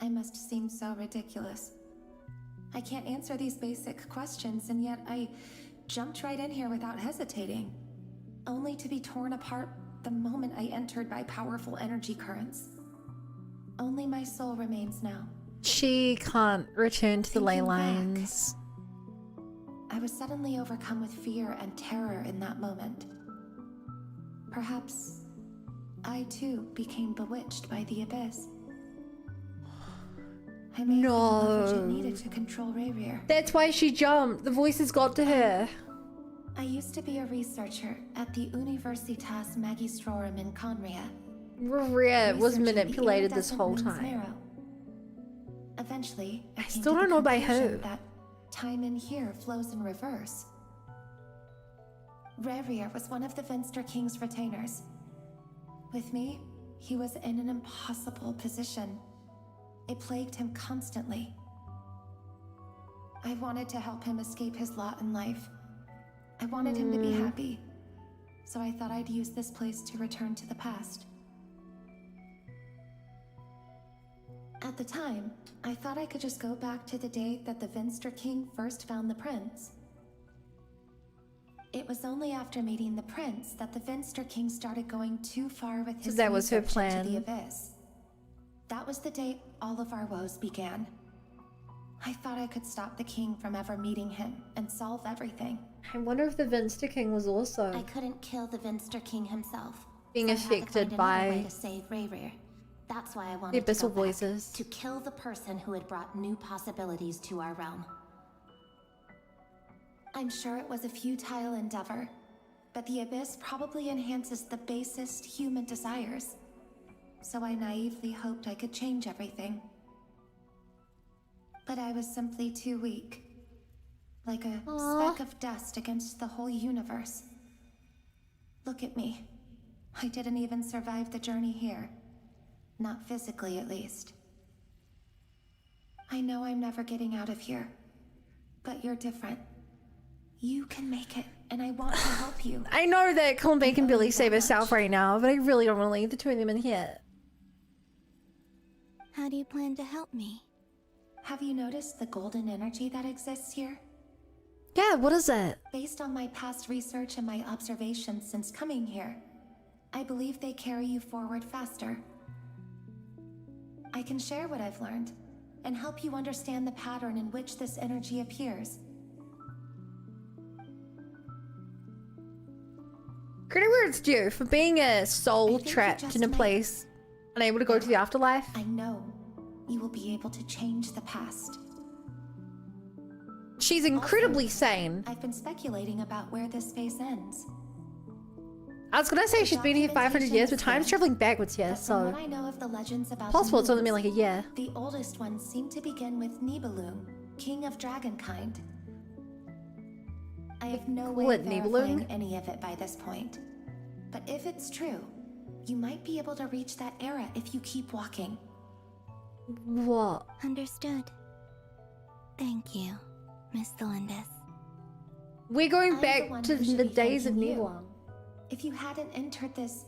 I must seem so ridiculous. I can't answer these basic questions, and yet I jumped right in here without hesitating, only to be torn apart the moment I entered by powerful energy currents. Only my soul remains now. She can't return to the ley Thinking back, lines. I was suddenly overcome with fear and terror in that moment. Perhaps I too became bewitched by the abyss. I may have been the leverage it needed to control Rerir. That's why she jumped. The voices got to her. I used to be a researcher at the Universitas Magistrorum in Conria. Rerir was researching the manipulated this iridescent whole moon's time. marrow. Eventually, I came still to don't the know by conclusion who. that time in here flows in reverse. Rerir was one of the Finster King's retainers. With me, he was in an impossible position. It plagued him constantly. I wanted to help him escape his lot in life. I wanted him to be happy. So I thought I'd use this place to return to the past. At the time, I thought I could just go back to the day that the Finster King first found the prince. It was only after meeting the prince that the Finster King started going too far with his that was her research into plan. the abyss. That was the day all of our woes began. I thought I could stop the king from ever meeting him and solve everything. I wonder if the Vinster King was also I couldn't kill the Vinster King himself. being so I had to affected find another by way to save Rayrir. That's why I the wanted to go abyssal back, voices. to kill the person who had brought new possibilities to our realm. I'm sure it was a futile endeavor, but the abyss probably enhances the basest human desires. So I naively hoped I could change everything. But I was simply too weak. Like a speck of dust against the whole universe. Look at me. I didn't even survive the journey here. Not physically, at least. I know I'm never getting out of here. But you're different. You can make it, and I want to help you. I know that Columbine can barely save herself right now, but I really don't want to leave the two of them in here. How do you plan to help me? Have you noticed the golden energy that exists here? Yeah, what is it? Based on my past research and my observations since coming here, I believe they carry you forward faster. I can share what I've learned and help you understand the pattern in which this energy appears. Credit where it's due for being a soul trapped in a place, unable to go to the afterlife. I know you will be able to change the past. She's incredibly sane. I've been speculating about where this phase ends. I was gonna say she's been here 500 years, but time's traveling backwards here, From so what I know of the legends about possible it's the only been like a year. The oldest ones seem to begin with Nibelung, king of dragonkind. I have no way of verifying any of it by this point. But if it's true, you might be able to reach that era if you keep walking. What? Understood. Thank you, Miss Delindis. We're going I'm back one to who should the be days of thanking you. Nibelung. If you hadn't entered this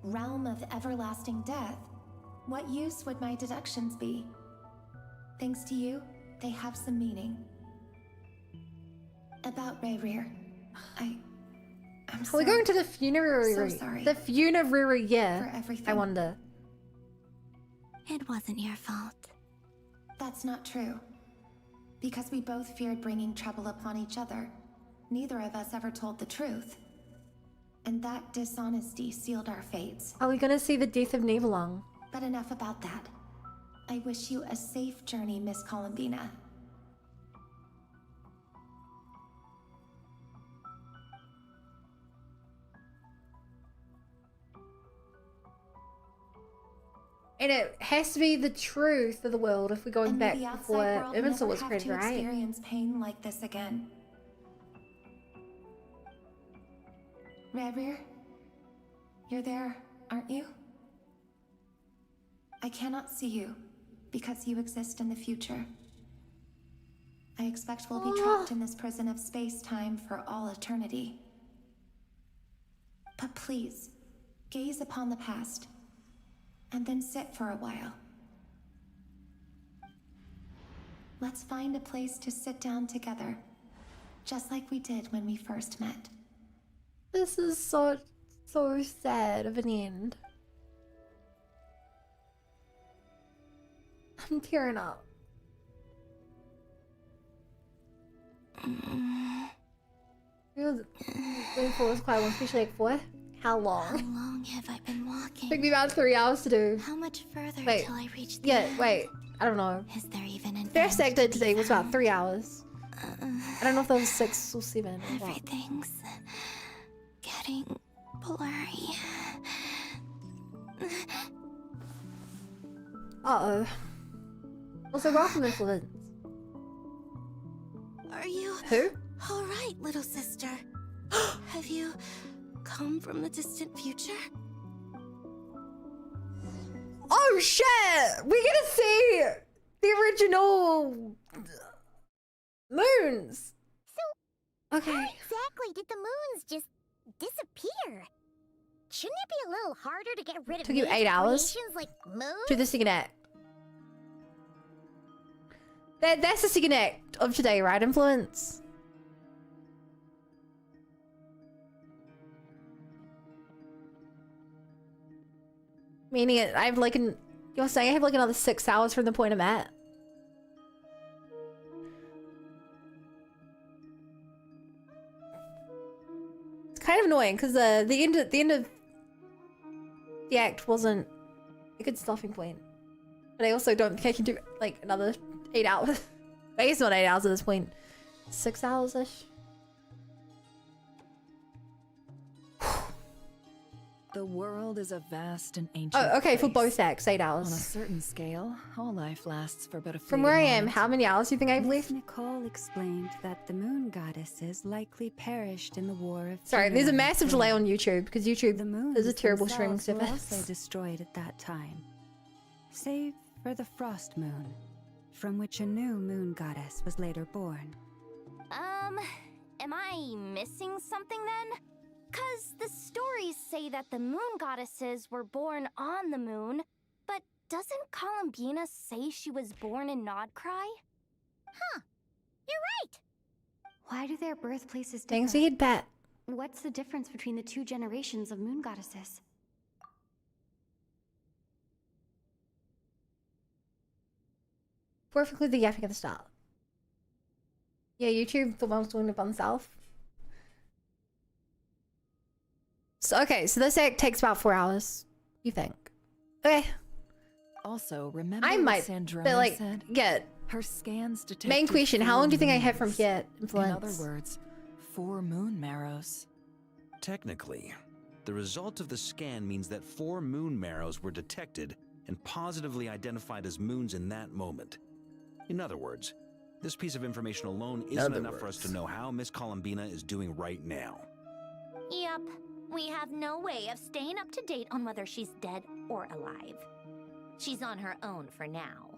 realm of everlasting death, what use would my deductions be? Thanks to you, they have some meaning. About Rayrir, I'm Are we going to the funerary? so sorry. The funerary, yeah. For everything. I wonder. It wasn't your fault. That's not true. Because we both feared bringing trouble upon each other. Neither of us ever told the truth. And that dishonesty sealed our fates. Are we gonna see the death of Nibelung? But enough about that. I wish you a safe journey, Miss Columbina. And it has to be the truth of the world if we're going And back may the outside before world Evansville never was have created, to right? experience pain like this again. Rayrir, you're there, aren't you? I cannot see you because you exist in the future. I expect we'll be trapped in this prison of space-time for all eternity. But please, gaze upon the past, and then sit for a while. Let's find a place to sit down together, just like we did when we first met. This is so sad of an end. I'm tearing up. It was quite long, especially like for how long? How long have I been walking? Took me about 3 hours to do. How much further Wait, till I reach the yeah, end? wait, I don't know. Is there even an First end act did to today be was about found? 3 hours. I don't know if that was 6 or 7 or what. Everything's getting blurry. Uh-oh. Also, welcome Influence. Are you Who? all right, little sister? Have you come from the distant future? Oh shit! We get to see the original moons. Okay. How exactly did the moons just disappear? Shouldn't it be a little harder to get rid of Took you major 8 hours creations like moons? to the second act. That's the second act of today, right, Influence? Meaning it, I have like an You're saying I have like another 6 hours from the point I'm at? It's kind of annoying because the end of the act wasn't a good stopping point. But I also don't think I can do like another 8 hours. I guess not 8 hours at this point. 6 hours-ish. The world is a vast and ancient Oh, okay, for place. both acts, 8 hours. On a certain scale, all life lasts for but a few From where I am, moments. how many hours do you think I've Miss left? Nicole explained that the moon goddesses likely perished in the War of Sorry, there's a Tiamat. massive delay on YouTube because YouTube The moons is a terrible streaming themselves were service. also destroyed at that time, save for the frost moon, from which a new moon goddess was later born. Am I missing something then? 'Cause the stories say that the moon goddesses were born on the moon, but doesn't Columbina say she was born in Nodcry? Huh. You're right. Why do their birthplaces differ? Thanks for your bet. What's the difference between the two generations of moon goddesses? Perfectly the yapping at the start. Yeah, YouTube, the one's doing it by themselves. So, okay, so this act takes about 4 hours, you think? Okay. Also, remember I what might, Sandrone but like, said? yeah. Her scans detected Main question, how 4 long do you think I have from moons. here? In Influence. other words, 4 moon marrows. Technically, the result of the scan means that 4 moon marrows were detected and positively identified as moons in that moment. In other words, this piece of information alone isn't enough for us to know how Miss Columbina is doing right now. Yep. We have no way of staying up to date on whether she's dead or alive. She's on her own for now.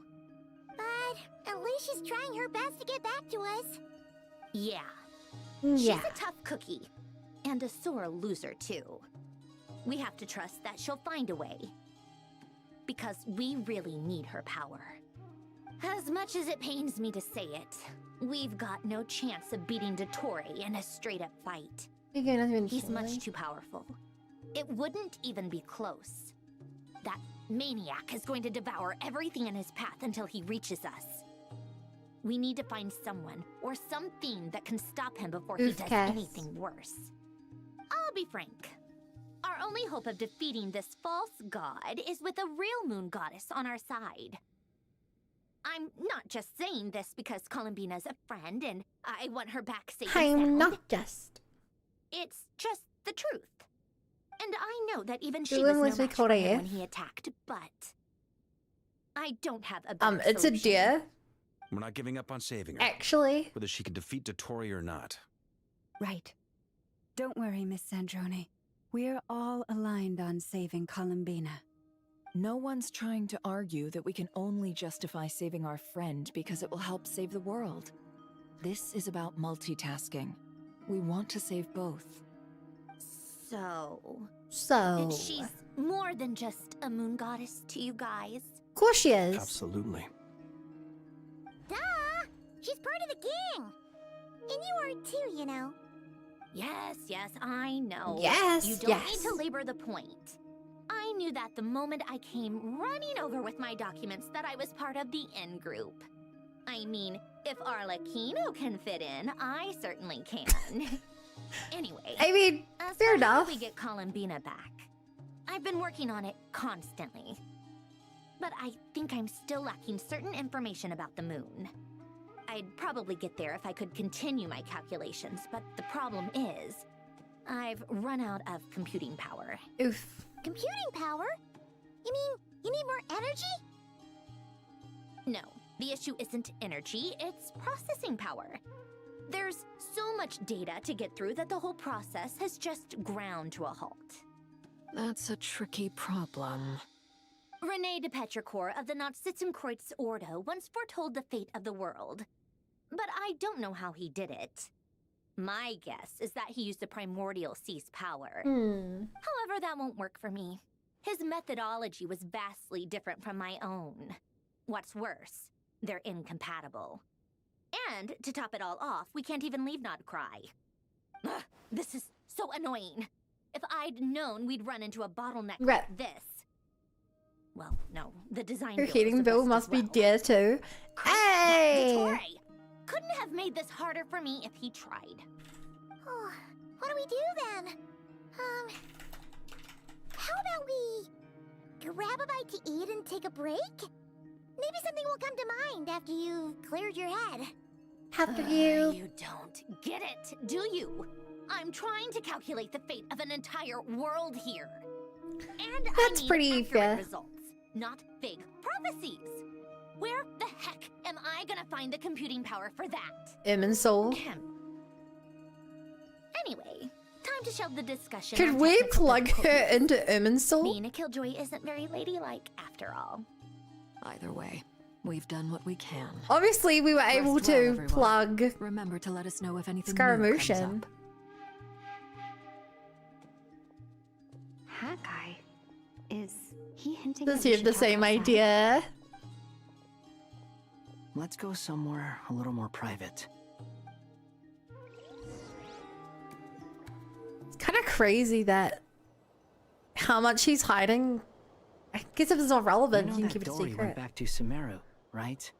But at least she's trying her best to get back to us. Yeah. Yeah. She's a tough cookie. And a sore loser, too. We have to trust that she'll find a way. Because we really need her power. As much as it pains me to say it, we've got no chance of beating Dottore in a straight-up fight. He's much too powerful. It wouldn't even be close. That maniac is going to devour everything in his path until he reaches us. We need to find someone or something that can stop him before he does anything worse. I'll be frank. Our only hope of defeating this false god is with a real moon goddess on our side. I'm not just saying this because Columbina's a friend and I want her back safe and sound. I'm not just. It's just the truth. And I know that even she Doing was what no we match call for a him when F. he attacked, but I don't have a better It's a solution. deer. We're not giving up on saving her. Actually. Whether she can defeat Dottore or not. Right. Don't worry, Miss Sandrone. We're all aligned on saving Columbina. No one's trying to argue that we can only justify saving our friend because it will help save the world. This is about multitasking. We want to save both. So... So... she's more than just a moon goddess to you guys. Of course she is. Absolutely. Duh! She's part of the gang! And you are too, you know. Yes, I know. Yes, You don't need to labor the point. I knew that the moment I came running over with my documents that I was part of the in-group. I mean, if Arlecchino can fit in, I certainly can. Anyway, I mean, as fair for how enough. we get Columbina back, I've been working on it constantly. But I think I'm still lacking certain information about the moon. I'd probably get there if I could continue my calculations, but the problem is, I've run out of computing power. Oof. Computing power? You mean you need more energy? No, the issue isn't energy, it's processing power. There's so much data to get through that the whole process has just ground to a halt. That's a tricky problem. René de Petrichor of the Nazissenkreuz Ordo once foretold the fate of the world. But I don't know how he did it. My guess is that he used the primordial sea's power. However, that won't work for me. His methodology was vastly different from my own. What's worse, they're incompatible. And, to top it all off, we can't even leave Nodcry. Ugh, this is so annoying. If I'd known we'd run into a bottleneck like this. Well, no, the design Your bureau's heating the bill best must as be well. dear too. Hey! Dottore couldn't have made this harder for me if he tried. Oh, what do we do then? How about we grab a bite to eat and take a break? Maybe something will come to mind after you've cleared your head. After you. You don't get it, do you? I'm trying to calculate the fate of an entire world here. And That's I need pretty accurate fair. results, not vague prophecies. Where the heck am I gonna find the computing power for that? Soul. Anyway, time to shelve the discussion. Could on we technical plug her difficulties. into Soul? Being a killjoy isn't very ladylike after all. Either way, we've done what we can. Obviously, we were able Rest well, to everyone. plug Remember to let us know if anything new comes Scaramuchin. up. Hat guy? Is he hinting Does that he we have the should talk same outside? idea? Let's go somewhere a little more private. It's kind of crazy that how much he's hiding. I guess if it's not relevant, You know you can that keep it a Dory secret. went back to Sumeru, right?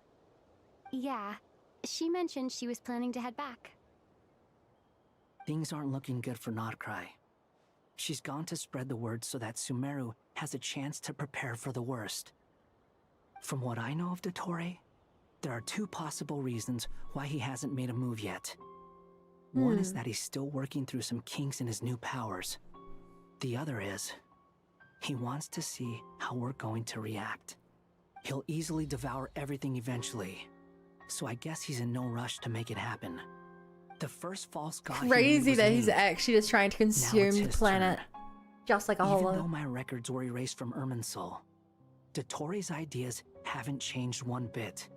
Yeah, she mentioned she was planning to head back. Things aren't looking good for Notcry. She's gone to spread the word so that Sumeru has a chance to prepare for the worst. From what I know of Dottore, there are two possible reasons why he hasn't made a move yet. One is that he's still working through some kinks in his new powers. The other is, he wants to see how we're going to react. He'll easily devour everything eventually, so I guess he's in no rush to make it happen. The first false god he made Crazy was that he's me. actually just trying to Now it's consume the his planet. turn. Just like a Even holo. though my records were erased from Irminsul, Dottore's ideas haven't changed one bit.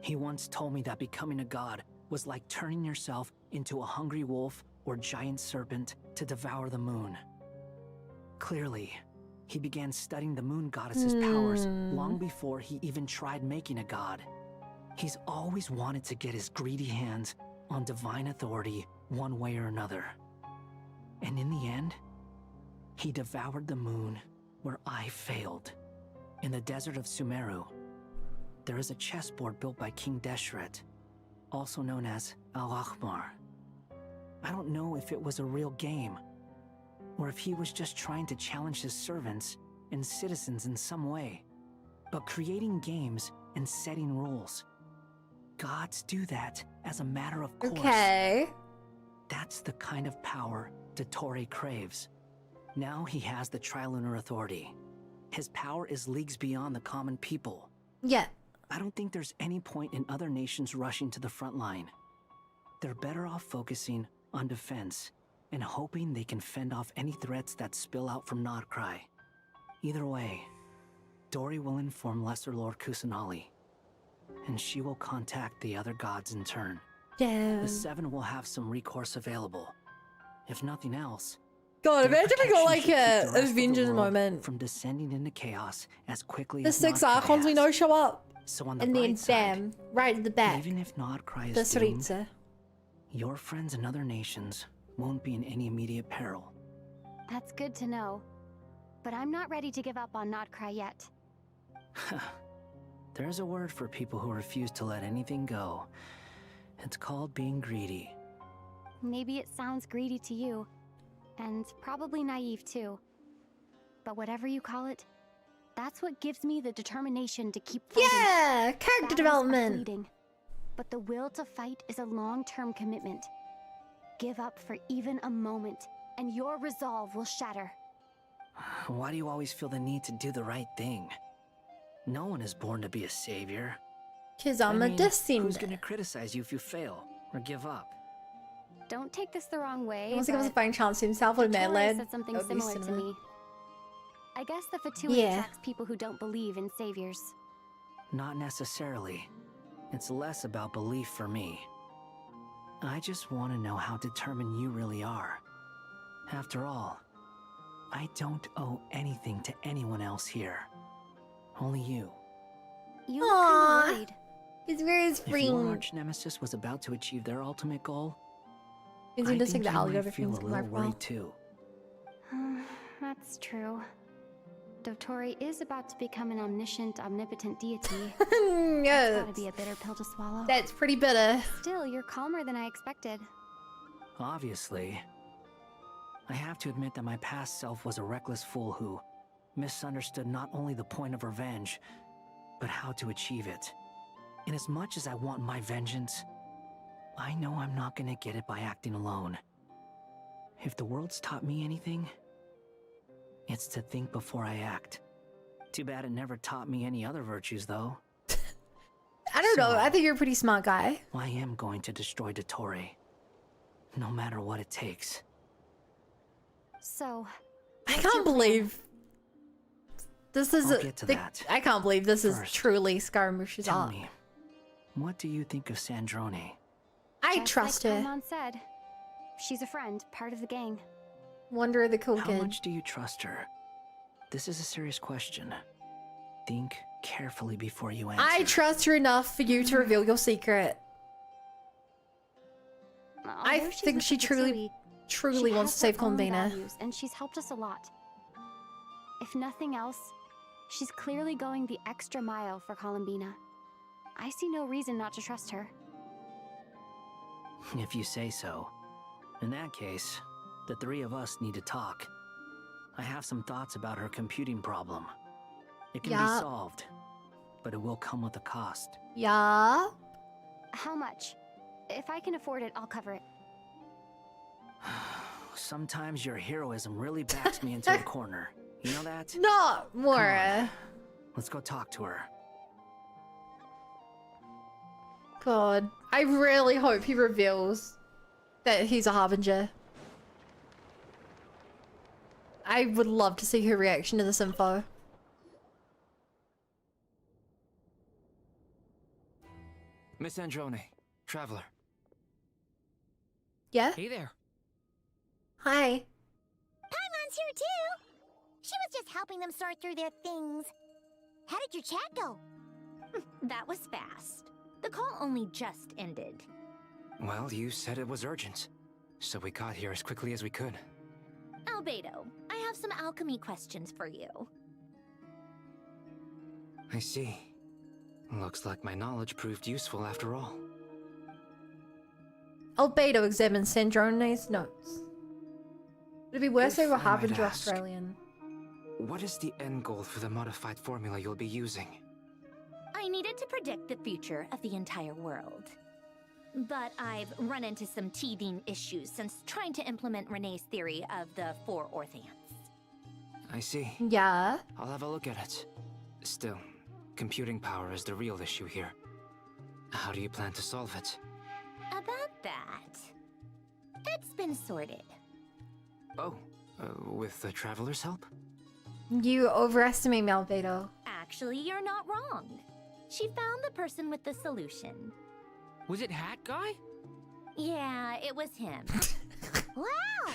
He once told me that becoming a god was like turning yourself into a hungry wolf or giant serpent to devour the moon. Clearly, he began studying the moon goddess's powers long before he even tried making a god. He's always wanted to get his greedy hands on divine authority one way or another. And in the end, he devoured the moon where I failed. In the desert of Sumeru, there is a chessboard built by King Deshret, also known as Al-Akhmar. I don't know if it was a real game, or if he was just trying to challenge his servants and citizens in some way. But creating games and setting rules, gods do that as a matter of course. Okay. That's the kind of power Dottore craves. Now he has the Trilunar Authority. His power is leagues beyond the common people. Yeah. I don't think there's any point in other nations rushing to the front line. They're better off focusing on defense and hoping they can fend off any threats that spill out from Notcry. Either way, Dory will inform Lesser Lord Kusanali, and she will contact the other gods in turn. Damn. The Seven will have some recourse available. If nothing else, God, their imagine we got protection like should keep a the rest of the Avengers world moment. from descending into chaos as quickly The as 6 Notcry Archons we has. know show up. So on the And then bright side, bam, right at the back. even if Notcry The is doomed, Sritza. your friends in other nations won't be in any immediate peril. That's good to know. But I'm not ready to give up on Notcry yet. There's a word for people who refuse to let anything go. It's called being greedy. Maybe it sounds greedy to you, and probably naive too. But whatever you call it, that's what gives me the determination to keep fighting. Yeah, character Battles are development. fleeting, but the will to fight is a long-term commitment. Give up for even a moment, and your resolve will shatter. Why do you always feel the need to do the right thing? No one is born to be a savior. 'Cause I'm a descendant. Who's gonna criticize you if you fail or give up? Don't take this the wrong way. He wants to give us a but fighting chance to himself with Dottore Medled. said something That would be similar to cinema. me. I guess the Fatui Yeah. attracts people who don't believe in saviors. Not necessarily. It's less about belief for me. I just want to know how determined you really are. After all, I don't owe anything to anyone else here. Only you. You look kind of worried. He's very his If your friend. arch nemesis was about to achieve their ultimate goal, He's I gonna think take the you might alligator feel a from little my worried too. That's true. Dotori is about to become an omniscient, omnipotent deity. Yeah, That's gotta be a bitter pill to swallow. That's pretty bitter. Still, you're calmer than I expected. Obviously. I have to admit that my past self was a reckless fool who misunderstood not only the point of revenge, but how to achieve it. And as much as I want my vengeance, I know I'm not gonna get it by acting alone. If the world's taught me anything, it's to think before I act. Too bad it never taught me any other virtues, though. I don't know. I think you're a pretty smart guy. I am going to destroy Dotori, no matter what it takes. So, I can't believe this is. I'll get to that. I can't believe this is First, truly Scaramouche's Tell art. me, what do you think of Sandrone? I just trust like her. Paimon said, she's a friend, part of the gang. Wonder the cool How kid. much do you trust her? This is a serious question. Think carefully before you answer. I trust her enough for you to reveal your secret. I Although she's think with she the truly Mitsui, wants to she has save her own Columbina. values, and she's helped us a lot. If nothing else, she's clearly going the extra mile for Columbina. I see no reason not to trust her. If you say so. In that case, the three of us need to talk. I have some thoughts about her computing problem. It can be Yeah. solved, but it will come with a cost. Yeah. How much? If I can afford it, I'll cover it. Sometimes your heroism really backs me into a corner. You know that? Not Come Mora. on. Let's go talk to her. God, I really hope he reveals that he's a harbinger. I would love to see her reaction to this info. Miss Androne, traveler. Yeah? Hey there. Hi. Paimon's here too! She was just helping them sort through their things. How did your chat go? That was fast. The call only just ended. Well, you said it was urgent, so we got here as quickly as we could. Albedo, I have some alchemy questions for you. I see. Looks like my knowledge proved useful after all. Albedo examines Sandrone's notes. Would it be worse if they If were I might harbinger ask, Australian? What is the end goal for the modified formula you'll be using? I needed to predict the future of the entire world. But I've run into some teething issues since trying to implement Renee's theory of the four Orthants. I see. Yeah. I'll have a look at it. Still, computing power is the real issue here. How do you plan to solve it? About that, it's been sorted. Oh, with the traveler's help? You overestimate me, Albedo. Actually, you're not wrong. She found the person with the solution. Was it Hat Guy? Yeah, it was him. Wow!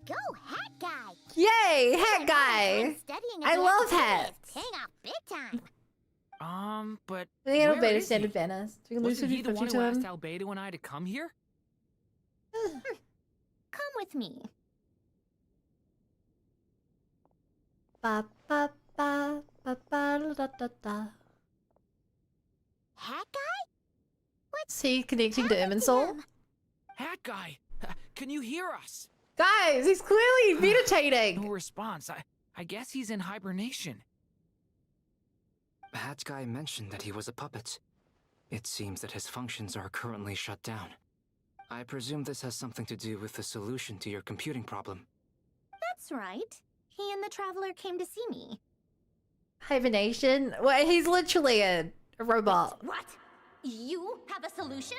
Go, Hat Guy! Yay, Hat Guy! I love hats. Paying off big time. But I think where Albedo is standard he? banners. Do we lose Wasn't he the 50 one to who asked him? Albedo and I to come here? Come with me. Ba ba ba ba ba da da da. Hat Guy? Is he connecting to Irminsul? Hat Guy, can you hear us? Guys, he's clearly meditating. No response. I guess he's in hibernation. Hat Guy mentioned that he was a puppet. It seems that his functions are currently shut down. I presume this has something to do with the solution to your computing problem. That's right. He and the Traveler came to see me. Hibernation? Well, he's literally a robot. What? You have a solution?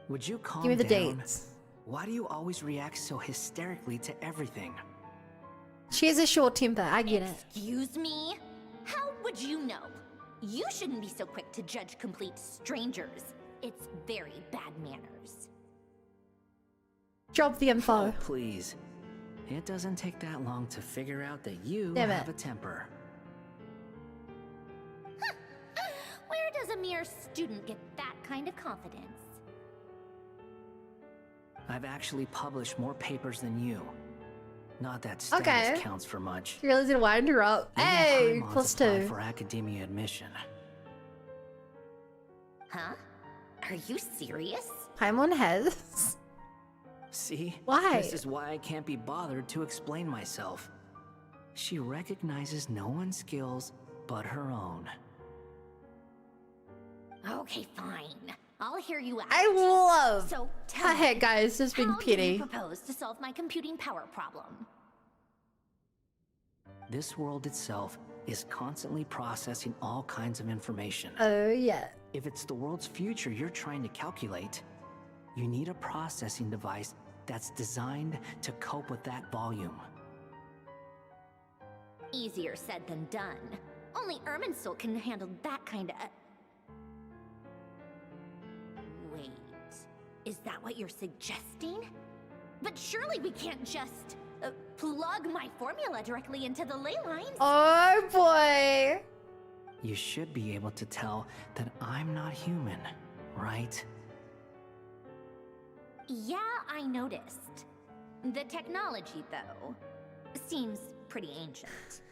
Would you calm Give me the down? dates. Why do you always react so hysterically to everything? She has a short temper, I get it. Excuse me? How would you know? You shouldn't be so quick to judge complete strangers. It's very bad manners. Drop the info. Oh, please. It doesn't take that long to figure out that you Damn have it. a temper. Where does a mere student get that kind of confidence? I've actually published more papers than you. Not that status Okay. counts for much. She really did wind her up. Even Hey, Paimons apply +2. for academia admission. Huh? Are you serious? Paimon has. See? Why? This is why I can't be bothered to explain myself. She recognizes no one's skills but her own. Okay, fine. I'll hear you out. I love So tell how me, head guys just being how do you petty. propose to solve my computing power problem? This world itself is constantly processing all kinds of information. Oh yeah. If it's the world's future you're trying to calculate, you need a processing device that's designed to cope with that volume. Easier said than done. Only Irminsul can handle that kind of... Wait, is that what you're suggesting? But surely we can't just plug my formula directly into the ley lines. Oh boy. You should be able to tell that I'm not human, right? Yeah, I noticed. The technology, though, seems pretty ancient.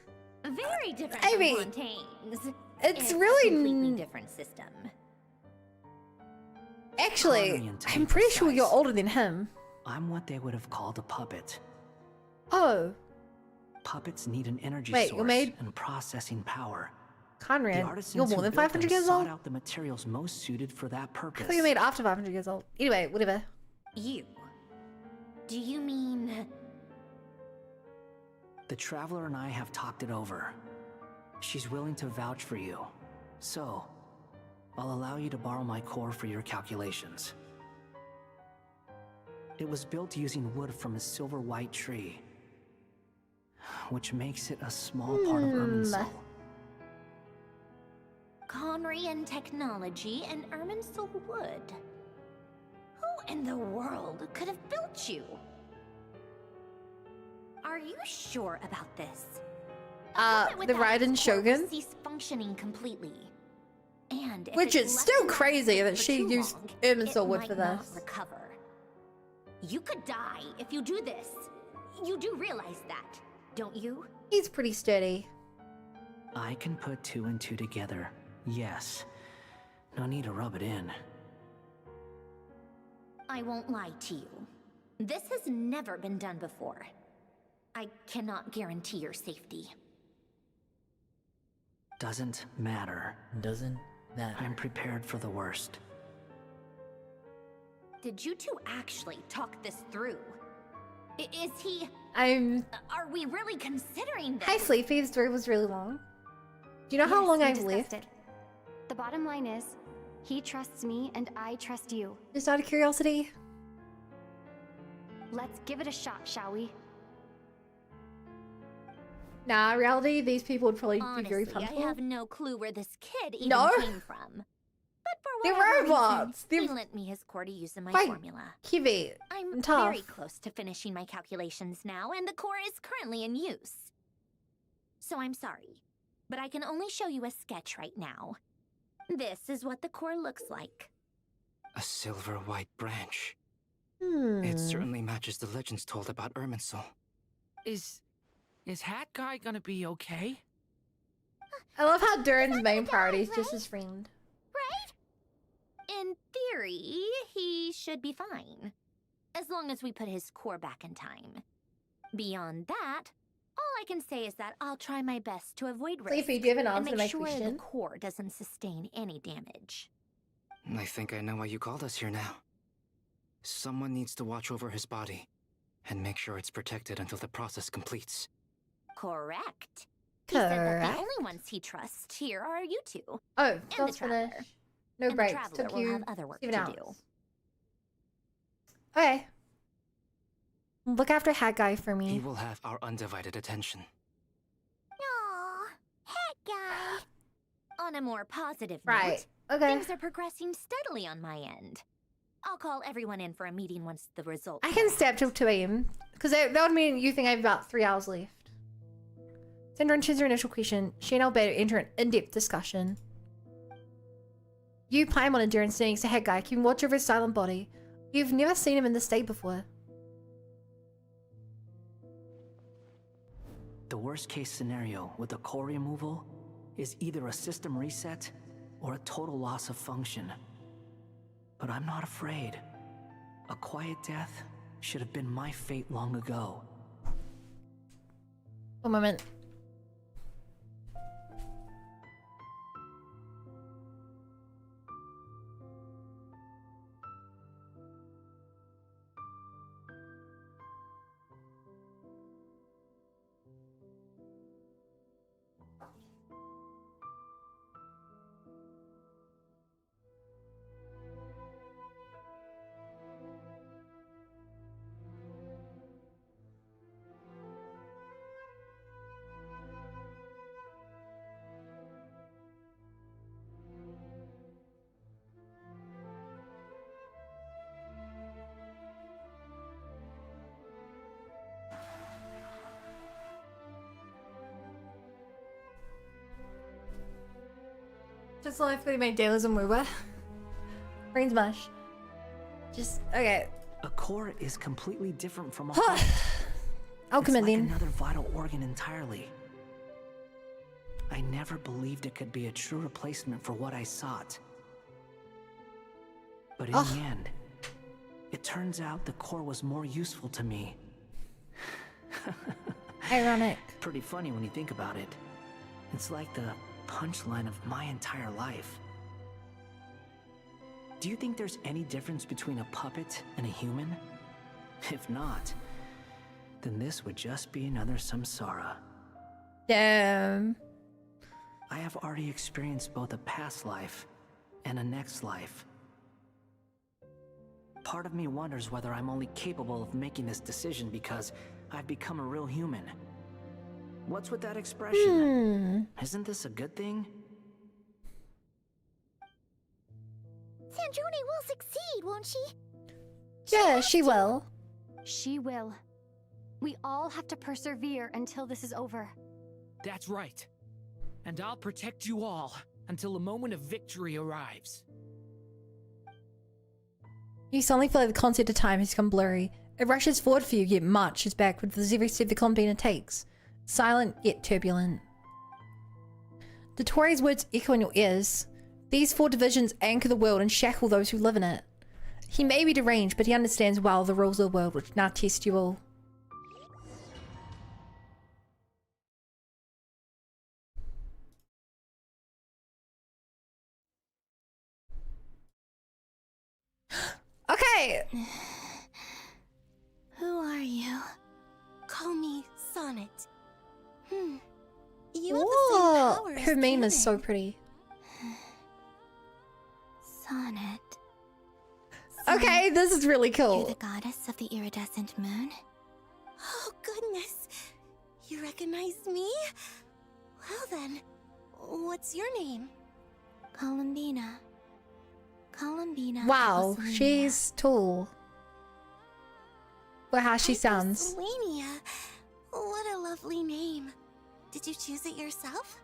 Very different I from mean, Fontaine's. it's a really completely different system. Actually, I'm pretty sure you're older than him. I'm what they would have called a puppet. Oh, Puppets need an energy Wait, source you made- and processing power. The Conrad, artisans you're more who than built 500 them years sought old? out the materials most suited for that I purpose. thought you made after 500 years old. Anyway, whatever. You. Do you mean... The Traveler and I have talked it over. She's willing to vouch for you. So, I'll allow you to borrow my core for your calculations. It was built using wood from a silver white tree, which makes it a small part of Irminsul. Conrian technology and Irminsul wood. Who in the world could have built you? Are you sure about this? The Raiden Shogun? Cease functioning completely. And if Which it's is left still in the crazy field that for she too used long, Irminsul it wood might for not this. recover. You could die if you do this. You do realize that, don't you? He's pretty sturdy. I can put 2 and 2 together, yes. No need to rub it in. I won't lie to you. This has never been done before. I cannot guarantee your safety. Doesn't matter. Doesn't matter. I'm prepared for the worst. Did you two actually talk this through? Is he... Are we really considering this? Hi, Sleepy. The story was really long. Do you know how Yes, long we I've discussed lived? it. The bottom line is, he trusts me and I trust you. Just out of curiosity. Let's give it a shot, shall we? Nah, in reality, these people would probably Honestly, be very pumped. I have no clue where this kid even No? came from. But for They're whatever robots. reason, he lent me his core to use in my Fine. formula. Kiwi. I'm tough. very close to finishing my calculations now, and the core is currently in use. So I'm sorry, but I can only show you a sketch right now. This is what the core looks like. A silver white branch. Hmm. It certainly matches the legends told about Irminsul. Is Hat Guy gonna be okay? I love how Durin's main priority is just his friend. In theory, he should be fine. As long as we put his core back in time. Beyond that, all I can say is that I'll try my best to avoid risk Sleepy, do you have an and answer to make my sure question? the core doesn't sustain any damage. I think I know why you called us here now. Someone needs to watch over his body and make sure it's protected until the process completes. Correct. He said that Correct. the only ones he trusts here are you two. Oh, and let's the Traveler. finish. No And the breaks. Traveler Took will you have other work 7 to hours. do. Okay. Look after Hat Guy for He me. will have our undivided attention. Aw, Hat Guy. On a more positive Right. note, Okay. things are progressing steadily on my end. I'll call everyone in for a meeting once the results. I can stay up till 2 a.m. Because that would mean you think I have about 3 hours left. Sandra and choose your initial question. She and Alberto enter an in-depth discussion. You, Paimon, and Durin standing next to Head Guy can watch over his silent body. You've never seen him in this state before. The worst case scenario with the core removal is either a system reset or a total loss of function. But I'm not afraid. A quiet death should have been my fate long ago. One moment. Just life for my dailies and Woowa. Brains mush. Just okay. A core is completely different from a heart. I'll commit like then. Another vital organ entirely. I never believed it could be a true replacement for what I sought. But in the end, it turns out the core was more useful to me. Ironic. Pretty funny when you think about it. It's like the punchline of my entire life. Do you think there's any difference between a puppet and a human? If not, then this would just be another samsara. Damn. I have already experienced both a past life and a next life. Part of me wonders whether I'm only capable of making this decision because I've become a real human. What's with that expression? Isn't this a good thing? Sanjoni will succeed, won't she? Yeah, she will. She will. We all have to persevere until this is over. That's right. And I'll protect you all until a moment of victory arrives. You suddenly feel like the concept of time has become blurry. It rushes forward for you, yet marches backward with every step the COLUMBINA takes. Silent, yet turbulent. Dotori's words echo in your ears. These 4 divisions anchor the world and shackle those who live in it. He may be deranged, but he understands well the rules of the world which now test you all. Okay! Who are you? Call me Sonnet. You have Whoa! the same power as Her meme is Canon. so pretty. Sonnet. Okay, this is really You're cool. the goddess of the iridescent moon? Oh, goodness. You recognize me? Well then, what's your name? Columbina. Columbina. Wow, Hyposelenia. she's tall. For how she sounds. Hyposelenia. What a lovely name. Did you choose it yourself?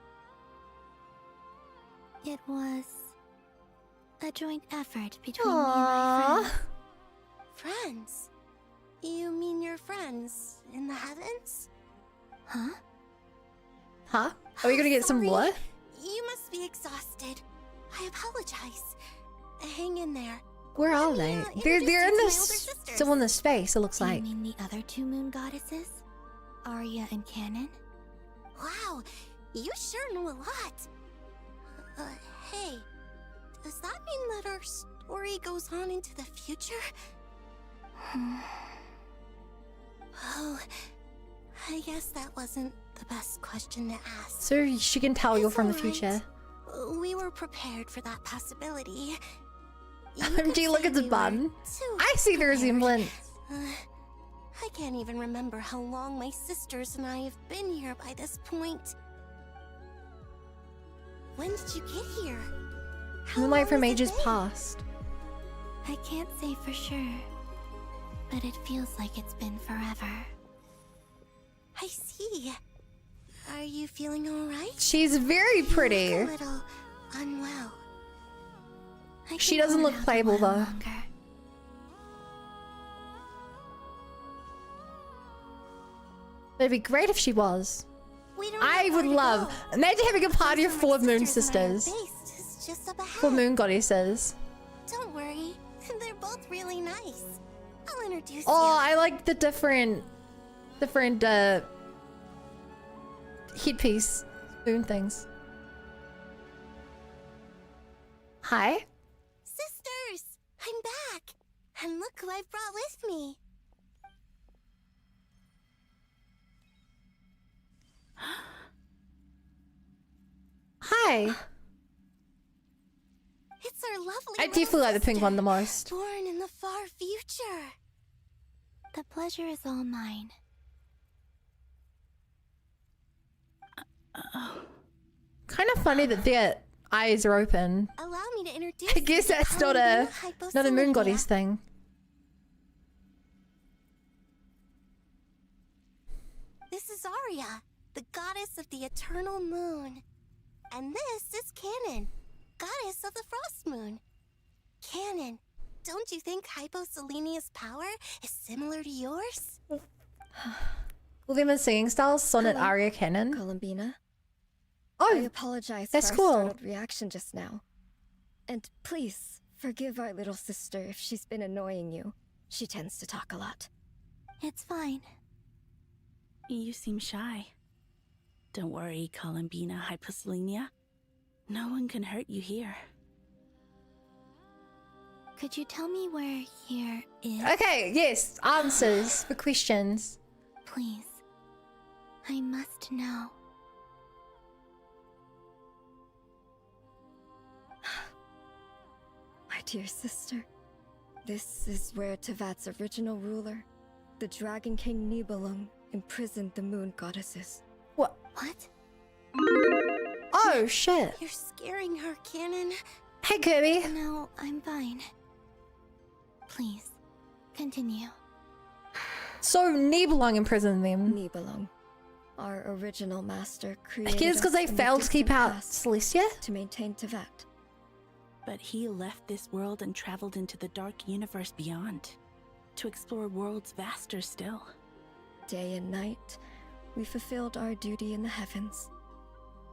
It was a joint effort between me and my friend. Friends? You mean your friends in the heavens? Huh? Huh? Are we gonna get some lore? You must be exhausted. I apologize. Hang in there. Where are they? They're in this, still in this space, it looks Do like. you mean the other 2 moon goddesses? Arya and Canon? Wow, you sure know a lot. Hey, does that mean that our story goes on into the future? Oh, I guess that wasn't the best question to ask. So she can tell you're from the It's all future. right. We were prepared for that possibility. OMG, look at the bun. I see the resemblance. I can't even remember how long my sisters and I have been here by this point. When did you get here? Moonlight from ages past. I can't say for sure, but it feels like it's been forever. I see. Are you feeling alright? She's very pretty. You look a little unwell. She doesn't look playable though. It'd be great if she was. I would love. Imagine having a party of 4 moon sisters. Just up ahead. 4 moon goddesses. Don't worry, they're both really nice. I'll introduce Oh, you. I like the different headpiece moon things. Hi. Sisters, I'm back. And look who I've brought with me. Hi. It's our lovely I definitely like the pink one the most. born in the far future. The pleasure is all mine. Kind of funny that their eyes are open. Allow me to introduce I guess you to that's not a moon Hyposolinia. goddess thing. This is Arya, the goddess of the eternal moon. And this is Canon, goddess of the frost moon. Canon, don't you think Hyposolenia's power is similar to yours? Well, them in singing styles, Sonnet, Aria, Canon. Columbina. Oh, I apologize that's for cool. our startled reaction just now. And please, forgive our little sister if she's been annoying you. She tends to talk a lot. It's fine. You seem shy. Don't worry, Columbina Hyposolenia. No one can hurt you here. Could you tell me where here is? Okay, yes, answers for questions. Please. I must know. My dear sister, this is where Tevat's original ruler, the Dragon King Nibelung, imprisoned the moon goddesses. What? What? Oh, shit. You're scaring her, Canon. Hey, Kirby. No, I'm fine. Please, continue. So Nibelung imprisoned them. Nibelung, our original master, I created guess because us they in the failed to keep distant out past Celestia? to maintain Tevat. But he left this world and traveled into the dark universe beyond, to explore worlds vaster still. Day and night, we fulfilled our duty in the heavens.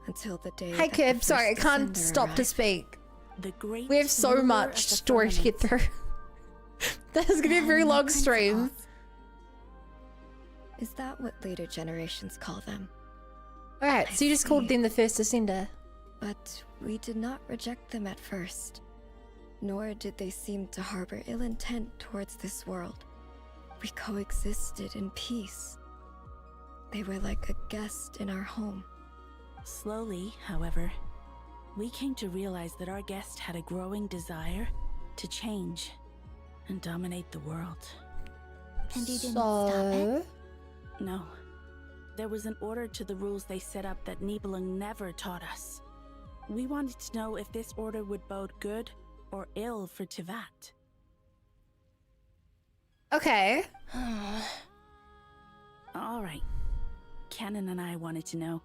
Until the day Hey, that Kib, the sorry, I first can't Descender stop to arrived. speak. The great We have so ruler much of the story to get through. This is gonna be a very long stream. Is that what later generations call them? Alright, so you just called them the first Descender. But we did not reject them at first, nor did they seem to harbor ill intent towards this world. We coexisted in peace. They were like a guest in our home. Slowly, however, we came to realize that our guest had a growing desire to change and dominate the world. And you didn't stop it? No. There was an order to the rules they set up that Nibelung never taught us. We wanted to know if this order would bode good or ill for Tevat. Okay. All right. Canon and I wanted to know.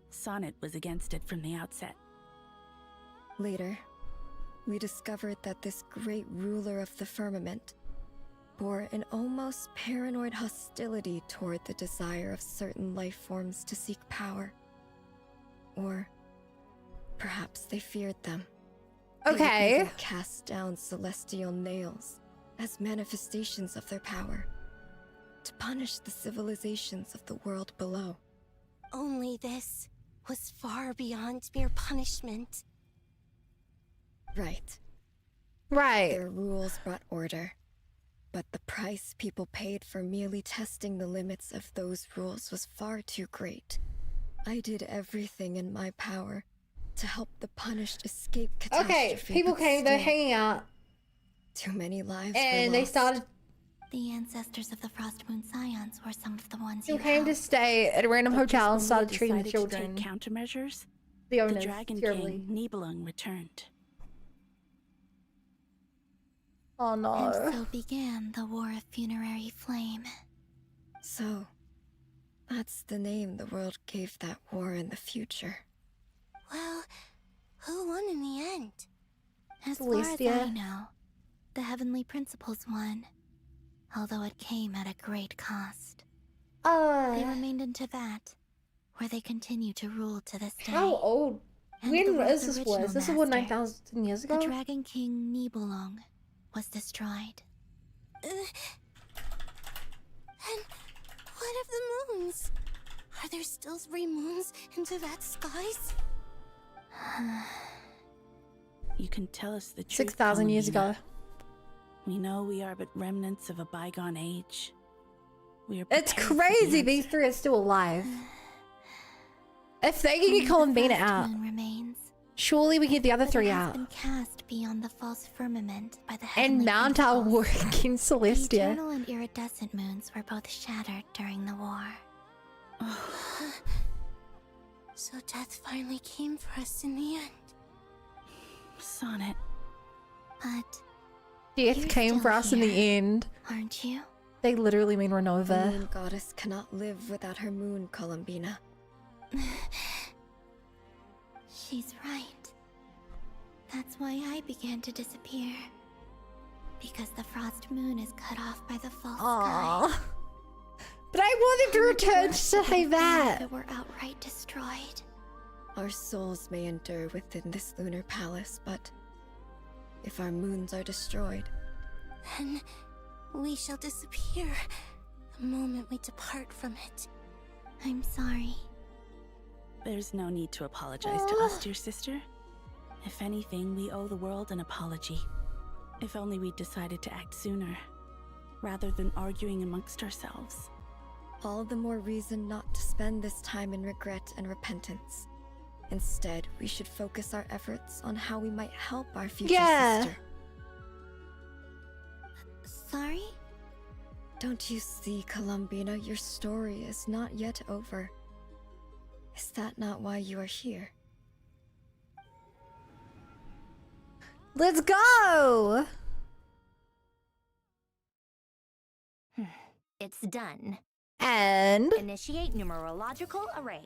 Sonnet was against it from the outset. Later, we discovered that this great ruler of the firmament bore an almost paranoid hostility toward the desire of certain life forms to seek power. Or perhaps they feared them. They would Okay. even cast down celestial nails as manifestations of their power to punish the civilizations of the world below. Only this was far beyond mere punishment. Right. Right. Their rules brought order, but the price people paid for merely testing the limits of those rules was far too great. I did everything in my power to help the punished escape catastrophe. Okay, people but came, they're still, hanging out, too many lives and were they lost. started. The ancestors of the Frost Moon Scions were some of the ones People you came to helped. stay at a random hotel and When we started treating the decided to children. take countermeasures, The the owners, Dragon terribly. King Nibelung returned. Oh no. And so began the War of Funerary Flame. So, that's the name the world gave that war in the future. Well, who won in the end? As far as Celestia. I know, the Heavenly Principles won, although it came at a great cost. They remained in Tevat, where they continue to rule to this day. How old? And When the is world's this original was? This is what, master, 9,000 years ago? the Dragon King Nibelung, was destroyed. And what of the moons? Are there still 3 moons into that skies? You can tell us the truth. 6,000 years Columbina. ago. We know we are but remnants of a bygone age. We are It's prepared for the crazy answer. these 3 are still alive. If they can get Columbina out, Moon remains. surely we get the other But 3 it has out. been cast beyond the false firmament by the And heavenly mount our principles. war against The Celestia. eternal and iridescent moons were both shattered during the war. So death finally came for us in the end. Sonnet. But Death you're came for still us in the here, end. aren't you? They literally mean The Renova. moon goddess cannot live without her moon, Columbina. She's right. That's why I began to disappear. Because the frost moon is cut off by the false sky. Aww. But I wanted to return to say that. That were outright destroyed. Our souls may endure within this lunar palace, but if our moons are destroyed, Then we shall disappear the moment we depart from it. I'm sorry. There's no need to apologize to us, dear sister. If anything, we owe the world an apology. If only we'd decided to act sooner, rather than arguing amongst ourselves. all the more reason not to spend this time in regret and repentance. Instead, we should focus our efforts on how we might help our future sister. Sorry? Don't you see, Columbina, your story is not yet over. Is that not why you are here? Let's go! It's done. And? Initiate numerological array.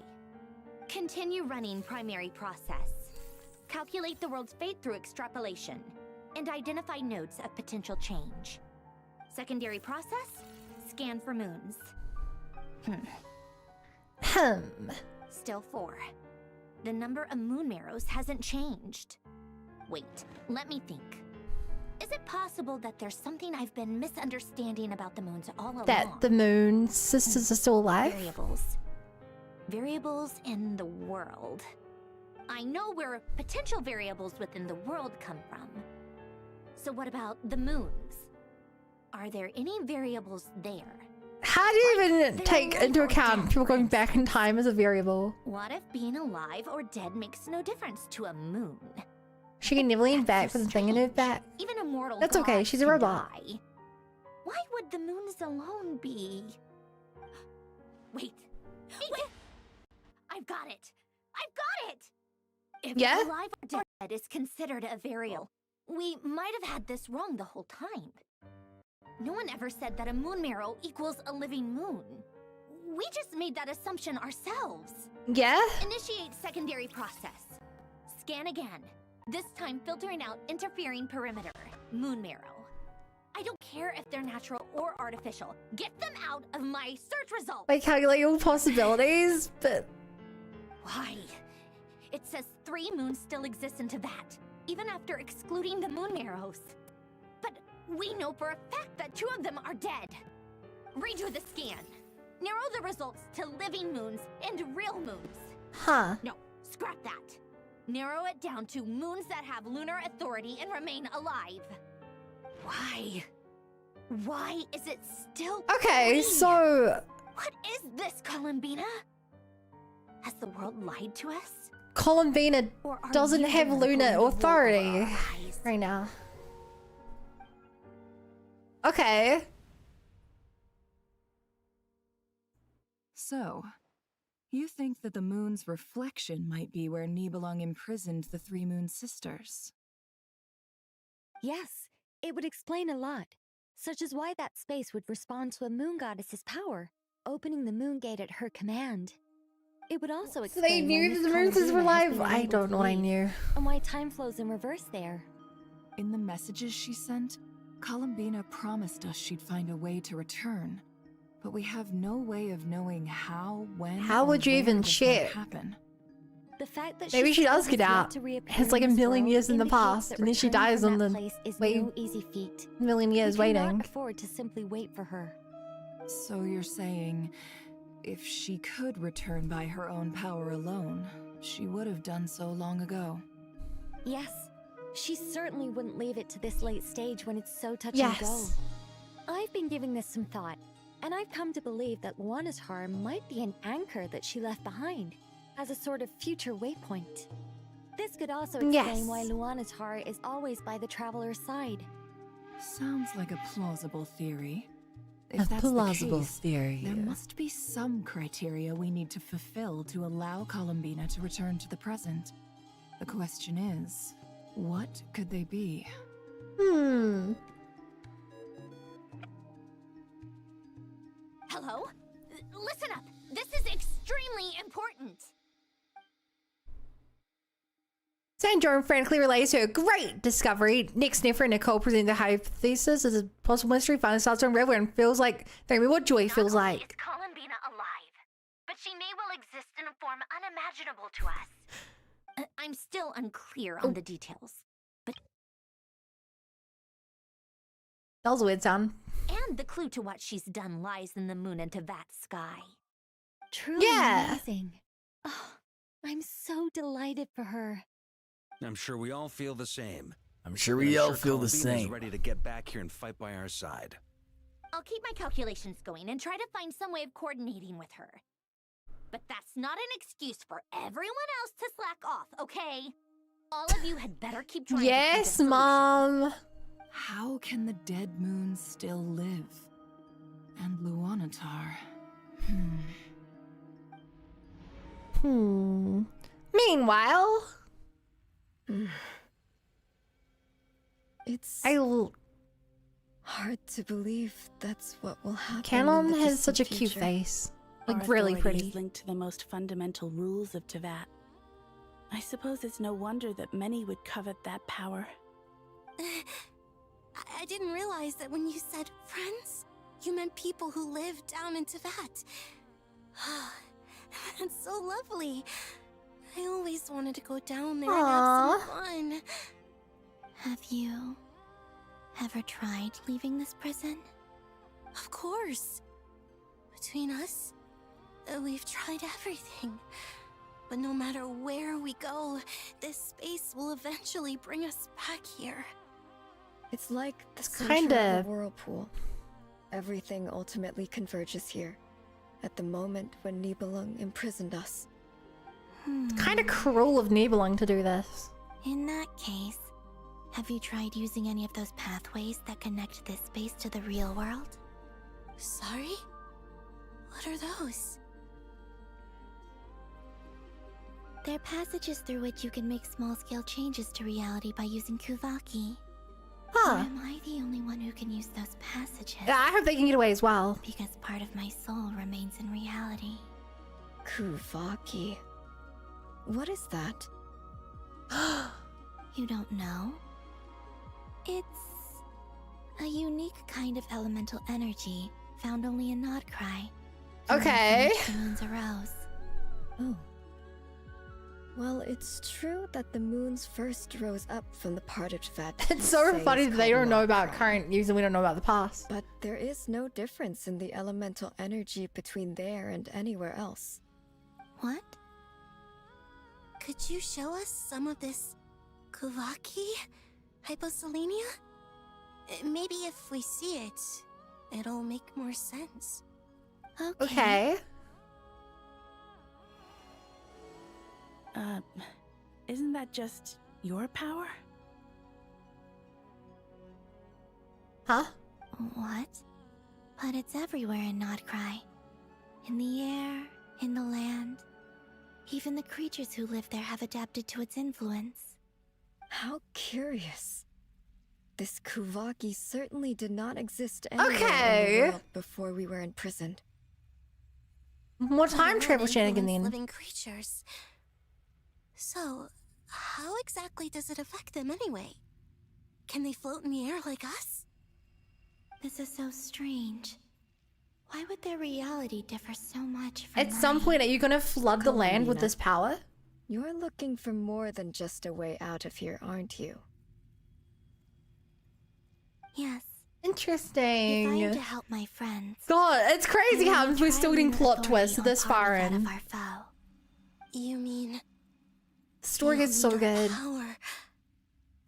Continue running primary process. Calculate the world's fate through extrapolation. And identify nodes of potential change. Secondary process? Scan for moons. Still 4. The number of moon marrows hasn't changed. Wait, let me think. Is it possible that there's something I've been misunderstanding about the moons all along? That the moon sisters are still alive? Variables. Variables in the world. I know where potential variables within the world come from. So what about the moons? Are there any variables there? How do you even take into account people going back in time as a variable? What if being alive or dead makes no difference to a moon? She can never lean back with the thing in her back. Even a mortal That's okay, gods she's a can robot. die. Why would the moons alone be? Wait. I've got it. I've got it! If Yeah? alive or dead is considered a variable, we might have had this wrong the whole time. No one ever said that a moon marrow equals a living moon. We just made that assumption ourselves. Yeah? Initiate secondary process. Scan again. This time filtering out interfering perimeter. Moon marrow. I don't care if they're natural or artificial. Get them out of my search results! Like calculate all possibilities, but... Why? It says 3 moons still exist into that, even after excluding the moon marrows. But we know for a fact that 2 of them are dead. Redo the scan. Narrow the results to living moons and real moons. Huh. No, scrap that. Narrow it down to moons that have lunar authority and remain alive. Why? Why is it still Okay, 3? so... What is this, Columbina? Has the world lied to us? Columbina Or are doesn't you have the one lunar going to roll authority our eyes? right now. Okay. So, you think that the moon's reflection might be where Nibelung imprisoned the 3 moon sisters? Yes, it would explain a lot, such as why that space would respond to a moon goddess's power, opening the moon gate at her command. It would also So explain they why knew Miss the moon sisters were Columbina has alive? been I unable don't to know what I leave, knew. and why time flows in reverse there. In the messages she sent, Columbina promised us she'd find a way to return. But we have no way of knowing how, when, How would you or even where this check? might happen. The fact that Maybe she still does get has yet out. to reappear It's like in a this million world years in the indicates past, that and then she returning dies from on that the place is way no easy feat. million years We cannot waiting. afford to simply wait for her. So you're saying, if she could return by her own power alone, she would have done so long ago. Yes, she certainly wouldn't leave it to this late stage when it's so touch and go. Yes. I've been giving this some thought, and I've come to believe that Luana's harm might be an anchor that she left behind, as a sort of future waypoint. This could also explain Yes. why Luana's heart is always by the traveler's side. Sounds like a plausible theory. A If that's plausible the case, theory. there must be some criteria we need to fulfill to allow Columbina to return to the present. The question is, what could they be? Hello? Listen up. This is extremely important. Sandra and frankly relates to a great discovery. Nick Sniffer and Nicole present the hypothesis as a possible mystery. Finally starts on River and feels like, tell me what joy feels like. Is Columbina alive? But she may well exist in a form unimaginable to us. I'm still unclear on the details. But That was a weird sound. and the clue to what she's done lies in the moon and Tevat's sky. Truly Yeah. amazing. Oh, I'm so delighted for her. I'm sure we all feel the same. I'm sure And we I'm all feel the Columbina's same. ready to get back here and fight by our side. I'll keep my calculations going and try to find some way of coordinating with her. But that's not an excuse for everyone else to slack off, okay? All of you had better keep trying to find a Yes, solution. Mom. How can the dead moon still live? And Luanatar. Meanwhile, It's I hard to believe that's what will happen. Canon in the has such a distant cute future. face. Our Like really authority pretty. is linked to the most fundamental rules of Tevat. I suppose it's no wonder that many would covet that power. I didn't realize that when you said friends, you meant people who live down in Tevat. That's so lovely. I always wanted to go down there and have some fun. Have you ever tried leaving this prison? Of course. Between us, we've tried everything. But no matter where we go, this space will eventually bring us back here. It's like the center kinda- of a whirlpool. Everything ultimately converges here, at the moment when Nibelung imprisoned us. It's kind of cruel of Nibelung to do this. In that case, have you tried using any of those pathways that connect this space to the real world? Sorry? What are those? They're passages through which you can make small-scale changes to reality by using Kuvaki. Or am I the only one who can use those passages? Yeah, I hope they can get away as well. Because part of my soul remains in reality. Kuvaki. What is that? You don't know? It's a unique kind of elemental energy found only in Nodcry. Okay. The moons arose. Oh. Well, it's true that the moons first rose up from the part of Tevat. It's so funny that they don't know about current news and we don't know about the past. But there is no difference in the elemental energy between there and anywhere else. What? Could you show us some of this Kuvaki? Hyposelenia? Maybe if we see it, it'll make more sense. Okay. Isn't that just your power? Huh? What? But it's everywhere in Nodcry. In the air, in the land. Even the creatures who live there have adapted to its influence. How curious. This Kuvaki certainly did not exist anywhere in Okay. the world before we were imprisoned. More time What travel influence shenanigans. living creatures. So, how exactly does it affect them anyway? Can they float in the air like us? This is so strange. Why would their reality differ so much from At some point, are you gonna flood the land with Columbina, this power? You're looking for more than just a way out of here, aren't you? Yes. Interesting. If I'm to help my friends. God, it's crazy how we're still getting plot twists this far That in. of our foe. You mean The story is so good. power?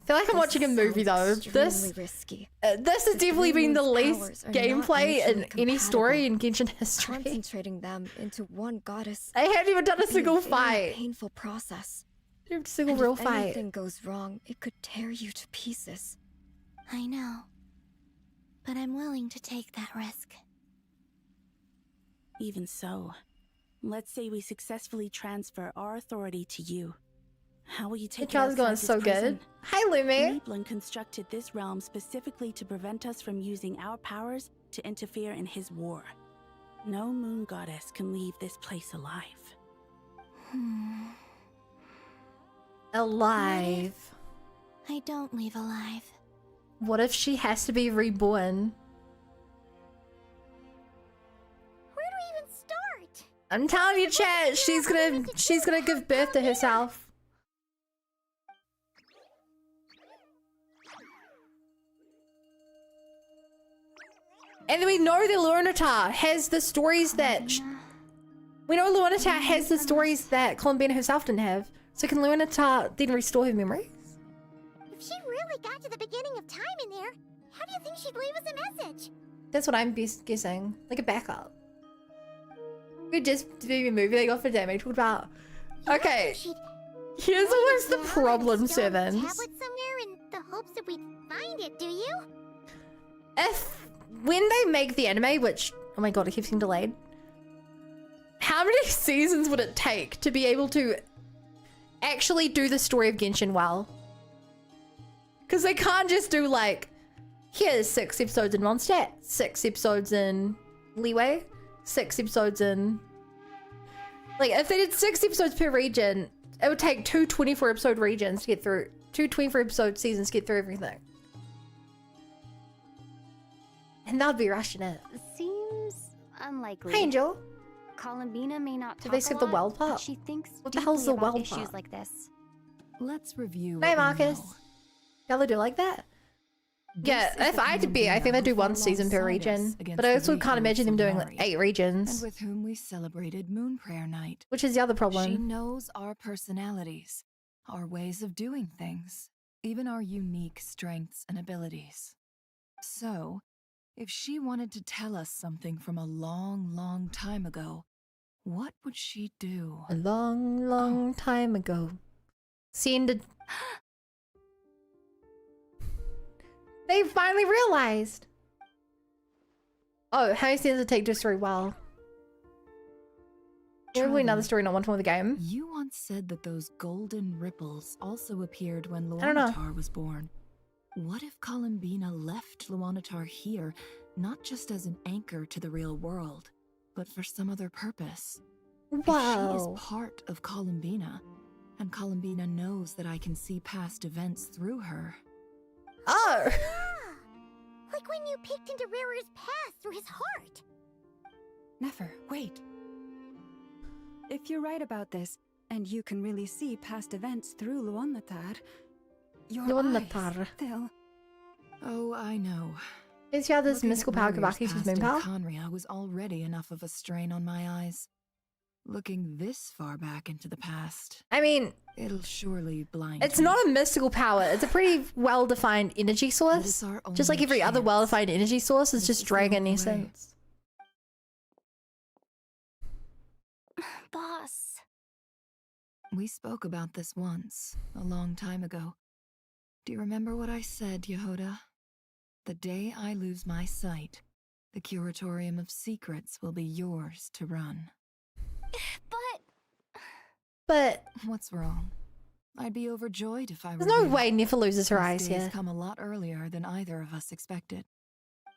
I feel like I'm watching a movie though. This risky. This has definitely been the least powers are not gameplay in mutually any story in compatible. Genshin history. Concentrating them into one goddess. I haven't even done a would be single very fight. Painful process. A single And real if fight. anything goes wrong, it could tear you to pieces. I know. But I'm willing to take that risk. Even so, let's say we successfully transfer our authority to you. How will you take The job's going so good. Hi, Lumi. Neblin constructed this realm specifically to prevent us from using our powers to interfere in his war. No moon goddess can leave this place alive. Alive. I don't leave alive. What if she has to be reborn? Where do we even start? I'm telling you, chat, she's gonna give birth to herself. And then we know that Lunatar has the stories that... we know Lunatar has the stories that Columbina herself didn't have. So can Lunatar then restore her memories? If she really got to the beginning of time in there, how do you think she'd leave us a message? That's what I'm guessing. Like a backup. We just did a movie they got for damage. What about... Okay. Here's always the problem, Sevens. Tablet somewhere in the hopes that we'd find it, do you? When they make the anime, which, oh my god, it keeps getting delayed. How many seasons would it take to be able to actually do the story of Genshin well? Because they can't just do like, here's 6 episodes in Mondstadt, 6 episodes in Leeway, 6 episodes in... Like, if they did 6 episodes per region, it would take 2 24-episode regions to get through, 2 24-episode seasons to get through everything. And that'd be rushing it. Seems unlikely. Hi, Angel. Columbina may not Did talk they a skip the lot, well but part? she thinks What the hell's the deeply about well issues part? like this. Let's review. Hey, what we Marcus. know. Y'all do like that? Yeah, This is if the I had to be, I think they do 1 Columbina season per alongside region. us against But I the also can't imagine them doing like Solari, 8 and regions. with whom we celebrated Moon Prayer Night. Which is the other She problem. knows our personalities, our ways of doing things, even our unique strengths and abilities. So, if she wanted to tell us something from a long, long time ago, what would she do? A long, long time ago. Seeing the... They finally realized! Oh, how many seasons does it take to story well? Probably another story not one from the game. You once said that those golden ripples also appeared when I don't know. Luanatar was born. What if Columbina left Luanatar here, not just as an anchor to the real world, but for some other purpose? If she Wow. is part of Columbina, and Columbina knows that I can see past events through her. Oh! Like when you peeked into Rarer's past through his heart. Never, wait. If you're right about this, and you can really see past events through Luanatar, your Luanatar. eyes, they'll... Oh, I know. Is she this Looking mystical at power Warrior's Kabaki's past moon in power? Conria was already enough of a strain on my eyes. Looking this far back into the past, I mean, it'll surely blind it's me. not a mystical power. It's a pretty well-defined energy source. our Just like only every other chance. well-defined energy source is This just is the dragon only way. essence. Boss. We spoke about this once, a long time ago. Do you remember what I said, Yehoda? The day I lose my sight, the Curatorium of Secrets will be yours to run. But what's wrong? I'd be overjoyed if I were there's no you. way Nifa loses her These eyes days here. come a lot earlier than either of us expected.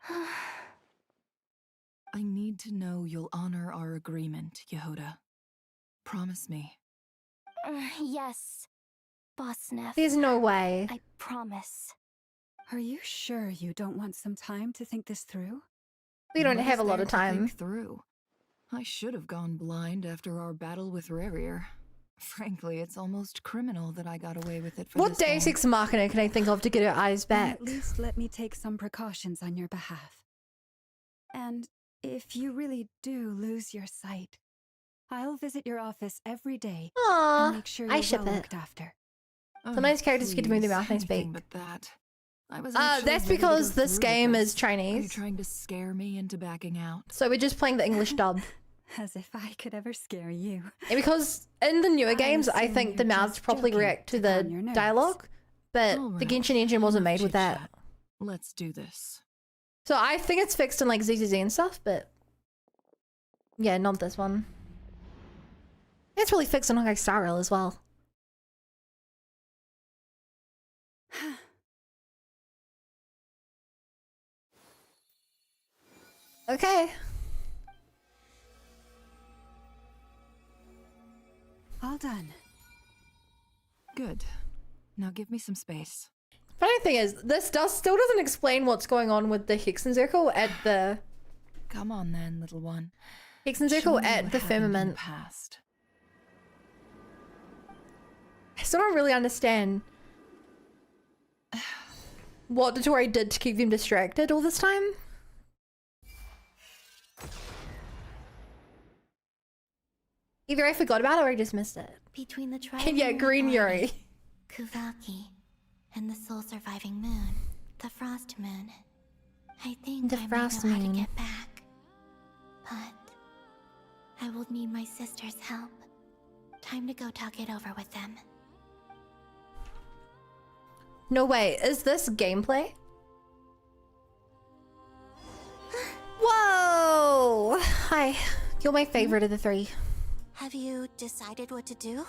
I need to know you'll honor our agreement, Yehoda. Promise me. Yes, Boss Neff. There's no way. I promise. Are you sure you don't want some time to think this through? We don't What have is a lot there of to think time. through? I should have gone blind after our battle with Rerir. Frankly, it's almost criminal that I got away with it for What this Deus long. Ex Machina can I think of to get her eyes Then back? at least let me take some precautions on your behalf. And if you really do lose your sight, I'll visit your office every day Aww, and make sure I you're ship well it. looked after. Sometimes characters get to move their mouth and anything speak. but that. I was That's actually ready to because go this through with game is this. Are you Chinese. trying to scare me into backing out? So we're just playing the English dub. As if I could ever scare you. And because in the newer games, I assume think the you're mouths just properly joking react to to calm the your nerves. dialogue, but All the right, Genshin engine wasn't enough made with that. chit-chat. Let's do this. So I think it's fixed in like ZZZ and stuff, but yeah, not this one. It's really fixed in like Star Rail as well. Okay. All done. Good. Now give me some space. Funny thing is, this still doesn't explain what's going on with the Hexen Circle at the Come on then, little one. Hexen Show Circle me at what the happened in the firmament. past. I still don't really understand what Dotori did to keep them distracted all this time. Either I forgot about it or I just missed it. Between the Yeah, Green Yuri. Kuvaki, and the soul surviving moon, the frost moon. I think The I frost might know how moon. to get back. But I will need my sister's help. Time to go talk it over with them. No way, is this gameplay? Whoa! Hi, you're my favorite of the three. Have you decided what to do?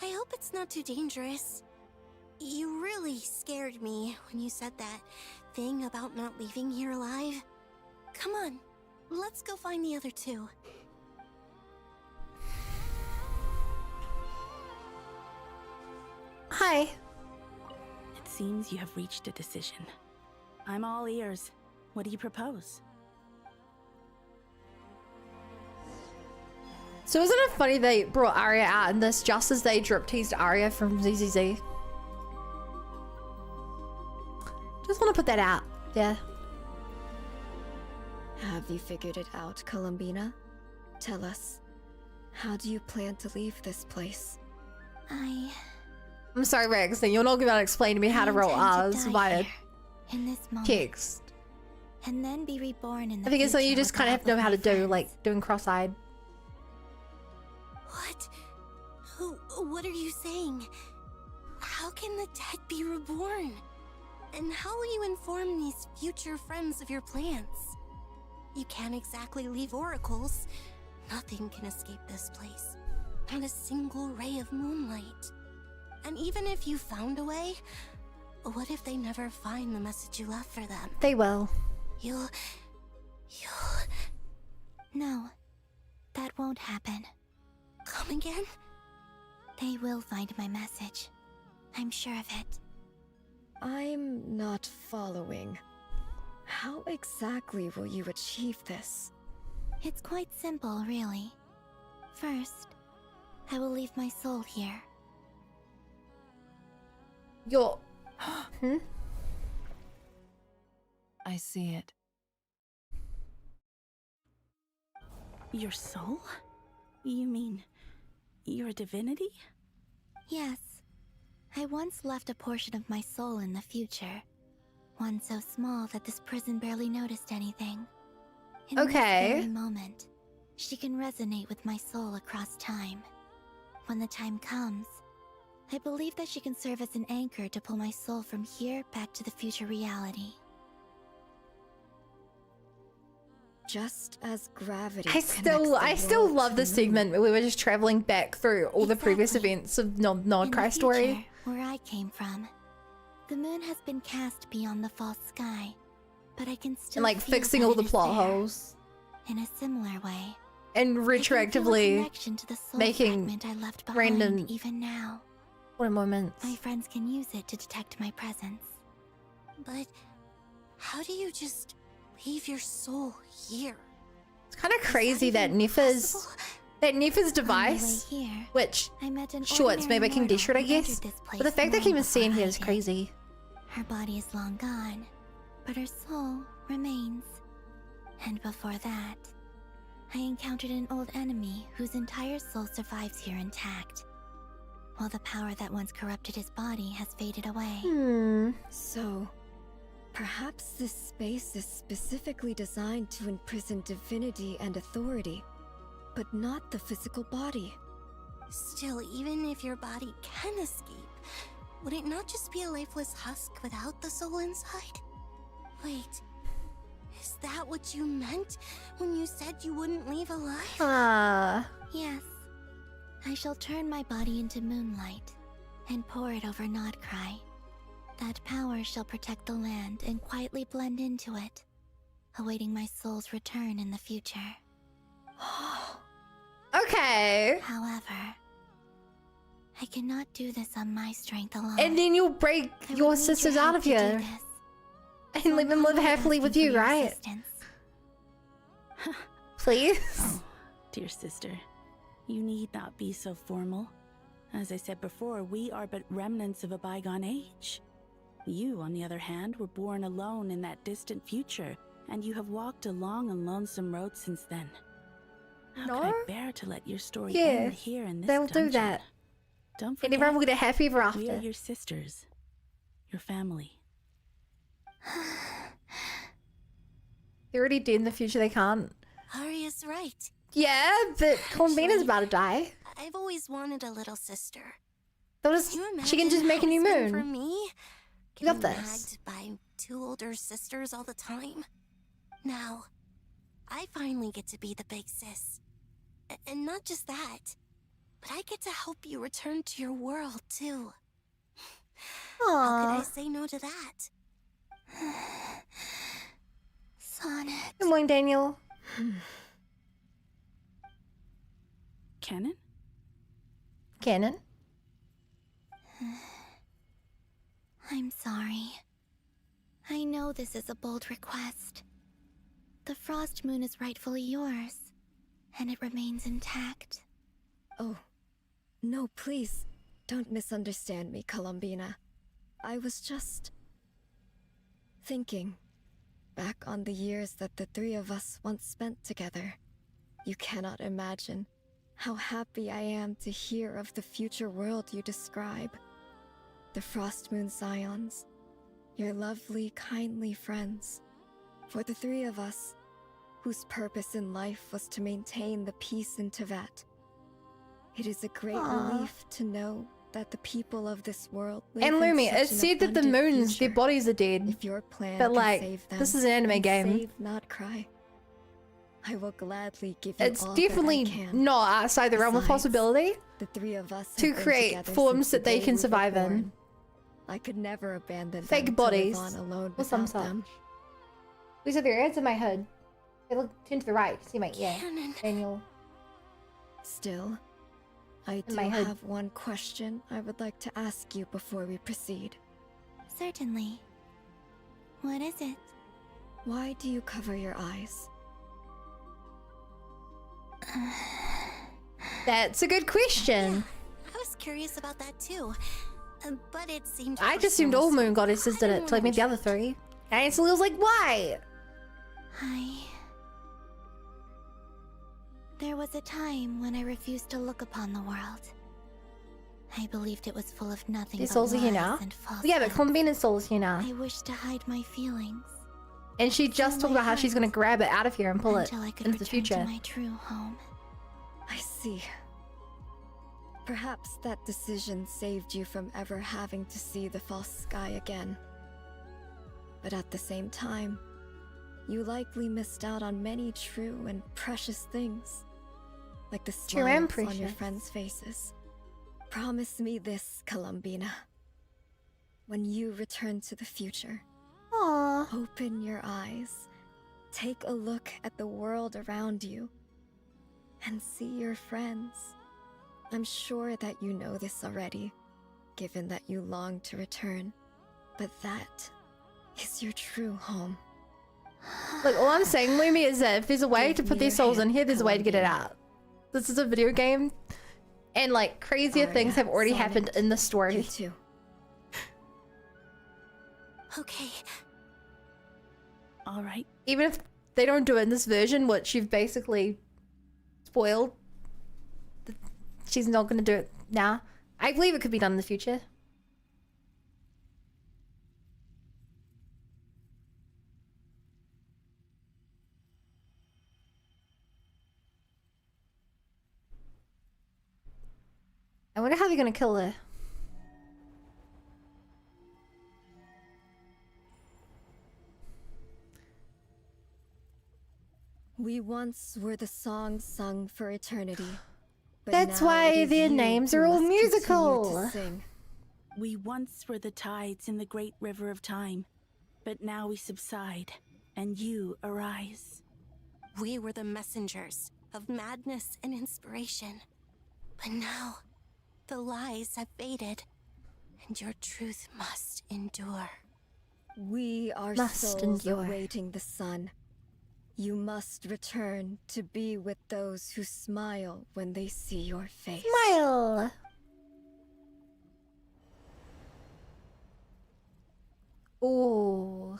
I hope it's not too dangerous. You really scared me when you said that thing about not leaving here alive. Come on, let's go find the other two. Hi. It seems you have reached a decision. I'm all ears. What do you propose? So isn't it funny they brought Arya out in this just as they drip teased Arya from ZZZ? Just want to put that out. Yeah. Have you figured it out, Columbina? Tell us, how do you plan to leave this place? I'm sorry, Rex, you're not going to explain to me how to roll R's via in this moment, text. and then be reborn in the I think it's something you future just kind of have to know how to do, like doing cross-eyed. What? What are you saying? How can the dead be reborn? And how will you inform these future friends of your plans? You can't exactly leave oracles. Nothing can escape this place. Not a single ray of moonlight. And even if you found a way, what if they never find the message you left for them? They will. You'll... No, that won't happen. Come again? They will find my message. I'm sure of it. I'm not following. How exactly will you achieve this? It's quite simple, really. First, I will leave my soul here. I see it. Your soul? You mean you're a divinity? Yes. I once left a portion of my soul in the future. One so small that this prison barely noticed anything. In this very moment, she can resonate with my soul across time. When the time comes, I believe that she can serve as an anchor to pull my soul from here back to the future reality. Just as gravity. I still love this segment where we were just traveling back through all the previous events of Nod Cry story. Where I came from, the moon has been cast beyond the false sky, but I can still And like feel fixing that all it the is plot there. holes. In a similar way, And I can feel a retroactively connection to the soul making fragment I left behind random even now. moments. My friends can use it to detect my presence. But how do you just leave your soul here. It's kind of crazy that Nefa's device, here, which I met an sure, it's made by King ordinary Dishred, I mortal who guess, entered this but place the fact that I long can even see in before here I is did. crazy. Her body is long gone, but her soul remains. And before that, I encountered an old enemy whose entire soul survives here intact, while the power that once corrupted his body has faded away. So, perhaps this space is specifically designed to imprison divinity and authority, but not the physical body. Still, even if your body can escape, would it not just be a lifeless husk without the soul inside? Wait, is that what you meant when you said you wouldn't leave alive? Yes. I shall turn my body into moonlight and pour it over Nodcry. That power shall protect the land and quietly blend into it, awaiting my soul's return in the future. Okay. However, I cannot do this on my strength alone. And then you'll break I your would need sisters your out help of to do here. this. And let them live happily with you, right? Assistance. Please? Oh, dear sister, you need not be so formal. As I said before, we are but remnants of a bygone age. You, on the other hand, were born alone in that distant future, and you have walked a long and lonesome road since then. How could I bear to let your story end here in this they'll dungeon? do that. Don't And forget, everyone will get a happy ever we are after. your sisters, your family. They're already dead in the future, they can't. Arya's right. Yeah, but Columbina's about to die. I've always wanted a little sister. She can just make a new moon. For me, You got getting this. nagged by two older sisters all the time. Now, I finally get to be the big sis. And not just that, but I get to help you return to your world, too. How could I say no to that? Sonnet. Good morning, Daniel. Canon? Canon? I'm sorry. I know this is a bold request. The Frost Moon is rightfully yours, and it remains intact. Oh, no, please, don't misunderstand me, Columbina. I was just thinking back on the years that the three of us once spent together. You cannot imagine how happy I am to hear of the future world you describe. The Frost Moon Scions, your lovely, kindly friends. For the three of us, whose purpose in life was to maintain the peace in Teyvat. It is a great relief to know that the people of this world live And in Lumi, such it an said that the abundant moons, their future. bodies are dead. If your plan But can like, save them this is an anime and game. save Nodcry, I will gladly give you It's all definitely that I can. not outside the realm of Besides, possibility the three of us to have been create together forms since that the they day can we were survive in. born. I could never abandon Fake them bodies, to live on alone or some without them. These are their heads in my hood. They look turn to the right. See my ear. Daniel. Still, I do my hood. have one question I would like to ask you before we proceed. Certainly. What is it? Why do you cover your eyes? That's a good question. I was curious about that, too. But it seemed I just assumed all moon goddesses did it, so I made the other three. And Celia was like, why? There was a time when I refused to look upon the world. I believed it was full of nothing Your but soul's are here lies now? and falsehood. Yeah, but Columbina's soul is here now. I wished to hide my feelings And she just talked about how she's gonna grab it out of here and pull it until I could into the return future. to my true home. I see. Perhaps that decision saved you from ever having to see the false sky again. But at the same time, you likely missed out on many true and precious things. Like the True and smiles on your precious. friends' faces. Promise me this, Columbina. When you return to the future, open your eyes, take a look at the world around you, and see your friends. I'm sure that you know this already, given that you long to return, but that is your true home. Look, all I'm saying, Lumi, is that if there's a way to put these souls in here, there's a way to get it out. This is a video game, and like crazier things have already happened in the story. You too. Okay. All right. Even if they don't do it in this version, which you've basically spoiled, she's not going to do it now. I believe it could be done in the future. I wonder how they're going to kill her. We once were the songs sung for eternity. But That's now why it is their you names who are all must continue musical. to sing. We once were the tides in the great river of time, but now we subside, and you arise. We were the messengers of madness and inspiration. But now, the lies have faded, and your truth must endure. We are Must souls endure. awaiting the sun. You must return to be with those who smile when they see your face. Smile! Ooh.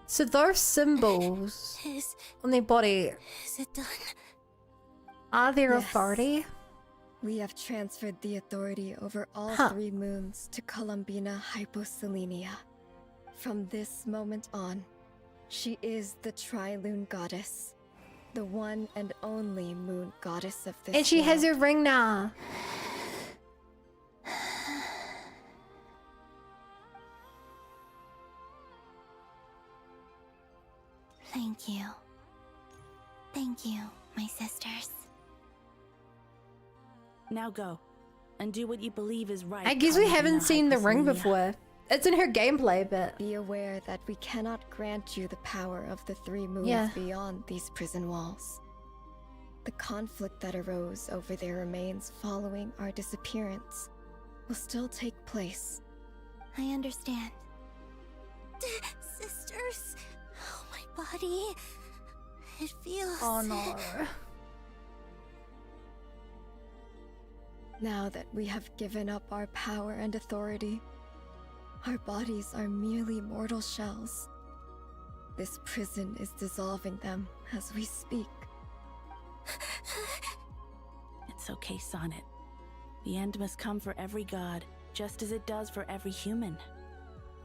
So those symbols on their body, Is it done? are their Yes. authority? We have transferred the authority over all Huh. 3 moons to Columbina Hyposelenia. From this moment on, she is the Tri-Lune Goddess, the one and only moon goddess of this And she has world. her ring now. Thank you. Thank you, my sisters. Now go, and do what you believe is right. I guess we haven't Columbina seen the ring Hyposelenia. before. It's in her gameplay, but Be aware that we cannot grant you the power of the 3 moons Yeah. beyond these prison walls. The conflict that arose over their remains following our disappearance will still take place. I understand. Sisters, oh my body. It feels. oh no. Now that we have given up our power and authority, our bodies are merely mortal shells. This prison is dissolving them as we speak. It's okay, Sonnet. The end must come for every god, just as it does for every human.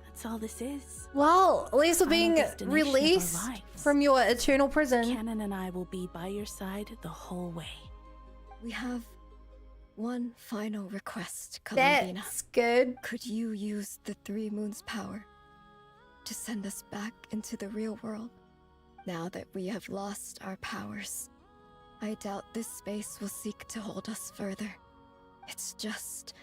That's all this is. Well, at least we're Final being destination of our released lives. from your eternal prison. Canon and I will be by your side the whole way. We have one final request, Columbina. That's good. Could you use the 3 moons' power to send us back into the real world? Now that we have lost our powers, I doubt this space will seek to hold us further. It's just...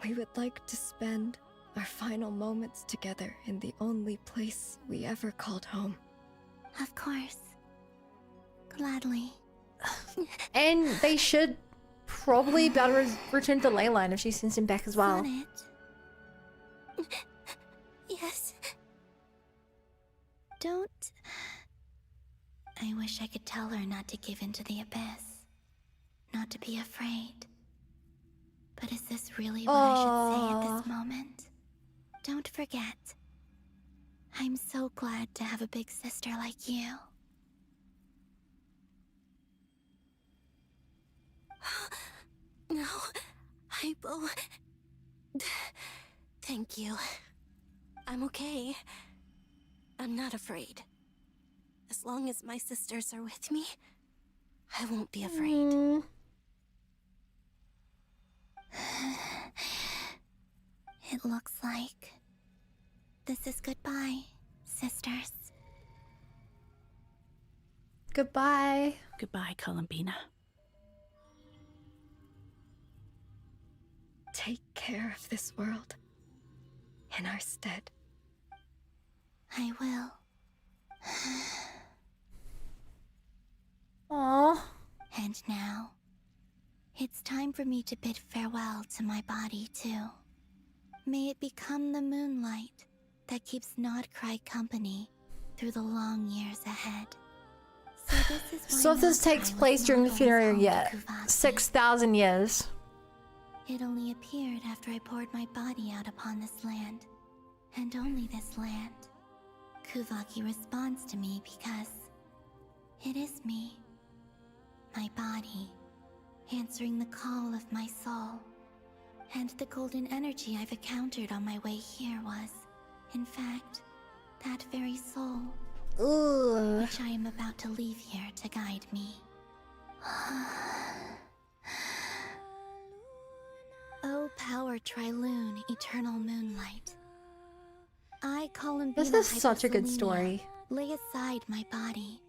we would like to spend our final moments together in the only place we ever called home. Of course. Gladly. And they should probably be able to return to Leyline if she sends him back as well. Sonnet. Yes. Don't... I wish I could tell her not to give in to the abyss. Not to be afraid. But is this really what I should say at this moment? Don't forget. I'm so glad to have a big sister like you. No, Hypo. Thank you. I'm okay. I'm not afraid. As long as my sisters are with me, I won't be afraid. It looks like this is goodbye, sisters. Goodbye. Goodbye, Columbina. Take care of this world in our stead. I will. Aww. And now, it's time for me to bid farewell to my body too. May it become the moonlight that keeps Nodcry company through the long years ahead. So if this takes place during the funeral yet, 6,000 years. It only appeared after I poured my body out upon this land, and only this land. Kuvaki responds to me because it is me, my body, answering the call of my soul. And the golden energy I've encountered on my way here was, in fact, that very soul. Ugh. Which I am about to leave here to guide me. O power Triloon, eternal moonlight. I, Columbina, This is such a good Hyperselenia, story. lay aside my body.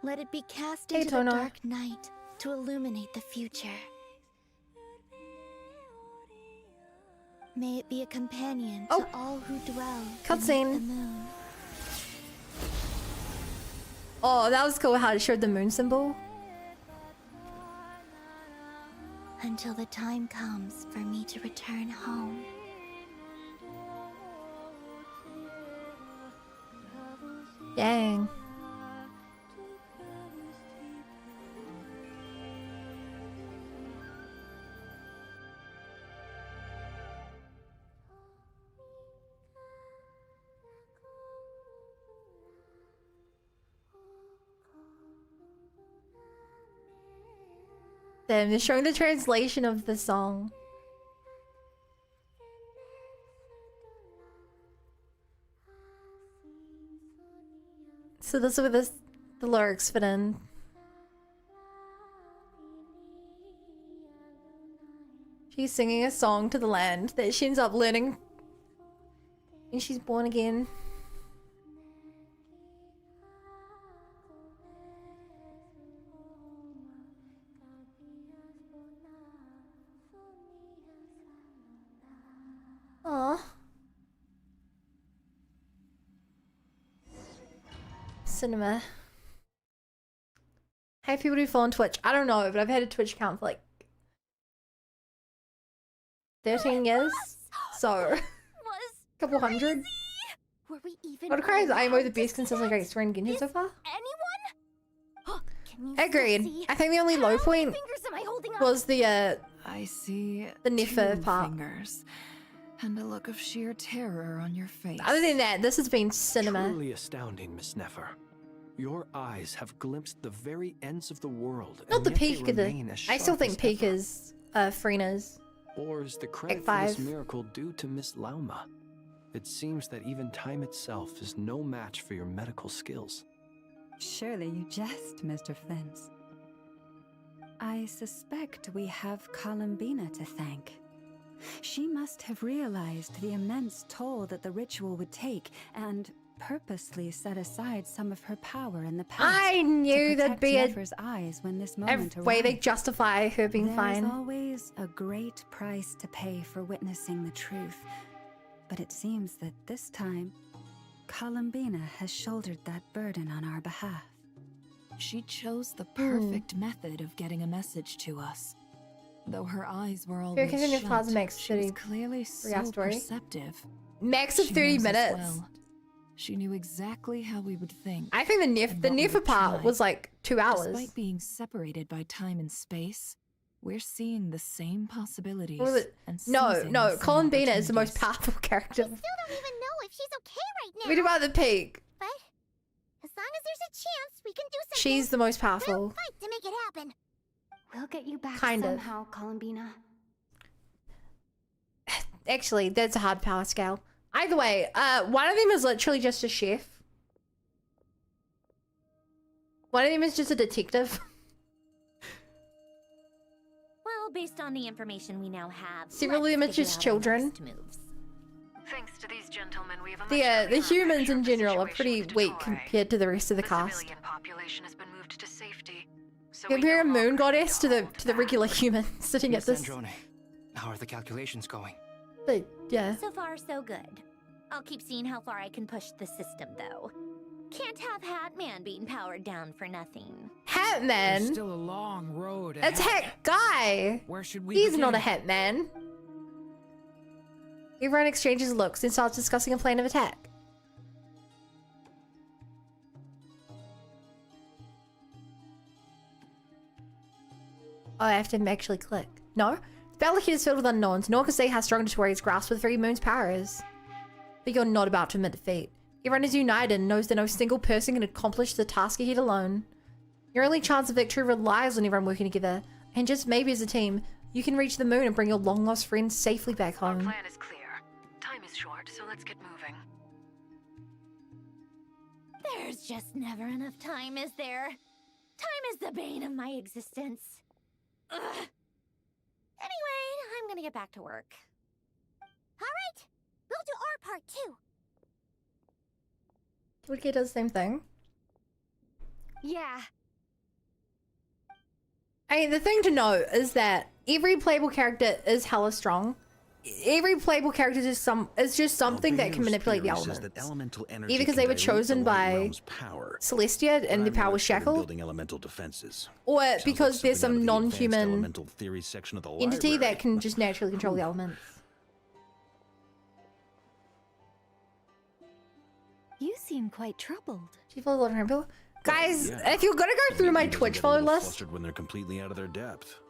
Let it be cast Hey, into the Tono. dark night to illuminate the future. May it be a companion to all who dwell beneath Cutscene. the moon. Oh, that was cool how it showed the moon symbol. Until the time comes for me to return home. Dang. Then they're showing the translation of the song. So this is where the lyrics fit in. She's singing a song to the land that she ends up learning when she's born again. Aww. Cinema. How people do follow on Twitch? I don't know, but I've had a Twitch account for like 13 years. So, a couple hundred. Were we even Nodcry is IMO the allowed best to consistent do great story in Genshin so far? Anyone? Can you Agreed. still see? I think the only low How many point fingers am I holding up? was the I see the Niffer two part. fingers and a look of sheer terror on your face. Other than that, this has been cinema. Truly astounding, Miss Nefer. Your eyes have glimpsed the very ends of the world. Not and the yet they peak of the. remain as I still sharp think as peak ever. is Freena's. Or is the credit for Five. this miracle due to Miss Lauma? It seems that even time itself is no match for your medical skills. Surely you jest, Mr. Fence. I suspect we have Columbina to thank. She must have realized the immense toll that the ritual would take and purposely set aside some of her power in the past. I knew to there'd protect be Nefer's eyes when this moment way they arrived. justify her being There's fine. always a great price to pay for witnessing the truth. But it seems that this time, Columbina has shouldered that burden on our behalf. She chose the perfect method of getting a message to us. Though her eyes were always continue shut, Plaza Max she was 30 clearly real so story. perceptive. Max of She 30 knows us minutes. well. She knew exactly how we would think. I think the and what we Niffer would part try. was like 2 hours. Despite being separated by time and space, we're seeing the same possibilities. What was it? And No, seizing no, the same Columbina is the most opportunities. powerful character. Still don't even know if she's okay right now. Read about the peak. But as long as there's a chance, we can do something. She's the most We'll powerful. fight to make it happen. We'll get you back Kind of. somehow, Columbina. Actually, that's a hard power scale. Either way, one of them is literally just a chef. One of them is just a detective. Well, based on the information we now have, Several of let's them are figure just out our children. next moves. Thanks to these gentlemen, we have a The humans in general are pretty weak compared to the rest of the cast. civilian population has been moved to safety. So Compare a moon goddess to the regular human sitting at Miss this. Androne, how are the calculations going? But yeah. So far, so good. I'll keep seeing how far I can push the system, though. Can't have Hatman being powered down for nothing. There's Hatman? still a long road It's ahead. Hat Guy. Where should we He's begin? not a Hatman. Everyone exchanges looks and starts discussing a plan of attack. Oh, I have to actually click. No? The battle here is filled with unknowns. No one can say how strong Dotori's grasp of the Three Moons' power is. But you're not about to admit defeat. Everyone is united and knows that no single person can accomplish the task ahead alone. Your only chance of victory relies on everyone working together. And just maybe as a team, you can reach the moon and bring your long-lost friends safely back home. Our plan is clear. Time is short, so let's get moving. There's just never enough time, is there? Time is the bane of my existence. Ugh. Anyway, I'm gonna get back to work. All right, we'll do our part too. Wiki does the same thing. Yeah. I mean, the thing to note is that every playable character is hella strong. Every playable character is just something that can manipulate the elements. Either because they were chosen by Celestia and the power was shackled, or because there's some non-human entity that can just naturally control the elements. You seem quite troubled. She follows a lot of people. Guys, if you're gonna go through my Twitch follow list, flustered when they're completely out of their depth.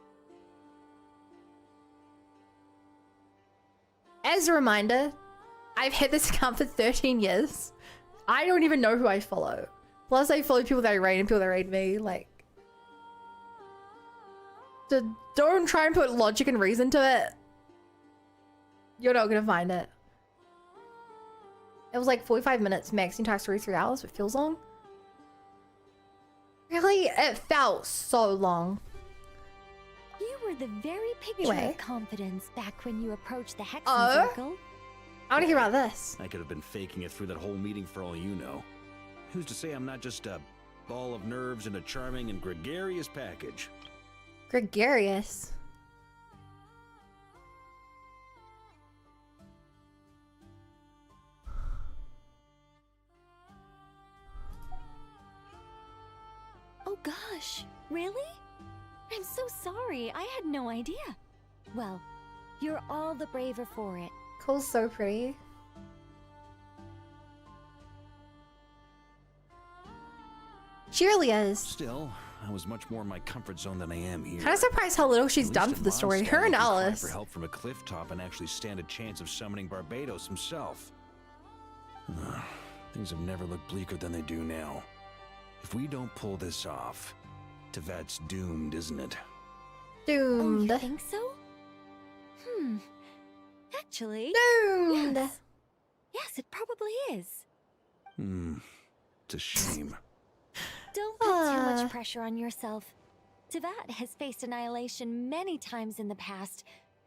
as a reminder, I've had this account for 13 years. I don't even know who I follow. Plus, I follow people that I raid and people that raid me. Like, don't try and put logic and reason to it. You're not gonna find it. It was like 45 minutes max. The entire story 3 hours, but it feels long. Really? It felt so long. You were the very picture Anyway. of confidence back when you approached the Hexen Oh? Circle. I want to hear about this. I could have been faking it through that whole meeting for all you know. Who's to say I'm not just a ball of nerves in a charming and gregarious package? Gregarious. Oh gosh, really? I'm so sorry, I had no idea. Well, you're all the braver for it. Cole's so pretty. She really is. Still, I was much more in my comfort zone than I am here. Kind of surprised how little she's At done least for in the story. Mondstadt, Her I and can cry Alice. for help from a cliff top and actually stand a chance of summoning Barbados himself. Things have never looked bleaker than they do now. If we don't pull this off, Tevat's doomed, isn't it? Doomed. Oh, you think so? Actually, Doomed. Yes. Yes, it probably is. It's a shame. Don't put too much pressure on yourself. Tevat has faced annihilation many times in the past,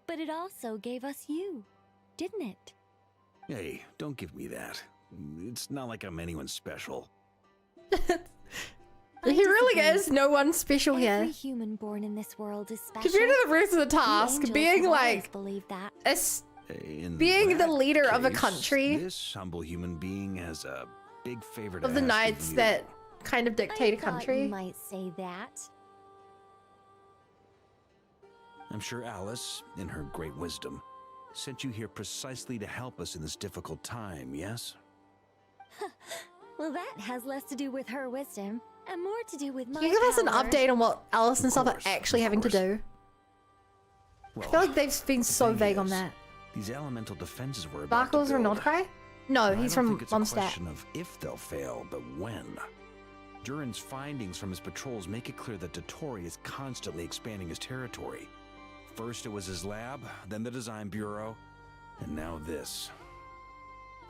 but it also gave us you, didn't it? Hey, don't give me that. It's not like I'm anyone special. He really is no one special Every here. human born in this world is special. Compared to the rest of the task, angels being have always like believed that. being the that leader of a case, country This humble human being has a big favor to of the ask knights you. that kind of dictate a I thought country. you might say that. I'm sure Alice, in her great wisdom, sent you here precisely to help us in this difficult time, yes? Well, that has less to do with her wisdom and more to do with my Can you give us an power. update on what Alice and stuff are actually having to do? I feel like they've been so vague on that. These elemental defenses were about to Sparkles or build. Nordcry? No, I he's don't from think it's a Mondstadt. question of if they'll fail, but when. Durin's findings from his patrols make it clear that Dotori is constantly expanding his territory. First it was his lab, then the design bureau, and now this.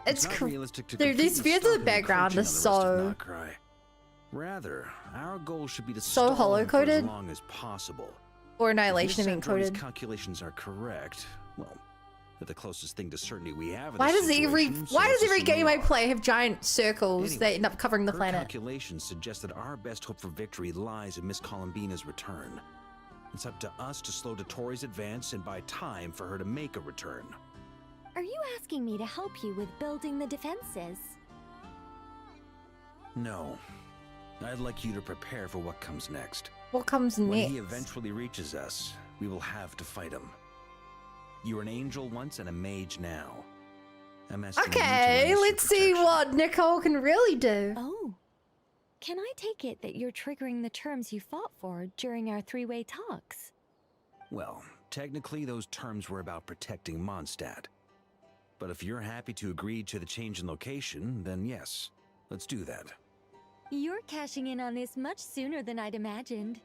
It's not realistic to dude, these completely fears in the stop him background are encroaching on the rest so of Notcry. Rather, our goal should be to So stall him for hollow-coded? as long as possible. or If Annihilation Miss being Sandori's coded. calculations are correct, well, they're the closest thing to certainty we have in Why this does every situation, so why let's does every assume game they I are. play have giant circles that end up covering the Her planet? calculations suggest that our best hope for victory lies in Miss Columbina's return. It's up to us to slow Dotori's advance and buy time for her to make a return. Are you asking me to help you with building the defenses? No. I'd like you to prepare for what comes next. What comes When next? he eventually reaches us, we will have to fight him. You were an angel once and a mage now. I'm asking you to Okay, lend us your let's see what Nicole can really do. Oh. Can I take it that you're triggering the terms you fought for during our three-way talks? Well, technically those terms were about protecting Mondstadt. But if you're happy to agree to the change in location, then yes, let's do that. You're cashing in on this much sooner than I'd imagined.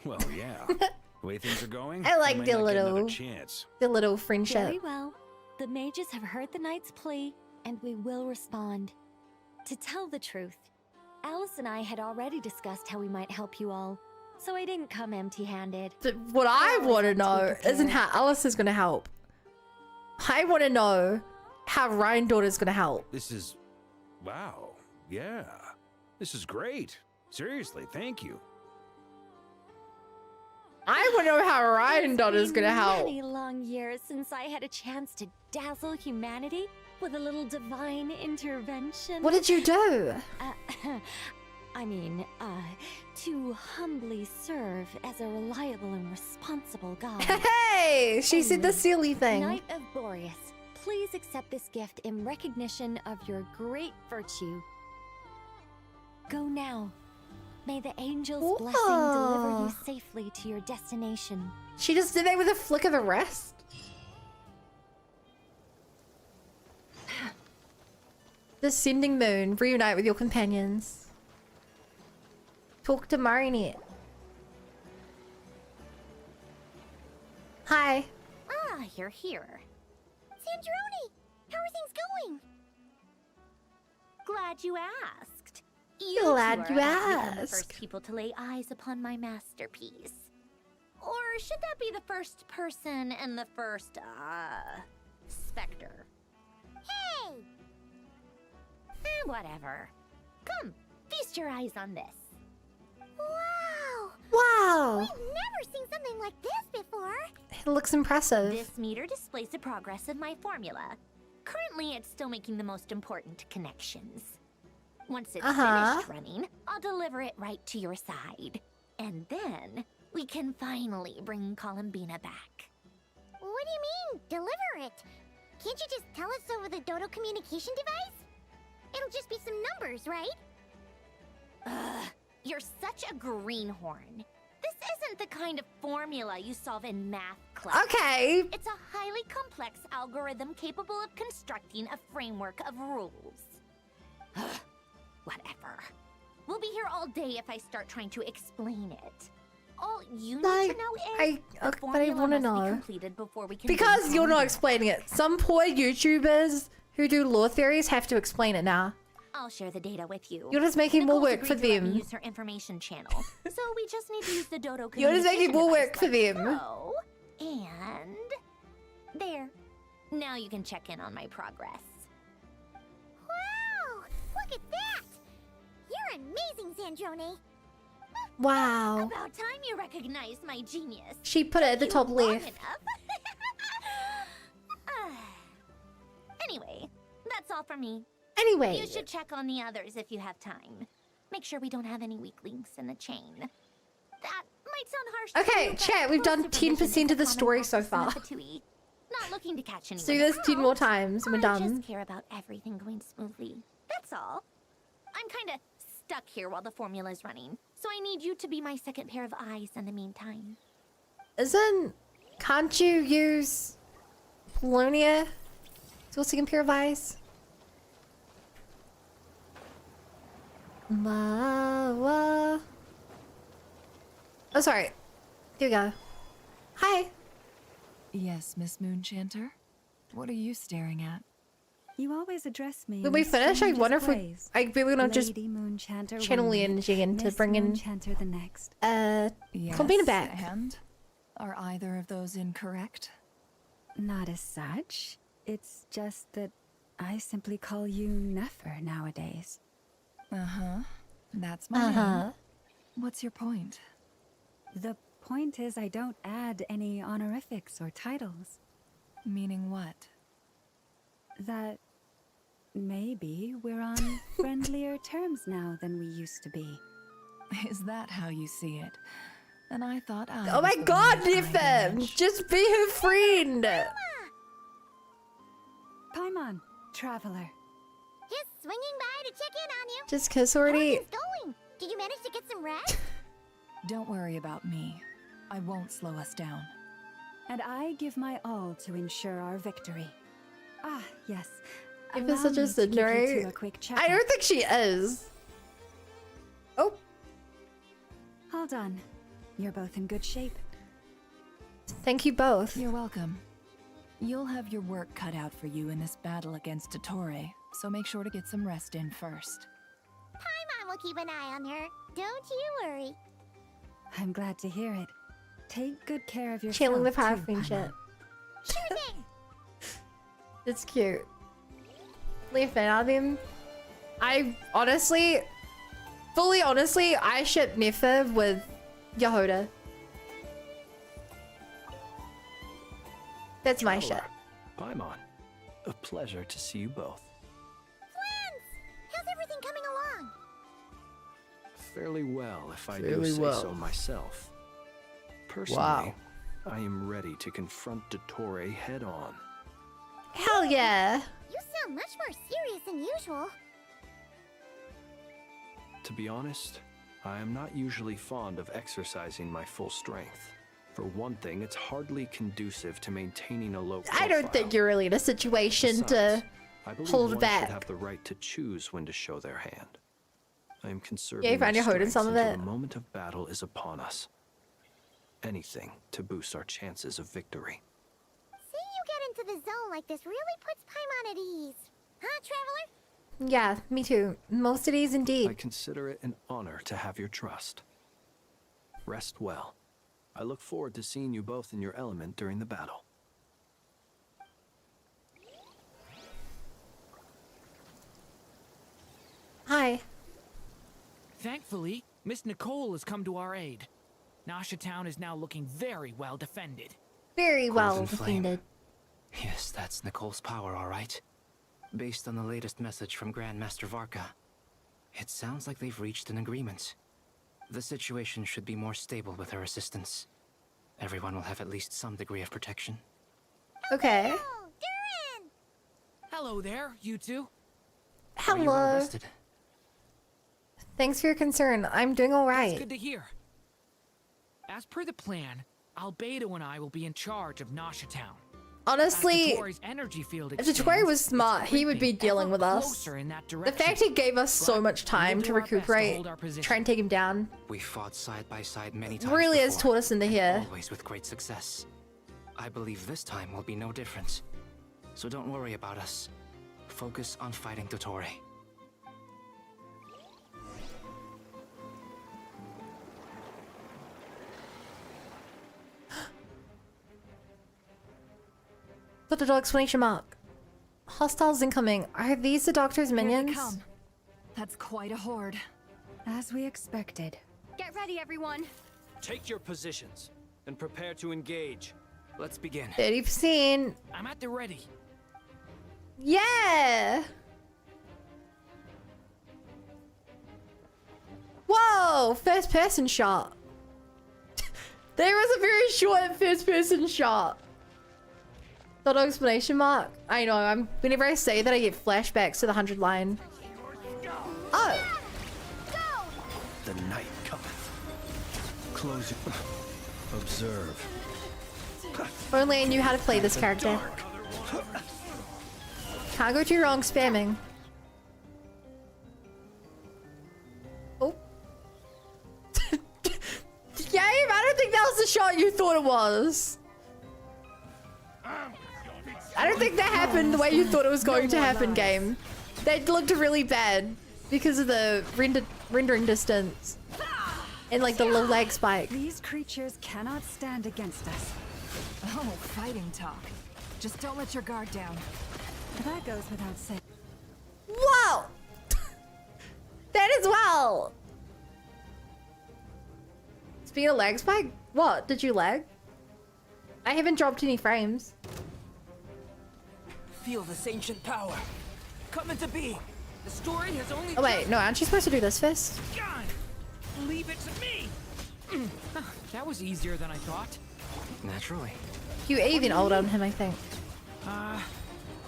Well, yeah. The way things are going, I like we might the not get another little, chance. the little friendship. Very well. The mages have heard the knight's plea, and we will respond. To tell the truth, Alice and I had already discussed how we might help you all, so I didn't come empty-handed. But what I want to know isn't how Alice is going to help. I want to know how Rhindaughter's going to help. This is... wow. Yeah. This is great. Seriously, thank you. I want to know how Rhindaughter's going to help. Many long years since I had a chance to dazzle humanity with a little divine intervention. What did you do? To humbly serve as a reliable and responsible guide. Hey, she said the silly thing. Knight of Boreas, please accept this gift in recognition of your great virtue. Go now. May the angel's blessing deliver you safely to your destination. She just did that with a flick of the wrist. Descending moon, reunite with your companions. Talk to Marinette. Hi. Ah, you're here. Sandrone, how are things going? Glad you asked. You Glad two you are about to become the asked. first people to lay eyes upon my masterpiece. Or should that be the first person and the first, specter? Hey! Whatever. Come, feast your eyes on this. Wow! Wow. We've never seen something like this before. It looks impressive. This meter displays the progress of my formula. Currently, it's still making the most important connections. Once it's finished running, I'll deliver it right to your side. And then, we can finally bring Columbina back. What do you mean, deliver it? Can't you just tell us over the Dodo communication device? It'll just be some numbers, right? Ugh, you're such a greenhorn. This isn't the kind of formula you solve in math class. Okay. It's a highly complex algorithm capable of constructing a framework of rules. Ugh, whatever. We'll be here all day if I start trying to explain it. All you need to know is the but I formula want to must be know. completed before we can Because bring you're not Columbina. explaining it. Some poor YouTubers who do lore theories have to explain it now. I'll share the data with you. You're just making more Nicole's work for agreed to let me them. Use her information channel, so we just need to use the Dodo You're just making communication more device work for like them. so. And there. Now you can check in on my progress. Wow! Look at that! You're amazing, Sandrone. Wow. About time you recognized my genius. She put it at the Took top you long left. enough. Anyway, that's all for me. Anyway. You should check on the others if you have time. Make sure we don't have any weak links in the chain. That might sound harsh to Okay, you, but chat, we've done close supervision 10% of the is a common story so practice in the far. Fatui. Not looking to catch anyone So there's 10 more out. times and we're I done. just care about everything going smoothly. That's all. I'm kind of stuck here while the formula is running, so I need you to be my second pair of eyes in the meantime. Can't you use Polonia to a second pair of eyes? Oh, sorry. Here we go. Hi. Yes, Miss Moonchanter? What are you staring at? You always address me. When we finish, I wonder if we... I really want to just Lady Moonchanter channel the one minute, energy in to Miss bring in... Moonchanter the next. Columbina back. And? Are either of those incorrect? Not as such. It's just that I simply call you Nefer nowadays. Uh-huh. That's my name. What's your point? The point is I don't add any honorifics or titles. Meaning what? That maybe we're on friendlier terms now than we used to be. Is that how you see it? And I thought I Oh my was the god, one with high Nifem! damage. Just be her friend! Paimon, traveler. Just swinging by to check in on you. Just cause already. How's things going? Did you manage to get some rest? Don't worry about me. I won't slow us down. And I give my all to ensure our victory. Ah, yes. If Allow it's such me a to give you Cinderella, two a quick I checkup. don't think she is. Oh, All done. You're both in good shape. thank you both. You're welcome. You'll have your work cut out for you in this battle against Dottore, so make sure to get some rest in first. Paimon will keep an eye on her. Don't you worry. I'm glad to hear it. Take good care of yourself. Channeling the power too, of friendship. Paimon. Sure thing. It's cute. Really a fan of him. I honestly, fully honestly, I ship Nifev with Yehuda. That's my ship. Paimon, a pleasure to see you both. Friends! How's everything coming along? Fairly well, if I Fairly do say well. so myself. Personally, Wow. I am ready to confront Dottore head on. Hell yeah. You sound much more serious than usual. To be honest, I am not usually fond of exercising my full strength. For one thing, it's hardly conducive to maintaining a low profile. I don't think you're really in a situation Besides, to I believe hold one back. should have the right to choose when to show their hand. I am conserving Yeah, you found my your hood in strength some of until it. the moment of battle is upon us. Anything to boost our chances of victory. Seeing you get into the zone like this really puts Paimon at ease. Huh, Traveler? Yeah, me too. Most of these I indeed. consider it an honor to have your trust. Rest well. I look forward to seeing you both in your element during the battle. Hi. Thankfully, Miss Nicole has come to our aid. Nasha Town is now looking very well defended. Very well Golden Flame. defended. Yes, that's Nicole's power, all right. Based on the latest message from Grandmaster Varka, it sounds like they've reached an agreement. The situation should be more stable with her assistance. Everyone will have at least some degree of protection. Okay. Oh, Durin! Hello there, you two. Are you well Hello. rested? Thanks for your concern. I'm doing all That's right. good to hear. As per the plan, Albedo and I will be in charge of Nasha Town. Honestly, As Dottore energy field if Dottore was smart, he would be dealing with us. closer in that The direction. fact he gave us so But much time we'll to do our best to recuperate, hold our position. try and take him down, We fought side by side many times really has before, taught us into and here. always with great success. I believe this time will be no different. So don't worry about us. Focus on fighting Dottore. Put the dog explanation mark. Hostiles incoming. Are these the doctor's Here they minions? come. That's quite a horde. As we expected. Get ready, everyone. Take your positions and prepare to engage. Let's begin. 30%. I'm at the ready. Yeah! Whoa! First person shot. There was a very short first person shot. Dot explanation mark. I know, whenever I say that I get flashbacks to the 100 line. Oh! The night cometh. Close your... Observe. If only I knew how to play this character. Can't go too wrong spamming. Oh. Game, I don't think that was the shot you thought it was. I don't think that happened the way you thought it was going to happen, game. That looked really bad because of the rendering distance and like the low lag spike. These creatures cannot stand against us. Oh, fighting talk. Just don't let your guard down. That goes without saying. Whoa! That as well! Speaking of lag spike, what? Did you lag? I haven't dropped any frames. Feel this ancient power. come into being. The story has only. Oh wait, no, aren't you supposed to do this first? God, leave it to me. That was easier than I thought. Naturally. You even older on him, I think.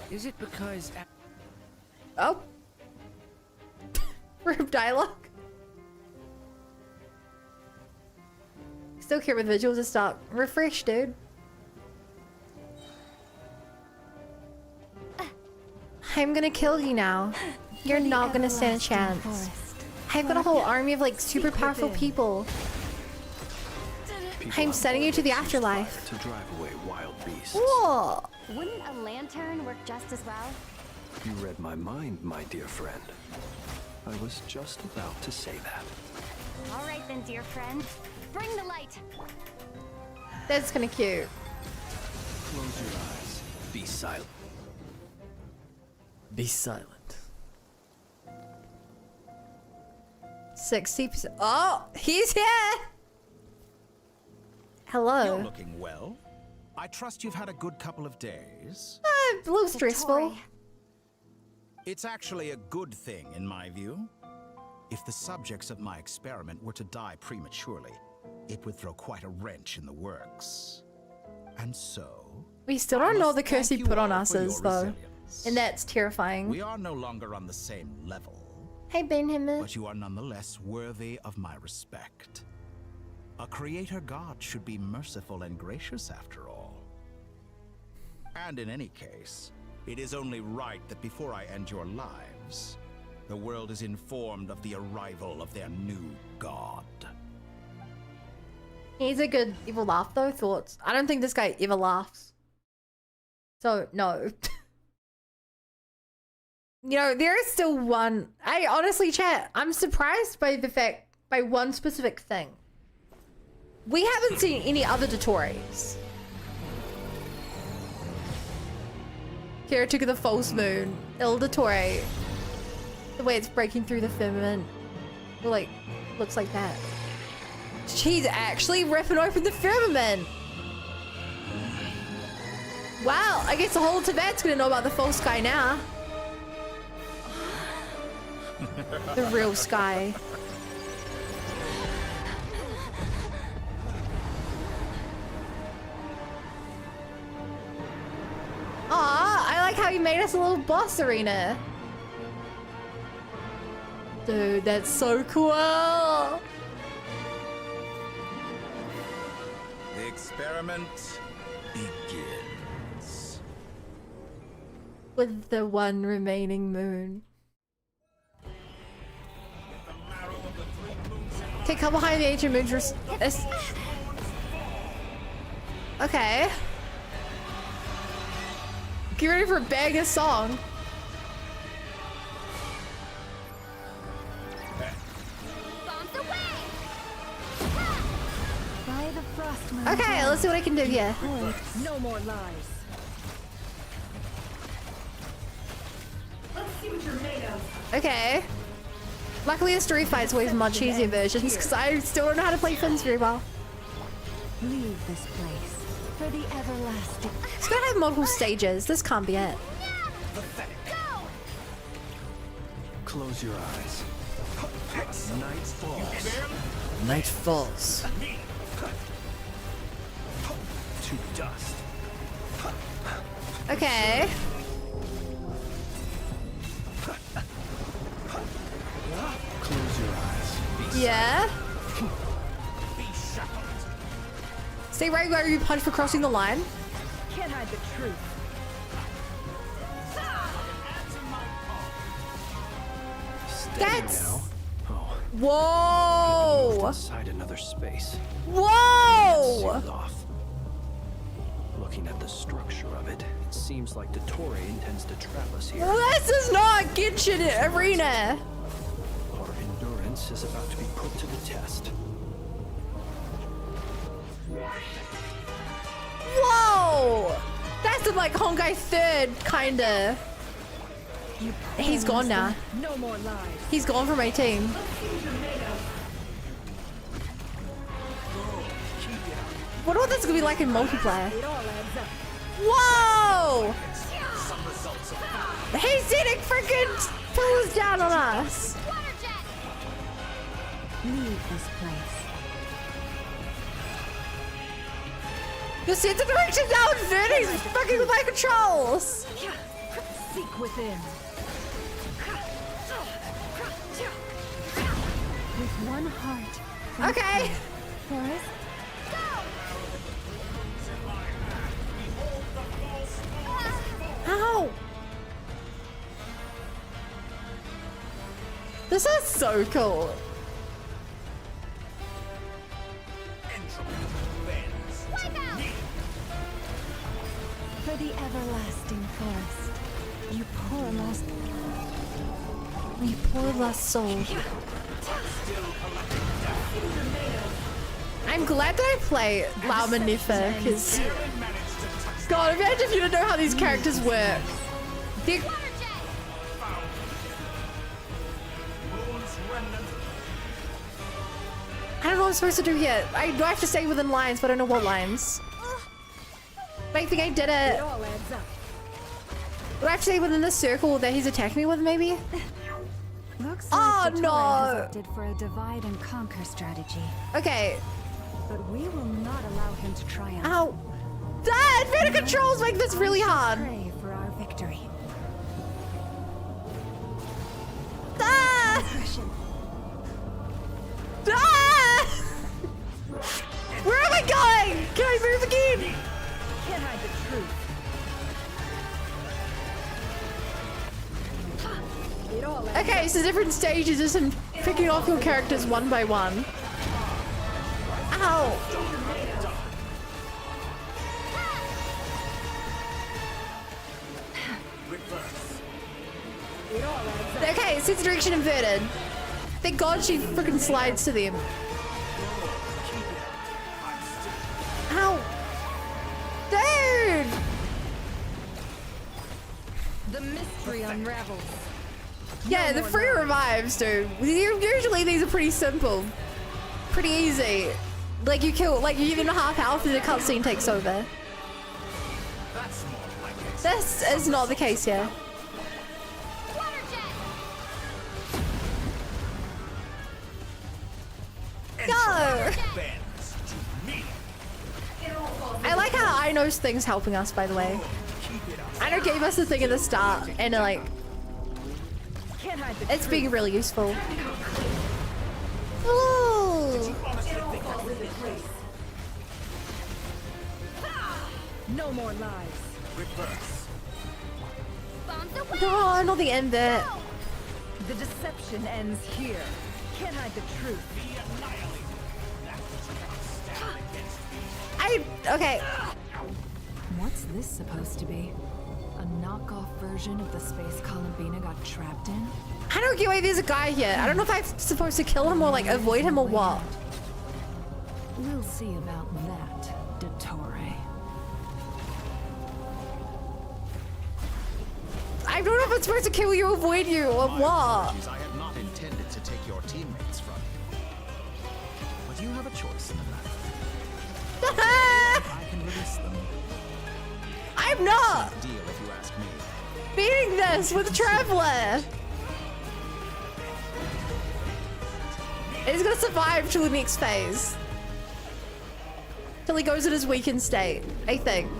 Is it because? Oh. Rude dialogue. Still here with visuals to start. Refresh, dude. I'm gonna kill you now. You're not gonna stand a chance. I've got a whole army of like super powerful people. I'm sending you to the afterlife. To drive away wild beasts. Whoa! Wouldn't a lantern work just as well? You read my mind, my dear friend. I was just about to say that. All right then, dear friend. Bring the light. That's kind of cute. Close your eyes. Be silent. Be silent. 60%. Oh, he's here! Hello. You're looking well. I trust you've had a good couple of days. A little stressful. It's actually a good thing, in my view. If the subjects of my experiment were to die prematurely, it would throw quite a wrench in the works. And so... We still don't know the curse he put on us is, though. And that's terrifying. We are no longer on the same level. Hey, Benjamin. But you are nonetheless worthy of my respect. A creator god should be merciful and gracious after all. And in any case, it is only right that before I end your lives, the world is informed of the arrival of their new god. He's a good evil laugh, though. Thoughts? I don't think this guy ever laughs. So, no. You know, there is still one. I honestly, chat, I'm surprised by by one specific thing. We haven't seen any other Dotoris. Caretaker of the false moon. Il Dottore. The way it's breaking through the firmament. Like, looks like that. She's actually ripping open the firmament. Wow, I guess the whole Tibet's gonna know about the false sky now. The real sky. Aw, I like how you made us a little boss arena. Dude, that's so cool. The experiment begins. With the one remaining moon. Okay, come behind the ancient moons. Okay. Get ready for banging a song. Okay, let's see what I can do here. No more lies. Let's see what you're made of. Okay. Luckily, the story fight's always much easier versions because I still don't know how to play Fins very well. Leave this place for the everlasting. It's gonna have multiple stages. This can't be it. Close your eyes. Night falls. Night falls. To dust. Okay. Close your eyes. Yeah. Stay right where you punch for crossing the line. Can't hide the truth. That's. Now. Oh. Whoa. Inside another space. Whoa. Sealed off. Looking at the structure of it, it seems like Dottore intends to trap us here. This is not Genshin Arena. Our endurance is about to be put to the test. Whoa! That's some like Honkai third kinda. He's gone now. No more lies. He's gone from my team. Wonder what that's gonna be like in multiplayer. Whoa! He's sitting freaking pulls down on us. Leave this place. The sense of direction now inverted. He's fucking with my controls. Seek within. With one heart. Okay. Forest. Ow! This is so cool. For the everlasting forest, you poor lost soul. I'm glad that I play La Manifa, because God, imagine if you didn't know how these characters work. They're... I don't know what I'm supposed to do yet. I know I have to stay within lines, but I don't know what lines. But I think I did it. Do I have to stay within the circle that he's attacking me with, maybe? Looks like Dottore no! has opted for a divide and conquer strategy. Okay. But we will not allow him to triumph. Ow! Dad, advantage controls make this really hard. Pray for our victory. Ah! Ah! Where am I going? Can I move again? Can't hide the truth. Okay, so different stages is him picking off your characters one by one. Ow! Okay, sense of direction inverted. Thank God she freaking slides to them. Ow! Dude! The mystery unravels. Yeah, the free revives, dude. Usually these are pretty simple. Pretty easy. Like you kill, like you give them half health and the cutscene takes over. This is not the case here. Go! I like how Ino's thing's helping us, by the way. Ino gave us the thing at the start, and like, it's being really useful. Ooh. No more lies. No, not the end bit. The deception ends here. Can't hide the truth. Okay. What's this supposed to be? A knockoff version of the space Columbina got trapped in? I don't get why there's a guy here. I don't know if I'm supposed to kill him or like avoid him or what. We'll see about that, Dottore. I don't know if I'm supposed to kill you, avoid you, or what. I had not intended to take your teammates from you. But you have a choice in the matter. I can release them. I'm not Deal if you ask me. beating this with Traveler. He's gonna survive till the next phase. Till he goes in his weakened state, I think.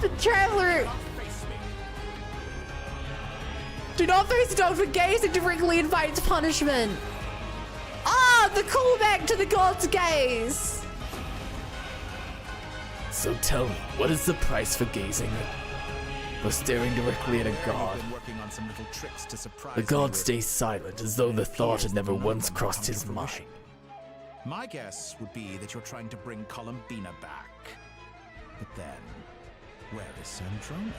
The Traveler. Do not face the dog for gazing directly invites punishment. Ah, the callback to the god's gaze. So tell me, what is the price for gazing for staring directly at a god? Been working on some little tricks to surprise The god me stays silent as though the thought had never once crossed his mind. My guess would be that you're trying to bring Columbina back. But then, where is Sandrone?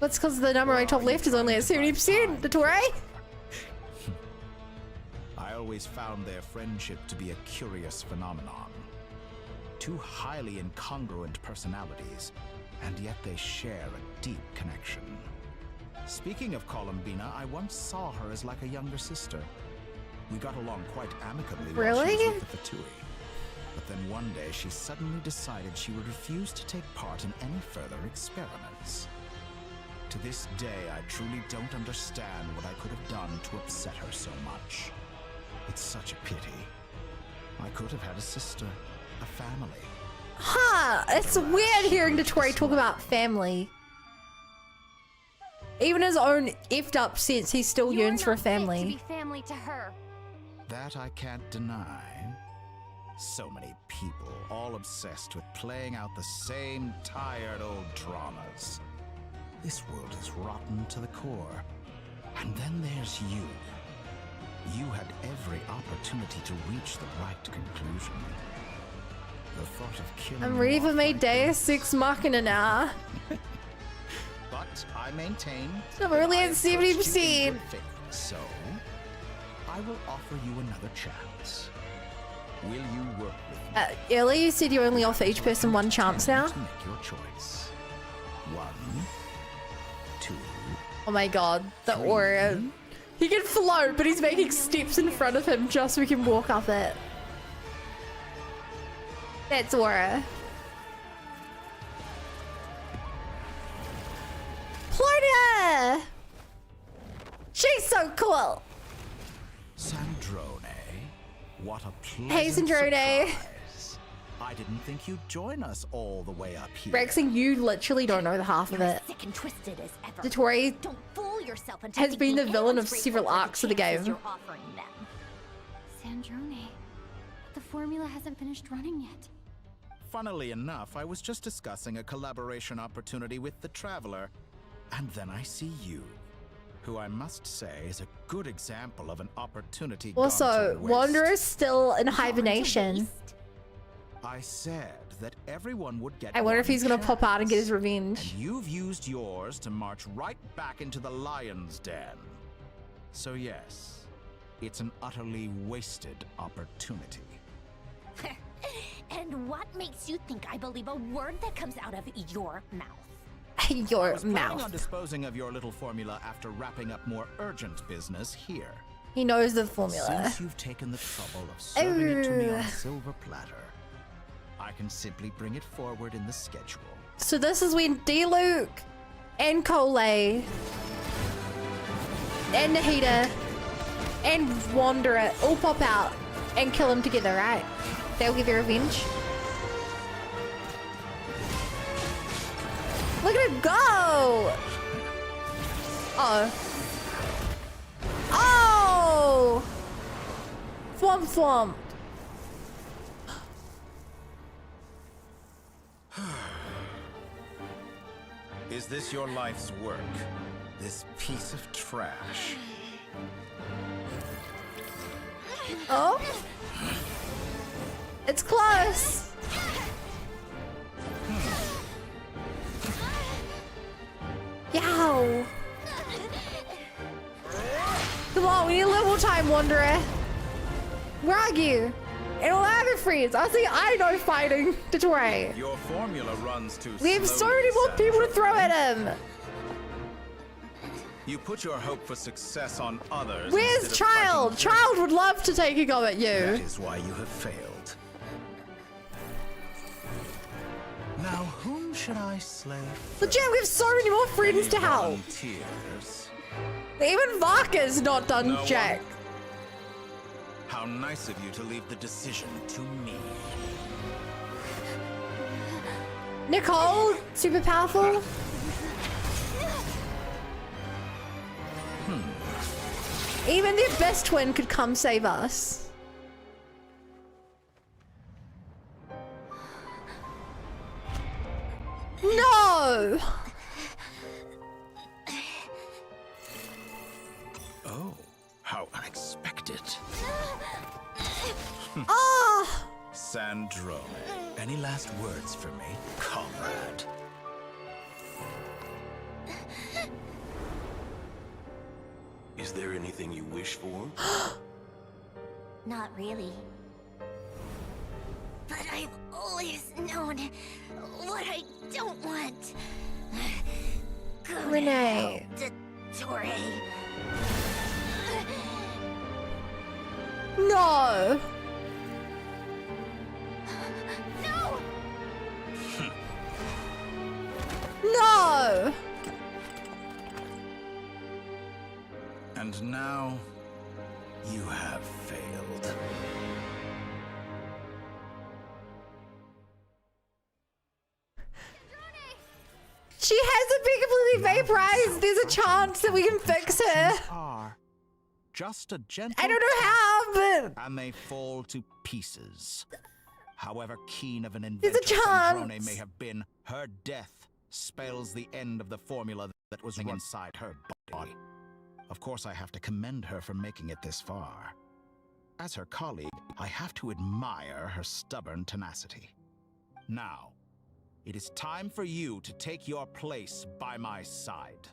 That's because the number I top left is only at 70%, Dottore. I always found their friendship to be a curious phenomenon. Two highly incongruent personalities, and yet they share a deep connection. Speaking of Columbina, I once saw her as like a younger sister. We got along quite amicably while she Really? was with the Fatui. But then one day she suddenly decided she would refuse to take part in any further experiments. To this day, I truly don't understand what I could have done to upset her so much. It's such a pity. I could have had a sister, a family. Huh, it's weird hearing Dotori talk about family. Even his own effed up sense, he still yearns for a family. To be family to her. That I can't deny. So many people, all obsessed with playing out the same tired old dramas. This world is rotten to the core. And then there's you. You had every opportunity to reach the right conclusion. The thought of killing I'm ready you for off my like Deus Ex Machina now. But I maintain I'm only that I at approached you in 70%. good faith. So, I will offer you another chance. Will you work with me? Earlier you said you only offer each person one chance now. To make your choice. 1, 2. Oh my god, the aura. He can float, but he's making steps in front of him just so we can walk up it. That's aura. Plonia! She's so cool! Sandrone, what a pleasant Hey, Sandrone. surprise. I didn't think you'd join us all the way up here. Rexing, you literally don't know the half of it. Sick and twisted as ever. Dotori Don't fool yourself into has been the thinking villain of anyone's several grateful for arcs of the chances game. you're offering them. Sandrone. The formula hasn't finished running yet. Funnily enough, I was just discussing a collaboration opportunity with the Traveler, and then I see you, who I must say is a good example of an opportunity gone Also, to waste. Wanderer's still in hibernation. I said that everyone would get I wonder if one he's gonna pop out and get his chance, revenge. And you've used yours to march right back into the lion's den. So yes, it's an utterly wasted opportunity. And what makes you think I believe a word that comes out of your mouth? Your I was planning mouth. on disposing of your little formula after wrapping up more urgent business here. He knows the formula. Since you've taken the trouble of serving it to me on a silver platter, I can simply bring it forward in the schedule. So this is when D-Luke and Cole and Nahida and Wanderer all pop out and kill him together, right? They'll get their revenge. Look at him go! Uh-oh. Oh! Thwomp thwomp. Is this your life's work? This piece of trash? Oh? It's close! Yow! Come on, we need a little more time, Wanderer. Where are you? And all our other friends. I know fighting, Dotori. Your formula runs too We have so slowly, many more people to Sandra. throw at him. You put your hope for success on others. Where's instead of Child? fighting Child would love to take a go at That you. is why you have failed. Now, whom should I slay? Legit, we have so many more friends to help. Volunteers. Even Varka's not done No one? jack. How nice of you to leave the decision to me. Nicole, super powerful. Even their best twin could come save us. No! Oh, how unexpected. Ah! Sandrone, any last words for me, comrade? Is there anything you wish for? Not really. But I've always known what I don't want. Go to Renee. hell, Dottore. No! And now, you have failed. She hasn't been completely vaporized. There's a chance that we can fix her. Are just a gentle I don't know how, but and they fall to pieces. However keen of an there's a inventor Sandrone chance. may have been, her death spells the end of the formula that was inside her body. Of course, I have to commend her for making it this far. As her colleague, I have to admire her stubborn tenacity. Now, it is time for you to take your place by my side.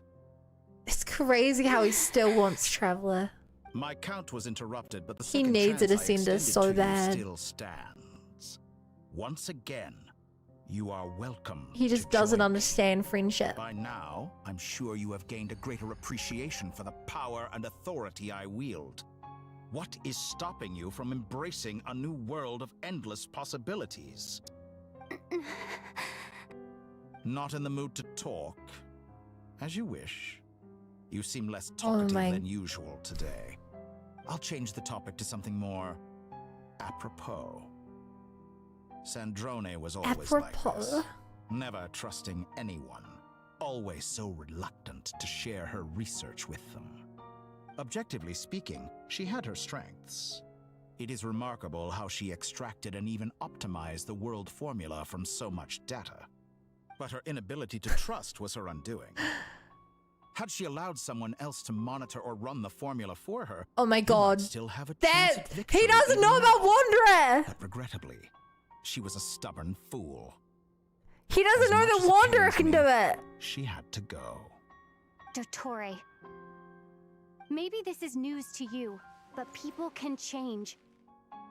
It's crazy how he still wants Traveler. My count was interrupted, but the He second needs a chance I descender extended so to you bad. still stands. Once again, you are welcome. He just doesn't understand friendship. By now, I'm sure you have gained a greater appreciation for the power and authority I wield. What is stopping you from embracing a new world of endless possibilities? Not in the mood to talk? As you wish. You seem less talkative than usual today. I'll change the topic to something more apropos. Sandrone was always like this. Never trusting anyone. Always so reluctant to share her research with them. Objectively speaking, she had her strengths. It is remarkable how she extracted and even optimized the world formula from so much data. But her inability to trust was her undoing. Had she allowed someone else to monitor or run the formula for her, Oh my god. still have a That chance at victory he doesn't know even about now. Wanderer. But regrettably, she was a stubborn fool. He doesn't As know much that as it Wanderer pains can me, do it. She had to go. Dottore. Maybe this is news to you, but people can change.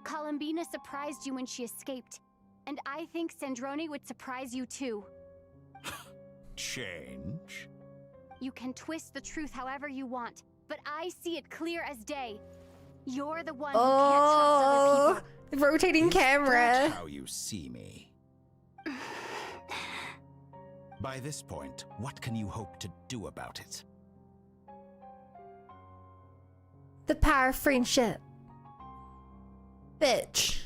Columbina surprised you when she escaped, and I think Sandrone would surprise you too. Change? You can twist the truth however you want, but I see it clear as day. You're the one who can't trust other people. Rotating camera. That's how you see me. By this point, what can you hope to do about it? The power of friendship. Bitch.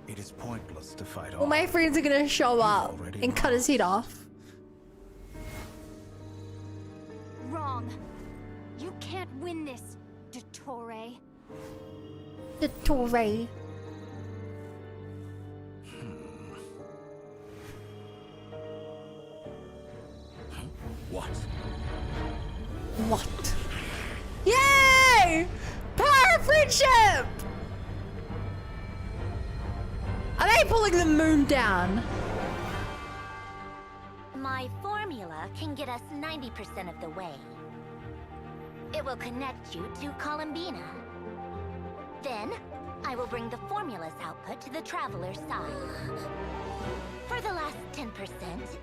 It is pointless to fight Well, my friends are gonna show up and cut his head off. Wrong. You can't win this, Dottore. Dottore. What? What? Yay! Power of friendship! Are they pulling the moon down? My formula can get us 90% of the way. It will connect you to Columbina. Then, I will bring the formula's output to the Traveler's side. For the last 10%,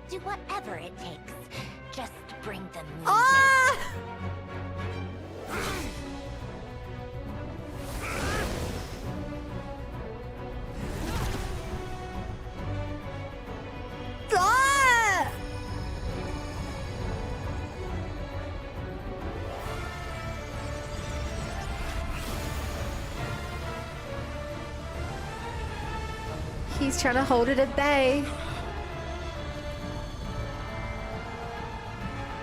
do whatever it takes. Just bring the moon Ah! Ah! He's trying to hold it at bay.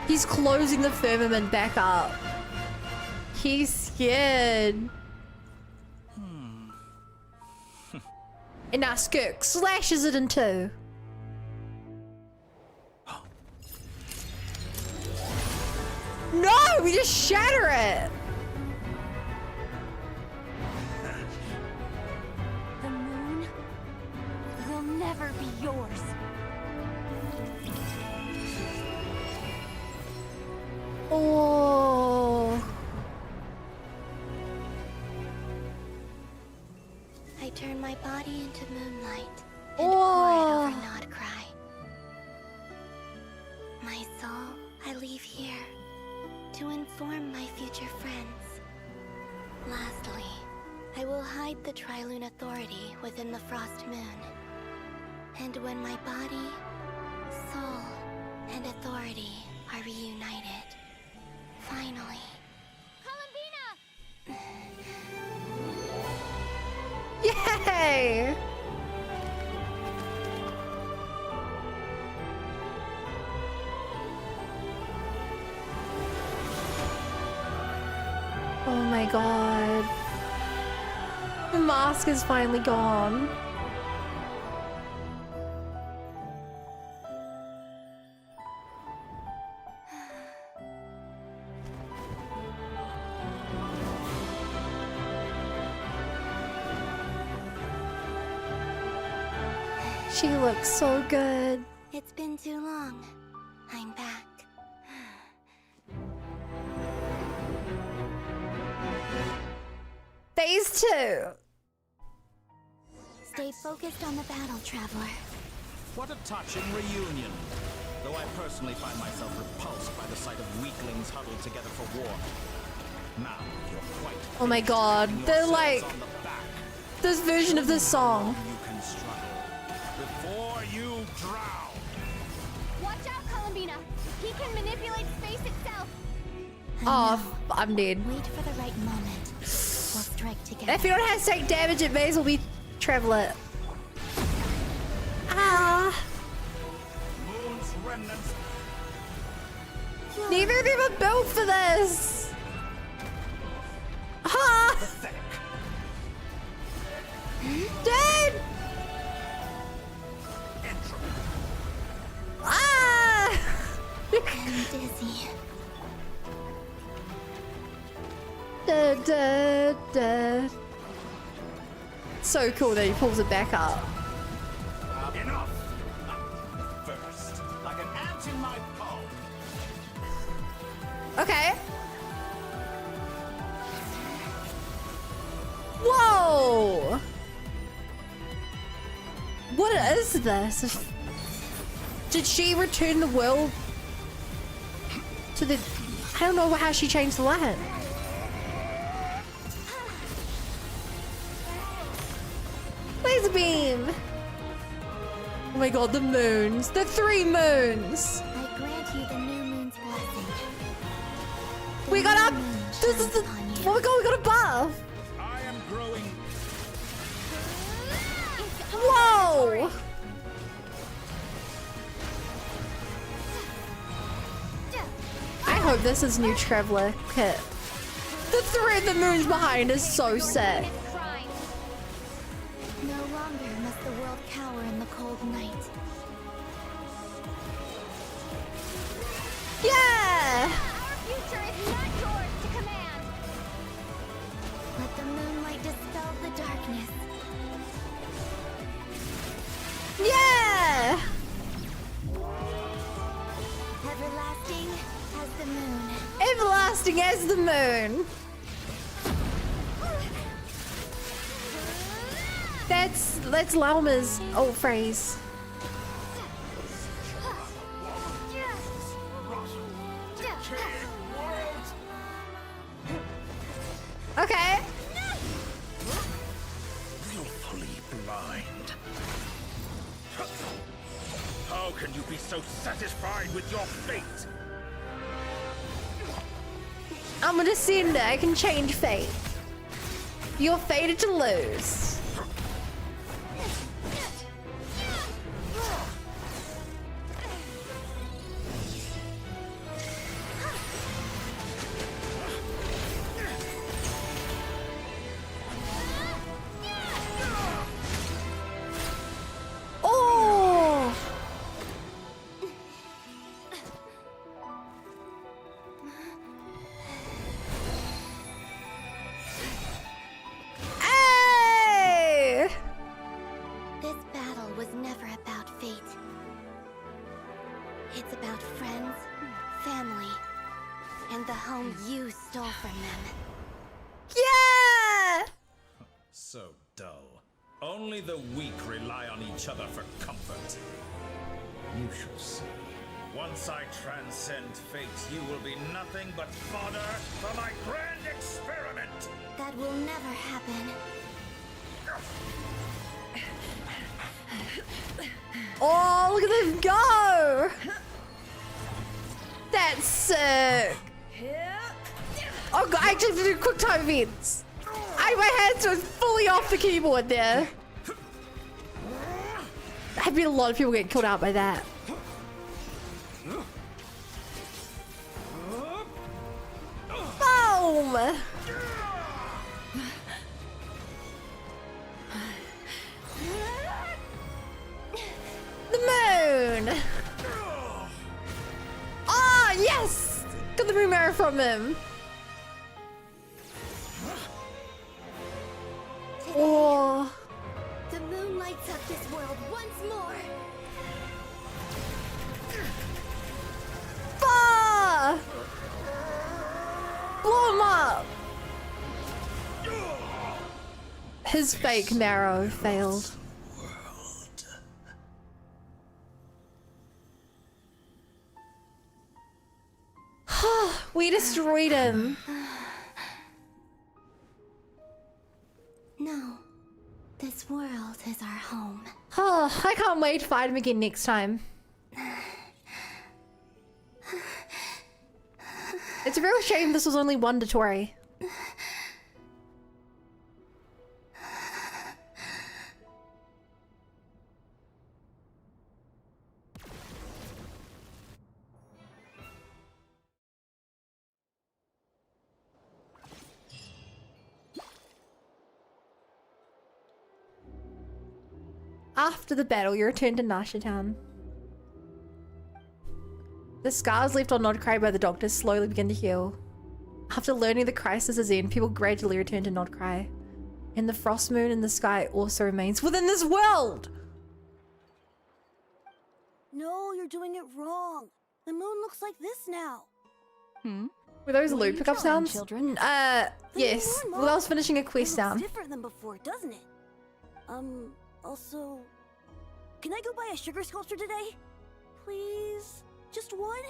He's closing the firmament back up. He's scared. And now Skirk slashes it in two. No, we just shatter it. The moon will never be yours. Oh. I turn my body into moonlight and pour it over Nod Cry. My soul, I leave here to inform my future friends. Lastly, I will hide the Trilune Authority within the Frost Moon. And when my body, soul, and authority are reunited. Finally. Yay! Oh my god. The mask is finally gone. She looks so good. It's been too long. I'm back. Phase 2. Stay focused on the battle, Traveler. What a touching reunion. Though I personally find myself repulsed by the sight of weaklings huddled together for war. Now you're quite. Oh my god, they're like this version of this song. You can struggle before you drown. Watch out, Columbina. He can manipulate space itself. Oh, I'm dead. Wait for the right moment. We'll strike together. If you don't have to take damage, it may as well be Traveler. Ah. Moon's remnants. Neither of them are built for this. Ha! Dude! Ah! I'm dizzy. Da, da, da. So cool that he pulls it back up. Enough. First, like an ant in my palm. Okay. Whoa! What is this? Did she return the world to the... I don't know how she changed the land. Laser beam! Oh my god, the moons. The 3 moons! I grant you the new moon's blessing. We got up! This is the... Oh my god, we got a buff! I am growing. Whoa! I hope this is new Traveler kit. The thread the moon's behind is so sick. No longer must the world cower in the cold night. Yeah! Our future is not yours to command. Let the moonlight dispel the darkness. Yeah! Everlasting as the moon. Everlasting as the moon. That's Lauma's old phrase. Okay. Willfully blind. How can you be so satisfied with your fate? I'm a descender. I can change fate. You're fated to lose. Oh! Hey! This battle was never about fate. It's about friends, family, and the home you stole from them. Yeah! So dull. Only the weak rely on each other for comfort. You shall see. Once I transcend fate, you will be nothing but fodder for my grand experiment. That will never happen. Oh, look at them go! Sick. Oh god, I actually have to do quick time events. My hands are fully off the keyboard there. I've been a lot of people getting killed out by that. Boom! The moon! Ah, yes! Got the moon arrow from him. Oh. The moon lights up this world once more. Bah! Blow him up! His fake marrow failed. We destroyed him. No. This world is our home. Oh, I can't wait to fight him again next time. It's a real shame this was only one Dotori. After the battle, you return to Nasha Town. The scars left on Nodcry by the doctors slowly begin to heal. After learning the crisis is end, people gradually return to Nodcry. And the frost moon in the sky also remains within this world! No, you're doing it wrong. The moon looks like this now. Were those What are loot you pickup drawing, sounds? children? Yes. More, Well, I was finishing a quest it looks down. different than before, doesn't it? Also, can I go buy a sugar sculpture today? Please? Just one?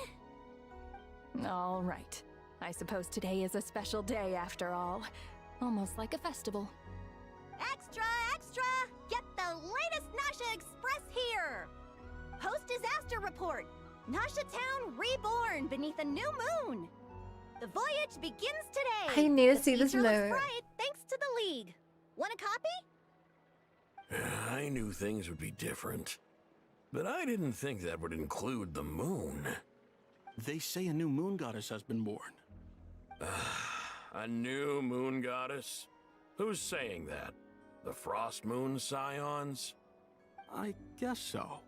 All right. I suppose today is a special day after all. Almost like a festival. Extra, extra! Get the latest Nasha Express here! Post-disaster report! Nasha Town reborn beneath a new moon! The voyage begins today! I need to The see this future looks moon. bright thanks to the League. Want a copy? I knew things would be different. But I didn't think that would include the moon. They say a new moon goddess has been born. A new moon goddess? Who's saying that? The Frost Moon Scions? I guess so.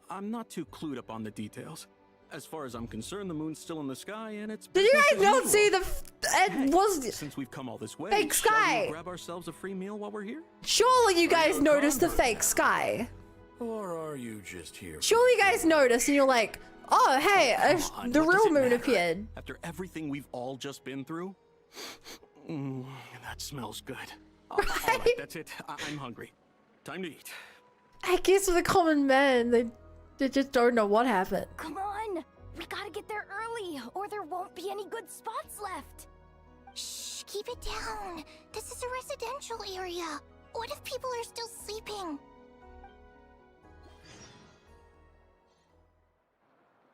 I'm not too clued up on the details. As far as I'm concerned, the moon's still in the sky, and it's. Did you business guys as not usual. see the... It was... Since we've come all this way, fake shall sky. we grab ourselves a free meal while we're here? Surely you guys noticed the fake sky. Or are you just here? Surely you guys noticed and you're like, oh, hey, the What does real it moon matter? appeared. After everything we've all just been through? That smells good. All right, that's it. I'm hungry. Time to eat. I guess with a common man, they just don't know what happened. Come on! We gotta get there early, or there won't be any good spots left. Shh, keep it down. This is a residential area. What if people are still sleeping?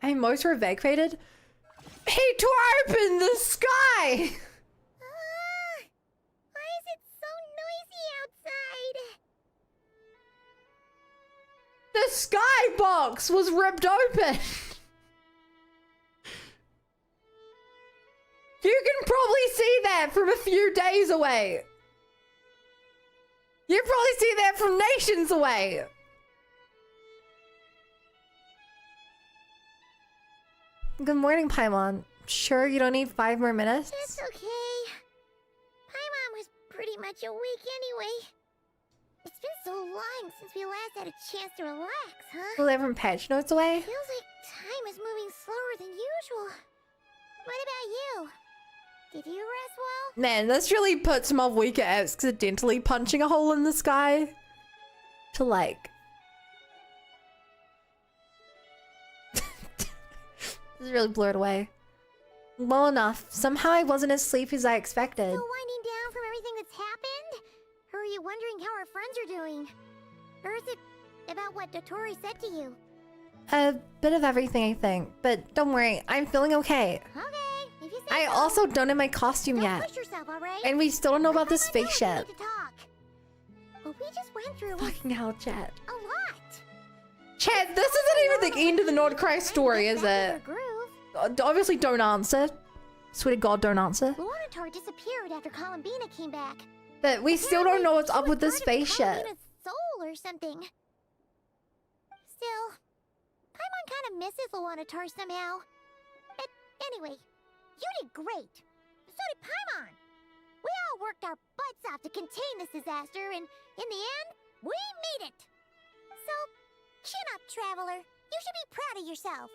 I mean, most were evacuated. He tore open the sky! Why is it so noisy outside? The skybox was ripped open! You can probably see that from a few days away. You can probably see that from nations away. Good morning, Paimon. Sure you don't need 5 more minutes? It's okay. Paimon was pretty much awake anyway. It's been so long since we last had a chance to relax, huh? 11 patch notes away? Feels like time is moving slower than usual. What about you? Did you rest well? Man, this really puts him off weaker accidentally punching a hole in the sky. To like... This is really blurred away. Well enough. Somehow I wasn't as sleepy as I expected. Still winding down from everything that's happened? Or are you wondering how our friends are doing? Or is it about what Dotori said to you? A bit of everything, I think. But don't worry, I'm feeling okay. Okay, if you say I so. also don't have my costume Don't yet. push yourself, all right? And we still don't know about the spaceship. To talk. What we just went through was Fucking hell, chat. a lot. Chat, this isn't even the end of the Nordcry story, is it? Obviously don't answer. Swear to God, don't answer. Luanatar disappeared after Columbina came back. But we still don't know what's up with the Part of spaceship. Columbina's soul or something. Still, Paimon kind of misses Luanatar somehow. But anyway, you did great. So did Paimon. We all worked our butts off to contain this disaster, and in the end, we made it. So, chin up, Traveler. You should be proud of yourself.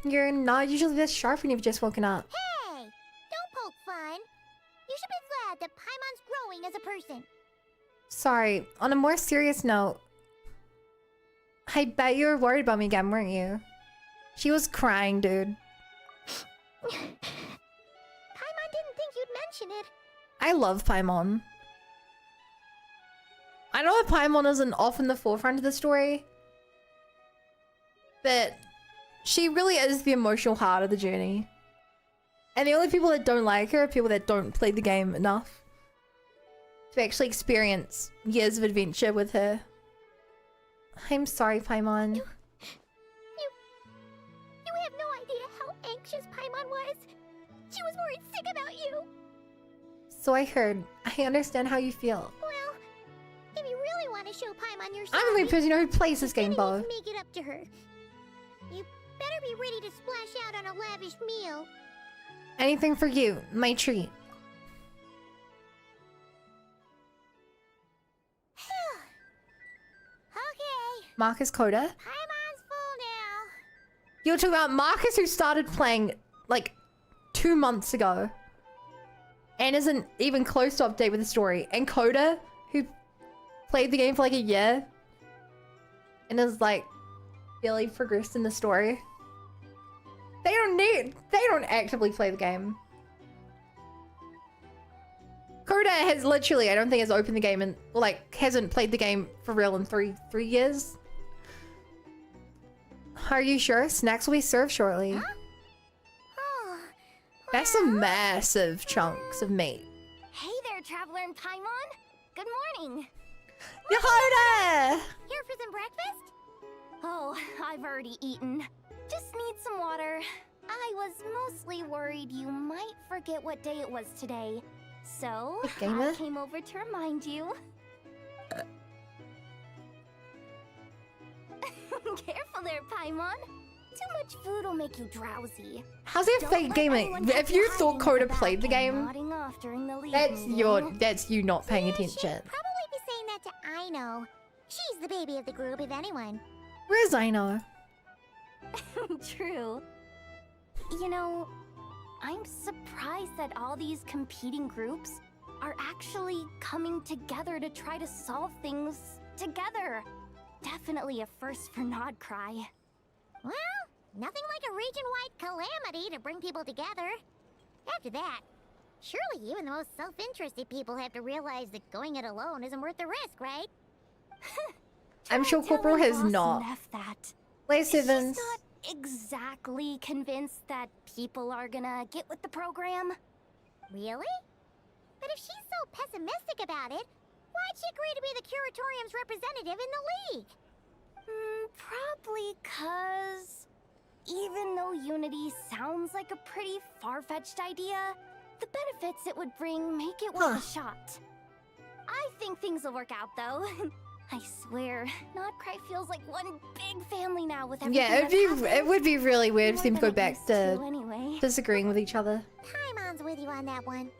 You're not usually this sharp when you've just woken up. Hey, don't poke fun. You should be glad that Paimon's growing as a person. Sorry, on a more serious note, I bet you were worried about me again, weren't you? She was crying, dude. Paimon didn't think you'd mention it. I love Paimon. I know that Paimon isn't often the forefront of the story, but she really is the emotional heart of the journey. And the only people that don't like her are people that don't play the game enough to actually experience years of adventure with her. I'm sorry, Paimon. You have no idea how anxious Paimon was. She was worried sick about you. So I heard. I understand how you feel. Well, if you really want to show Paimon your I'm the only person you know who plays this game, Bo. make it up to her. You better be ready to splash out on a lavish meal. Anything for you, my treat. Okay. Marcus Coda. Paimon's full now. You're talking about Marcus, who started playing like 2 months ago and isn't even close to update with the story, and Coda, who played the game for like a year and is like barely progressed in the story. They don't actively play the game. Coda has literally, I don't think, has opened the game and like hasn't played the game for real in three years. Are you sure? Snacks will be served shortly. Huh? Oh, That's some massive chunks of meat. hey there, Traveler and Paimon. Good morning. Yehoda! Here for some breakfast? Oh, I've already eaten. Just need some water. I was mostly worried you might forget what day it was today. So, gamer? I came over to remind you. Careful there, Paimon. Too much food will make you drowsy. How's it fake gaming? If you thought Coda played the game, Nodding off during the that's you not paying attention. Probably be saying that to Aino. She's the baby of the group, if anyone. Where's Aino? True. You know, I'm surprised that all these competing groups are actually coming together to try to solve things together. Definitely a first for Nodcry. Well, nothing like a region-wide calamity to bring people together. After that, surely even the most self-interested people have to realize that going it alone isn't worth the risk, right? I'm sure Corporal has not. Play Sevens. Not exactly convinced that people are gonna get with the program. Really? But if she's so pessimistic about it, why'd she agree to be the Curatorium's representative in the league? Probably 'cause even though Unity sounds like a pretty far-fetched idea, the benefits it would bring make it worth a shot. I think things will work out, though. I swear, Nodcry feels like one big family now with everything Yeah, it would be really weird for them to go back to anyway. disagreeing with each other. Paimon's with you on that one.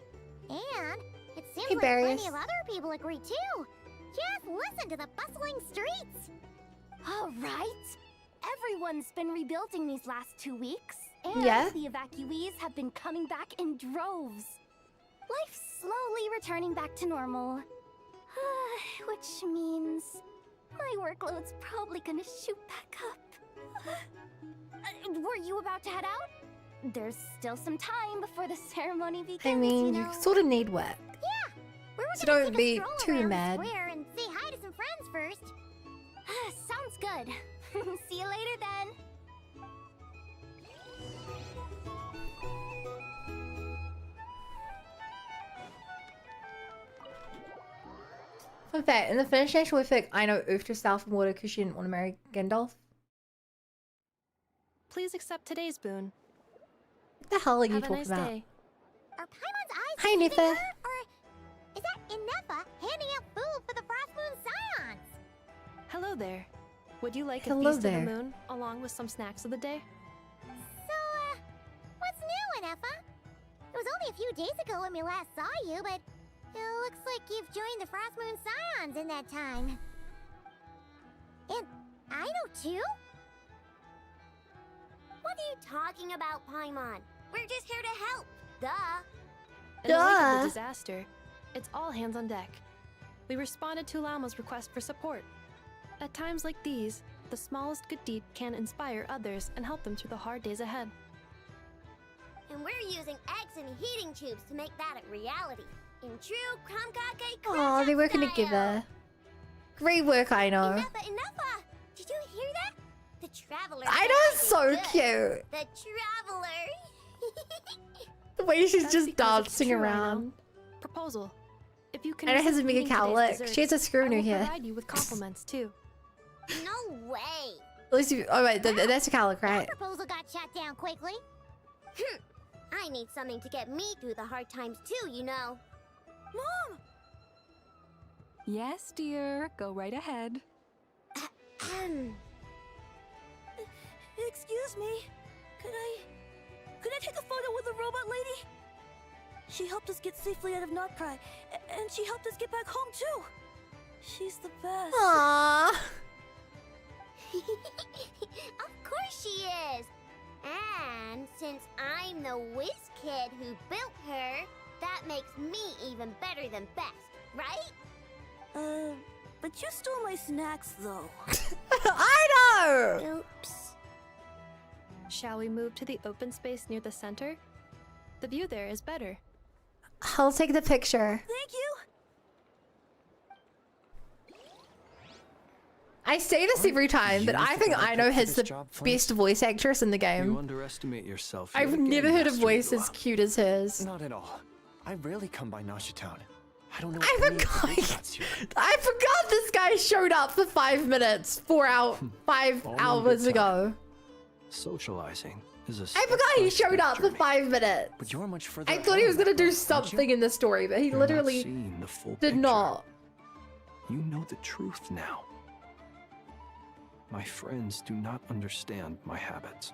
And it seems Hey, like Barrios. plenty of other people agree too. Just listen to the bustling streets. All right. Everyone's been rebuilding these last 2 weeks, and Yeah. the evacuees have been coming back in droves. Life's slowly returning back to normal. Which means my workload's probably gonna shoot back up. Were you about to head out? There's still some time before the ceremony begins, I mean, you you know. sort of need work. Yeah, we were So gonna don't take a be stroll too around mad. the square and say hi to some friends first. Sounds good. See you later then. Fun fact, in the Finnish national epic, Aino oofed herself in water because she didn't want to marry Gandalf. Please accept today's boon. What the hell are you Have a talking nice about? day. Are Paimon's eyes Hi, deceiving Nitha. her, or is that Inefa handing out food for the Frost Moon Scions? Hello there. Would you like Hello a feast there. of the moon, along with some snacks of the day? So, what's new, Inefa? It was only a few days ago when we last saw you, but it looks like you've joined the Frost Moon Scions in that time. And I know too? What are you talking about, Paimon? We're just here to help. Duh. In the wake of Duh. the disaster, it's all hands on deck. We responded to Lama's request for support. At times like these, the smallest good deed can inspire others and help them through the hard days ahead. And we're using eggs and heating tubes to make that a reality. In true Krumkake Oh, they're working style. together. Great work, Aino. Enough! Did you hear that? The traveler. Aino's so good. cute. The traveler. The way she's That's just because it's dancing true, around. Aino. Proposal. If you can Aino has a resist mega eating cow today's look. desserts, She has a screw in I her will hair. provide you with compliments too. No way. At least you, oh wait, that's a cow look, right? That proposal got shot down quickly. I need something to get me through the hard times too, you know. Mom! Yes, dear. Go right ahead. Excuse me. Could I take a photo with the robot lady? She helped us get safely out of Notcry, and she helped us get back home too. She's the best. Aww. Of course she is. And since I'm the whiz kid who built her, that makes me even better than best, right? But you stole my snacks though. I know! Oops. Shall we move to the open space near the center? The view there is better. I'll take the picture. Thank you. I say this every time, but I think Aino has the best voice actress in the You game. underestimate yourself. I've yet never again, heard a Master voice Lua. as cute as hers. Not at all. I rarely come by Nasha Town. I don't know I any of the forgot. big shots here. I forgot this guy showed up for 5 minutes, 5 All in hours good ago. Socializing is a I forgot he showed up for 5 minutes. But you're much further I thought he ahead was of gonna that, do aren't you? something in the story, but he You're literally not seeing the full did picture. not. You know the truth now. My friends do not understand my habits.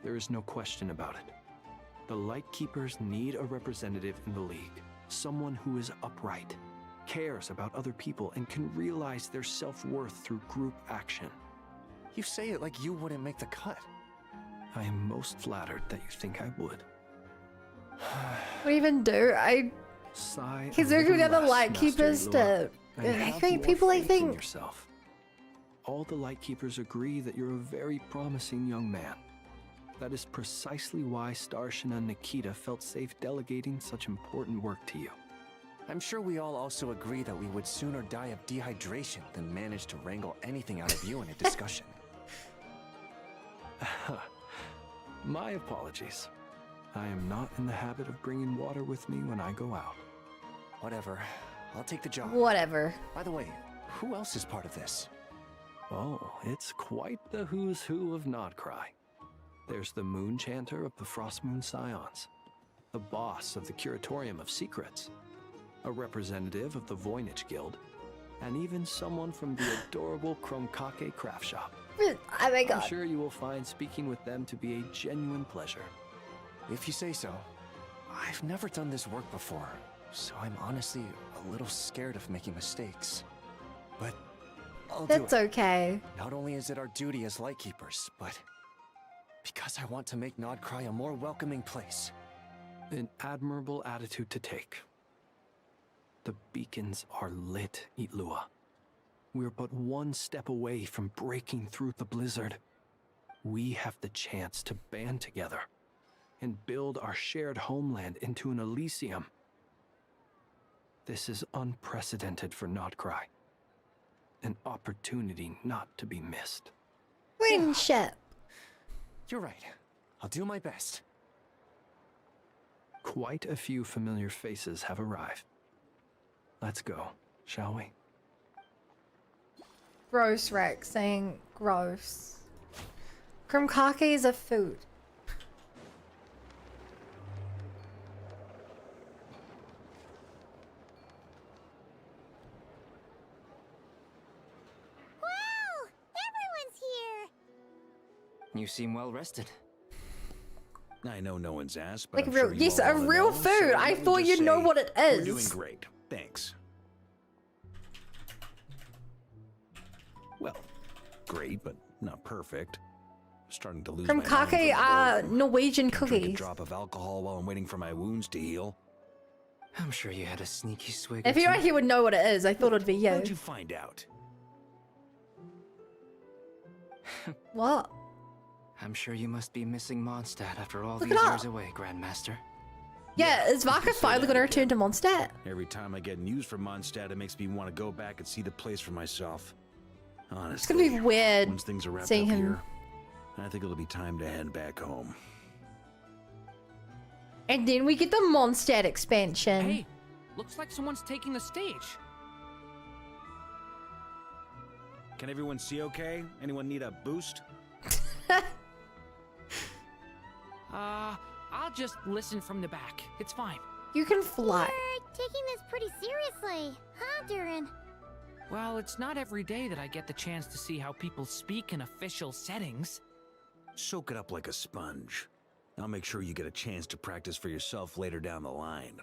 There is no question about it. The Lightkeepers need a representative in the League. Someone who is upright, cares about other people, and can realize their self-worth through group action. You say it like you wouldn't make the cut. I am most flattered that you think I would. What even do? Sigh He's a working with little other less, Lightkeepers Master to Lua, and have create more people, I faith in think. yourself. All the Lightkeepers agree that you're a very promising young man. That is precisely why Starshina and Nikita felt safe delegating such important work to you. I'm sure we all also agree that we would sooner die of dehydration than manage to wrangle anything out of you in a discussion. My apologies. I am not in the habit of bringing water with me when I go out. Whatever. I'll take the job. Whatever. By the way, who else is part of this? Oh, it's quite the who's who of Nodcry. There's the Moon Chanter of the Frost Moon Scions, the boss of the Curatorium of Secrets, a representative of the Voynich Guild, and even someone from the adorable Krumkake craft shop. Oh my god. I'm sure you will find speaking with them to be a genuine pleasure. If you say so. I've never done this work before, so I'm honestly a little scared of making mistakes. But I'll do it. That's okay. Not only is it our duty as Lightkeepers, but because I want to make Nodcry a more welcoming place. An admirable attitude to take. The beacons are lit, Itlua. We're but one step away from breaking through the blizzard. We have the chance to band together and build our shared homeland into an Elysium. This is unprecedented for Nodcry. An opportunity not to be missed. Friendship. You're right. I'll do my best. Quite a few familiar faces have arrived. Let's go, shall we? Gross, Rex saying gross. Krumkake is a food. Wow! Everyone's here! You seem well rested. I know no one's asked, but Like I'm real, sure you yes, all a wanna real know, food. so I let me thought just you'd know say, what it We're is. doing great. Thanks. Well, great, but not perfect. Starting to lose my mind Krumkake from are boredom. Norwegian Can't drink a cookies. drop of alcohol while I'm waiting for my wounds to heal. I'm sure you had a sneaky swig. If you actually would know what it is, I thought it'd be you. How'd you find out? What? I'm sure you must be missing Mondstadt after all Look these it up. years away, Grandmaster. Yeah, is Vaka finally gonna return to Mondstadt? Every time I get news from Mondstadt, it makes me want to go back and see the place for myself. Honestly, It's gonna be weird once things are wrapped seeing up him. here, I think it'll be time to head back home. And then we get the Mondstadt expansion. Hey, looks like someone's taking the stage. Can everyone see okay? Anyone need a boost? I'll just listen from the back. It's fine. You can fly. You're taking this pretty seriously, huh, Durin? Well, it's not every day that I get the chance to see how people speak in official settings. Soak it up like a sponge. I'll make sure you get a chance to practice for yourself later down the line.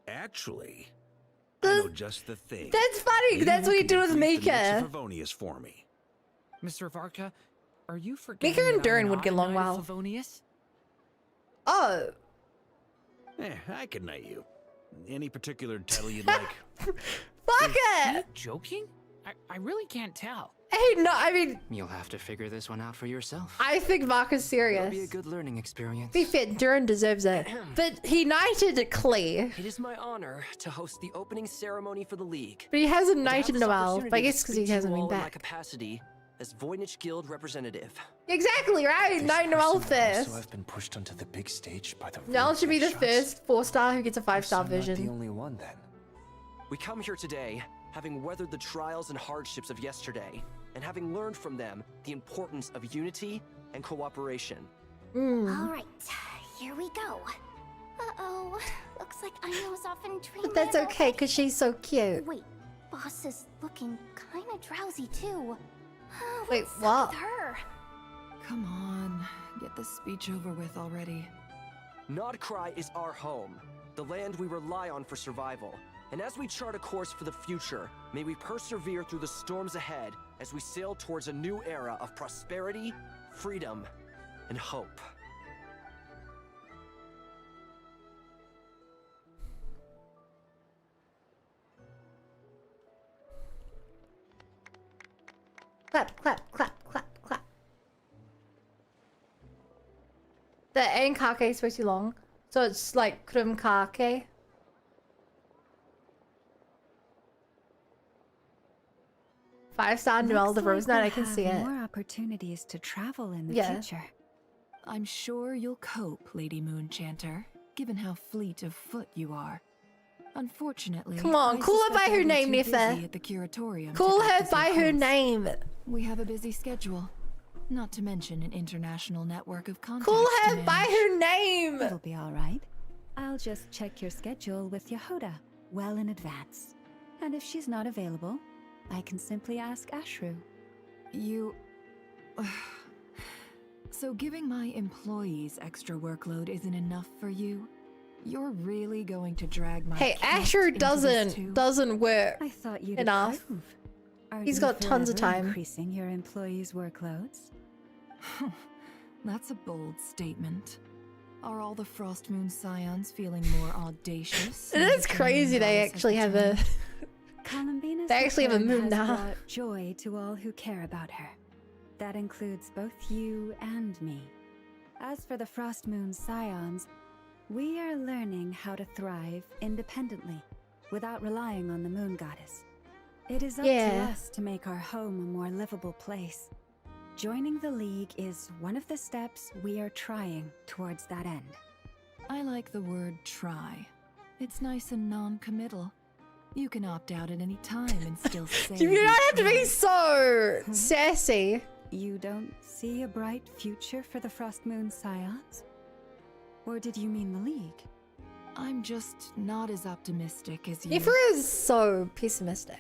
Actually, I know just the thing. That's funny. That's what you do with Mika. Favonius for me. Mr. Varka, are you forgetting Mika and that I'm Durin would not get a along knight well. of Favonius? Oh. I can knight you. Any particular title you'd like? Fuck it! You joking? I really can't tell. Hey, no, I mean, You'll have to figure this one out for yourself. I think Vaka's serious. It'll be a good learning experience. Be fair, Durin deserves it. But he knighted Klee. It is my honor to host the opening ceremony for the League. But he hasn't and to have knighted in this a while. opportunity But I to guess because he speak to hasn't you been all in my back. capacity as Voynich Guild representative. Exactly, right? Knight Noel first. So I've been pushed onto the big stage by the Noel should be the first 4-star who gets a 5-star I'm not the version. only one then. We come here today having weathered the trials and hardships of yesterday, and having learned from them the importance of unity and cooperation. Mm. Alright, here we go. Uh-oh, looks like Aino's off in dreamland. But that's okay, because she's so cute. Wait, Boss is looking kinda drowsy too. Wait, What's up what? with her? Come on, get this speech over with already. Nodcry is our home, the land we rely on for survival. And as we chart a course for the future, may we persevere through the storms ahead as we sail towards a new era of prosperity, freedom, and hope. Clap, clap, clap, clap, clap. The Enkake is supposed to be long. So it's like Krumkake. Five-star Noel the Rose Knight, I can see it. More opportunities to travel in the Yeah. future. I'm sure you'll cope, Lady Moonchanter, given how fleet of foot you are. Unfortunately, Come on, I call her suspect by her I'll be name, too Nitha. busy at the curatorium Call to act her as by your her host. name. We have a busy schedule, not to mention an international network of contacts. Call to her by manage. her name. It'll be all right. I'll just check your schedule with Yehoda well in advance. And if she's not available, I can simply ask Ashru. You... So giving my employees extra workload isn't enough for you? You're really going to drag my Hey, cat Asher into this too? doesn't work I thought you'd enough. approve. Are He's you got tons of forever time. Increasing your employees' workloads. That's a bold statement. Are all the Frost Moon Scions feeling more audacious? It now is that the crazy moon they goddess has actually have a... returned? Columbina's They actually have a return moon has now. brought joy to all who care about her. That includes both you and me. As for the Frost Moon Scions, we are learning how to thrive independently, without relying on the Moon Goddess. It is up to Yeah. us to make our home a more livable place, Joining the League is one of the steps we are trying towards that end. I like the word try. It's nice and non-committal. You can opt out at any time and still say You don't have to be tried. so sassy. You don't see a bright future for the Frost Moon Scions? Or did you mean the League? I'm just not as optimistic as you. Ifra is so pessimistic.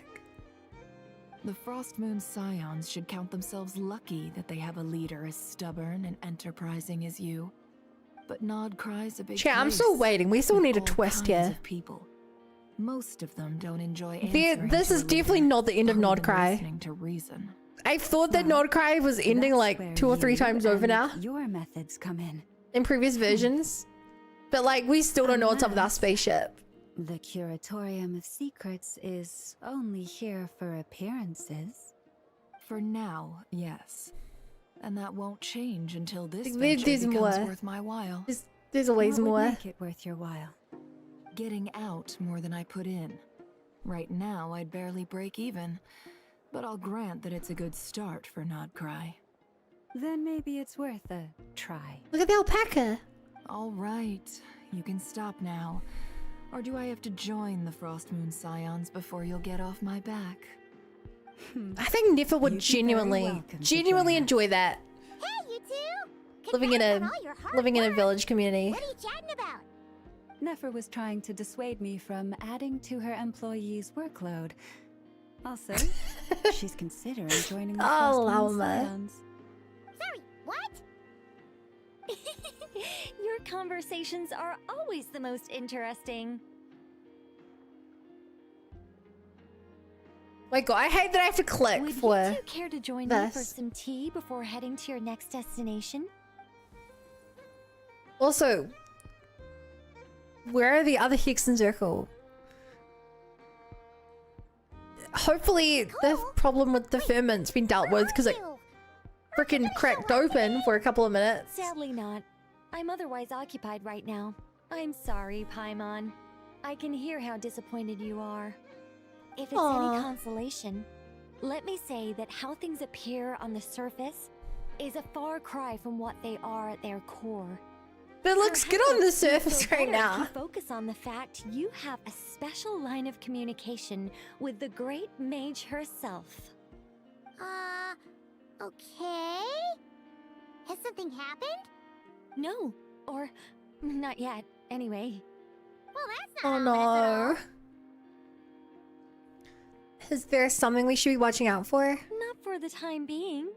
The Frost Moon Scions should count themselves lucky that they have a leader as stubborn and enterprising as you. But Nod Cry's a big Chat, I'm place still waiting. We still with need a all twist kinds here. of people. Most of them don't enjoy answering This to is a definitely leader not the end of or Nod even Cry. listening to reason. I thought that Nod Cry was ending That's like where 2 or 3 you times over and now Your methods come in. in previous versions. But like, we still don't know what's up with our Unless spaceship. The Curatorium of Secrets is only here for appearances. For now, yes. And that won't change until this There's venture becomes more. worth my while. There's always What would more. make it worth your while? Getting out more than I put in. Right now, I'd barely break even. But I'll grant that it's a good start for Nod Cry. Then maybe it's worth a try. Look at the alpaca. All right, you can stop now. Or do I have to join the Frost Moon Scions before you'll get off my back? I think Niffa would You'd be very genuinely welcome to genuinely join us. enjoy that. Hey, you two! Living in Congrats a on all your hard living in a work. village community. What are you chatting about? Nefer was trying to dissuade me from adding to her employees' workload. Also, she's considering joining the Oh, Frost Moon Lama. Scions. Sorry, what? Your conversations are always the most interesting. My god, I hate that I have to click Would for you two care to join me for this. some tea before heading to your next destination? Also, where are the other Hex and Circle? Hopefully the problem with the ferment's been dealt with because it freaking cracked open for a couple of minutes. Sadly not. I'm otherwise occupied right now. I'm sorry, Paimon. I can hear how disappointed you are. If it's Aw. any consolation, let me say that how things appear on the surface is a far cry from what they are at their core. But it looks good on the Perhaps you'd surface feel right better if now. you focus on the fact you have a special line of communication with the great mage herself. Okay? Has something happened? No, or not yet, anyway. Well, that's Oh not ominous at all. no. Is there something we should be watching out for? Not for the time being.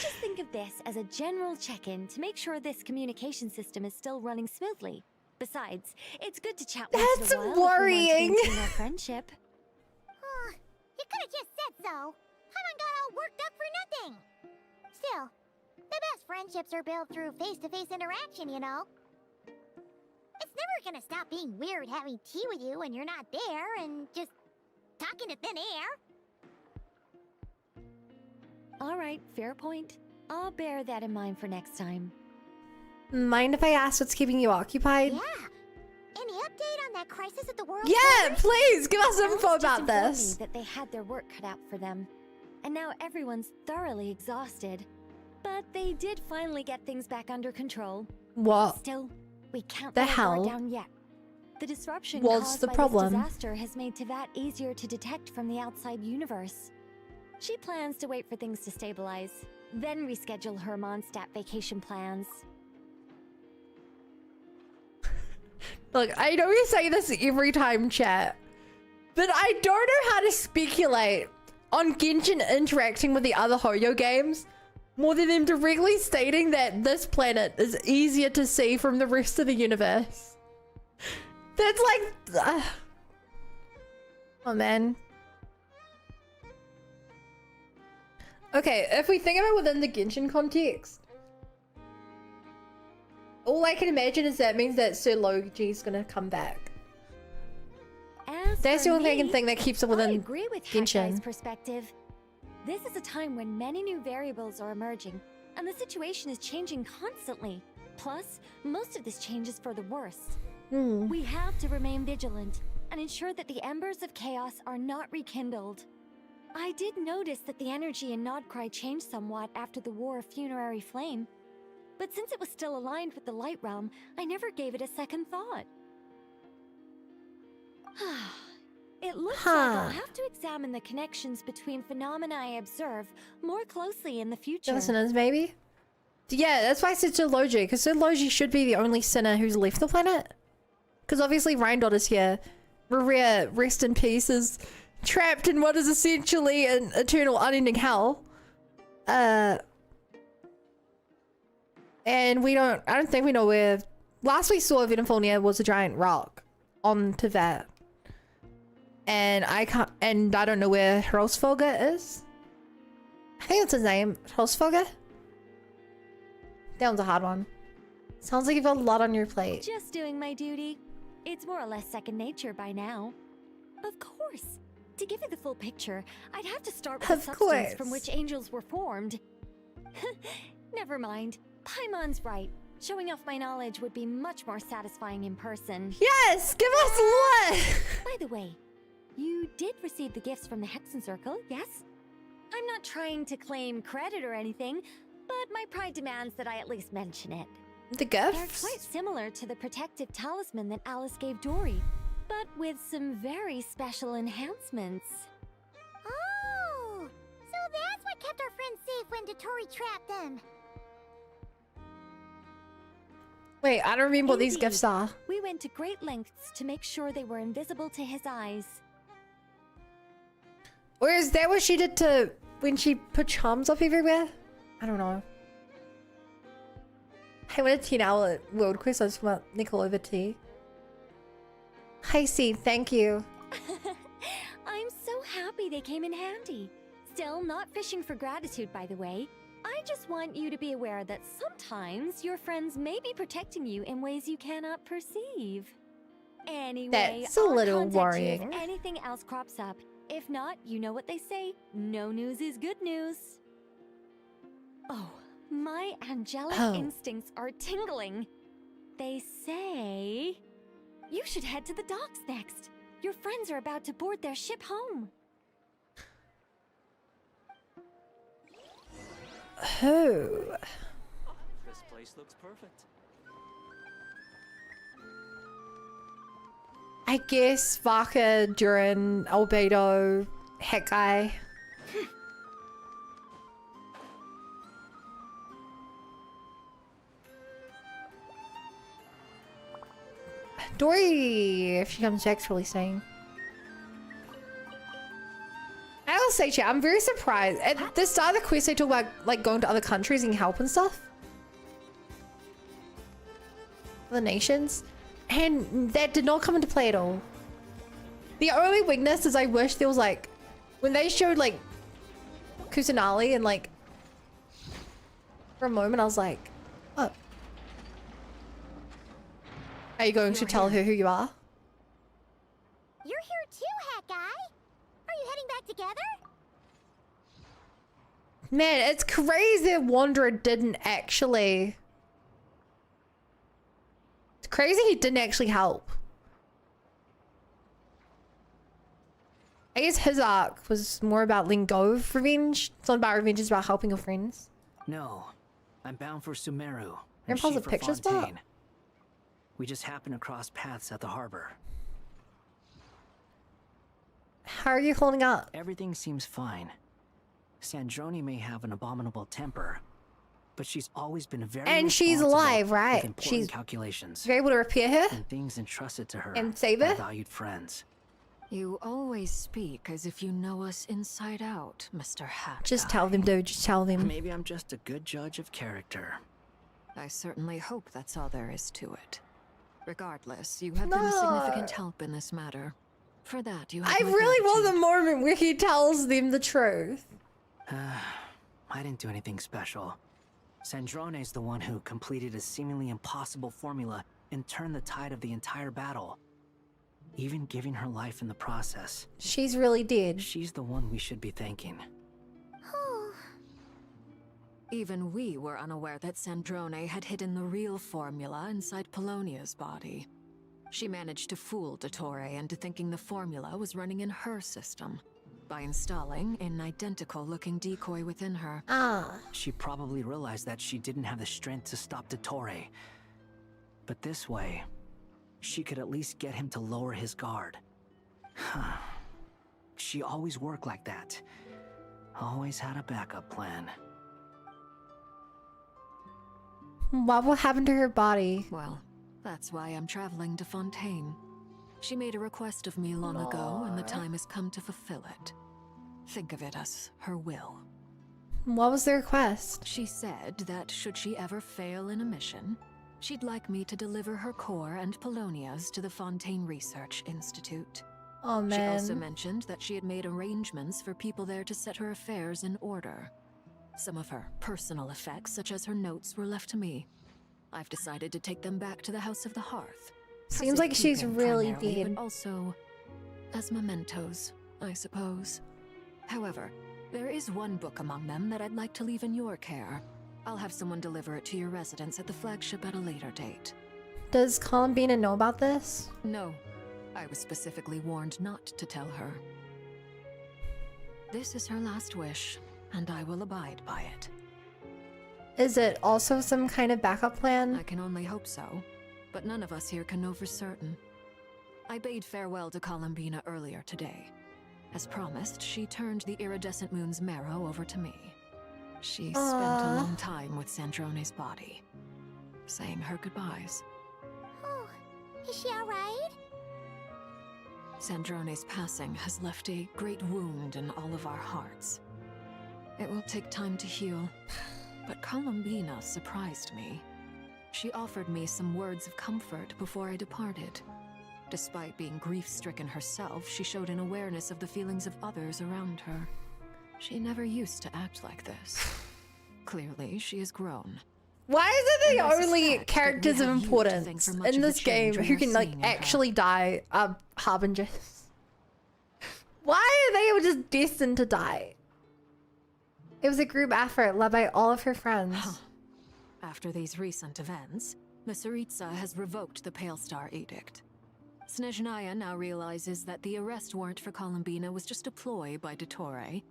Just think of this as a general check-in to make sure this communication system is still running smoothly. Besides, it's good to chat once That's in a while if we want worrying. to maintain our friendship. You could have just said so. Paimon got all worked up for nothing. Still, the best friendships are built through face-to-face interaction, you know. It's never gonna stop being weird having tea with you when you're not there and just talking to thin air. All right, fair point. I'll bear that in mind for next time. Mind if I ask what's keeping you occupied? Yeah. Any update on that crisis at the world? Yeah, please give us Alice info just about informed this. me that they had their work cut out for them, and now everyone's thoroughly exhausted. But they did finally get things back under control. What Still, we can't the let our guard hell down yet. The disruption was caused the by problem? this disaster has made Tevat easier to detect from the outside universe. She plans to wait for things to stabilize, then reschedule her Mondstadt vacation plans. Look, I know we say this every time, chat, but I don't know how to speculate on Genshin interacting with the other Hoyo games more than them directly stating that this planet is easier to see from the rest of the universe. That's like... oh, man. Okay, if we think about it within the Genshin context, all I can imagine is that means that Sir Logi's gonna come back. As That's for the only thing I me, can think that keeps it I within agree with Hackai's Genshin. perspective. This is a time when many new variables are emerging, and the situation is changing constantly. Plus, most of this change is for the worse. We have to remain vigilant and ensure that the embers of chaos are not rekindled. I did notice that the energy in Nodcry changed somewhat after the War of Funerary Flame, but since it was still aligned with the Light Realm, I never gave it a second thought. It looks like I'll have to examine the connections between phenomena I observe more closely in the future. Listeners, maybe? Yeah, that's why I said Sir Logi, because Sir Logi should be the only sinner who's left the planet. Because obviously Rhindot is here. Maria, rest in peace, is trapped in what is essentially an eternal unending hell. And I don't think we know where... Last we saw of Venifolia was a giant rock on Teyvat. And I don't know where Hrosfoga is. I think that's his name, Hrosfoga? That one's a hard one. Sounds like you've got a lot on your plate. Just doing my duty. It's more or less second nature by now. Of course. To give you the full picture, I'd have to start with the substance from which angels were formed. Never mind. Paimon's right. Showing off my knowledge would be much more satisfying in person. Yes! Give us one! By the way, you did receive the gifts from the Hexen Circle, yes? I'm not trying to claim credit or anything, but my pride demands that I at least mention it. The gifts? They're quite similar to the protective talisman that Alice gave Dory, but with some very special enhancements. Oh! So that's what kept our friends safe when Dotori trapped them. Wait, I don't remember what these Indeed. gifts are. We went to great lengths to make sure they were invisible to his eyes. Or is that what she did to... when she put charms up everywhere? I don't know. I went a 10-hour world quest. I just want nickel over tea. Hi, C. Thank you. I'm so happy they came in handy. Still, not fishing for gratitude, by the way. I just want you to be aware that sometimes your friends may be protecting you in ways you cannot perceive. Anyway, That's a I'll little contact you worrying. if anything else crops up. If not, you know what they say. No news is good news. Oh, my angelic instincts are tingling. They say... you should head to the docks next. Your friends are about to board their ship home. Oh. This place looks perfect. I guess Vaka, Durin, Albedo, Hat Guy. Dory, if she comes back, really saying. I will say, chat, I'm very surprised. At the start of the quest, they talk about like going to other countries and help and stuff. The nations. And that did not come into play at all. The only weakness is I wish there was like, when they showed like Kusanali and like, for a moment I was like, oh. Are you going to tell her who you are? You're here too, Hat Guy. Are you heading back together? Man, it's crazy that Wanderer didn't actually... It's crazy he didn't actually help. I guess his arc was more about letting go of revenge. It's not about revenge, it's about helping your friends. No, I'm bound for Sumeru. and Grandpa's she a for picture spot? Fontaine. We just happened to cross paths at the harbor. How are you holding up? Everything seems fine. Sandrone may have an abominable temper, but she's always been very And she's responsible alive, right? with important She's calculations. You're able to repair her? And things entrusted to her And save by her? valued friends. You always speak as if you know us inside out, Mr. Hat. Just tell them, dude. Just tell them. Maybe I'm just a good judge of character. I certainly hope that's all there is to it. Regardless, you have been a significant help in this matter. For that, you have I my really want gratitude. the moment where he tells them the truth. I didn't do anything special. Sandrone's the one who completed a seemingly impossible formula and turned the tide of the entire battle. Even giving her life in the process. She's really dead. She's the one we should be thanking. Even we were unaware that Sandrone had hidden the real formula inside Polonia's body. She managed to fool Dottore into thinking the formula was running in her system. by installing an identical-looking decoy within her. She probably realized that she didn't have the strength to stop Dottore. But this way, she could at least get him to lower his guard. She always worked like that. Always had a backup plan. What will happen to her body? Well, that's why I'm traveling to Fontaine. She made a request of me long ago, and the time has come to fulfill it. Think of it as her will. What was the request? She said that should she ever fail in a mission, she'd like me to deliver her core and Polonia's to the Fontaine Research Institute. Oh, man. She also mentioned that she had made arrangements for people there to set her affairs in order. Some of her personal effects, such as her notes, were left to me. I've decided to take them back to the House of the Hearth. Seems like she's Safekeeping really primarily, deep. but also as mementos, I suppose. However, there is one book among them that I'd like to leave in your care. I'll have someone deliver it to your residence at the flagship at a later date. Does Columbina know about this? No. I was specifically warned not to tell her. This is her last wish, and I will abide by it. Is it also some kind of backup plan? I can only hope so, but none of us here can know for certain. I bade farewell to Columbina earlier today. As promised, she turned the iridescent moon's marrow over to me. She spent a long time with Sandrone's body, saying her goodbyes. Oh, is she alright? Sandrone's passing has left a great wound in all of our hearts. It will take time to heal, but Columbina surprised me. She offered me some words of comfort before I departed. Despite being grief-stricken herself, she showed an awareness of the feelings of others around her. She never used to act like this. Clearly, she has grown. Why is it the And I only suspect that characters we of have you to importance thank for much in of the this game change we who are can like seeing in her. actually die are harbingers? Why are they just destined to die? It was a group effort led by all of her friends. After these recent events, Tsaritsa has revoked the Pale Star Edict. Snezhnaya now realizes that the arrest warrant for Columbina was just a ploy by Dottore,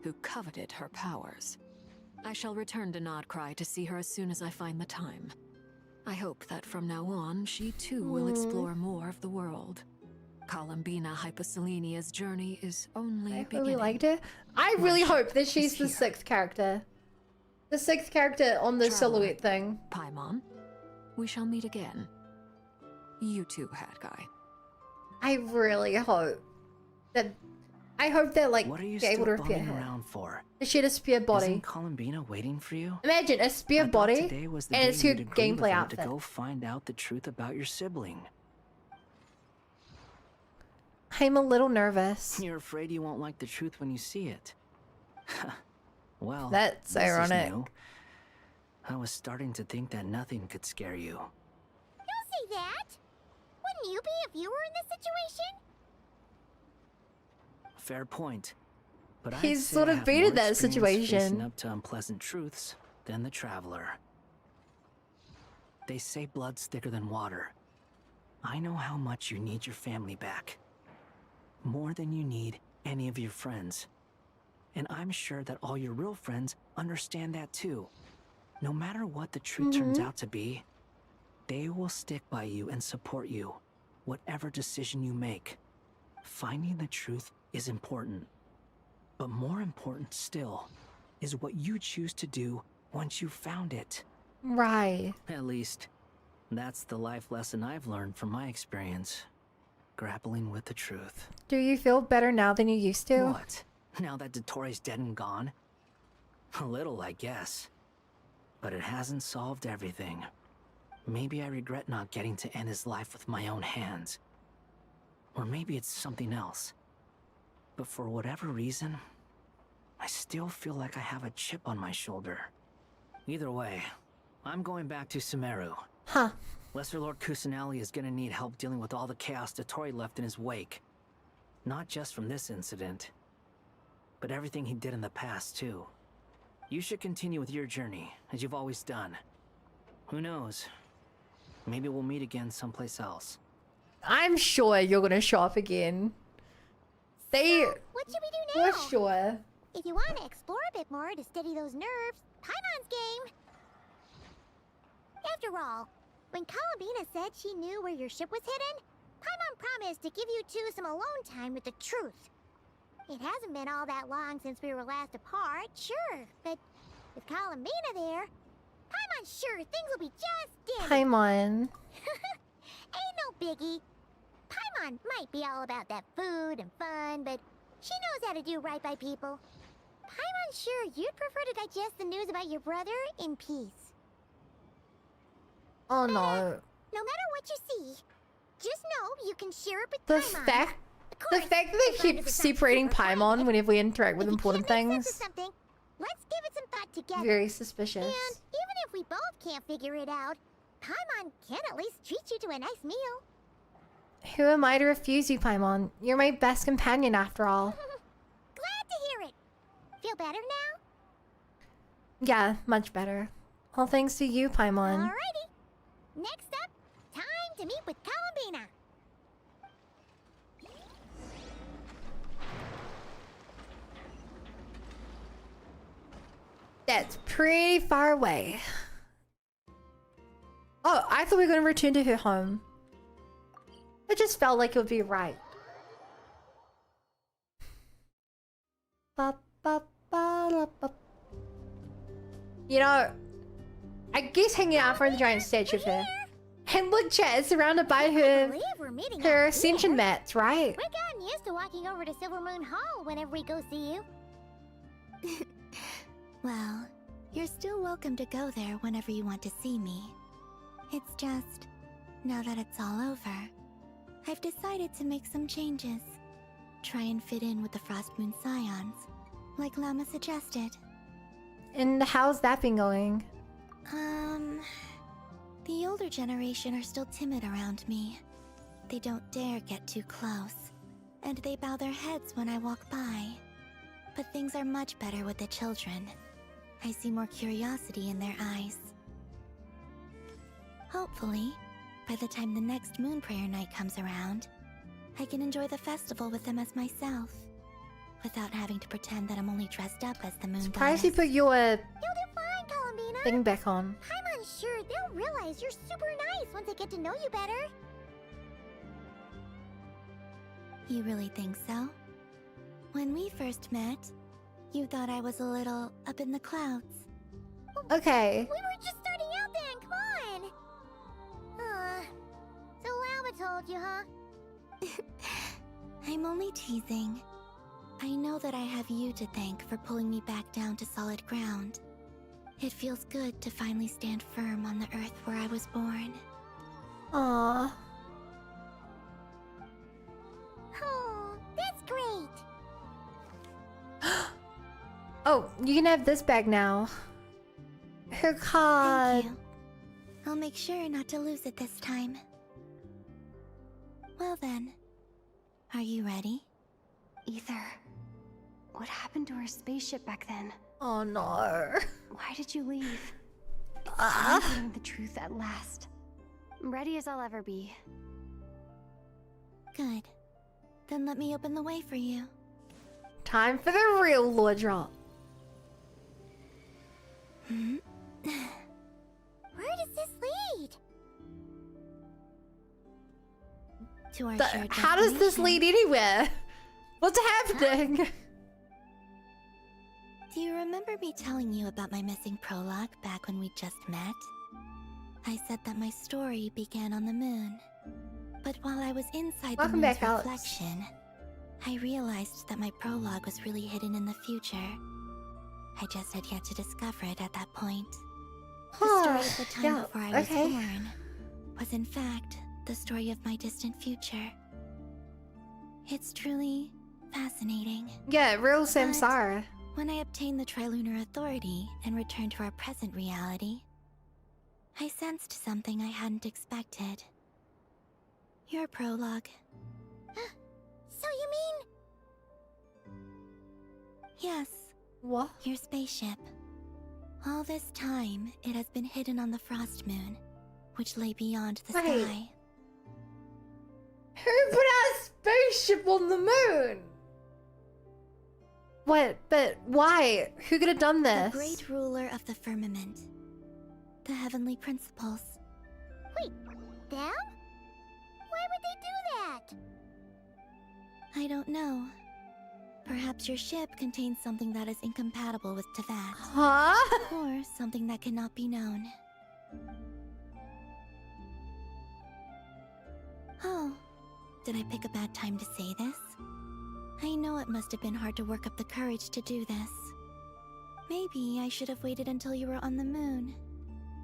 who coveted her powers. I shall return to Nodcry to see her as soon as I find the time. I hope that from now on, she too will explore more of the world. Columbina Hyposelenia's journey is only I beginning. really liked her. I really hope that she's the sixth character. The sixth character on the silhouette thing. Paimon, we shall meet again. You too, Hat Guy. I really hope that... I hope they're like What are you be able to still repair bumming her. around for? She had a spear body. Isn't Columbina waiting for you? Imagine a spear I thought body today was the and day it's her you'd agree with gameplay her outfit. to go find out the truth about your sibling. I'm a little nervous. You're afraid you won't like the truth when you see it. Well, That's this is ironic. new. I was starting to think that nothing could scare you. Don't say that! Wouldn't you be if you were in this situation? Fair point. But I'd He's say sort I of have been more in that experience facing situation. up to unpleasant truths than the traveler. They say blood's thicker than water. I know how much you need your family back. More than you need any of your friends. And I'm sure that all your real friends understand that too. No matter what the truth turns out to be, they will stick by you and support you, whatever decision you make. Finding the truth is important. But more important still is what you choose to do once you've found it. Right. At least, that's the life lesson I've learned from my experience. Grappling with the truth. Do you feel better now than you used to? What? Now that Dottore's dead and gone? A little, I guess. But it hasn't solved everything. Maybe I regret not getting to end his life with my own hands. Or maybe it's something else. But for whatever reason, I still feel like I have a chip on my shoulder. Either way, I'm going back to Sumeru. Huh. Lesser Lord Kusanali is gonna need help dealing with all the chaos Dottore left in his wake. Not just from this incident, but everything he did in the past, too. You should continue with your journey, as you've always done. Who knows? Maybe we'll meet again someplace else. I'm sure you're gonna show up again. They What should we do now? for sure. If you want to explore a bit more to steady those nerves, Paimon's game. After all, when Columbina said she knew where your ship was hidden, Paimon promised to give you two some alone time with the truth. It hasn't been all that long since we were last apart, sure, but with Columbina there, Paimon's sure things will be just dandy. Paimon. Ain't no biggie. Paimon might be all about that food and fun, but she knows how to do right by people. Paimon's sure you'd prefer to digest the news about your brother in peace. Oh no. No matter what you see, just know you can share it with The Paimon. fact that they keep separating Paimon whenever we interact with important things. Something, let's give it some thought together. Very suspicious. And even if we both can't figure it out, Paimon can at least treat you to a nice meal. Who am I to refuse you, Paimon? You're my best companion after all. Glad to hear it. Feel better now? Yeah, much better. All thanks to you, Paimon. Alrighty. Next up, time to meet with Columbina. That's pretty far away. Oh, I thought we were going to return to her home. It just felt like it would be right. You know, I guess hanging out in front of the giant statue of her. And look, chat, it's surrounded by her ascension mats, right? We're gotten used to walking over to Silver Moon Hall whenever we go see you. Well, you're still welcome to go there whenever you want to see me. It's just, now that it's all over, I've decided to make some changes. Try and fit in with the Frost Moon Scions, like Llama suggested. And how's that been going? The older generation are still timid around me. They don't dare get too close, and they bow their heads when I walk by. But things are much better with the children. I see more curiosity in their eyes. Hopefully, by the time the next Moon Prayer Night comes around, I can enjoy the festival with them as myself, without having to pretend that I'm only dressed up as the Moon Surprised Goddess. you put your You'll do fine, Columbina. thing back on. Paimon's sure they'll realize you're super nice once they get to know you better. You really think so? When we first met, you thought I was a little up in the clouds. Okay. We were just starting out then, come on. So Llama told you, huh? I'm only teasing. I know that I have you to thank for pulling me back down to solid ground. It feels good to finally stand firm on the earth where I was born. Aww. Oh, that's great. Oh, you can have this bag now. Her card. Thank you. I'll make sure not to lose it this time. Well then, are you ready? Ether, what happened to our spaceship back then? Oh no. Why did you leave? I'm getting the truth at last. I'm ready as I'll ever be. Good. Then let me open the way for you. Time for the real lore drop. Where does this lead? To our shared How does this destination. lead anywhere? What's happening? Do you remember me telling you about my missing prologue back when we just met? I said that my story began on the moon. But while I was inside the Welcome moon's back, Alex. reflection, I realized that my prologue was really hidden in the future. I just had yet to discover it at that point. The story of the time Yeah, before I was okay. born was in fact the story of my distant future. It's truly fascinating. Yeah, real But samsara. when I obtained the Trilunar Authority and returned to our present reality, I sensed something I hadn't expected. Your prologue. So you mean... Yes. What? Your spaceship. All this time, it has been hidden on the Frost Moon, which lay beyond the Wait. sky. Who put our spaceship on the moon? What? But why? Who could have done this? The great ruler of the firmament. The heavenly principles. Wait, them? Why would they do that? I don't know. Perhaps your ship contains something that is incompatible with Tevat. Huh? Or something that cannot be known. Oh, did I pick a bad time to say this? I know it must have been hard to work up the courage to do this. Maybe I should have waited until you were on the moon,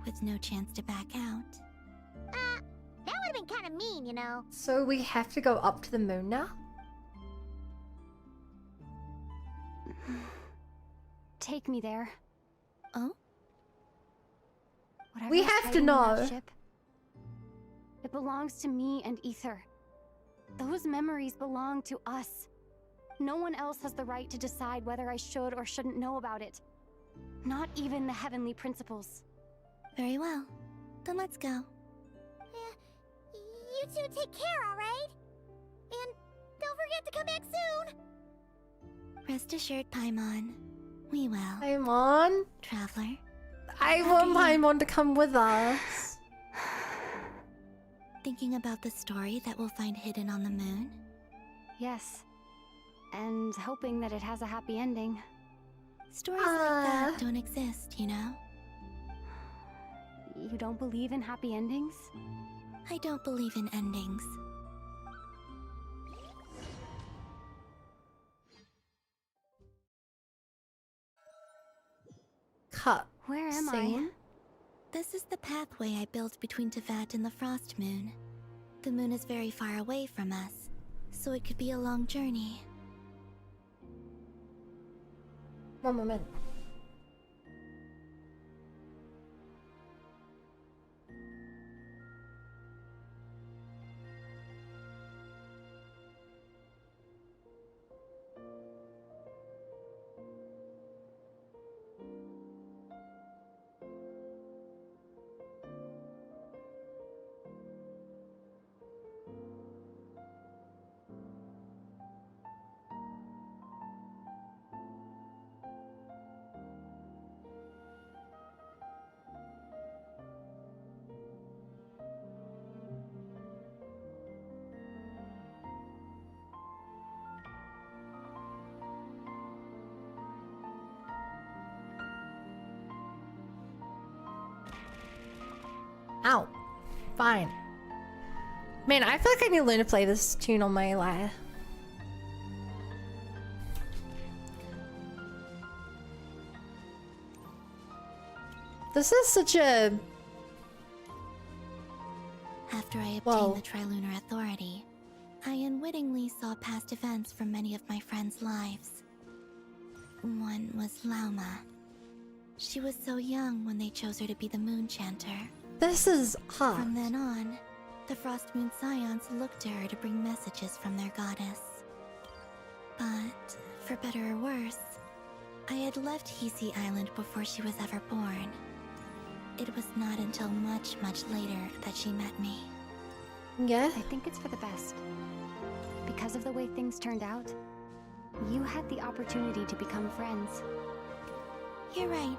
with no chance to back out. That would have been kind of mean, you know. So we have to go up to the moon now? Take me there. Oh? Whatever We is have to hiding in that know. ship, it belongs to me and Ether. Those memories belong to us. No one else has the right to decide whether I should or shouldn't know about it. Not even the heavenly principles. Very well. Then let's go. You two take care, alright? And don't forget to come back soon! Rest assured, Paimon. We will. Paimon? Traveler. I want Paimon to come with us. Thinking about the story that we'll find hidden on the moon? Yes. And hoping that it has a happy ending. Stories like that don't exist, you know? You don't believe in happy endings? I don't believe in endings. Cut. Where am Scene. This is the pathway I built between Tevat and the Frost Moon. The moon is very far away from us, so it could be a long journey. One moment. Ow. Fine. Man, I feel like I need to learn to play this tune on my lyre. This is such a... After I obtained the Trilunar Authority, I unwittingly saw past events from many of my friends' lives. One was Lauma. She was so young when they chose her to be the Moon Chanter. This is hot. From then on, the Frost Moon Scions looked to her to bring messages from their goddess. But, for better or worse, I had left Hisi Island before she was ever born. It was not until much, much later that she met me. Yeah? I think it's for the best. Because of the way things turned out, you had the opportunity to become friends. You're right.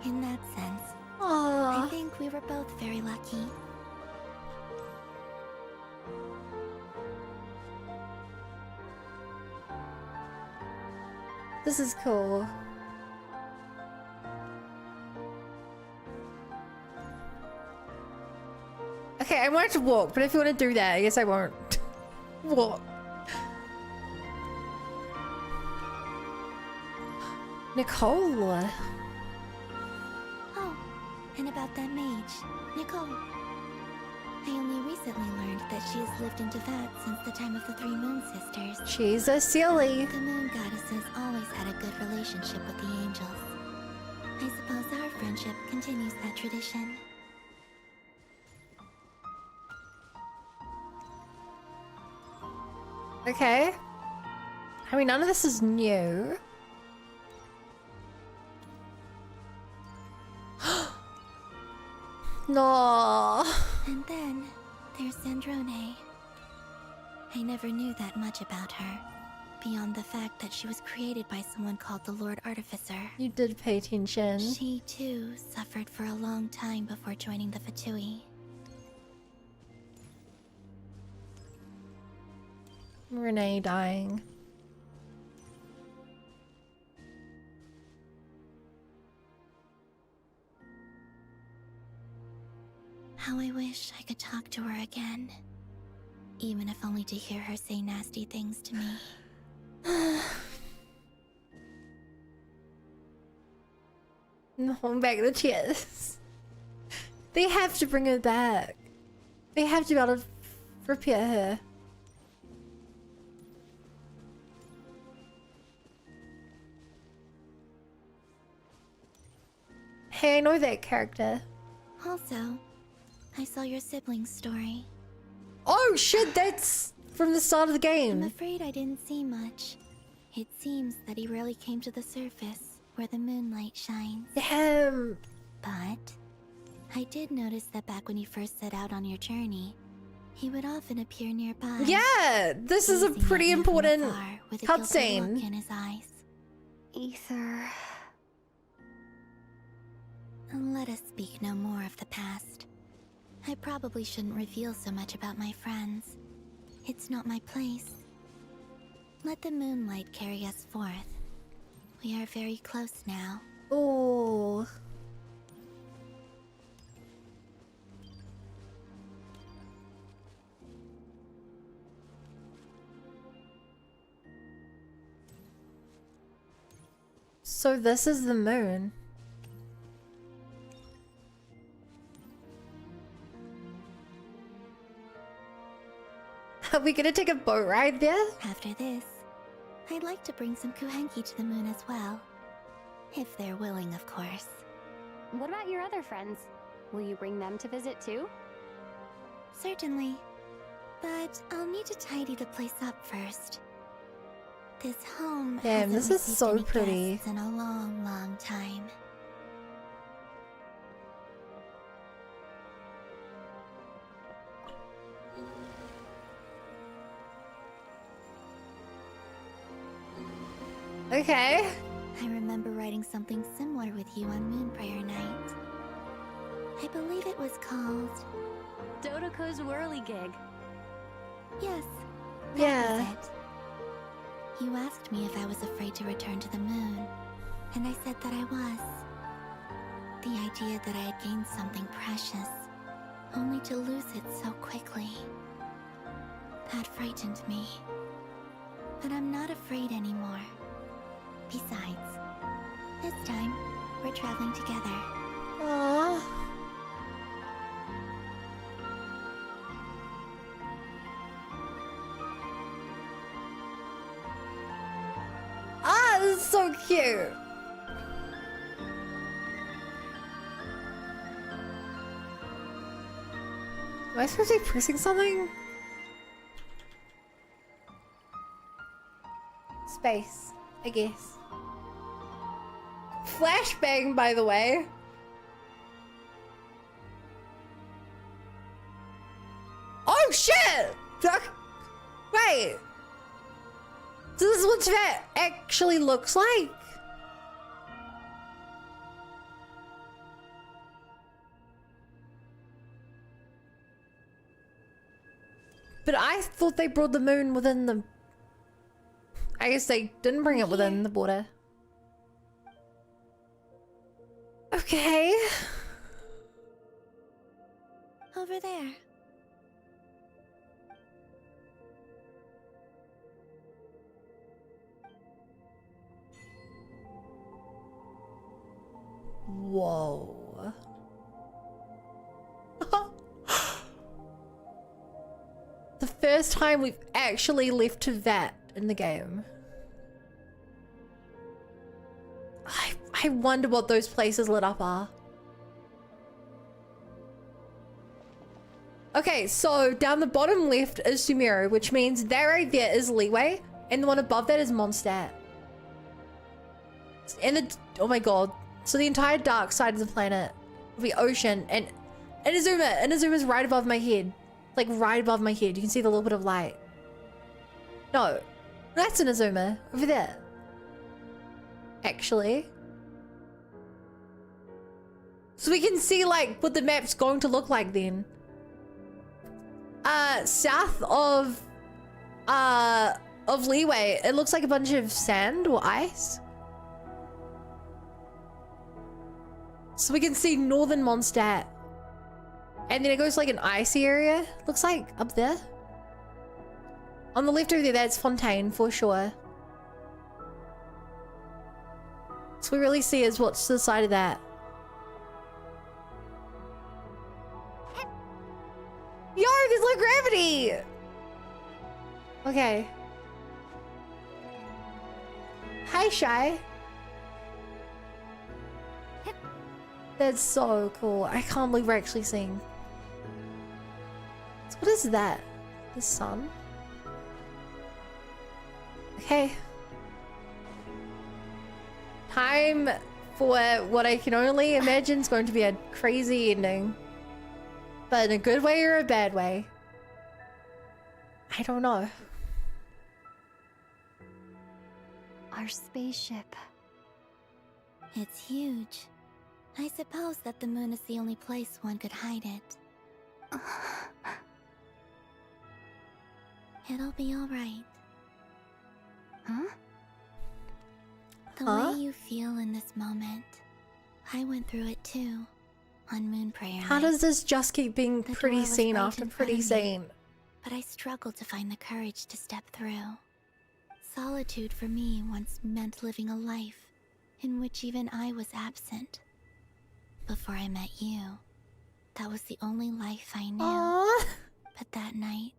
In that sense. Aww. I think we were both very lucky. This is cool. Okay, I wanted to walk, but if you want to do that, I guess I won't. Walk. Nicole. Oh, and about that mage, Nicole. I only recently learned that she has lived in Tevat since the time of the Three Moon Sisters. She's a silly. The Moon Goddesses always had a good relationship with the angels. I suppose our friendship continues that tradition. Okay. I mean, none of this is new. No. And then there's Sandrone. I never knew that much about her. beyond the fact that she was created by someone called the Lord Artificer. You did pay attention. She, too, suffered for a long time before joining the Fatui. Renee dying. How I wish I could talk to her again. Even if only to hear her say nasty things to me. Hold back the tears. They have to bring her back. They have to be able to repair her. Hey, I know that character. Also, I saw your sibling's story. Oh shit, that's from the start of the game. I'm afraid I didn't see much. It seems that he rarely came to the surface, where the moonlight shines. Damn. But I did notice that back when you first set out on your journey, he would often appear nearby. Yeah, this is a pretty important with a guilty cutscene. look in his eyes. Ether. Let us speak no more of the past. I probably shouldn't reveal so much about my friends. It's not my place. Let the moonlight carry us forth. We are very close now. Oh. So this is the moon. Are we gonna take a boat ride there? After this, I'd like to bring some Kuhenki to the moon as well. If they're willing, of course. What about your other friends? Will you bring them to visit too? Certainly. But I'll need to tidy the place up first. This home Damn, hasn't this is received so any pretty. guests in a long, long time. Okay. I remember writing something similar with you on Moonbriar Night. I believe it was called... Dodoko's Whirligig. Yes. That Yeah. was it. You asked me if I was afraid to return to the moon, and I said that I was. The idea that I had gained something precious, only to lose it so quickly. That frightened me. But I'm not afraid anymore. Besides, this time, we're traveling together. Aww. Ah, this is so cute. Am I supposed to be pressing something? Space, I guess. Flashbang, by the way. Oh shit! Wait. So this is what that actually looks like? But I thought they brought the moon within the... I guess they didn't bring it within the border. Okay. Over there. Whoa. The first time we've actually left Teyvat in the game. I wonder what those places lit up are. Okay, so down the bottom left is Sumeru, which means that right there is Leeway, and the one above that is Mondstadt. And the... oh my god. So the entire dark side of the planet, the ocean, and Inazuma's right above my head. Like right above my head. You can see the little bit of light. No. That's Inazuma. Over there. Actually. So we can see like what the map's going to look like then. South of Leeway, it looks like a bunch of sand or ice. So we can see northern Mondstadt. And then it goes like an icy area. Looks like up there. On the left over there, that's Fontaine for sure. So we really see is what's to the side of that. Yo, there's low gravity! Okay. Hi, Shy. That's so cool. I can't believe we're actually seeing. So what is that? The sun? Okay. Time for what I can only imagine is going to be a crazy ending. But in a good way or a bad way? I don't know. Our spaceship. It's huge. I suppose that the moon is the only place one could hide it. It'll be alright. Huh? The way you feel in this moment, I went through it too. On Moon Prayer How Night. does this just keep being The pretty door was scene right after in pretty front of me, scene? but I struggled to find the courage to step through. Solitude for me once meant living a life in which even I was absent. Before I met you, that was the only life I knew. Aww. But that night,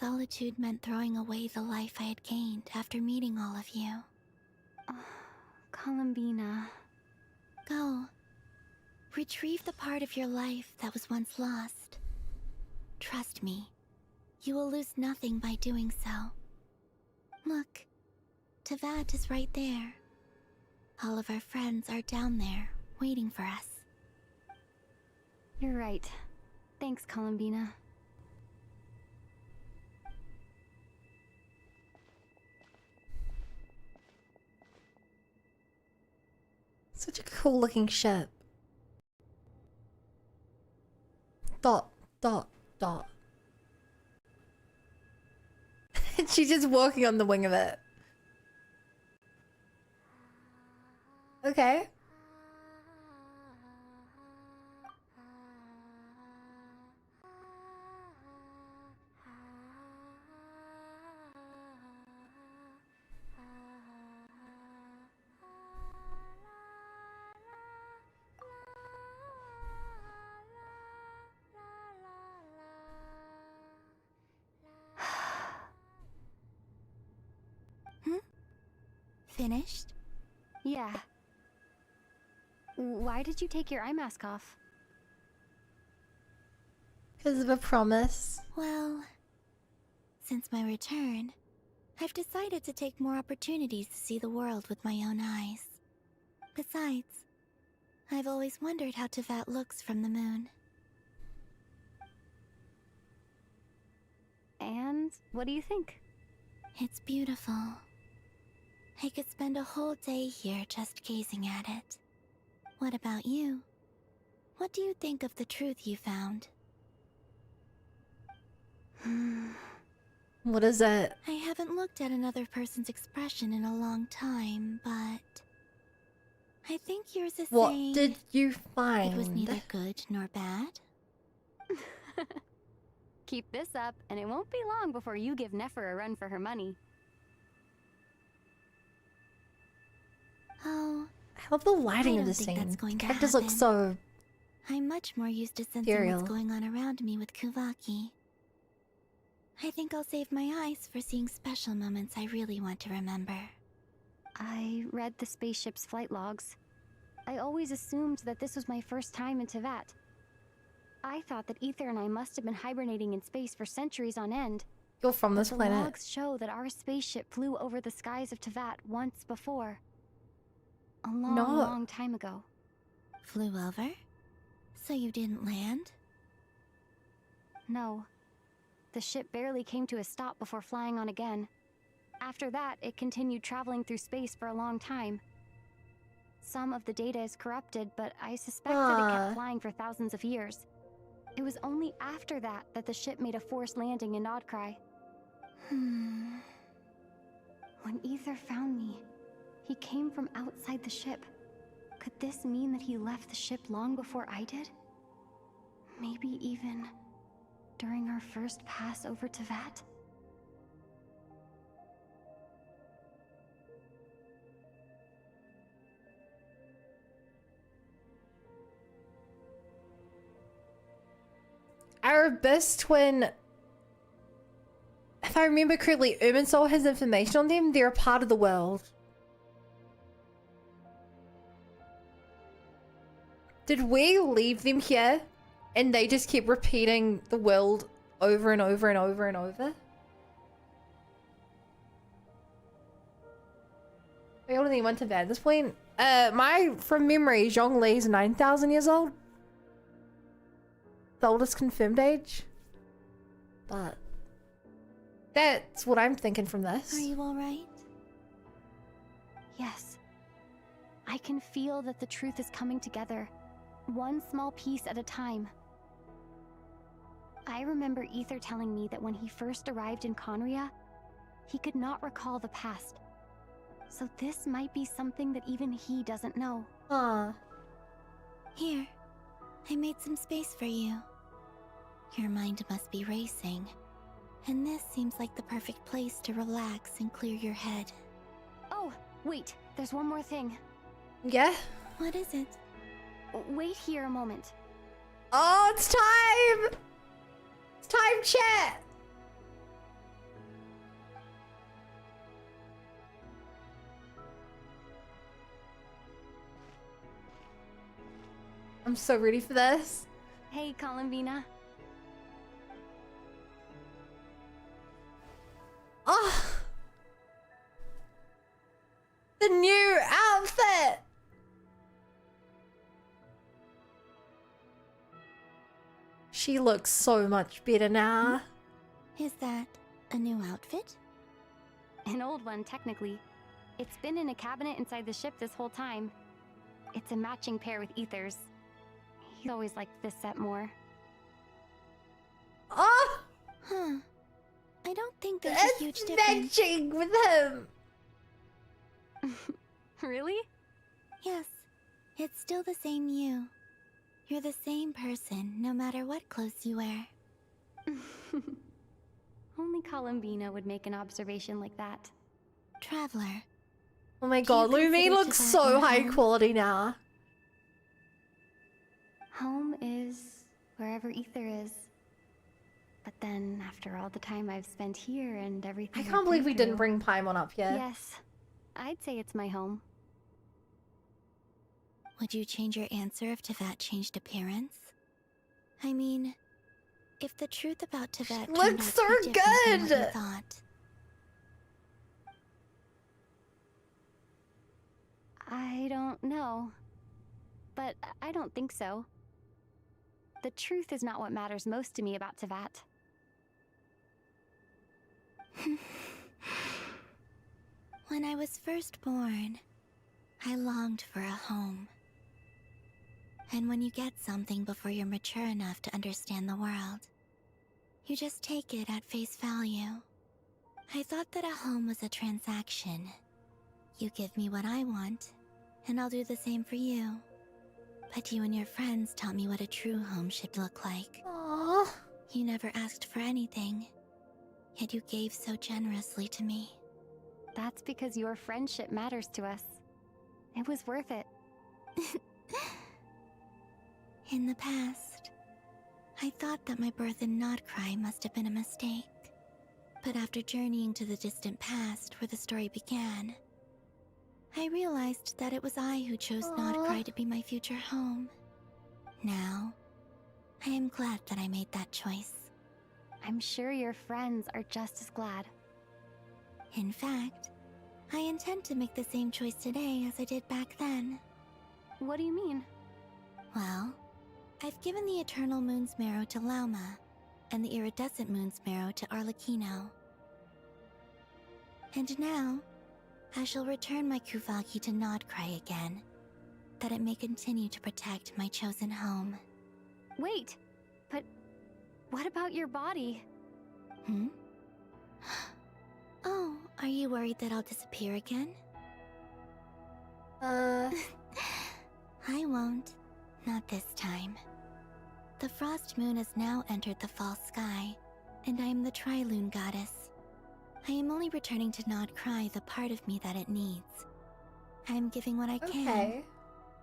solitude meant throwing away the life I had gained after meeting all of you. Columbina. Go. Retrieve the part of your life that was once lost. Trust me, you will lose nothing by doing so. Look, Tevat is right there. All of our friends are down there, waiting for us. You're right. Thanks, Columbina. Such a cool looking ship. Dot, dot, dot. And she's just walking on the wing of it. Okay. Finished? Yeah. Why did you take your eye mask off? Because of a promise. Well, since my return, I've decided to take more opportunities to see the world with my own eyes. Besides, I've always wondered how Tevat looks from the moon. And what do you think? It's beautiful. I could spend a whole day here just gazing at it. What about you? What do you think of the truth you found? What is that? I haven't looked at another person's expression in a long time, but I think yours is What saying did you find? it was neither good nor bad. Keep this up, and it won't be long before you give Nefer a run for her money. Oh, I love the lighting I of don't this think scene. that's going to Characters look happen. so. I'm much more used to sensing Ethereal. what's going on around me with Kuvaki. I think I'll save my eyes for seeing special moments I really want to remember. I read the spaceship's flight logs. I always assumed that this was my first time in Tevat. I thought that Ether and I must have been hibernating in space for centuries on end. You're from But this the planet. logs show that our spaceship flew over the skies of Tevat once before. A long, No. long time ago. Flew over? So you didn't land? No. The ship barely came to a stop before flying on again. After that, it continued traveling through space for a long time. Some of the data is corrupted, but I suspect that it kept flying for thousands of years. It was only after that that the ship made a forced landing in Nodcry. When Ether found me, he came from outside the ship. Could this mean that he left the ship long before I did? Maybe even during our first pass over Tevat? Our abyss twin, if I remember correctly, Irminsul has information on them. They're a part of the world. Did we leave them here and they just keep repeating the world over and over and over and over? We only went to bed at this point. From memory, Zhongli's 9,000 years old. The oldest confirmed age. But that's what I'm thinking from this. Are you alright? Yes. I can feel that the truth is coming together, one small piece at a time. I remember Ether telling me that when he first arrived in Conria, he could not recall the past. So this might be something that even he doesn't know. Here, I made some space for you. Your mind must be racing, and this seems like the perfect place to relax and clear your head. Oh, wait, there's one more thing. Yeah? What is it? Wait here a moment. Oh, it's time! It's time, chat! I'm so ready for this. Hey, Columbina. Oh! The new outfit! She looks so much better now. Is that a new outfit? An old one, technically. It's been in a cabinet inside the ship this whole time. It's a matching pair with Ether's. He's always liked this set more. Oh! Huh. I don't think there's It's a huge difference. matching with him! Really? Yes. It's still the same you. You're the same person, no matter what clothes you wear. Only Columbina would make an observation like that. Traveler. Oh my god, Lumine looks so high quality now. Home is wherever Ether is. But then, after all the time I've spent here and everything I can't believe we didn't bring Paimon up yet. Yes, I'd say it's my home. Would you change your answer if Tevat changed appearance? I mean, if the truth about Tevat turned out looks to so be different than what good! you thought. I don't know. But I don't think so. The truth is not what matters most to me about Tevat. When I was first born, I longed for a home. And when you get something before you're mature enough to understand the world, you just take it at face value. I thought that a home was a transaction. You give me what I want, and I'll do the same for you. But you and your friends taught me what a true home should look like. Aww. You never asked for anything, yet you gave so generously to me. That's because your friendship matters to us. It was worth it. In the past, I thought that my birth in Nodcry must have been a mistake. But after journeying to the distant past where the story began, I realized that it was I who chose Nodcry to be my future home. Now, I am glad that I made that choice. I'm sure your friends are just as glad. In fact, I intend to make the same choice today as I did back then. What do you mean? Well, I've given the Eternal Moon's Marrow to Lauma, and the Iridescent Moon's Marrow to Arlecchino. And now, I shall return my Kuvaki to Nodcry again, that it may continue to protect my chosen home. Wait, but what about your body? Hmm? Oh, are you worried that I'll disappear again? I won't. Not this time. The Frost Moon has now entered the Fall Sky, and I am the Trilune Goddess. I am only returning to Nodcry the part of me that it needs. I am giving what I can,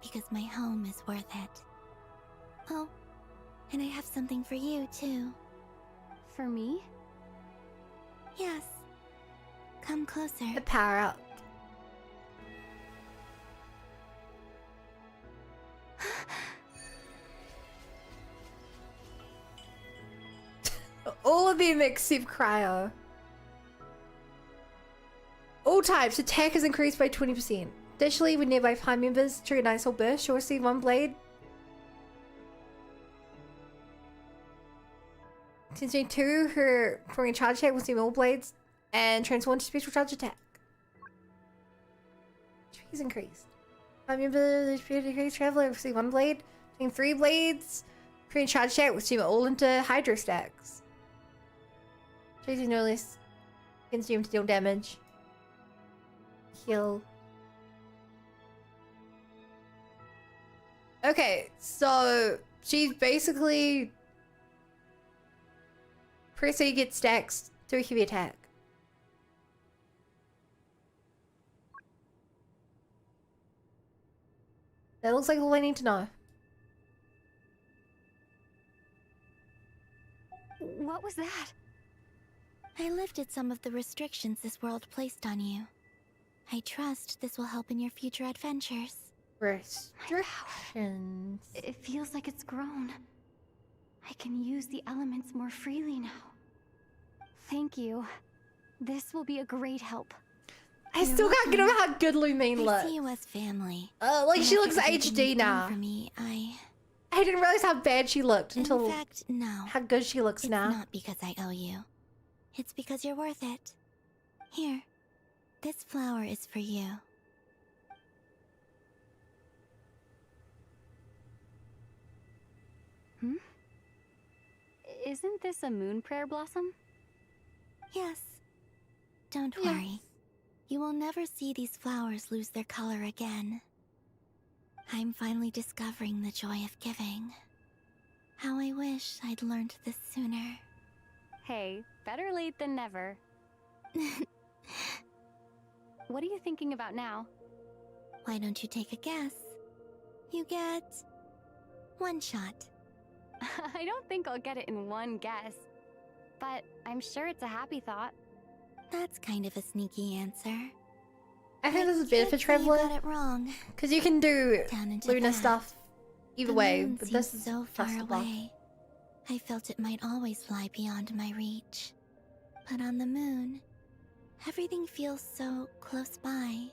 because my home is worth it. Oh, and I have something for you, too. For me? Yes. Come closer. The power up. All of them except Cryo. All types, attack is increased by 20%. Additionally, when nearby Prime members trigger an Ice Soul Burst, you'll receive one blade. Since doing 2, her performing a charge attack will receive all blades and transform to special charge attack. HP is increased. Prime members, HP decreased, traveler will receive 1 blade. Doing 3 blades, performing a charge attack will receive all into Hydro stacks. Chasing no less consume to deal damage. Heal. Okay, so she's basically press A, get stacks to a heavy attack. That looks like all I need to know. What was that? I lifted some of the restrictions this world placed on you. I trust this will help in your future adventures. Restrictions. It feels like it's grown. I can use the elements more freely now. Thank you. This will be a great help. I still can't get over how good Lumine looks. I see you as family. Like And she after looks everything HD you've done now. For me, I didn't realize how bad she looked until In fact, no. how good she looks It's now. not because I owe you. It's because you're worth it. Here, this flower is for you. Hmm? Isn't this a moon prayer blossom? Yes. Don't worry. You will never see these flowers lose their color again. I'm finally discovering the joy of giving. How I wish I'd learned this sooner. Hey, better late than never. What are you thinking about now? Why don't you take a guess? You get 1 shot. I don't think I'll get it in one guess. But I'm sure it's a happy thought. That's kind of a sneaky answer. I think this is better for can't say Traveler. You got it wrong. Because you can do Down into Luna that. stuff either The way, moon but seems this is so far just above. away. I felt it might always lie beyond my reach. But on the moon, everything feels so close by.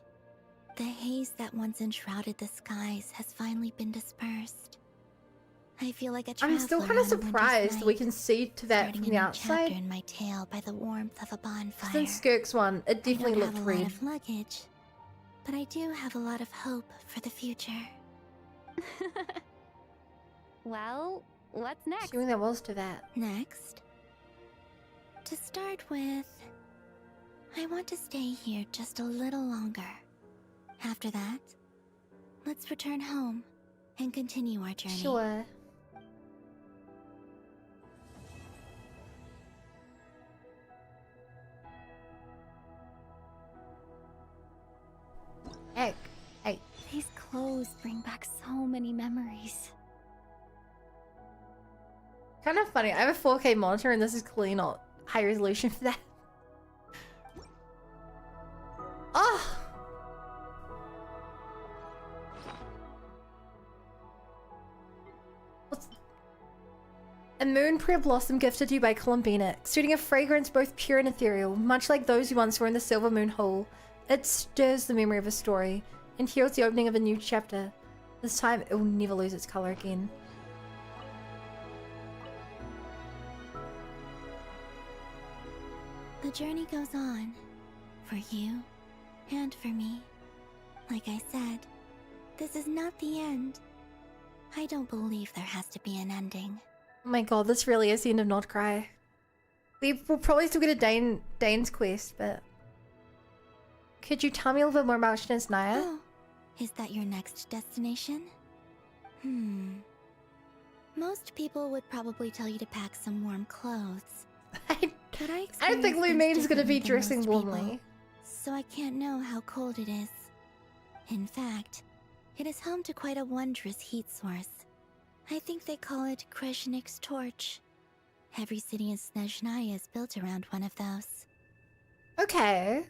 The haze that once enshrouded the skies has finally been dispersed. I feel like a traveler I'm still kind on of a winter's surprised that we night, can see to that starting from a the new outside. chapter in my tale by the warmth of a bonfire. Since Skirk's one, it I definitely don't looked have a lot red. of luggage, but I do have a lot of hope for the future. Well, what's next? Assuming there was to that. Next, to start with, I want to stay here just a little longer. After that, let's return home and continue our journey. Sure. Egg. Hey. These clothes bring back so many memories. Kind of funny. I have a 4K monitor and this is clearly not high resolution for that. Oh! What's... A moon prayer blossom gifted to you by Columbina, exuding a fragrance both pure and ethereal, much like those you once were in the Silver Moon Hall. It stirs the memory of a story and heralds the opening of a new chapter. This time, it will never lose its color again. The journey goes on. For you, and for me. Like I said, this is not the end. I don't believe there has to be an ending. Oh my god, this really is the end of Not Cry. We'll probably still get a Dane's quest, but... Could you tell me a little bit more about Snezhnaya? Oh, is that your next destination? Most people would probably tell you to pack some warm clothes. I don't think Lumane's gonna be dressing warmly. So I can't know how cold it is. In fact, it is home to quite a wondrous heat source. I think they call it Kreshnik's torch. Every city in Snezhnaya is built around one of those. Okay.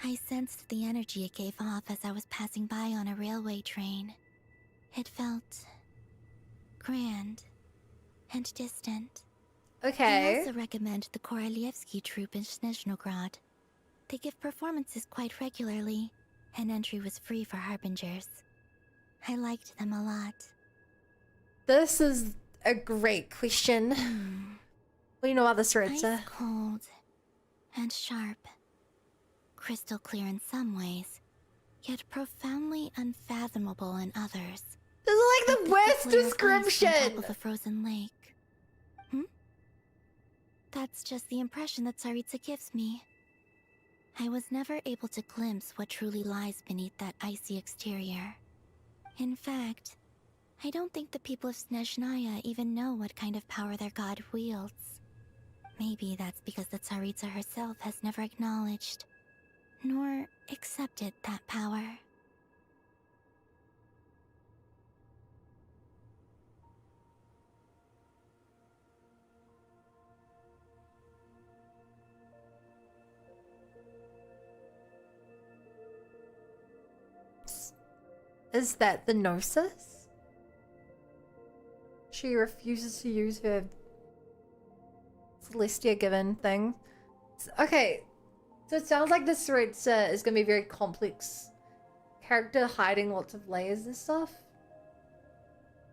I sensed the energy it gave off as I was passing by on a railway train. It felt grand and distant. Okay. I also recommend the Korolievsky troupe in Snezhnograd. They give performances quite regularly, and entry was free for harbingers. I liked them a lot. This is a great question. What do you know about the Tsaritsa? Ice cold and sharp. Crystal clear in some ways, yet profoundly unfathomable in others. This is like the worst description! On top of a frozen lake. That's just the impression that Tsaritsa gives me. I was never able to glimpse what truly lies beneath that icy exterior. In fact, I don't think the people of Snezhnaya even know what kind of power their god wields. Maybe that's because the Tsaritsa herself has never acknowledged, nor accepted that power. Is that the Gnosis? She refuses to use her Celestia given thing. Okay, so it sounds like the Tsaritsa is gonna be a very complex character hiding lots of layers and stuff.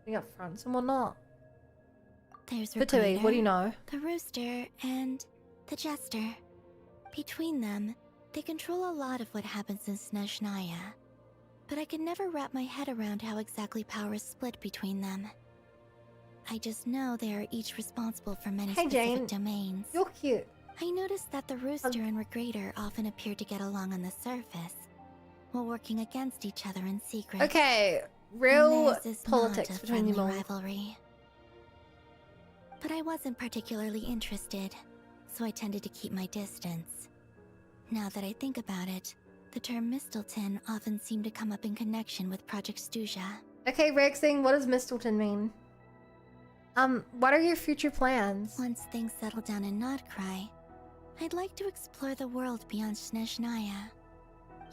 Being up front and whatnot. There's Fatui, what do you know? the Rooster, and the Jester. Between them, they control a lot of what happens in Snezhnaya. But I can never wrap my head around how exactly power is split between them. I just know they are each responsible for many specific domains. You're cute. I noticed that the Rooster and Regrator often appear to get along on the surface, while working against each other in secret. Okay, real politics between them all. Rivalry. But I wasn't particularly interested, so I tended to keep my distance. Now that I think about it, the term Mistleton often seemed to come up in connection with Project Stuja. Okay, Rexing, what does Mistleton mean? What are your future plans? Once things settle down in Notcry, I'd like to explore the world beyond Snezhnaya.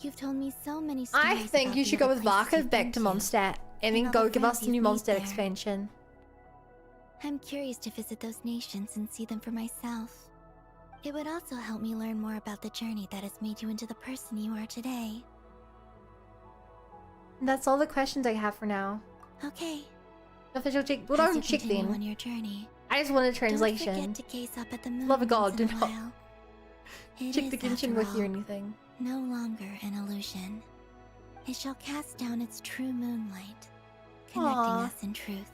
You've told me so many stories. I think you should go with Varka back to Mondstadt, and then go give us the new Mondstadt expansion. I'm curious to visit those nations and see them for myself. It would also help me learn more about the journey that has made you into the person you are today. That's all the questions I have for now. Okay. Official check. Well, don't check then. On your journey, I just want a translation. Don't forget to gaze up at the moon. Love of God, do once in a not while. check the It is, Genshin after wiki or all, anything. no longer an illusion. It shall cast down its true moonlight, connecting Aww. us in truth.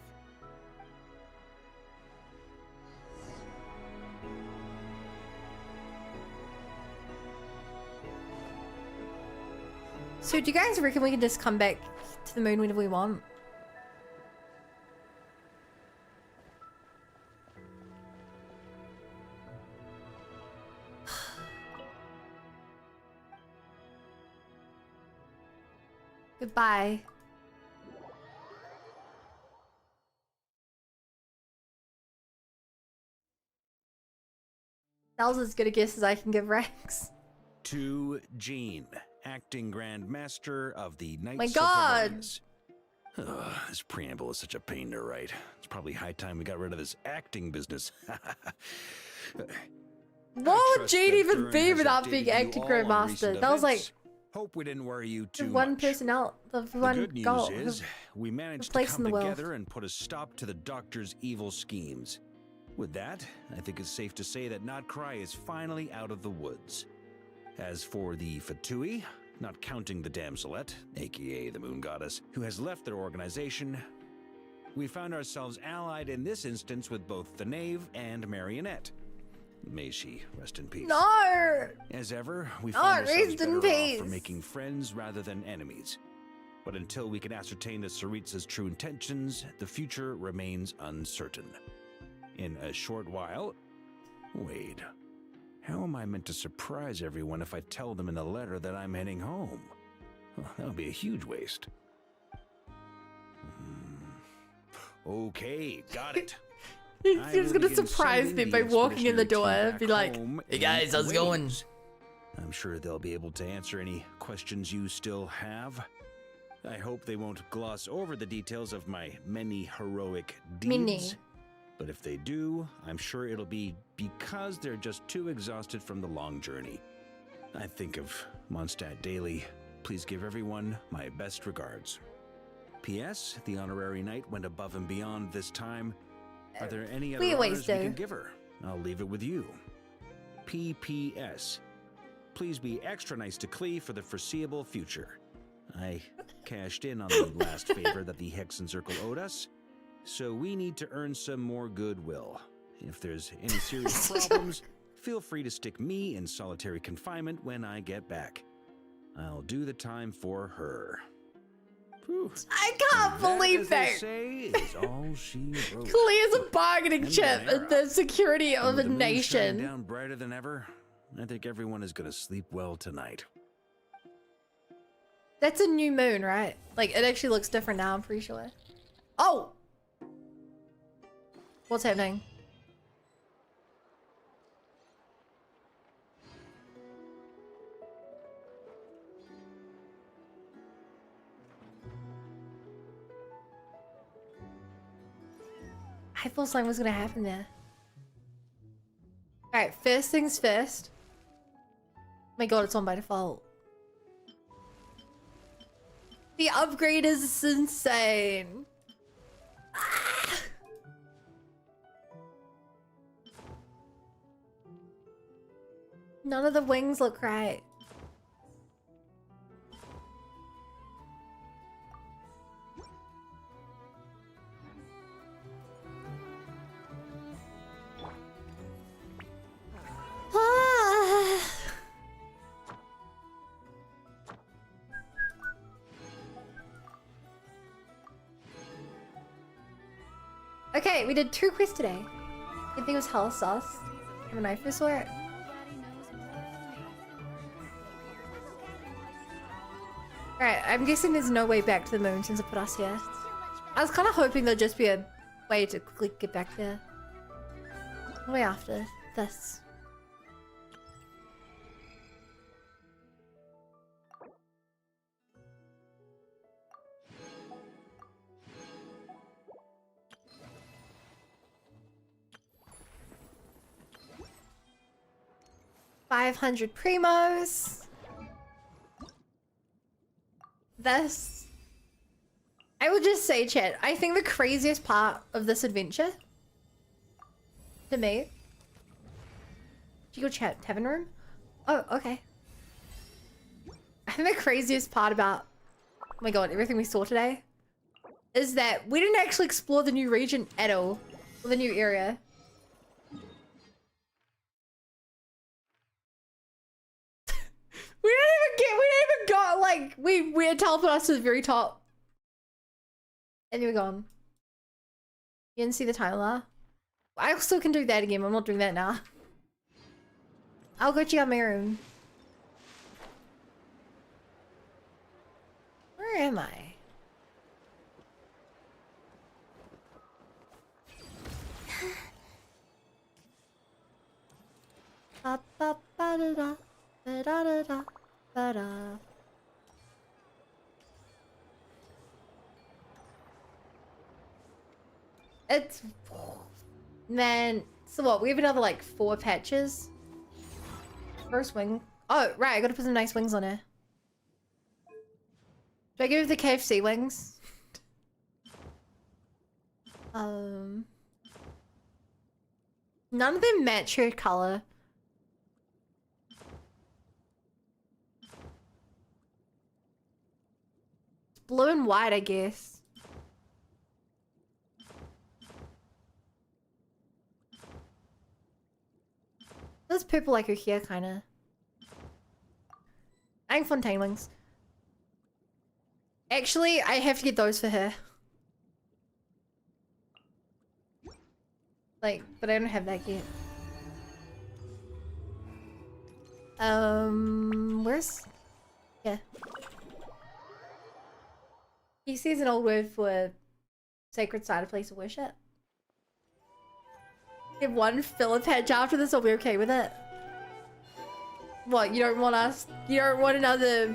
So do you guys reckon we can just come back to the moon whenever we want? Goodbye. That was as good a guess as I can give Rex. To Jean, acting Grand Master of the Knights My of God. Favonius. Ugh, this preamble is such a pain to write. It's probably high time we got rid of this acting business. What would trust Jade that even Durin be has without updated being you acting all Grand on Master? recent That was like events. Hope we didn't worry you the too one much. person out, the The one good news goal. is we managed to place in come the world. together and put a stop to the Doctor's evil schemes. With that, I think it's safe to say that Notcry is finally out of the woods. As for the Fatui, not counting the damselette, aka the moon goddess, who has left their organization, we found ourselves allied in this instance with both the knave and Marionette. May she rest in peace. No! As ever, we No, find ourselves rest in better off peace. for making friends rather than enemies. But until we can ascertain the Tsaritsa's true intentions, the future remains uncertain. In a short while... Wait. How am I meant to surprise everyone if I tell them in the letter that I'm heading home? Well, that would be a huge waste. Okay, got it. He's I just will gonna begin surprise sending me the by walking in the expeditionary door team be back like, home "Hey in guys, how's it going?" waves. I'm sure they'll be able to answer any questions you still have. I hope they won't gloss over the details of my many heroic deeds. Many. But if they do, I'm sure it'll be because they're just too exhausted from the long journey. I think of Mondstadt daily. Please give everyone my best regards. P.S. The honorary knight went above and beyond this time. Are there any other We always honors we do. can give her? I'll leave it with you. P.P.S. Please be extra nice to Klee for the foreseeable future. I cashed in on the last favor that the Hexen Circle owed us, so we need to earn some more goodwill. If there's any serious problems, feel free to stick me in solitary confinement when I get back. I'll do the time for her. Whew. I can't believe as that. they say, is all she wrote. Klee is a bargaining And chip in the security And of a with the moon shining nation. down brighter than ever, I think everyone is going to sleep well tonight. That's a new moon, right? Like, it actually looks different now, I'm pretty sure. Oh! What's happening? I thought something was gonna happen there. Alright, first things first. Oh my god, it's on by default. The upgrade is insane. Ah! None of the wings look right. Ah. Okay, we did 2 quests today. I think it was hella sauce. Have a knife for sort. Alright, I'm guessing there's no way back to the moon since it put us here. I was kind of hoping there'd just be a way to quickly get back there. Way after this. $500 primos. This. I would just say, chat, I think the craziest part of this adventure, to me. Did you go chat tavern room? Oh, okay. I think the craziest part about, oh my god, everything we saw today, is that we didn't actually explore the new region at all, or the new area. We didn't even got, like, we had teleported us to the very top. And you were gone. You didn't see the timer. I still can do that again, but I'm not doing that now. I'll go check out my room. Where am I? Ba ba ba da da. Ba-da-da-da, ba-da. It's... Man, so what? We have another like 4 patches. First wing. Oh, right, I gotta put some nice wings on her. Do I give her the KFC wings? None of them match her color. blue and white, I guess. That's purple like her hair, kinda. And Fontaine wings. Actually, I have to get those for her. Like, but I don't have that yet. Where's... Yeah. He sees an old word for sacred site, a place of worship. If one Philip hedge after this, I'll be okay with it. What, you don't want us... You don't want another...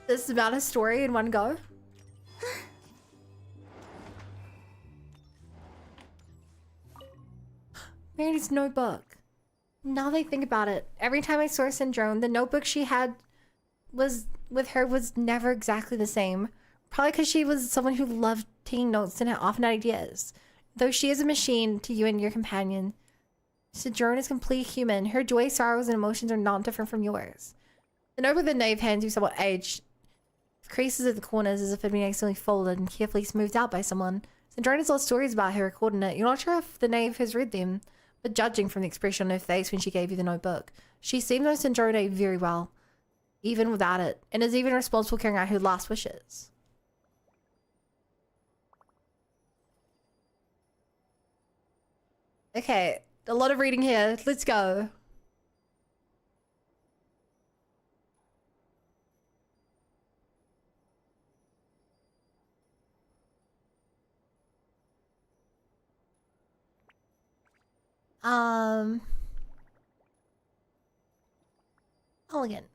this amount of story in one go? Mary's notebook. Now that I think about it, every time I saw Syndrome, the notebook she had was with her was never exactly the same. Probably because she was someone who loved taking notes and had often had ideas. Though she is a machine to you and your companion, Sojourn is complete human. Her joy, sorrows, and emotions are not different from yours. The notebook that Nave hands you somewhat aged, creases at the corners as if it had been accidentally folded and carefully smoothed out by someone. Sojourn has lots of stories about her recorded in it. You're not sure if the Knave has read them, but judging from the expression on her face when she gave you the notebook, she seemed to know Sojourn very well, even without it, and is even responsible for carrying out her last wishes. Okay, a lot of reading here. Let's go. Elegant.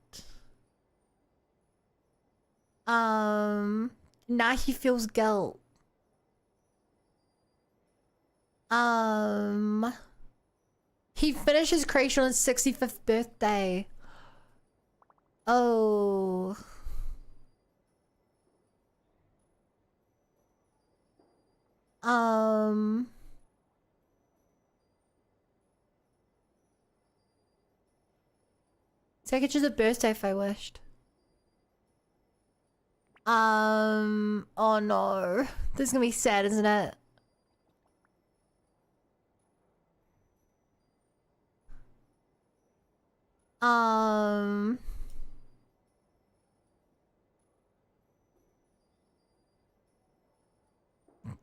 Now he feels guilt. He finished his creation on his 65th birthday. Oh. So I could choose a birthday if I wished. Oh no. This is gonna be sad, isn't it?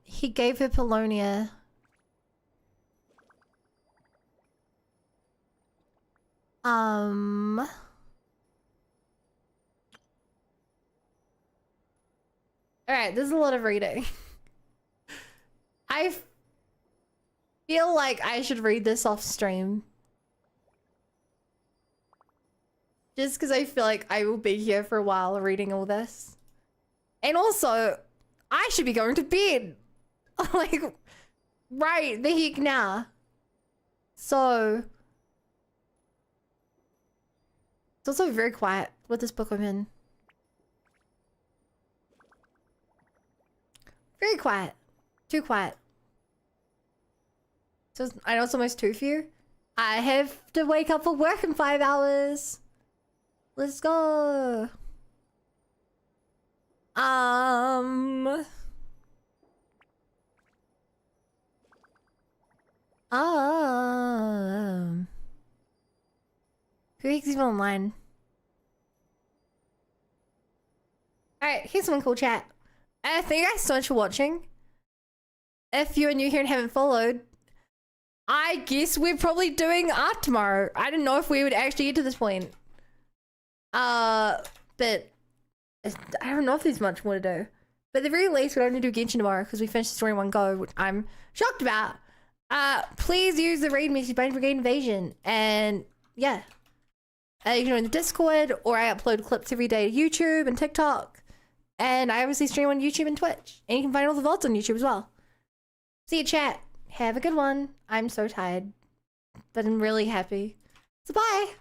He gave her Polonia. Alright, this is a lot of reading. I feel like I should read this off stream. Just because I feel like I will be here for a while reading all this. And also, I should be going to bed. Like, right the heck now. So... It's also very quiet with this book I'm in. Very quiet. Too quiet. So I know it's almost 2 for you. I have to wake up for work in 5 hours. Let's go. Who is even online? Alright, here's some cool chat. Thank you guys so much for watching. If you're new here and haven't followed, I guess we're probably doing art tomorrow. I didn't know if we would actually get to this point. But I don't know if there's much more to do. But at the very least, we're going to do Genshin tomorrow because we finished the story in one go, which I'm shocked about. Please use the raid message Band Brigade Invasion. And yeah. You can join the Discord, or I upload clips every day to YouTube and TikTok. And I obviously stream on YouTube and Twitch. And you can find all the VODs on YouTube as well. See you, chat. Have a good one. I'm so tired. But I'm really happy. So bye!